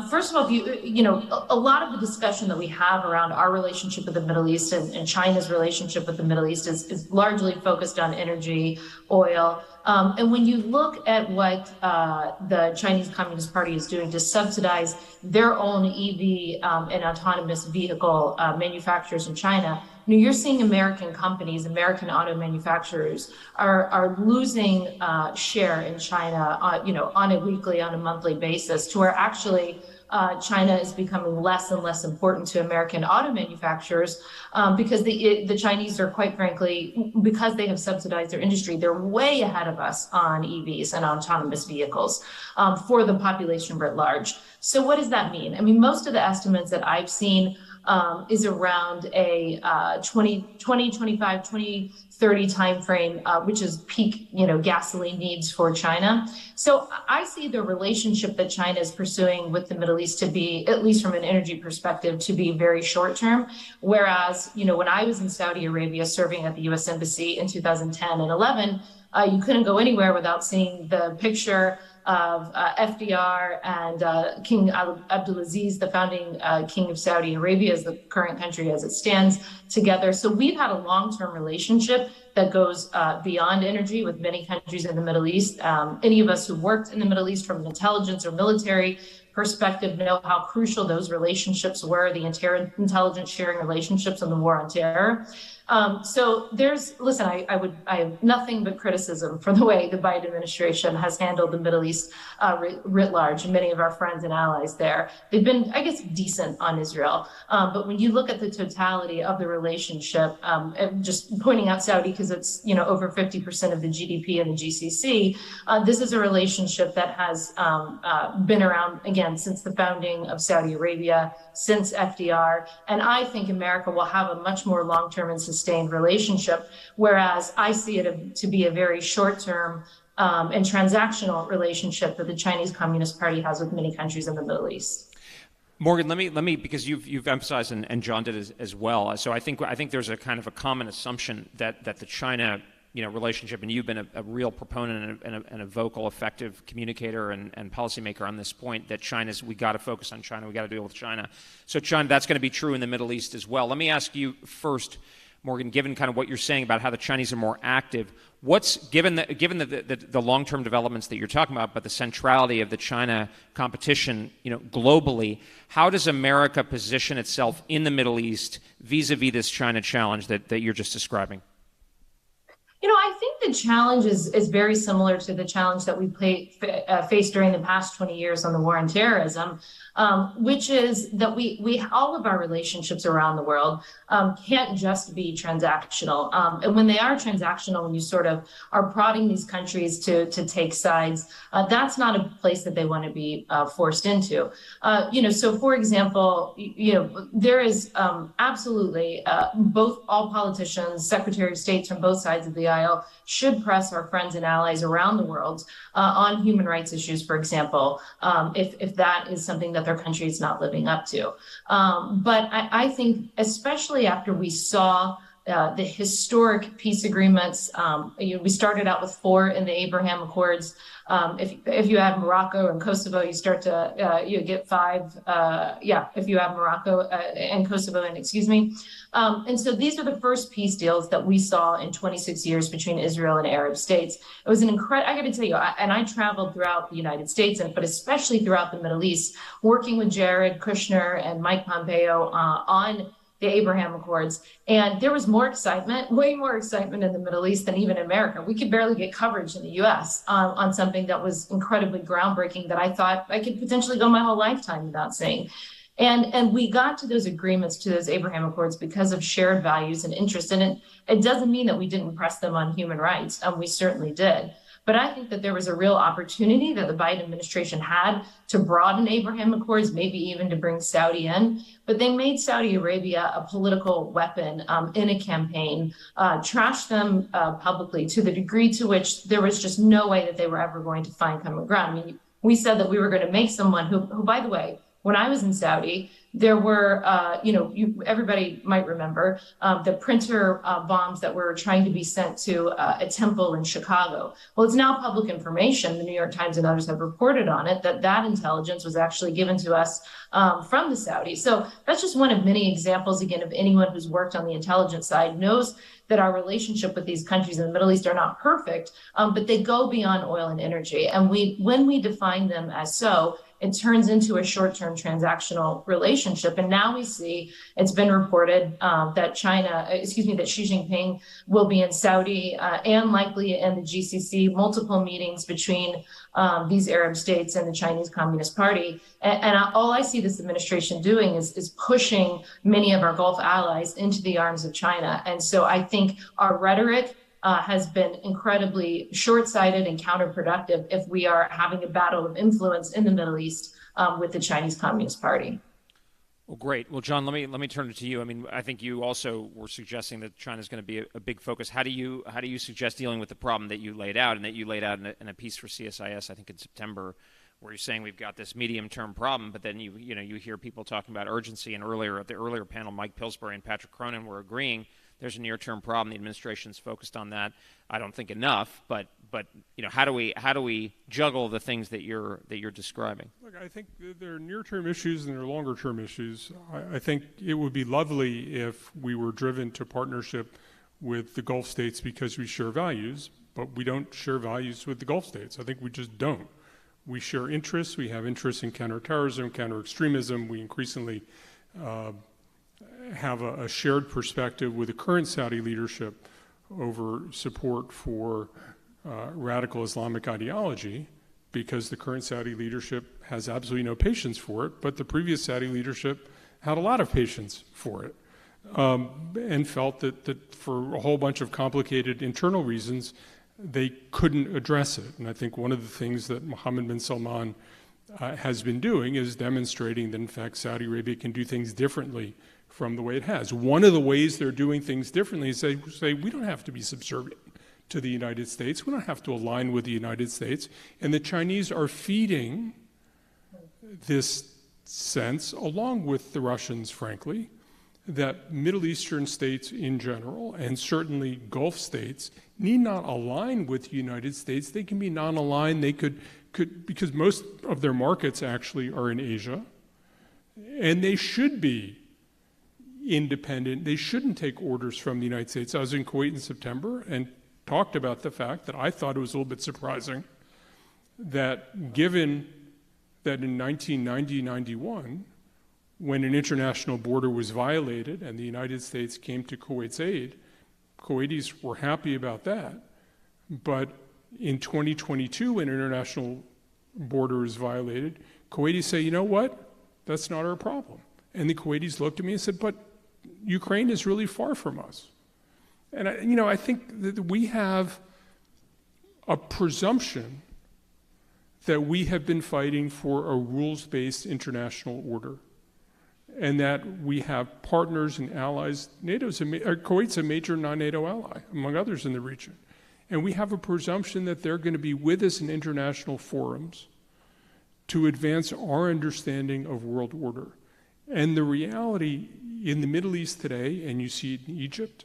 First of all, a lot of the discussion that we have around our relationship with the Middle East and China's relationship with the Middle East is largely focused on energy, oil. And when you look at what the Chinese Communist Party is doing to subsidize their own EV and autonomous vehicle manufacturers in China, you're seeing American companies, American auto manufacturers are losing share in China, on a weekly, on a monthly basis, to where actually China is becoming less and less important to American auto manufacturers because the Chinese are, quite frankly, because they have subsidized their industry, they're way ahead of us on EVs and autonomous vehicles for the population writ large. So what does that mean? I mean, most of the estimates that I've seen is around a 2025, 2030 timeframe, which is peak, gasoline needs for China. So I see the relationship that China is pursuing with the Middle East to be, at least from an energy perspective, to be very short term. Whereas, when I was in Saudi Arabia serving at the U.S. Embassy in 2010 and 11, you couldn't go anywhere without seeing the picture of FDR and King Abdulaziz, the founding king of Saudi Arabia, as the current country as it stands, together. So we've had a long-term relationship that goes beyond energy with many countries in the Middle East. Any of us who worked in the Middle East from an intelligence or military perspective know how crucial those relationships were, the intelligence sharing relationships and the war on terror. So I have nothing but criticism for the way the Biden administration has handled the Middle East writ large, and many of our friends and allies there. They've been, I guess, decent on Israel. But when you look at the totality of the relationship, just pointing out Saudi because it's, over 50% of the GDP in the GCC, this is a relationship that has been around, again, since the founding of Saudi Arabia, since FDR. And I think America will have a much more long-term and sustained relationship, whereas I see it to be a very short-term and transactional relationship that the Chinese Communist Party has with many countries in the Middle East. Morgan, let me because you've emphasized and John did as well. So I think there's a kind of a common assumption that the China relationship, and you've been a real proponent and a vocal, effective communicator and policymaker on this point, that we got to focus on China, we got to deal with China. So China, that's going to be true in the Middle East as well. Let me ask you first, Morgan, given kind of what you're saying about how the Chinese are more active, given the long-term developments that you're talking about, but the centrality of the China competition, globally, how does America position itself in the Middle East vis-a-vis this China challenge that you're just describing? I think the challenge is very similar to the challenge that we faced during the past 20 years on the war on terrorism, which is that we all of our relationships around the world can't just be transactional. And when they are transactional, when you sort of are prodding these countries to take sides, that's not a place that they want to be forced into. So for example, there is absolutely all politicians, Secretary of States from both sides of the aisle should press our friends and allies around the world on human rights issues, for example, if that is something that their country is not living up to. But I think, especially after we saw the historic peace agreements, we started out with 4 in the Abraham Accords. If you add Morocco and Kosovo, you start to you get 5. If you add Morocco and Kosovo, and so these are the first peace deals that we saw in 26 years between Israel and Arab states. It was an incredible. I got to tell you, and I traveled throughout the United States, but especially throughout the Middle East, working with Jared Kushner and Mike Pompeo on the Abraham Accords. And there was more excitement, way more excitement in the Middle East than even America. We could barely get coverage in the US on something that was incredibly groundbreaking that I thought I could potentially go my whole lifetime without seeing. And we got to those agreements, to those Abraham Accords, because of shared values and interests. And it doesn't mean that we didn't press them on human rights. We certainly did. But I think that there was a real opportunity that the Biden administration had to broaden Abraham Accords, maybe even to bring Saudi in. But they made Saudi Arabia a political weapon in a campaign, trashed them publicly to the degree to which there was just no way that they were ever going to find common ground. I mean, we said that we were going to make someone who, by the way, when I was in Saudi, there were, everybody might remember the printer bombs that were trying to be sent to a temple in Chicago. Well, it's now public information. The New York Times and others have reported on it, that intelligence was actually given to us from the Saudis. So that's just one of many examples, again, of anyone who's worked on the intelligence side knows that our relationship with these countries in the Middle East are not perfect, but they go beyond oil and energy. And when we define them as so, it turns into a short-term transactional relationship. And now we see, it's been reported that that Xi Jinping will be in Saudi and likely in the GCC, multiple meetings between these Arab states and the Chinese Communist Party. And all I see this administration doing is pushing many of our Gulf allies into the arms of China. And so I think our rhetoric has been incredibly short-sighted and counterproductive if we are having a battle of influence in the Middle East with the Chinese Communist Party. Well, great. Well, John, let me turn it to you. I mean, I think you also were suggesting that China is going to be a big focus. How do you suggest dealing with the problem that you laid out, and that you laid out in a piece for CSIS, I think in September, where you're saying we've got this medium-term problem, but then you hear people talking about urgency, and at the earlier panel, Mike Pillsbury and Patrick Cronin were agreeing there's a near-term problem. The administration's focused on that. I don't think enough, but how do we juggle the things that you're describing? Look, I think there are near-term issues and there are longer-term issues. I think it would be lovely if we were driven to partnership with the Gulf states because we share values, but we don't share values with the Gulf states. I think we just don't. We share interests. We have interests in counterterrorism, counter-extremism. We increasingly have a shared perspective with the current Saudi leadership over support for radical Islamic ideology, because the current Saudi leadership has absolutely no patience for it, but the previous Saudi leadership had a lot of patience for it, and felt that for a whole bunch of complicated internal reasons, they couldn't address it. And I think one of the things that Mohammed bin Salman has been doing is demonstrating that, in fact, Saudi Arabia can do things differently from the way it has. One of the ways they're doing things differently is they say, we don't have to be subservient to the United States. We don't have to align with the United States. And the Chinese are feeding this sense, along with the Russians, frankly, that Middle Eastern states in general, and certainly Gulf states, need not align with the United States. They can be non-aligned. They could because most of their markets actually are in Asia, and they should be independent. They shouldn't take orders from the United States. I was in Kuwait in September and talked about the fact that I thought it was a little bit surprising that, given that in 1990-91, when an international border was violated and the United States came to Kuwait's aid, Kuwaitis were happy about that. But in 2022, when an international border is violated, Kuwaitis say, you know what? That's not our problem. And the Kuwaitis looked at me and said, but Ukraine is really far from us. And I think that we have a presumption that we have been fighting for a rules-based international order, and that we have partners and allies. Kuwait's a major non-NATO ally, among others in the region. And we have a presumption that they're going to be with us in international forums to advance our understanding of world order. And the reality in the Middle East today, and you see it in Egypt,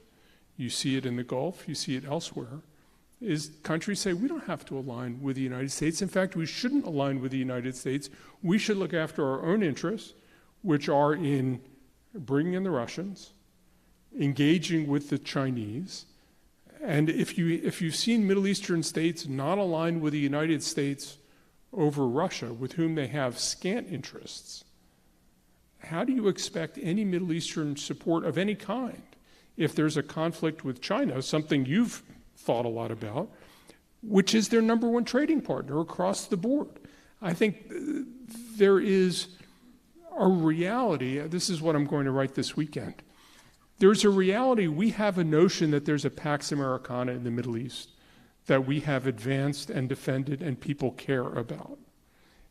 you see it in the Gulf, you see it elsewhere, is countries say, we don't have to align with the United States. In fact, we shouldn't align with the United States. We should look after our own interests, which are in bringing in the Russians, engaging with the Chinese. And if you've seen Middle Eastern states not align with the United States over Russia, with whom they have scant interests, how do you expect any Middle Eastern support of any kind if there's a conflict with China, something you've thought a lot about, which is their number one trading partner across the board? I think there is a reality. This is what I'm going to write this weekend. There's a reality. We have a notion that there's a Pax Americana in the Middle East that we have advanced and defended and people care about.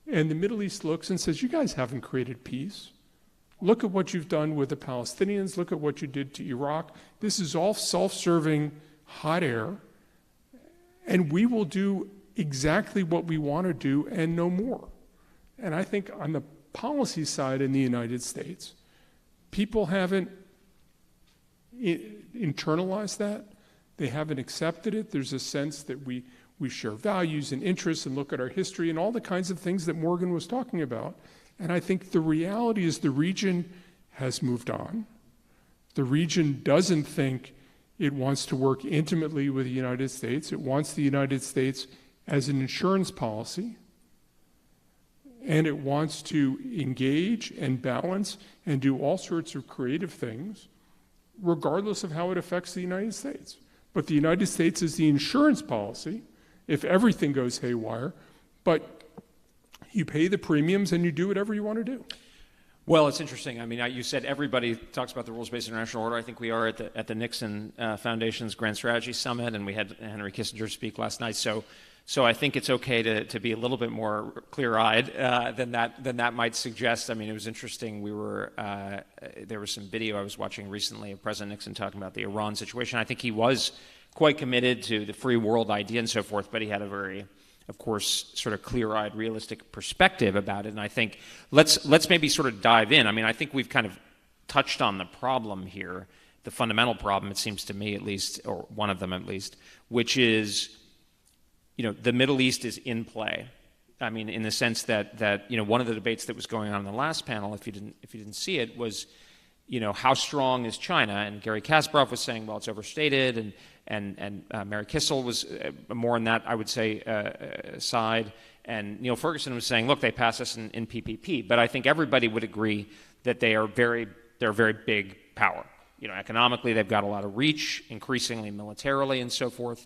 And the Middle East looks and says, you guys haven't created peace. Look at what you've done with the Palestinians. Look at what you did to Iraq. This is all self-serving hot air. And we will do exactly what we want to do and no more. And I think on the policy side in the United States, people haven't internalized that. They haven't accepted it. There's a sense that we share values and interests and look at our history and all the kinds of things that Morgan was talking about. And I think the reality is the region has moved on. The region doesn't think it wants to work intimately with the United States. It wants the United States as an insurance policy. And it wants to engage and balance and do all sorts of creative things, regardless of how it affects the United States. But the United States is the insurance policy if everything goes haywire, but you pay the premiums and you do whatever you want to do. Well, it's interesting. I mean, you said everybody talks about the rules-based international order. I think we are at the Nixon Foundation's Grand Strategy Summit, and we had Henry Kissinger speak last night. So I think it's okay to be a little bit more clear-eyed than that might suggest. I mean, it was interesting. There was some video I was watching recently of President Nixon talking about the Iran situation. I think he was quite committed to the free world idea and so forth, but he had a very, of course, sort of clear-eyed, realistic perspective about it. And I think let's maybe sort of dive in. I mean, I think we've kind of touched on the problem here, the fundamental problem, it seems to me at least, or one of them at least, which is, the Middle East is in play. I mean, in the sense that one of the debates that was going on in the last panel, if you didn't see it, was, how strong is China? And Gary Kasparov was saying, well, it's overstated, and Mary Kissel was more on that, I would say, side. And Neil Ferguson was saying, look, they pass us in PPP. But I think everybody would agree that they're a very big power. Economically, they've got a lot of reach, increasingly militarily and so forth.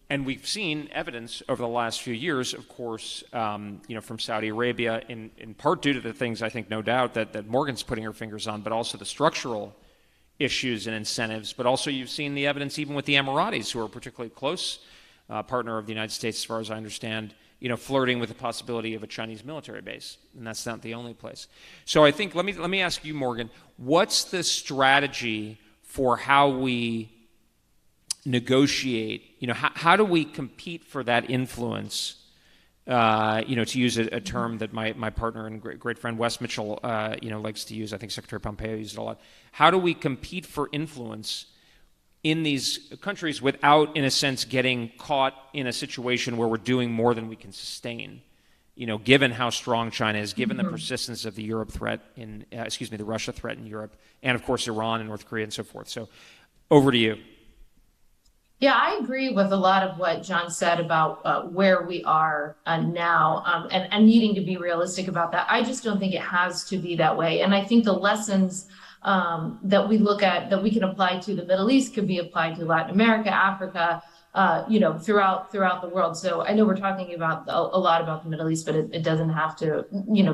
And we've seen evidence over the last few years, of course, from Saudi Arabia, in part due to the things, I think, no doubt, that Morgan's putting her fingers on, but also the structural issues and incentives. But also you've seen the evidence even with the Emiratis, who are a particularly close partner of the United States, as far as I understand, flirting with the possibility of a Chinese military base. And that's not the only place. So I think, let me ask you, Morgan, what's the strategy for how we negotiate? How do we compete for that influence? To use a term that my partner and great friend Wes Mitchell, likes to use. I think Secretary Pompeo used it a lot. How do we compete for influence in these countries without, in a sense, getting caught in a situation where we're doing more than we can sustain? Given how strong China is, given the persistence of the the Russia threat in Europe, and of course Iran and North Korea and so forth. So, over to you. Yeah, I agree with a lot of what John said about where we are now and needing to be realistic about that. I just don't think it has to be that way. And I think the lessons that we look at that we can apply to the Middle East could be applied to Latin America, Africa, throughout the world. So I know we're talking about a lot about the Middle East, but it doesn't have to,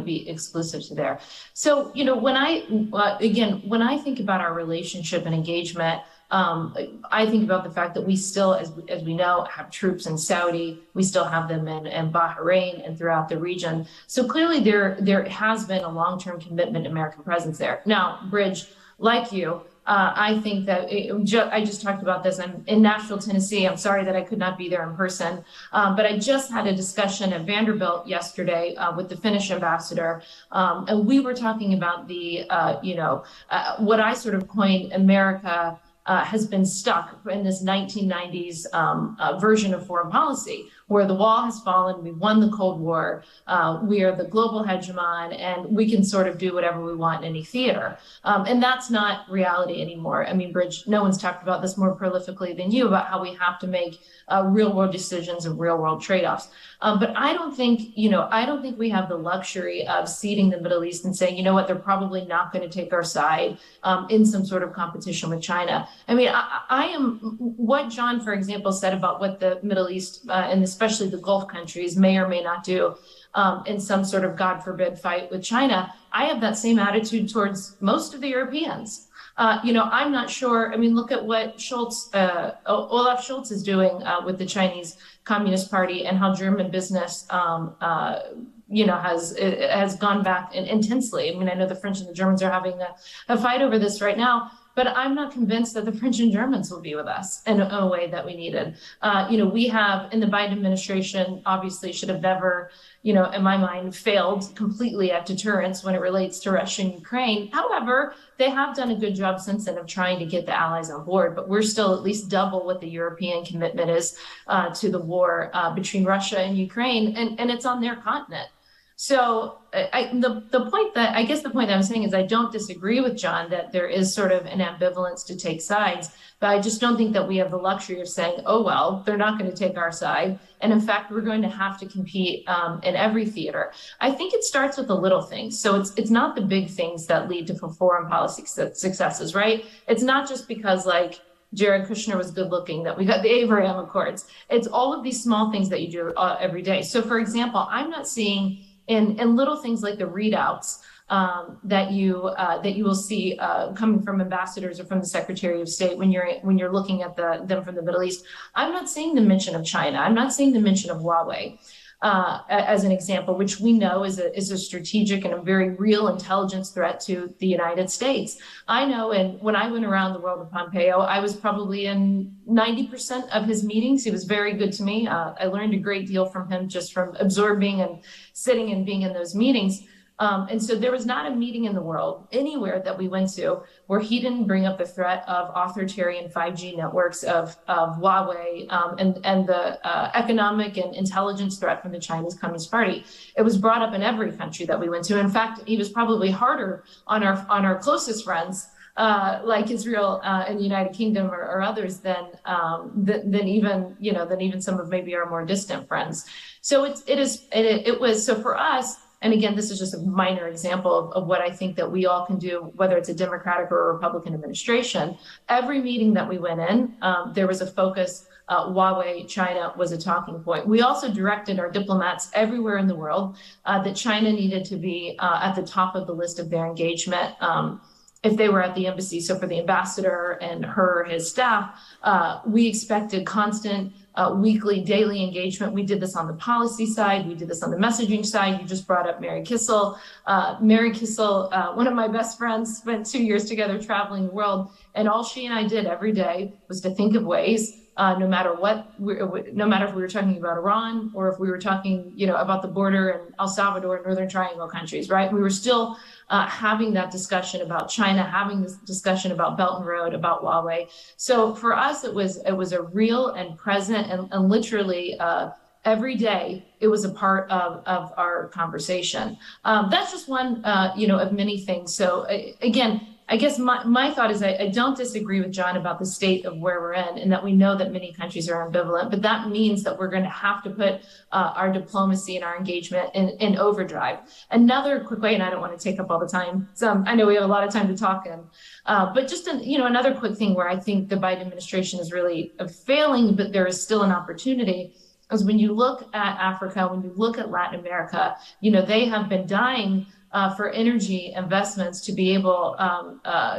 be exclusive to there. So, when I think about our relationship and engagement, I think about the fact that we still, as we know, have troops in Saudi. We still have them in Bahrain and throughout the region. So clearly there has been a long-term commitment to American presence there. Now, Bridge, like you, I think that I just talked about this. I'm in Nashville, Tennessee. I'm sorry that I could not be there in person, but I just had a discussion at Vanderbilt yesterday with the Finnish ambassador, and we were talking about the, what I sort of coined America has been stuck in this 1990s version of foreign policy, where the wall has fallen, we won the Cold War, we are the global hegemon, and we can sort of do whatever we want in any theater. And that's not reality anymore. I mean, Bridge, no one's talked about this more prolifically than you, about how we have to make real world decisions and real world trade-offs. But I don't think we have the luxury of ceding the Middle East and saying, you know what, they're probably not going to take our side in some sort of competition with China. I mean, I am what John, for example, said about what the Middle East and especially the Gulf countries may or may not do in some sort of, God forbid, fight with China. I have that same attitude towards most of the Europeans. I'm not sure. I mean, look at what Olaf Scholz is doing with the Chinese Communist Party, and how German business, has gone back intensely. I mean, I know the French and the Germans are having a fight over this right now, but I'm not convinced that the French and Germans will be with us in a way that we needed. We have, in the Biden administration, obviously should have never, in my mind, failed completely at deterrence when it relates to Russia and Ukraine. However, they have done a good job since then of trying to get the allies on board, but we're still at least double what the European commitment is to the war between Russia and Ukraine, and it's on their continent. So the point that I'm saying is I don't disagree with John that there is sort of an ambivalence to take sides, but I just don't think that we have the luxury of saying, oh, well, they're not going to take our side. And in fact, we're going to have to compete in every theater. I think it starts with the little things. So it's not the big things that lead to foreign policy successes, right? It's not just because Jared Kushner was good looking that we got the Abraham Accords. It's all of these small things that you do every day. So for example, I'm not seeing in little things like the readouts that you will see coming from ambassadors or from the Secretary of State when you're looking at them from the Middle East. I'm not seeing the mention of China. I'm not seeing the mention of Huawei as an example, which we know is a strategic and a very real intelligence threat to the United States. I know, and when I went around the world with Pompeo, I was probably in 90% of his meetings. He was very good to me. I learned a great deal from him just from absorbing and sitting and being in those meetings. And so there was not a meeting in the world anywhere that we went to where he didn't bring up the threat of authoritarian 5G networks, of Huawei, and the economic and intelligence threat from the Chinese Communist Party. It was brought up in every country that we went to. In fact, he was probably harder on our closest friends, like Israel and the United Kingdom or others than even some of maybe our more distant friends. So it was so for us. And again, this is just a minor example of what I think that we all can do, whether it's a Democratic or a Republican administration. Every meeting that we went in, there was a focus. Huawei, China was a talking point. We also directed our diplomats everywhere in the world that China needed to be at the top of the list of their engagement if they were at the embassy. So for the ambassador and his staff, we expected constant weekly, daily engagement. We did this on the policy side. We did this on the messaging side. You just brought up Mary Kissel. Mary Kissel, one of my best friends, spent 2 years together traveling the world. And all she and I did every day was to think of ways, no matter if we were talking about Iran or if we were talking, about the border in El Salvador and Northern Triangle countries, right? We were still having that discussion about China, having this discussion about Belt and Road, about Huawei. So for us, it was a real and present and literally every day it was a part of our conversation. That's just one, of many things. So again, I guess my thought is I don't disagree with John about the state of where we're in and that we know that many countries are ambivalent, but that means that we're going to have to put our diplomacy and our engagement in overdrive. Another quick way, and I don't want to take up all the time, so I know we have a lot of time to talk in, but just another quick thing where I think the Biden administration is really failing, but there is still an opportunity, is when you look at Africa, when you look at Latin America, they have been dying for energy investments to be able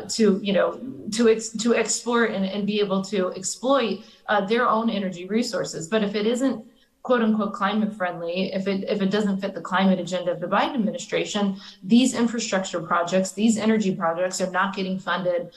to export and be able to exploit their own energy resources. But if it isn't quote unquote climate friendly, if it doesn't fit the climate agenda of the Biden administration, these infrastructure projects, these energy projects are not getting funded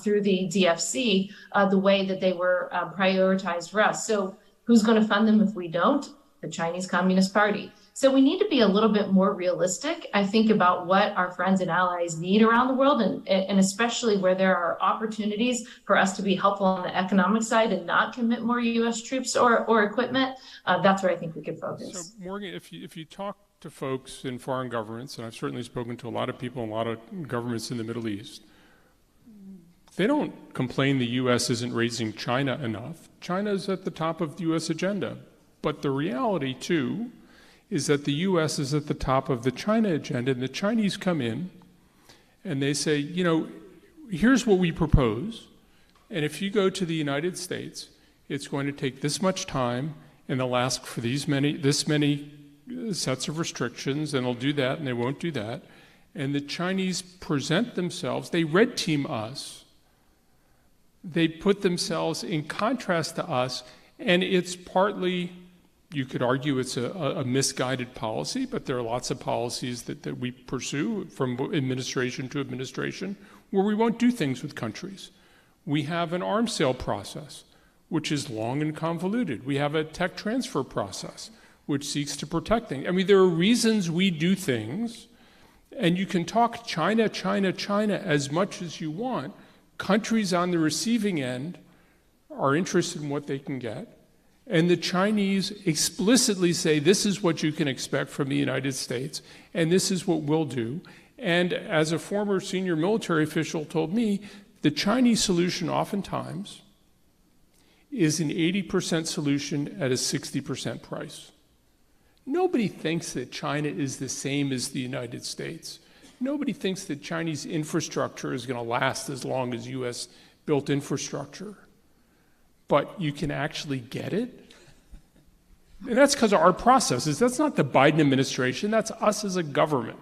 through the DFC the way that they were prioritized for us. So who's going to fund them if we don't? The Chinese Communist Party. So we need to be a little bit more realistic, I think, about what our friends and allies need around the world, and especially where there are opportunities for us to be helpful on the economic side and not commit more U.S. troops or equipment. That's where I think we could focus. So, Morgan, if you talk to folks in foreign governments, and I've certainly spoken to a lot of people in a lot of governments in the Middle East, they don't complain the U.S. isn't raising China enough. China is at the top of the U.S. agenda. But the reality, too, is that the U.S. is at the top of the China agenda, and the Chinese come in and they say, here's what we propose, and if you go to the United States, it's going to take this much time, and they'll ask for this many sets of restrictions, and they'll do that, and they won't do that. And the Chinese present themselves, they red team us, they put themselves in contrast to us, and it's partly, you could argue it's a misguided policy, but there are lots of policies that we pursue from administration to administration where we won't do things with countries. We have an arms sale process, which is long and convoluted. We have a tech transfer process, which seeks to protect things. I mean, there are reasons we do things, and you can talk China, China, China as much as you want. Countries on the receiving end are interested in what they can get. And the Chinese explicitly say, this is what you can expect from the United States, and this is what we'll do. And as a former senior military official told me, the Chinese solution oftentimes is an 80% solution at a 60% price. Nobody thinks that China is the same as the United States. Nobody thinks that Chinese infrastructure is going to last as long as U.S.-built infrastructure. But you can actually get it. And that's because of our processes. That's not the Biden administration. That's us as a government.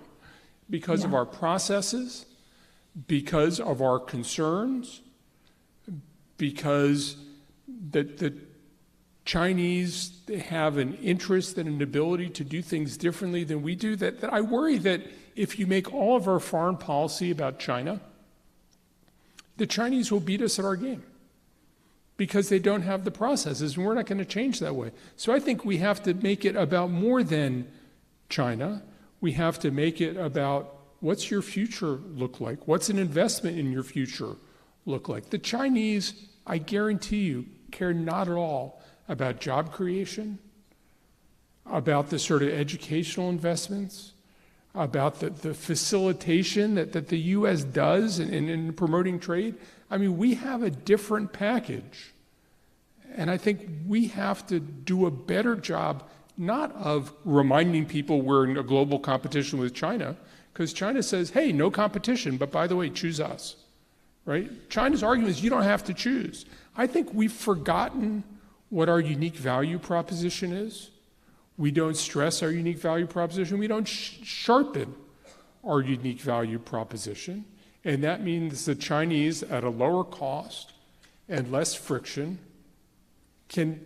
because of our processes, because of our concerns, because the Chinese have an interest and an ability to do things differently than we do, that I worry that if you make all of our foreign policy about China, the Chinese will beat us at our game because they don't have the processes, and we're not going to change that way. So I think we have to make it about more than China. We have to make it about what's your future look like? What's an investment in your future look like? The Chinese, I guarantee you, care not at all about job creation, about the sort of educational investments, about the facilitation that the U.S. does in promoting trade. I mean, we have a different package. And I think we have to do a better job, not of reminding people we're in a global competition with China, because China says, hey, no competition, but by the way, choose us, right? China's argument is you don't have to choose. I think we've forgotten what our unique value proposition is. We don't stress our unique value proposition. We don't sharpen our unique value proposition. And that means the Chinese, at a lower cost and less friction, can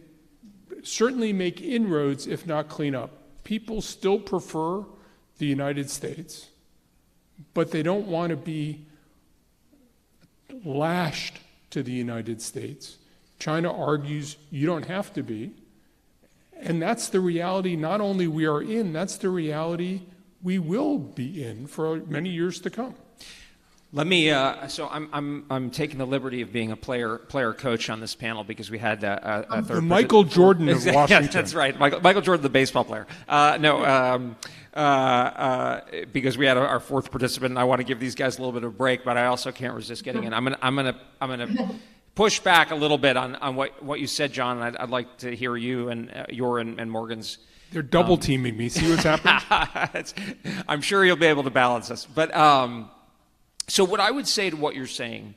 certainly make inroads, if not clean up. People still prefer the United States, but they don't want to be lashed to the United States. China argues you don't have to be. And that's the reality not only we are in, that's the reality we will be in for many years to come. Let me. So I'm taking the liberty of being a player coach on this panel because we had a third. The Michael Jordan of Washington. Yeah, that's right, Michael Jordan, the baseball player. Because we had our fourth participant, and I want to give these guys a little bit of a break, but I also can't resist getting in. I'm gonna push back a little bit on what you said, John. And I'd like to hear you and and Morgan's. They're double teaming me. See what's happening? I'm sure you'll be able to balance us, but. So what I would say to what you're saying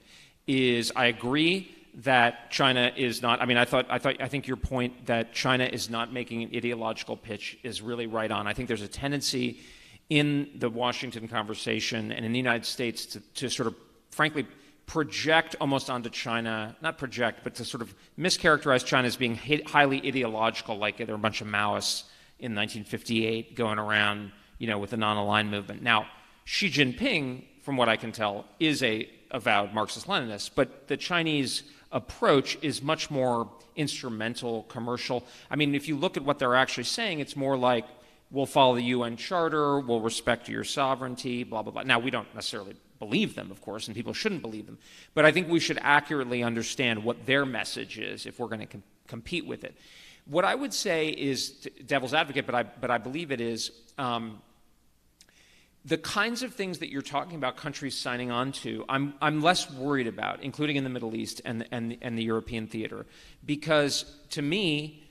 is I agree that China is not, I think your point that China is not making an ideological pitch is really right on. I think there's a tendency in the Washington conversation and in the United States to sort of, frankly, project almost onto China, not project, but to sort of mischaracterize China as being highly ideological, like there were a bunch of Maoists in 1958 going around, with the non-aligned movement. Now, Xi Jinping, from what I can tell, is a avowed Marxist-Leninist, but the Chinese approach is much more instrumental, commercial. I mean, if you look at what they're actually saying, it's more like, we'll follow the UN Charter, we'll respect your sovereignty, blah, blah, blah. Now, we don't necessarily believe them, of course, and people shouldn't believe them, but I think we should accurately understand what their message is if we're going to compete with it. What I would say is, devil's advocate, but I believe it is, the kinds of things that you're talking about countries signing on to, I'm less worried about, including in the Middle East and the European theater, because to me,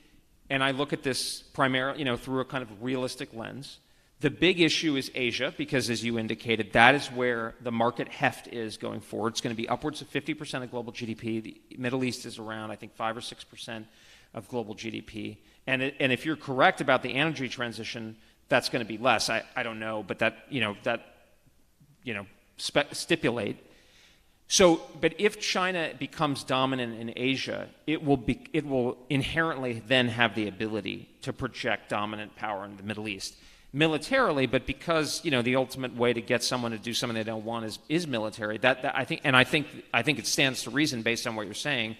and I look at this primarily, through a kind of realistic lens, the big issue is Asia, because as you indicated, that is where the market heft is going forward. It's going to be upwards of 50% of global GDP. The Middle East is around, I think, 5 or 6% of global GDP. And if you're correct about the energy transition, that's going to be less. I don't know, but stipulate. So, but if China becomes dominant in Asia, it will inherently then have the ability to project dominant power in the Middle East militarily. But because the ultimate way to get someone to do something they don't want is military. I think it stands to reason based on what you're saying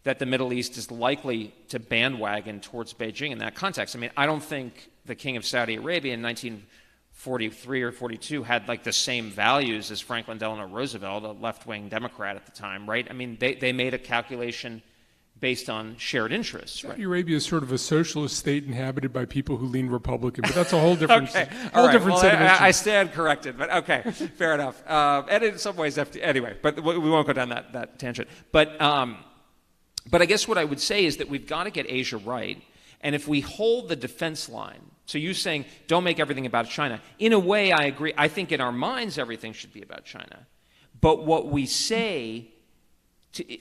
that the Middle East is likely to bandwagon towards Beijing in that context. I mean, I don't think the king of Saudi Arabia in 1943 or 42 had like the same values as Franklin Delano Roosevelt, a left-wing Democrat at the time, right? I mean, they made a calculation based on shared interests. Saudi Arabia is sort of a socialist state inhabited by people who lean Republican, but that's a whole different, okay. Whole different set of issues. I stand corrected, but okay, fair enough. And in some ways, anyway, but we won't go down that tangent. But I guess what I would say is that we've got to get Asia right. And if we hold the defense line, so you saying don't make everything about China, in a way I agree. I think in our minds everything should be about China. But what we say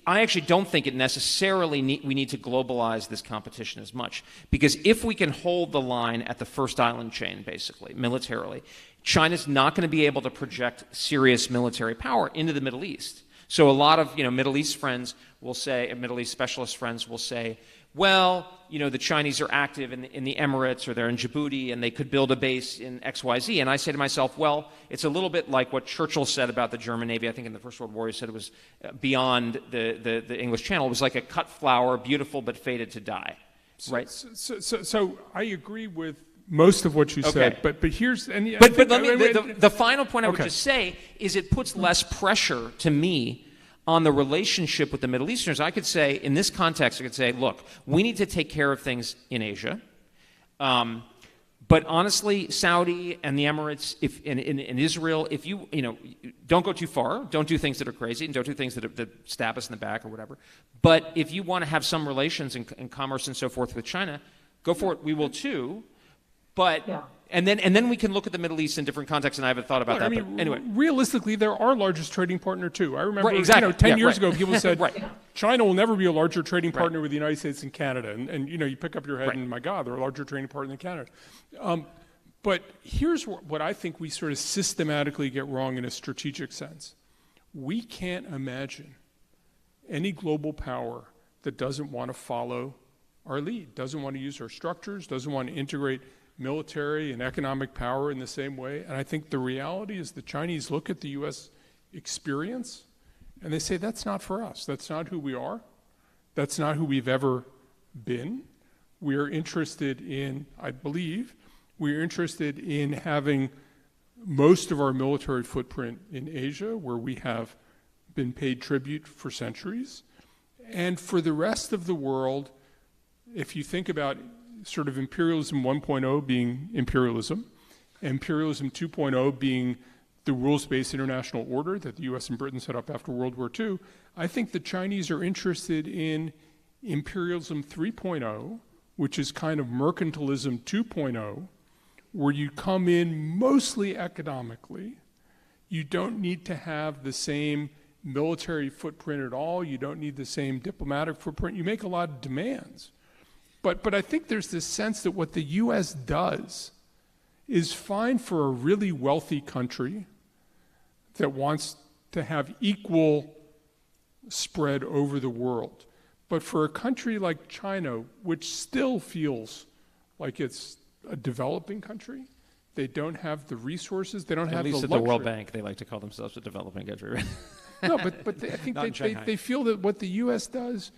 I actually don't think it necessarily we need to globalize this competition as much, because if we can hold the line at the first island chain, basically, militarily, China's not going to be able to project serious military power into the Middle East. So a lot of Middle East friends will say, Middle East specialist friends will say, well, the Chinese are active in the Emirates, or they're in Djibouti, and they could build a base in XYZ. And I say to myself, well, it's a little bit like what Churchill said about the German Navy. I think in the First World War he said it was beyond the English Channel. It was like a cut flower, beautiful but fated to die. Right? So I agree with most of what you said, but here's... But let me, the final point I would just say is it puts less pressure to me on the relationship with the Middle Easterners. I could say, in this context, I could say, look, we need to take care of things in Asia. But honestly, Saudi and the Emirates, in Israel, if you don't go too far, don't do things that are crazy, and don't do things that stab us in the back or whatever. But if you want to have some relations and commerce and so forth with China, go for it. We will too. But and then we can look at the Middle East in different contexts, and I haven't thought about that. But anyway, realistically, they're our largest trading partner too. I remember, exactly. 10 years ago, people said China will never be a larger trading partner with the United States and Canada, and you pick up your head and my God, they're a larger trading partner than Canada. But here's what I think we sort of systematically get wrong in a strategic sense. We can't imagine any global power that doesn't want to follow our lead, doesn't want to use our structures, doesn't want to integrate military and economic power in the same way. And I think the reality is the Chinese look at the U.S. experience and they say, that's not for us. That's not who we are. That's not who we've ever been. We're interested in, I believe, we're interested in having most of our military footprint in Asia, where we have been paid tribute for centuries. And for the rest of the world, if you think about sort of imperialism 1.0 being imperialism 2.0 being the rules-based international order that the U.S. and Britain set up after World War II, I think the Chinese are interested in imperialism 3.0, which is kind of mercantilism 2.0, where you come in mostly economically. You don't need to have the same military footprint at all. You don't need the same diplomatic footprint. You make a lot of demands. But I think there's this sense that what the U.S. does is fine for a really wealthy country that wants to have equal spread over the world. But for a country like China, which still feels like it's a developing country, they don't have the resources, they don't have the luxury. At least at the World Bank, they like to call themselves a developing country, right? No, but I think they feel that what the U.S. does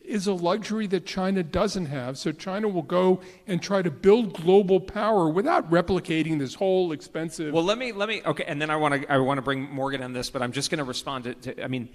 is a luxury that China doesn't have. So China will go and try to build global power without replicating this whole expensive... Well, let me okay, and then I want to bring Morgan on this, but I'm just going to respond to I mean,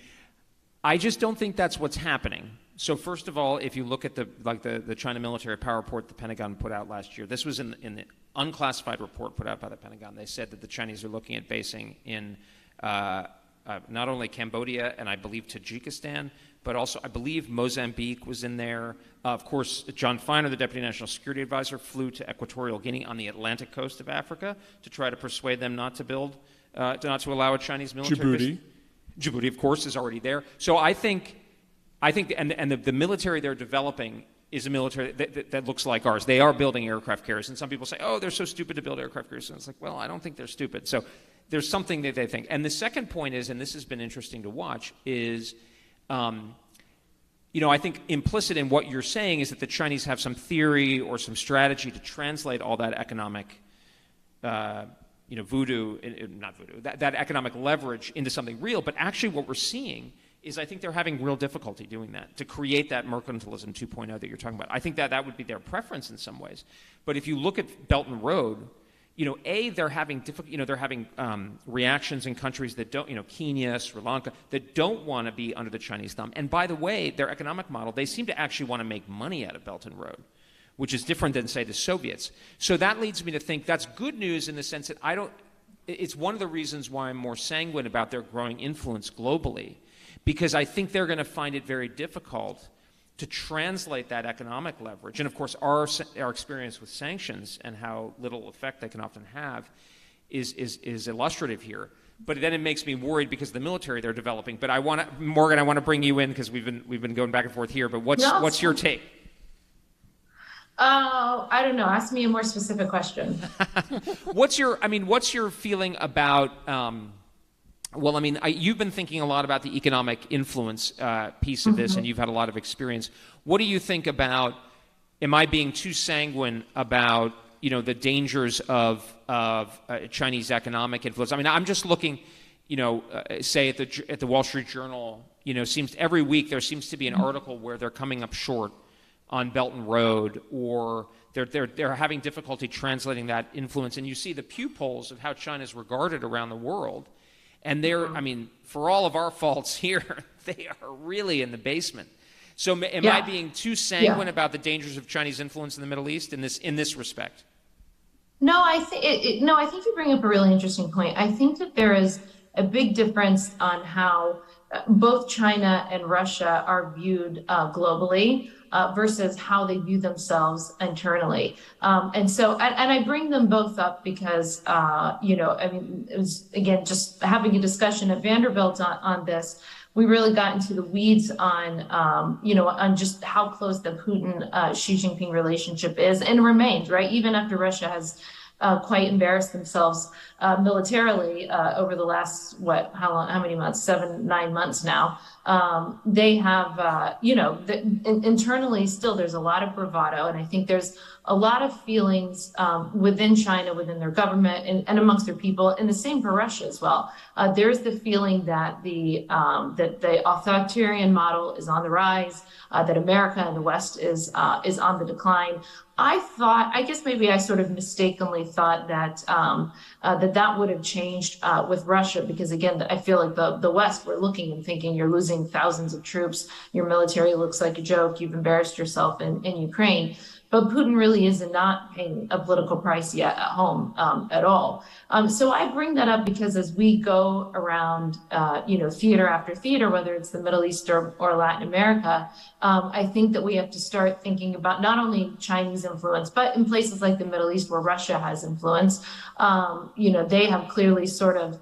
I just don't think that's what's happening. So first of all, if you look at the China military power report the Pentagon put out last year, this was in the unclassified report put out by the Pentagon. They said that the Chinese are looking at basing in not only Cambodia and I believe Tajikistan, but also I believe Mozambique was in there. Of course, John Feiner, the Deputy National Security Advisor, flew to Equatorial Guinea on the Atlantic coast of Africa to try to persuade them not to build, not to allow a Chinese military base. Djibouti, of course, is already there. So I think, and the military they're developing is a military that looks like ours. They are building aircraft carriers, and some people say, oh, they're so stupid to build aircraft carriers. And it's like, well, I don't think they're stupid. So there's something that they think. And the second point is, and this has been interesting to watch, is, I think implicit in what you're saying is that the Chinese have some theory or some strategy to translate all that economic, that economic leverage into something real. But actually what we're seeing is I think they're having real difficulty doing that, to create that mercantilism 2.0 that you're talking about. I think that would be their preference in some ways. But if you look at Belt and Road, they're having reactions in countries that don't, Kenya, Sri Lanka, that don't want to be under the Chinese thumb. And by the way, their economic model, they seem to actually want to make money out of Belt and Road, which is different than, say, the Soviets. So that leads me to think that's good news in the sense that it's one of the reasons why I'm more sanguine about their growing influence globally, because I think they're going to find it very difficult to translate that economic leverage. And of course, our experience with sanctions and how little effect they can often have is illustrative here. but then it makes me worried because of the military they're developing. But Morgan, I want to bring you in because we've been going back and forth here. But what's your take? I don't know. Ask me a more specific question. What's your feeling about? You've been thinking a lot about the economic influence piece of this, and you've had a lot of experience. What do you think about? Am I being too sanguine about the dangers of Chinese economic influence? I mean, I'm just looking, say at the Wall Street Journal. Seems every week there seems to be an article where they're coming up short on Belt and Road, or they're having difficulty translating that influence. And you see the Pew polls of how China is regarded around the world, and for all of our faults here, they are really in the basement. So am I being too sanguine about the dangers of Chinese influence in the Middle East in this respect? No, I think you bring up a really interesting point. I think that there is a big difference on how both China and Russia are viewed globally versus how they view themselves internally. And I bring them both up because, it was, again, just having a discussion at Vanderbilt on this. We really got into the weeds on, on just how close the Putin-Xi Jinping relationship is and remains, right? Even after Russia has quite embarrassed themselves militarily over the last, how many months? 7-9 months now. They have, internally still there's a lot of bravado, and I think there's a lot of feelings within China, within their government, and amongst their people, and the same for Russia as well. There's the feeling that the authoritarian model is on the rise, that America and the West is on the decline. I guess maybe I sort of mistakenly thought that that would have changed with Russia, because again, I feel like the West were looking and thinking, you're losing thousands of troops, your military looks like a joke, you've embarrassed yourself in Ukraine. But Putin really is not paying a political price yet at home at all. So I bring that up because as we go around, theater after theater, whether it's the Middle East or Latin America, I think that we have to start thinking about not only Chinese influence, but in places like the Middle East where Russia has influence. They have clearly sort of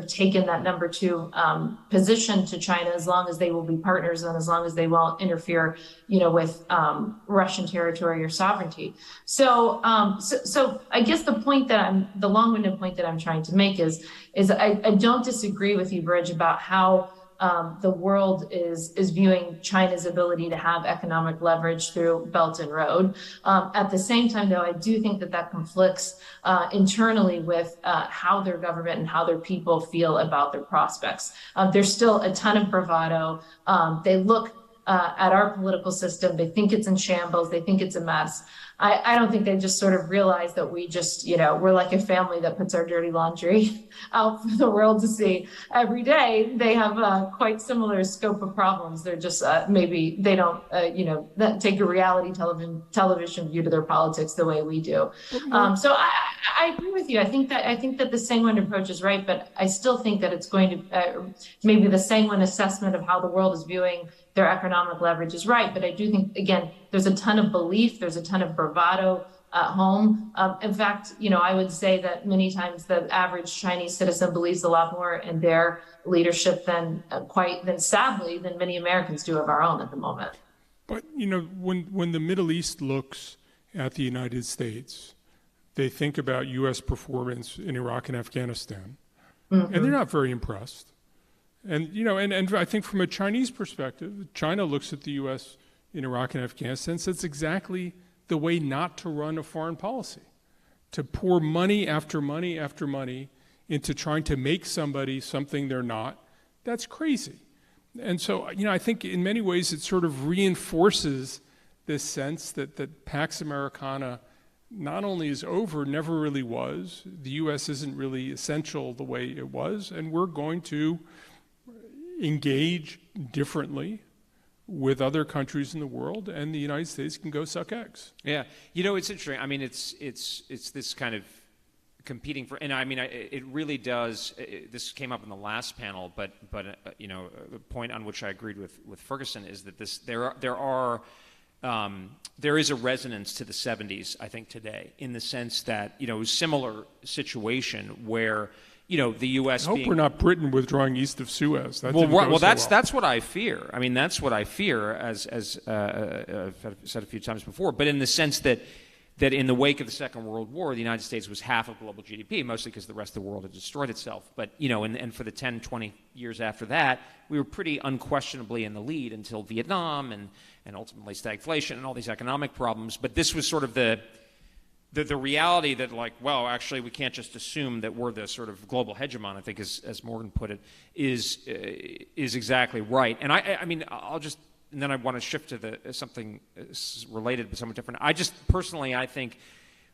taken that number 2 position to China, as long as they will be partners and as long as they won't interfere, with Russian territory or sovereignty. So I guess the long-winded point that I'm trying to make is I don't disagree with you, Bridge, about how the world is viewing China's ability to have economic leverage through Belt and Road. At the same time, though, I do think that conflicts internally with how their government and how their people feel about their prospects. There's still a ton of bravado. They look at our political system. They think it's in shambles. They think it's a mess. I don't think they just sort of realize that we just, we're like a family that puts our dirty laundry out for the world to see every day. They have quite similar scope of problems. They're just maybe they don't, take a reality television view to their politics the way we do. So I agree with you. I think that the sanguine approach is right, but I still think that it's going to maybe the sanguine assessment of how the world is viewing their economic leverage is right. But I do think, again, there's a ton of belief, there's a ton of bravado at home. In fact, I would say that many times the average Chinese citizen believes a lot more in their leadership than sadly than many Americans do of our own at the moment. But, when the Middle East looks at the United States, they think about U.S. performance in Iraq and Afghanistan, and they're not very impressed. And, and I think from a Chinese perspective, China looks at the U.S. in Iraq and Afghanistan and says exactly the way not to run a foreign policy, to pour money after money after money into trying to make somebody something they're not. That's crazy. And so, I think in many ways it sort of reinforces this sense that Pax Americana not only is over, never really was. The U.S. isn't really essential the way it was, and we're going to engage differently with other countries in the world, and the United States can go suck eggs. Yeah, it's interesting. I mean, it's this kind of competing for, and I mean, it really does. This came up in the last panel, but the point on which I agreed with Ferguson is that there is a resonance to the 70s, I think, today, in the sense that, it was a similar situation where, the U.S. I hope we're not Britain withdrawing east of Suez. That That's what I fear. I mean, that's what I fear, as I've said a few times before. But in the sense that in the wake of the Second World War, the United States was half of global GDP, mostly because the rest of the world had destroyed itself. But and for the 10, 20 years after that, we were pretty unquestionably in the lead until Vietnam and ultimately stagflation and all these economic problems. But this was sort of the reality that, actually, we can't just assume that we're the sort of global hegemon, I think, as Morgan put it, is exactly right. And I mean, and then I want to shift to something related but somewhat different. I think,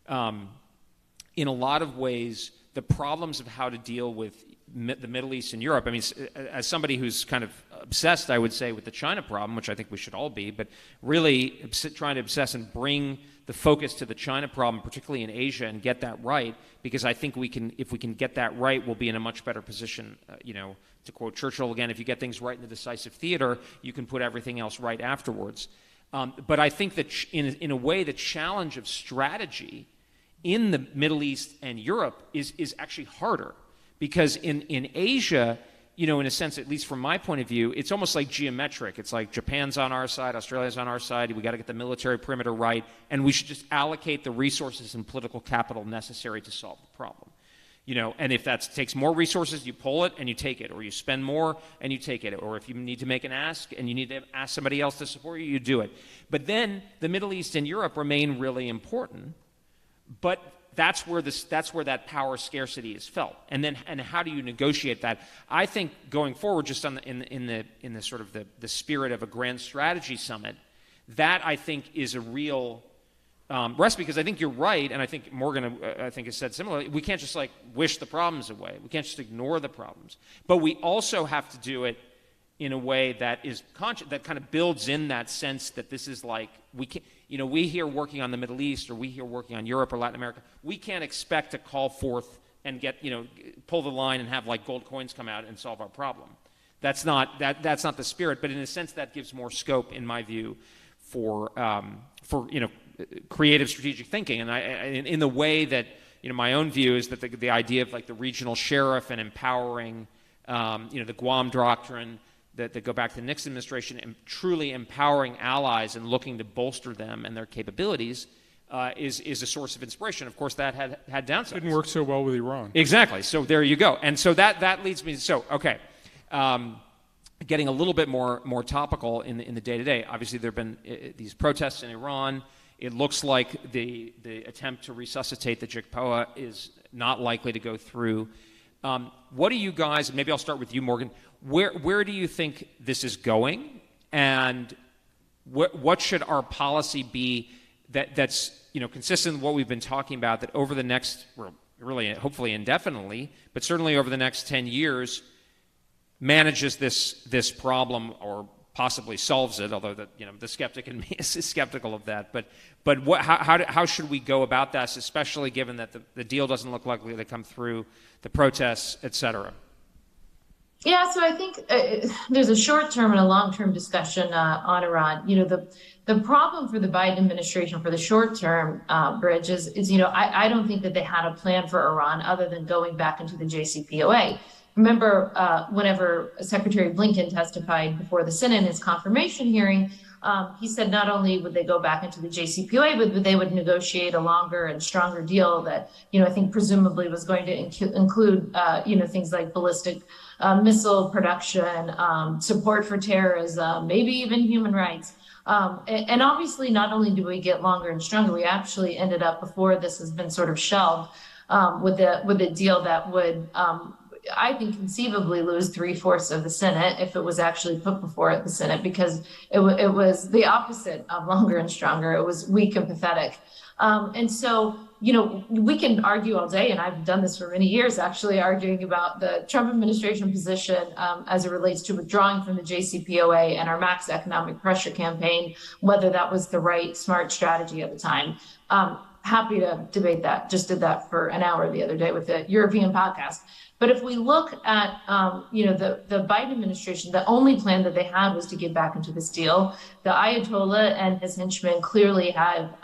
in a lot of ways, the problems of how to deal with the Middle East and Europe, I mean, as somebody who's kind of obsessed, I would say, with the China problem, which I think we should all be, but really trying to obsess and bring the focus to the China problem, particularly in Asia, and get that right, because I think if we can get that right, we'll be in a much better position. To quote Churchill again, if you get things right in the decisive theater, you can put everything else right afterwards. But I think that in a way, the challenge of strategy in the Middle East and Europe is actually harder, because in Asia, in a sense, at least from my point of view, it's almost like geometric. It's like Japan's on our side, Australia's on our side, we got to get the military perimeter right, and we should just allocate the resources and political capital necessary to solve the problem. And if that takes more resources, you pull it and you take it, or you spend more and you take it, or if you need to make an ask and you need to ask somebody else to support you, you do it. But then the Middle East and Europe remain really important, but that's where that power scarcity is felt. And how do you negotiate that? I think going forward, just in the sort of the spirit of a grand strategy summit, that I think is a real recipe, because I think you're right, and I think Morgan has said similarly. We can't just wish the problems away. We can't just ignore the problems. But we also have to do it in a way that is conscious, that kind of builds in that sense that this is we can't. We here working on the Middle East, or we here working on Europe or Latin America, we can't expect to call forth and pull the line and have gold coins come out and solve our problem. That's not the spirit. But in a sense, that gives more scope, in my view, for creative strategic thinking. And in the way that my own view is that the idea of the regional sheriff and empowering, the Guam doctrine, that go back to the Nixon administration, and truly empowering allies and looking to bolster them and their capabilities is a source of inspiration. Of course, that had downsides. Didn't work so well with Iran. Exactly. So there you go. And so that leads me. So okay, getting a little bit more topical in the day-to-day. Obviously, there have been these protests in Iran. It looks like the attempt to resuscitate the JCPOA is not likely to go through. What do you guys? Maybe I'll start with you, Morgan. Where do you think this is going, and what should our policy be that's consistent with what we've been talking about, that over the next, really hopefully indefinitely, but certainly over the next 10 years, manages this problem, or possibly solves it, although the skeptic in me is skeptical of that. But how should we go about this, especially given that the deal doesn't look likely to come through, the protests, et cetera? Yeah, so I think there's a short-term and a long-term discussion on Iran. The problem for the Biden administration for the short-term, Bridge, is I don't think that they had a plan for Iran other than going back into the JCPOA. Remember, whenever Secretary Blinken testified before the Senate in his confirmation hearing, he said not only would they go back into the JCPOA, but they would negotiate a longer and stronger deal that, I think presumably was going to include, things like ballistic missile production, support for terrorism, maybe even human rights. And obviously, not only do we get longer and stronger, we actually ended up, before this has been sort of shelved, with a deal that would, I think, conceivably lose 3/4 of the Senate if it was actually put before the Senate, because it was the opposite of longer and stronger. It was weak and pathetic. And so, we can argue all day, and I've done this for many years, actually arguing about the Trump administration position as it relates to withdrawing from the JCPOA and our max economic pressure campaign, whether that was the right, smart strategy at the time. happy to debate that. Just did that for an hour the other day with the European podcast. But if we look at, the Biden administration, the only plan that they had was to get back into this deal. The Ayatollah and his henchmen clearly have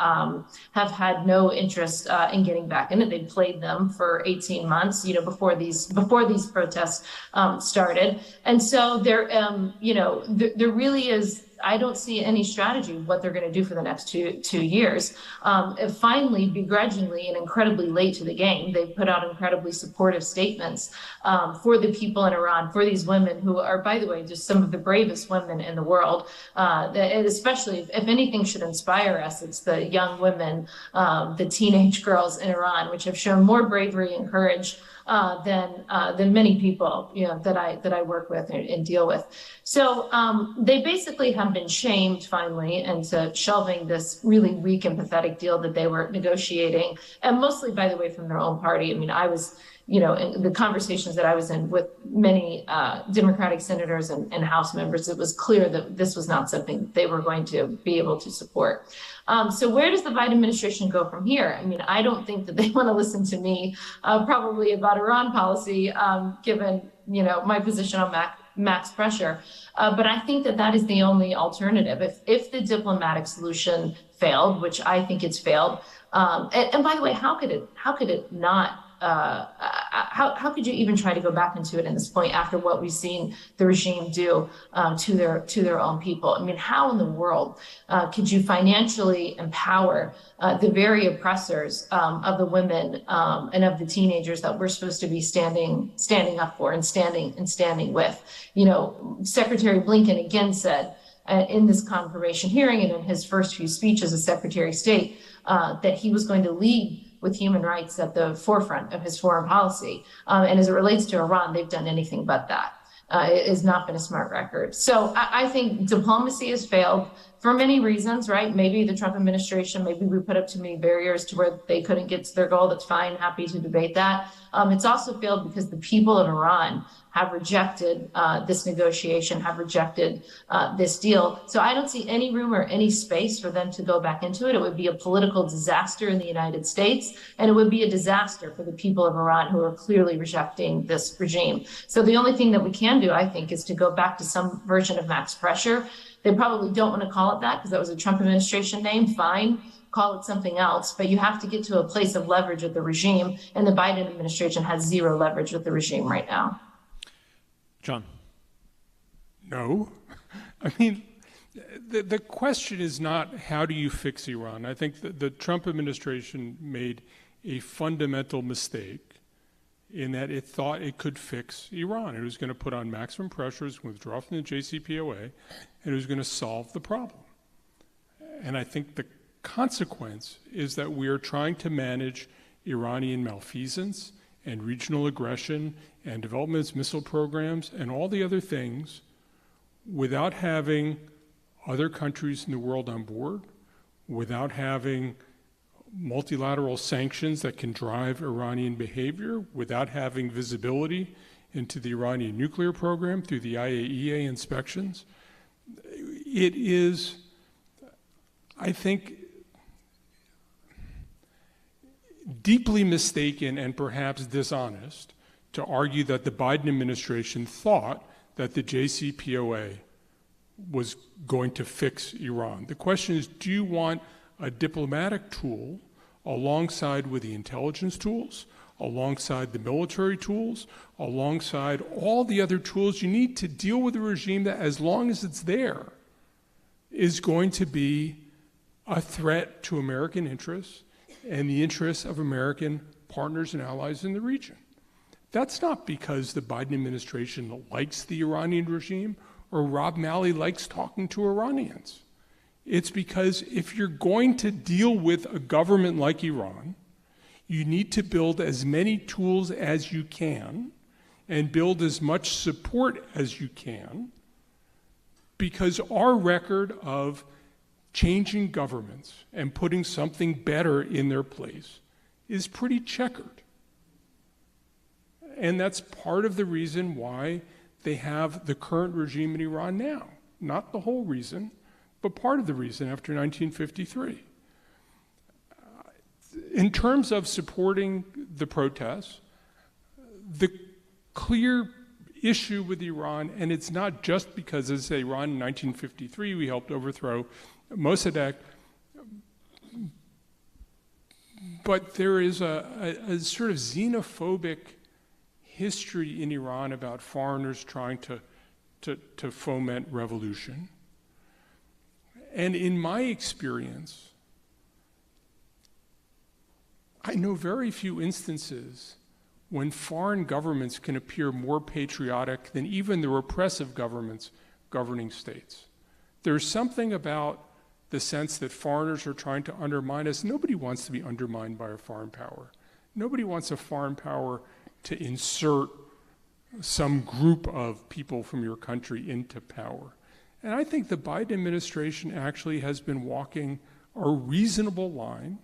had no interest in getting back in it. They played them for 18 months, before these protests started. And so there really is. I don't see any strategy what they're going to do for the next two years. Finally, begrudgingly and incredibly late to the game, they've put out incredibly supportive statements for the people in Iran, for these women who are, by the way, just some of the bravest women in the world. Especially, if anything should inspire us, it's the young women, the teenage girls in Iran, which have shown more bravery and courage than many people that I work with and deal with. So they basically have been shamed finally into shelving this really weak and pathetic deal that they were negotiating, and mostly, by the way, from their own party. I mean, I was in the conversations that I was in with many Democratic senators and House members, it was clear that this was not something they were going to be able to support. So where does the Biden administration go from here? I mean, I don't think that they want to listen to me probably about Iran policy, given, my position on max pressure. But I think that is the only alternative. If the diplomatic solution failed, which I think it's failed, and by the way, how could it not? How could you even try to go back into it at this point after what we've seen the regime do to their own people? I mean, how in the world could you financially empower the very oppressors of the women and of the teenagers that we're supposed to be standing up for and standing with? Secretary Blinken again said in this confirmation hearing and in his first few speeches as Secretary of State that he was going to lead with human rights at the forefront of his foreign policy. And as it relates to Iran, they've done anything but that. It has not been a smart record. So I think diplomacy has failed for many reasons, right? Maybe the Trump administration, maybe we put up too many barriers to where they couldn't get to their goal. That's fine. Happy to debate that. It's also failed because the people of Iran have rejected this negotiation, have rejected this deal. So I don't see any room or any space for them to go back into it. It would be a political disaster in the United States, and it would be a disaster for the people of Iran who are clearly rejecting this regime. So the only thing that we can do, I think, is to go back to some version of max pressure. They probably don't want to call it that because that was a Trump administration name. Fine, call it something else. But you have to get to a place of leverage with the regime, and the Biden administration has zero leverage with the regime right now. John. No. I mean, the question is not how do you fix Iran. I think the Trump administration made a fundamental mistake in that it thought it could fix Iran. It was going to put on maximum pressure, it was going to withdraw from the JCPOA, and it was going to solve the problem. And I think the consequence is that we are trying to manage Iranian malfeasance and regional aggression and development of its missile programs and all the other things without having other countries in the world on board, without having multilateral sanctions that can drive Iranian behavior, without having visibility into the Iranian nuclear program through the IAEA inspections. It is, I think, deeply mistaken and perhaps dishonest to argue that the Biden administration thought that the JCPOA was going to fix Iran. The question is, do you want a diplomatic tool alongside with the intelligence tools, alongside the military tools, alongside all the other tools you need to deal with a regime that, as long as it's there, is going to be a threat to American interests and the interests of American partners and allies in the region. That's not because the Biden administration likes the Iranian regime or Rob Malley likes talking to Iranians. It's because if you're going to deal with a government like Iran, you need to build as many tools as you can and build as much support as you can, because our record of changing governments and putting something better in their place is pretty checkered. And that's part of the reason why they have the current regime in Iran now. Not the whole reason, but part of the reason after 1953. in terms of supporting the protests, the clear issue with Iran, and it's not just because, as Iran in 1953, we helped overthrow Mossadegh, but there is a sort of xenophobic history in Iran about foreigners trying to foment revolution. And in my experience, I know very few instances when foreign governments can appear more patriotic than even the repressive governments governing states. There's something about the sense that foreigners are trying to undermine us. Nobody wants to be undermined by a foreign power. Nobody wants a foreign power to insert some group of people from your country into power. And I think the Biden administration actually has been walking a reasonable line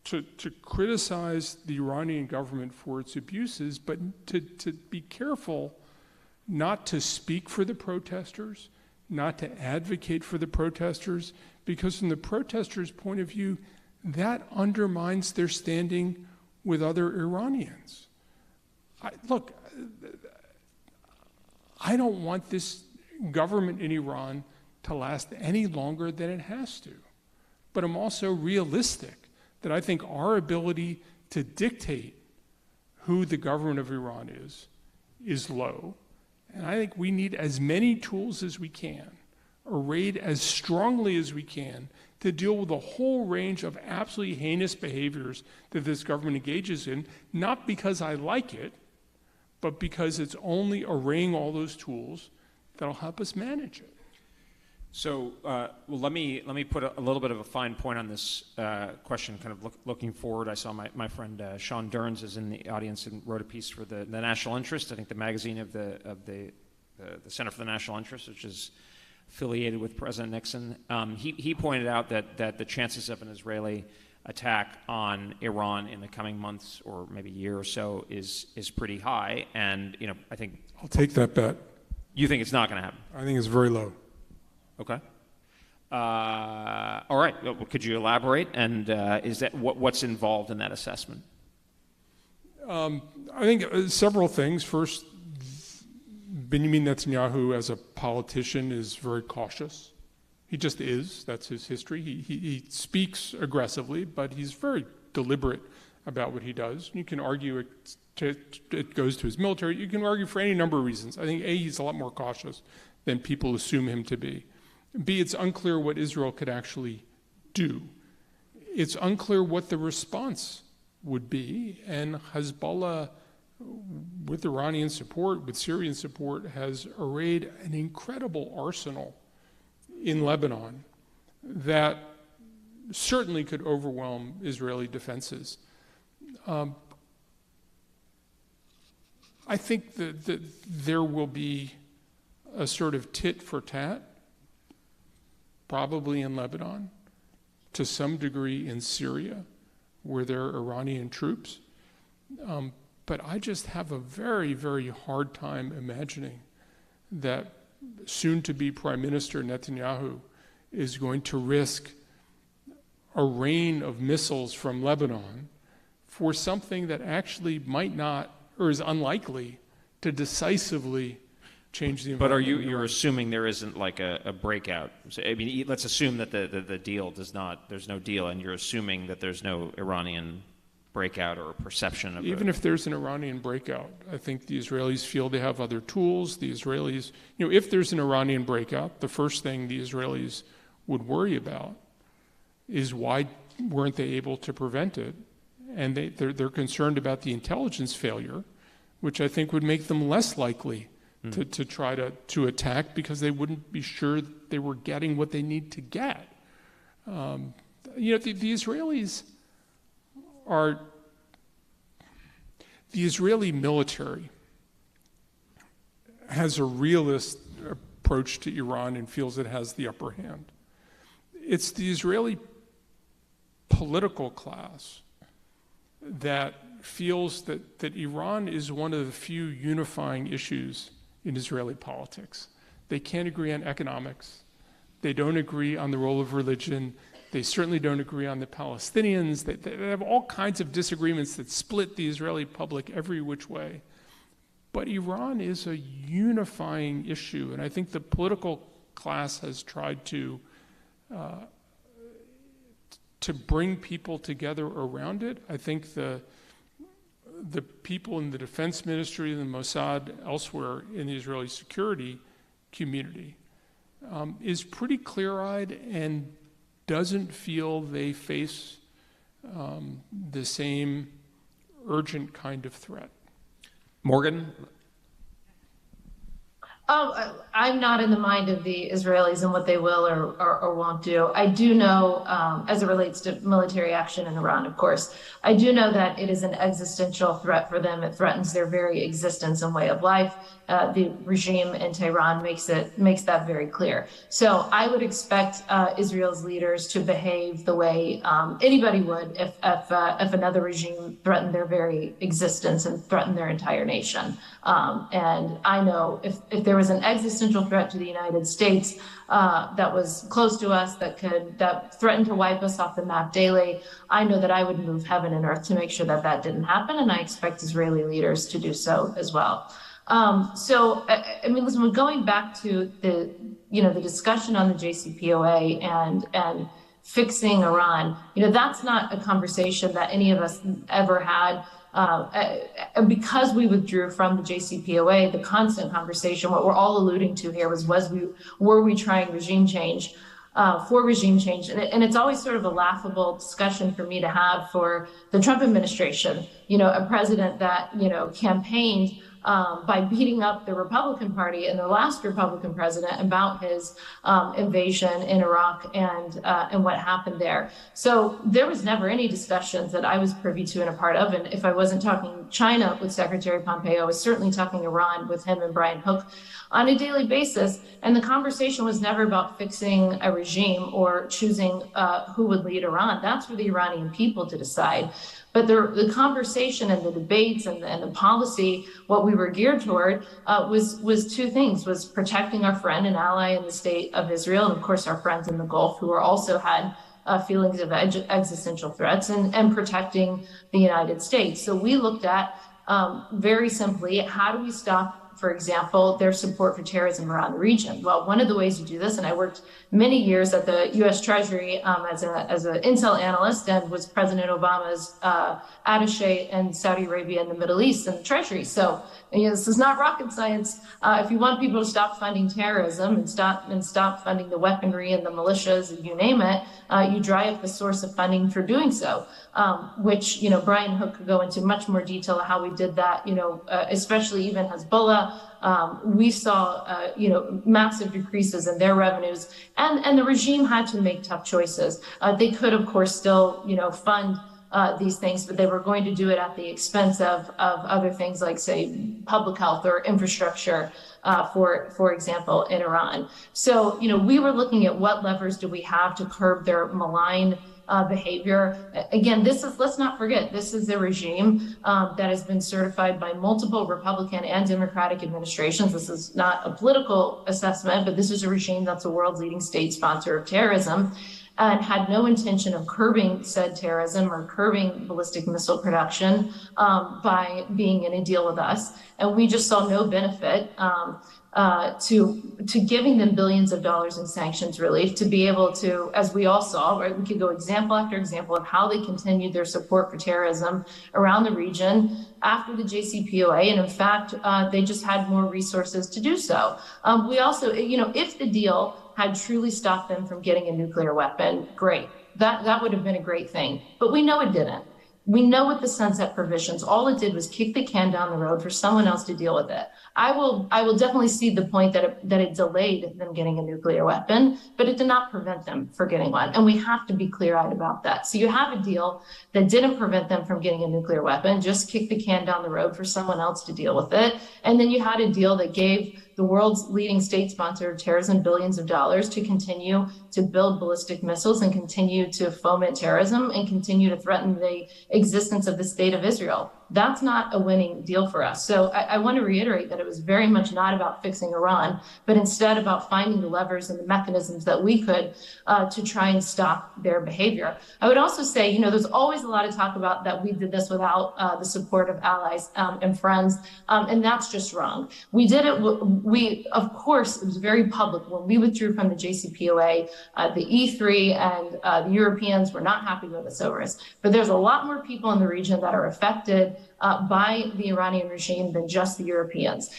to criticize the Iranian government for its abuses, but to be careful not to speak for the protesters, not to advocate for the protesters, because from the protesters' point of view, that undermines their standing with other Iranians. Look, I don't want this government in Iran to last any longer than it has to. But I'm also realistic that I think our ability to dictate who the government of Iran is low. And I think we need as many tools as we can, arrayed as strongly as we can, to deal with a whole range of absolutely heinous behaviors that this government engages in, not because I like it, but because it's only arraying all those tools that'll help us manage it. So, well, let me put a little bit of a fine point on this question. Kind of looking forward, I saw my friend Sean Derns is in the audience and wrote a piece for the National Interest. I think the magazine of the Center for the National Interest, which is affiliated with President Nixon. He pointed out that the chances of an Israeli attack on Iran in the coming months or maybe year or so is pretty high. And I think I'll take that bet. You think it's not going to happen? I think it's very low. Okay. All right. Well, could you elaborate? And is that what's involved in that assessment? I think several things. First, Benjamin Netanyahu, as a politician, is very cautious. He just is. That's his history. He speaks aggressively, but he's very deliberate about what he does. You can argue it goes to his military. You can argue for any number of reasons. I think, A, he's a lot more cautious than people assume him to be. B, it's unclear what Israel could actually do. It's unclear what the response would be, and Hezbollah, with Iranian support, with Syrian support, has arrayed an incredible arsenal in Lebanon that certainly could overwhelm Israeli defenses. I think that there will be a sort of tit for tat, probably in Lebanon, to some degree in Syria, where there are Iranian troops. But I just have a very, very hard time imagining that soon-to-be Prime Minister Netanyahu is going to risk a rain of missiles from Lebanon for something that actually might not, or is unlikely, to decisively change the environment. But you're assuming there isn't like a breakout? So, I mean, let's assume that the deal there's no deal, and you're assuming that there's no Iranian breakout or perception of Even if there's an Iranian breakout, I think the Israelis feel they have other tools. The Israelis, if there's an Iranian breakout, the first thing the Israelis would worry about is why weren't they able to prevent it? And they're concerned about the intelligence failure, which I think would make them less likely to try to attack, because they wouldn't be sure they were getting what they need to get. The Israelis the Israeli military has a realist approach to Iran and feels it has the upper hand. It's the Israeli political class that feels that Iran is one of the few unifying issues in Israeli politics. They can't agree on economics. They don't agree on the role of religion. They certainly don't agree on the Palestinians. They have all kinds of disagreements that split the Israeli public every which way. But Iran is a unifying issue, and I think the political class has tried to bring people together around it. I think the people in the defense ministry, the Mossad, elsewhere in the Israeli security community is pretty clear-eyed and doesn't feel they face the same urgent kind of threat. Morgan? I'm not in the mind of the Israelis and what they will or won't do. I do know, as it relates to military action in Iran, of course, I do know that it is an existential threat for them. It threatens their very existence and way of life. The regime in Tehran makes that very clear. So I would expect Israel's leaders to behave the way anybody would if another regime threatened their very existence and threatened their entire nation. And I know if there was an existential threat to the United States that was close to us, that threatened to wipe us off the map daily, I know that I would move heaven and earth to make sure that that didn't happen, and I expect Israeli leaders to do so as well. So, I mean, listen, going back to the discussion on the JCPOA and fixing Iran, that's not a conversation that any of us ever had. And because we withdrew from the JCPOA, the constant conversation, what we're all alluding to here were we trying regime change, for regime change? And it's always sort of a laughable discussion for me to have for the Trump administration, a president that, campaigned by beating up the Republican Party and the last Republican president about his invasion in Iraq and what happened there. So there was never any discussions that I was privy to and a part of. And if I wasn't talking China with Secretary Pompeo, I was certainly talking Iran with him and Brian Hook on a daily basis. And the conversation was never about fixing a regime or choosing who would lead Iran. That's for the Iranian people to decide. But the conversation and the debates and the policy, what we were geared toward was two things: was protecting our friend and ally in the state of Israel, and of course our friends in the Gulf who also had feelings of existential threats, and protecting the United States. So we looked at very simply, how do we stop, for example, their support for terrorism around the region? Well, one of the ways to do this, and I worked many years at the U.S. Treasury as an intel analyst, and was President Obama's attaché in Saudi Arabia and the Middle East in the Treasury. So this is not rocket science. If you want people to stop funding terrorism and stop funding the weaponry and the militias and you name it, you dry up the source of funding for doing so. Which Brian Hook could go into much more detail of how we did that. Especially even Hezbollah. We saw, massive decreases in their revenues, and the regime had to make tough choices. They could, of course, still, fund these things, but they were going to do it at the expense of other things like, say, public health or infrastructure, for example, in Iran. So, we were looking at what levers do we have to curb their malign behavior. Again, let's not forget, this is a regime that has been certified by multiple Republican and Democratic administrations. This is not a political assessment, but this is a regime that's the world's leading state sponsor of terrorism, and had no intention of curbing said terrorism or curbing ballistic missile production by being in a deal with us. And we just saw no benefit to giving them billions of dollars in sanctions relief to be able to, as we all saw, right, we could go example after example of how they continued their support for terrorism around the region after the JCPOA. And in fact, they just had more resources to do so. We also, if the deal had truly stopped them from getting a nuclear weapon, great. That would have been a great thing. But we know it didn't. We know with the sunset provisions, all it did was kick the can down the road for someone else to deal with it. I will definitely see the point that it delayed them getting a nuclear weapon, but it did not prevent them from getting one. And we have to be clear-eyed about that. So you have a deal that didn't prevent them from getting a nuclear weapon, just kicked the can down the road for someone else to deal with it. And then you had a deal that gave the world's leading state sponsor of terrorism billions of dollars to continue to build ballistic missiles and continue to foment terrorism and continue to threaten the existence of the state of Israel. that's not a winning deal for us. So I want to reiterate that it was very much not about fixing Iran, but instead about finding the levers and the mechanisms that we could to try and stop their behavior. I would also say, there's always a lot of talk about that we did this without the support of allies and friends, and that's just wrong. We did it. Of course, it was very public when we withdrew from the JCPOA. The E3 and the Europeans were not happy with us over it. But there's a lot more people in the region that are affected by the Iranian regime than just the Europeans.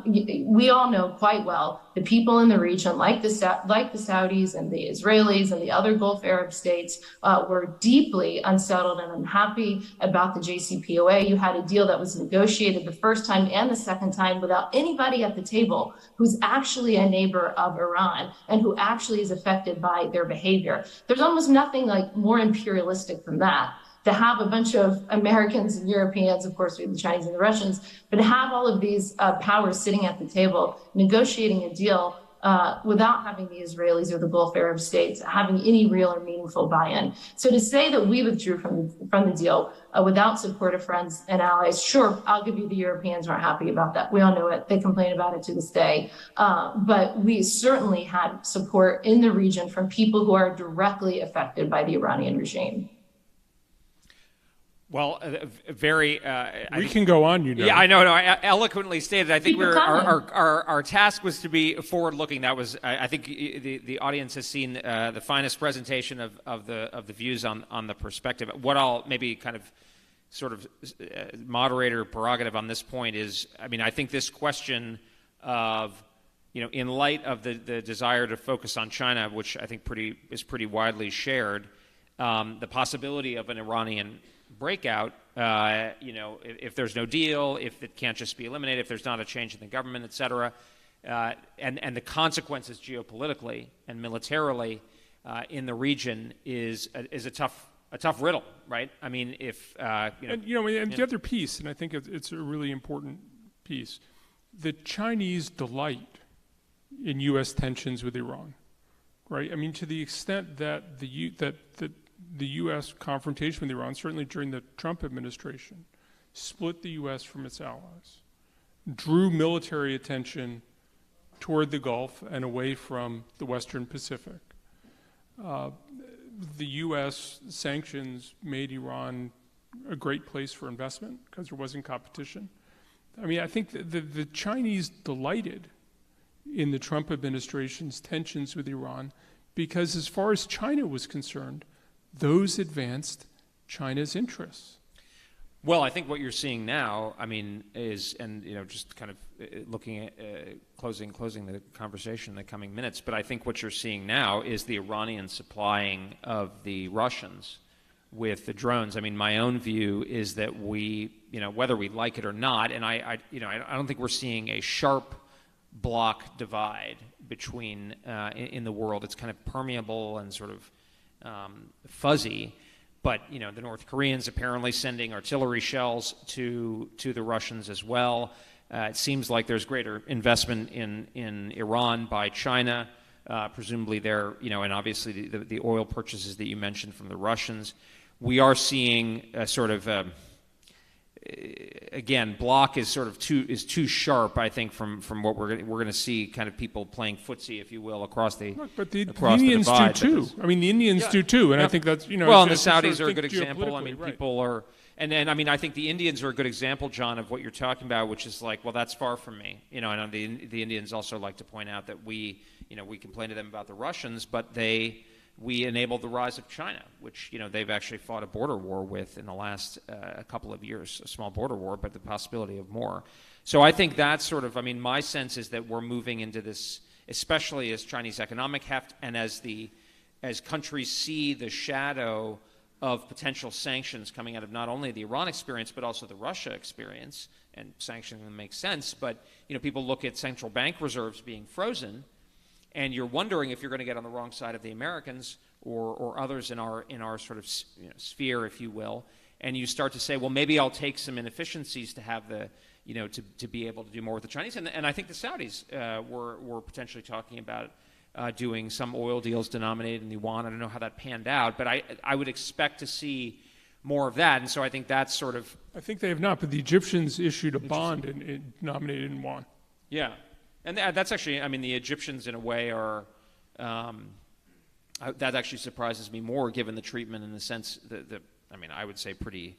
We all know quite well the people in the region, like the Saudis and the Israelis and the other Gulf Arab states, were deeply unsettled and unhappy about the JCPOA. You had a deal that was negotiated the first time and the second time without anybody at the table who's actually a neighbor of Iran and who actually is affected by their behavior. There's almost nothing like more imperialistic than that. To have a bunch of Americans and Europeans, of course, we have the Chinese and the Russians, but to have all of these powers sitting at the table, negotiating a deal without having the Israelis or the Gulf Arab states having any real or meaningful buy-in. So to say that we withdrew from the deal without support of friends and allies, sure, I'll give you the Europeans aren't happy about that. We all know it. They complain about it to this day. But we certainly had support in the region from people who are directly affected by the Iranian regime. Well, very. We can go on, Yeah, I know. No, eloquently stated. I think our task was to be forward-looking. That was. I think the audience has seen the finest presentation of the views on the perspective. What I'll maybe kind of sort of moderator prerogative on this point is. I mean, I think this question of, in light of the desire to focus on China, which I think is pretty widely shared, the possibility of an Iranian breakout, if there's no deal, if it can't just be eliminated, if there's not a change in the government, et cetera, and the consequences geopolitically and militarily in the region is a tough riddle, right? I mean, and the other piece, and I think it's a really important piece, the Chinese delight in U.S. tensions with Iran, right? I mean, to the extent that the U.S. confrontation with Iran, certainly during the Trump administration, split the U.S. from its allies, drew military attention toward the Gulf and away from the Western Pacific. The U.S. sanctions made Iran a great place for investment because there wasn't competition. I mean, I think the Chinese delighted in the Trump administration's tensions with Iran because as far as China was concerned, those advanced China's interests. Well, I think what you're seeing now, I mean, is, and just kind of looking at closing the conversation in the coming minutes, but I think what you're seeing now is the Iranian supplying of the Russians with the drones. I mean, my own view is that we, whether we like it or not, and I don't think we're seeing a sharp block divide between in the world. It's kind of permeable and sort of fuzzy, but the North Koreans apparently sending artillery shells to the Russians as well. It seems like there's greater investment in Iran by China, presumably there, and obviously the oil purchases that you mentioned from the Russians. We are seeing a sort of again, block is sort of too sharp, I think, from what we're going to see, kind of people playing footsie, if you will, across the But the Indians do too. I mean, the Indians do too, and I think that's Well, and the Saudis are a good example. I mean, people are, and I mean, I think the Indians are a good example, John, of what you're talking about, which is like, well, that's far from me. I know the Indians also like to point out that we complain to them about the Russians, but we enabled the rise of China, which they've actually fought a border war with in the last couple of years, a small border war, but the possibility of more. So I think that's sort of, I mean, my sense is that we're moving into this, especially as Chinese economic heft and as countries see the shadow of potential sanctions coming out of not only the Iran experience but also the Russia experience, and sanctioning them makes sense. But people look at central bank reserves being frozen, and you're wondering if you're going to get on the wrong side of the Americans or others in our sort of sphere, if you will, and you start to say, well, maybe I'll take some inefficiencies to have the to be able to do more with the Chinese. And I think the Saudis were potentially talking about doing some oil deals denominated in yuan. I don't know how that panned out, but I would expect to see more of that. And so I think that's sort of... I think they have not, but the Egyptians issued a bond and nominated in yuan. Yeah. And that's actually, I mean, the Egyptians in a way are... that actually surprises me more, given the treatment in the sense that I mean, I would say pretty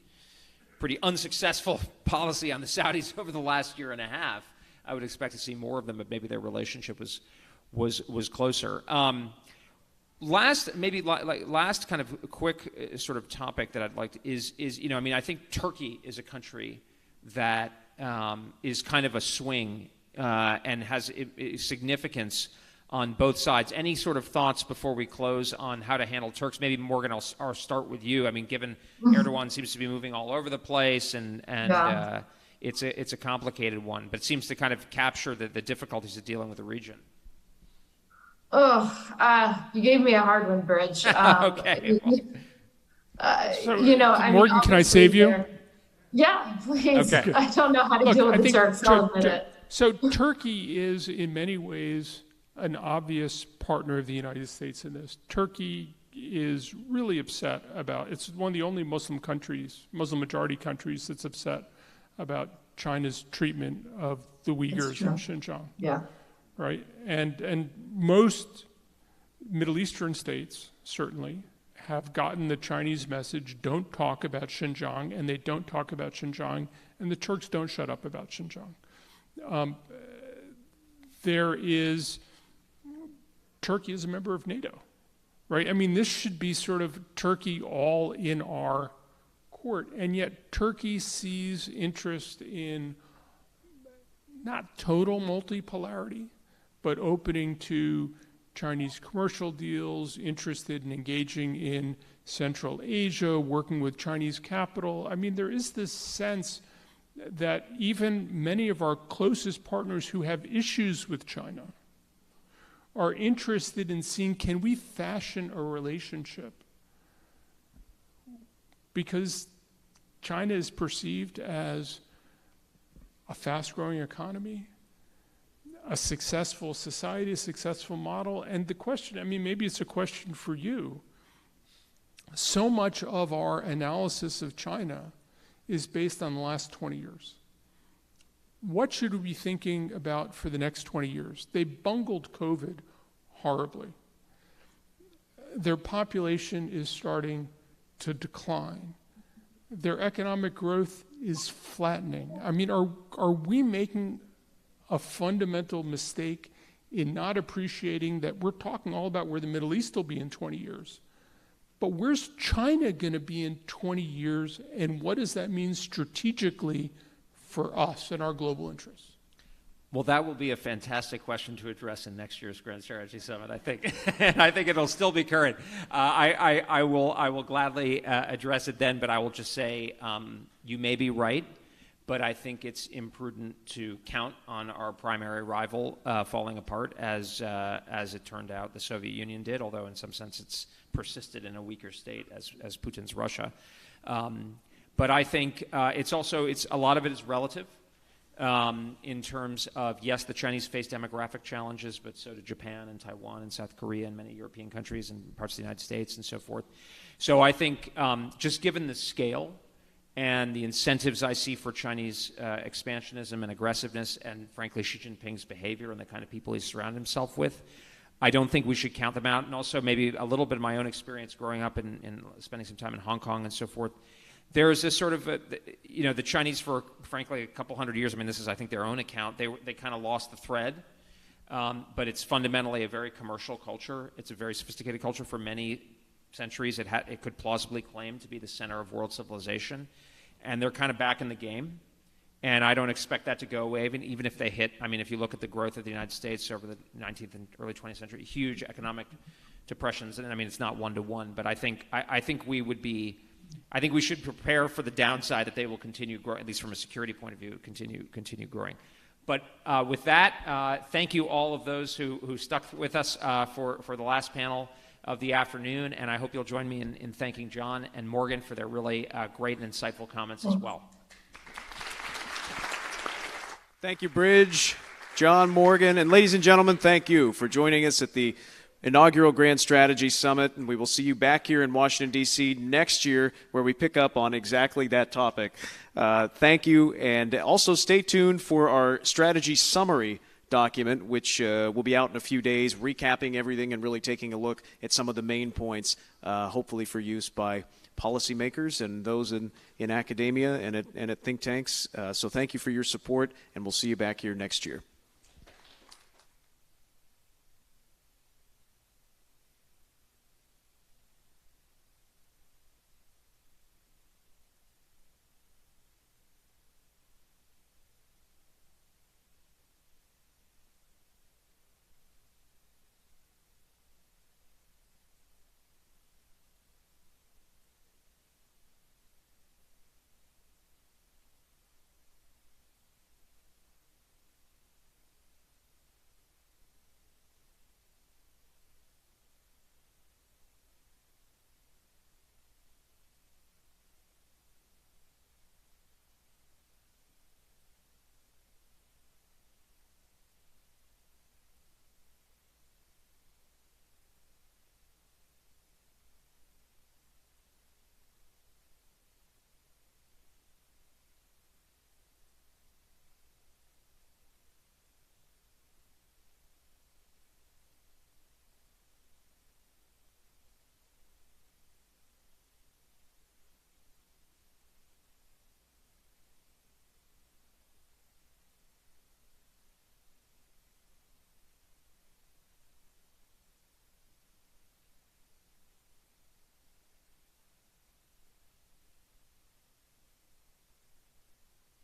unsuccessful policy on the Saudis over the last year and a half. I would expect to see more of them, but maybe their relationship was closer. Last kind of quick sort of topic that I'd like to is I mean, I think Turkey is a country that is kind of a swing and has significance on both sides. Any sort of thoughts before we close on how to handle Turks? Maybe Morgan, I'll start with you. I mean, given Erdogan seems to be moving all over the place, and it's a complicated one, but it seems to kind of capture the difficulties of dealing with the region. You gave me a hard one, Bridge. Okay. Morgan, can I save you? Yeah, please. Okay. I don't know how to deal with the Turks. I'll admit it. So Turkey is, in many ways, an obvious partner of the United States in this. Turkey is really upset about, it's one of the only Muslim majority countries that's upset about China's treatment of the Uyghurs in Xinjiang. Yeah. Right? And most Middle Eastern states, certainly, have gotten the Chinese message, don't talk about Xinjiang, and they don't talk about Xinjiang, and the Turks don't shut up about Xinjiang. Turkey is a member of NATO, right? I mean, this should be sort of Turkey all in our court, and yet Turkey sees interest in not total multipolarity, but opening to Chinese commercial deals, interested in engaging in Central Asia, working with Chinese capital. I mean, there is this sense that even many of our closest partners who have issues with China are interested in seeing, can we fashion a relationship? Because China is perceived as a fast-growing economy, a successful society, a successful model. And the question, I mean, maybe it's a question for you. So much of our analysis of China is based on the last 20 years. What should we be thinking about for the next 20 years? They bungled COVID horribly. Their population is starting to decline. Their economic growth is flattening. I mean, are we making a fundamental mistake in not appreciating that we're talking all about where the Middle East will be in 20 years? But where's China going to be in 20 years, and what does that mean strategically for us and our global interests? Well, that will be a fantastic question to address in next year's Grand Strategy Summit, I think. And I think it'll still be current. I will gladly address it then, but I will just say you may be right, but I think it's imprudent to count on our primary rival falling apart as it turned out the Soviet Union did, although in some sense it's persisted in a weaker state as Putin's Russia. But I think it's a lot of it is relative. In terms of, yes, the Chinese face demographic challenges, but so do Japan and Taiwan and South Korea and many European countries and parts of the United States and so forth. So I think just given the scale and the incentives I see for Chinese expansionism and aggressiveness and, frankly, Xi Jinping's behavior and the kind of people he's surrounded himself with, I don't think we should count them out. And also maybe a little bit of my own experience growing up and spending some time in Hong Kong and so forth. There is this sort of, the Chinese for, frankly, a couple hundred years, I mean, this is, I think, their own account, they kind of lost the thread, but it's fundamentally a very commercial culture. It's a very sophisticated culture. For many centuries, it could plausibly claim to be the center of world civilization, and they're kind of back in the game, and I don't expect that to go away, even if they hit, I mean, if you look at the growth of the United States over the 19th and early 20th century, huge economic depressions, and I mean, it's not one-to-one, but I think we should prepare for the downside that they will continue growing, at least from a security point of view, continue growing. But with that, thank you all of those who stuck with us for the last panel of the afternoon, and I hope you'll join me in thanking John and Morgan for their really great and insightful comments as well. Thank you, Bridge, John, Morgan, and ladies and gentlemen, thank you for joining us at the inaugural Grand Strategy Summit, and we will see you back here in Washington, D.C. next year where we pick up on exactly that topic. Thank you, and also stay tuned for our strategy summary document, which will be out in a few days, recapping everything and really taking a look at some of the main points, hopefully for use by policymakers and those in academia and at think tanks. So thank you for your support, and we'll see you back here next year.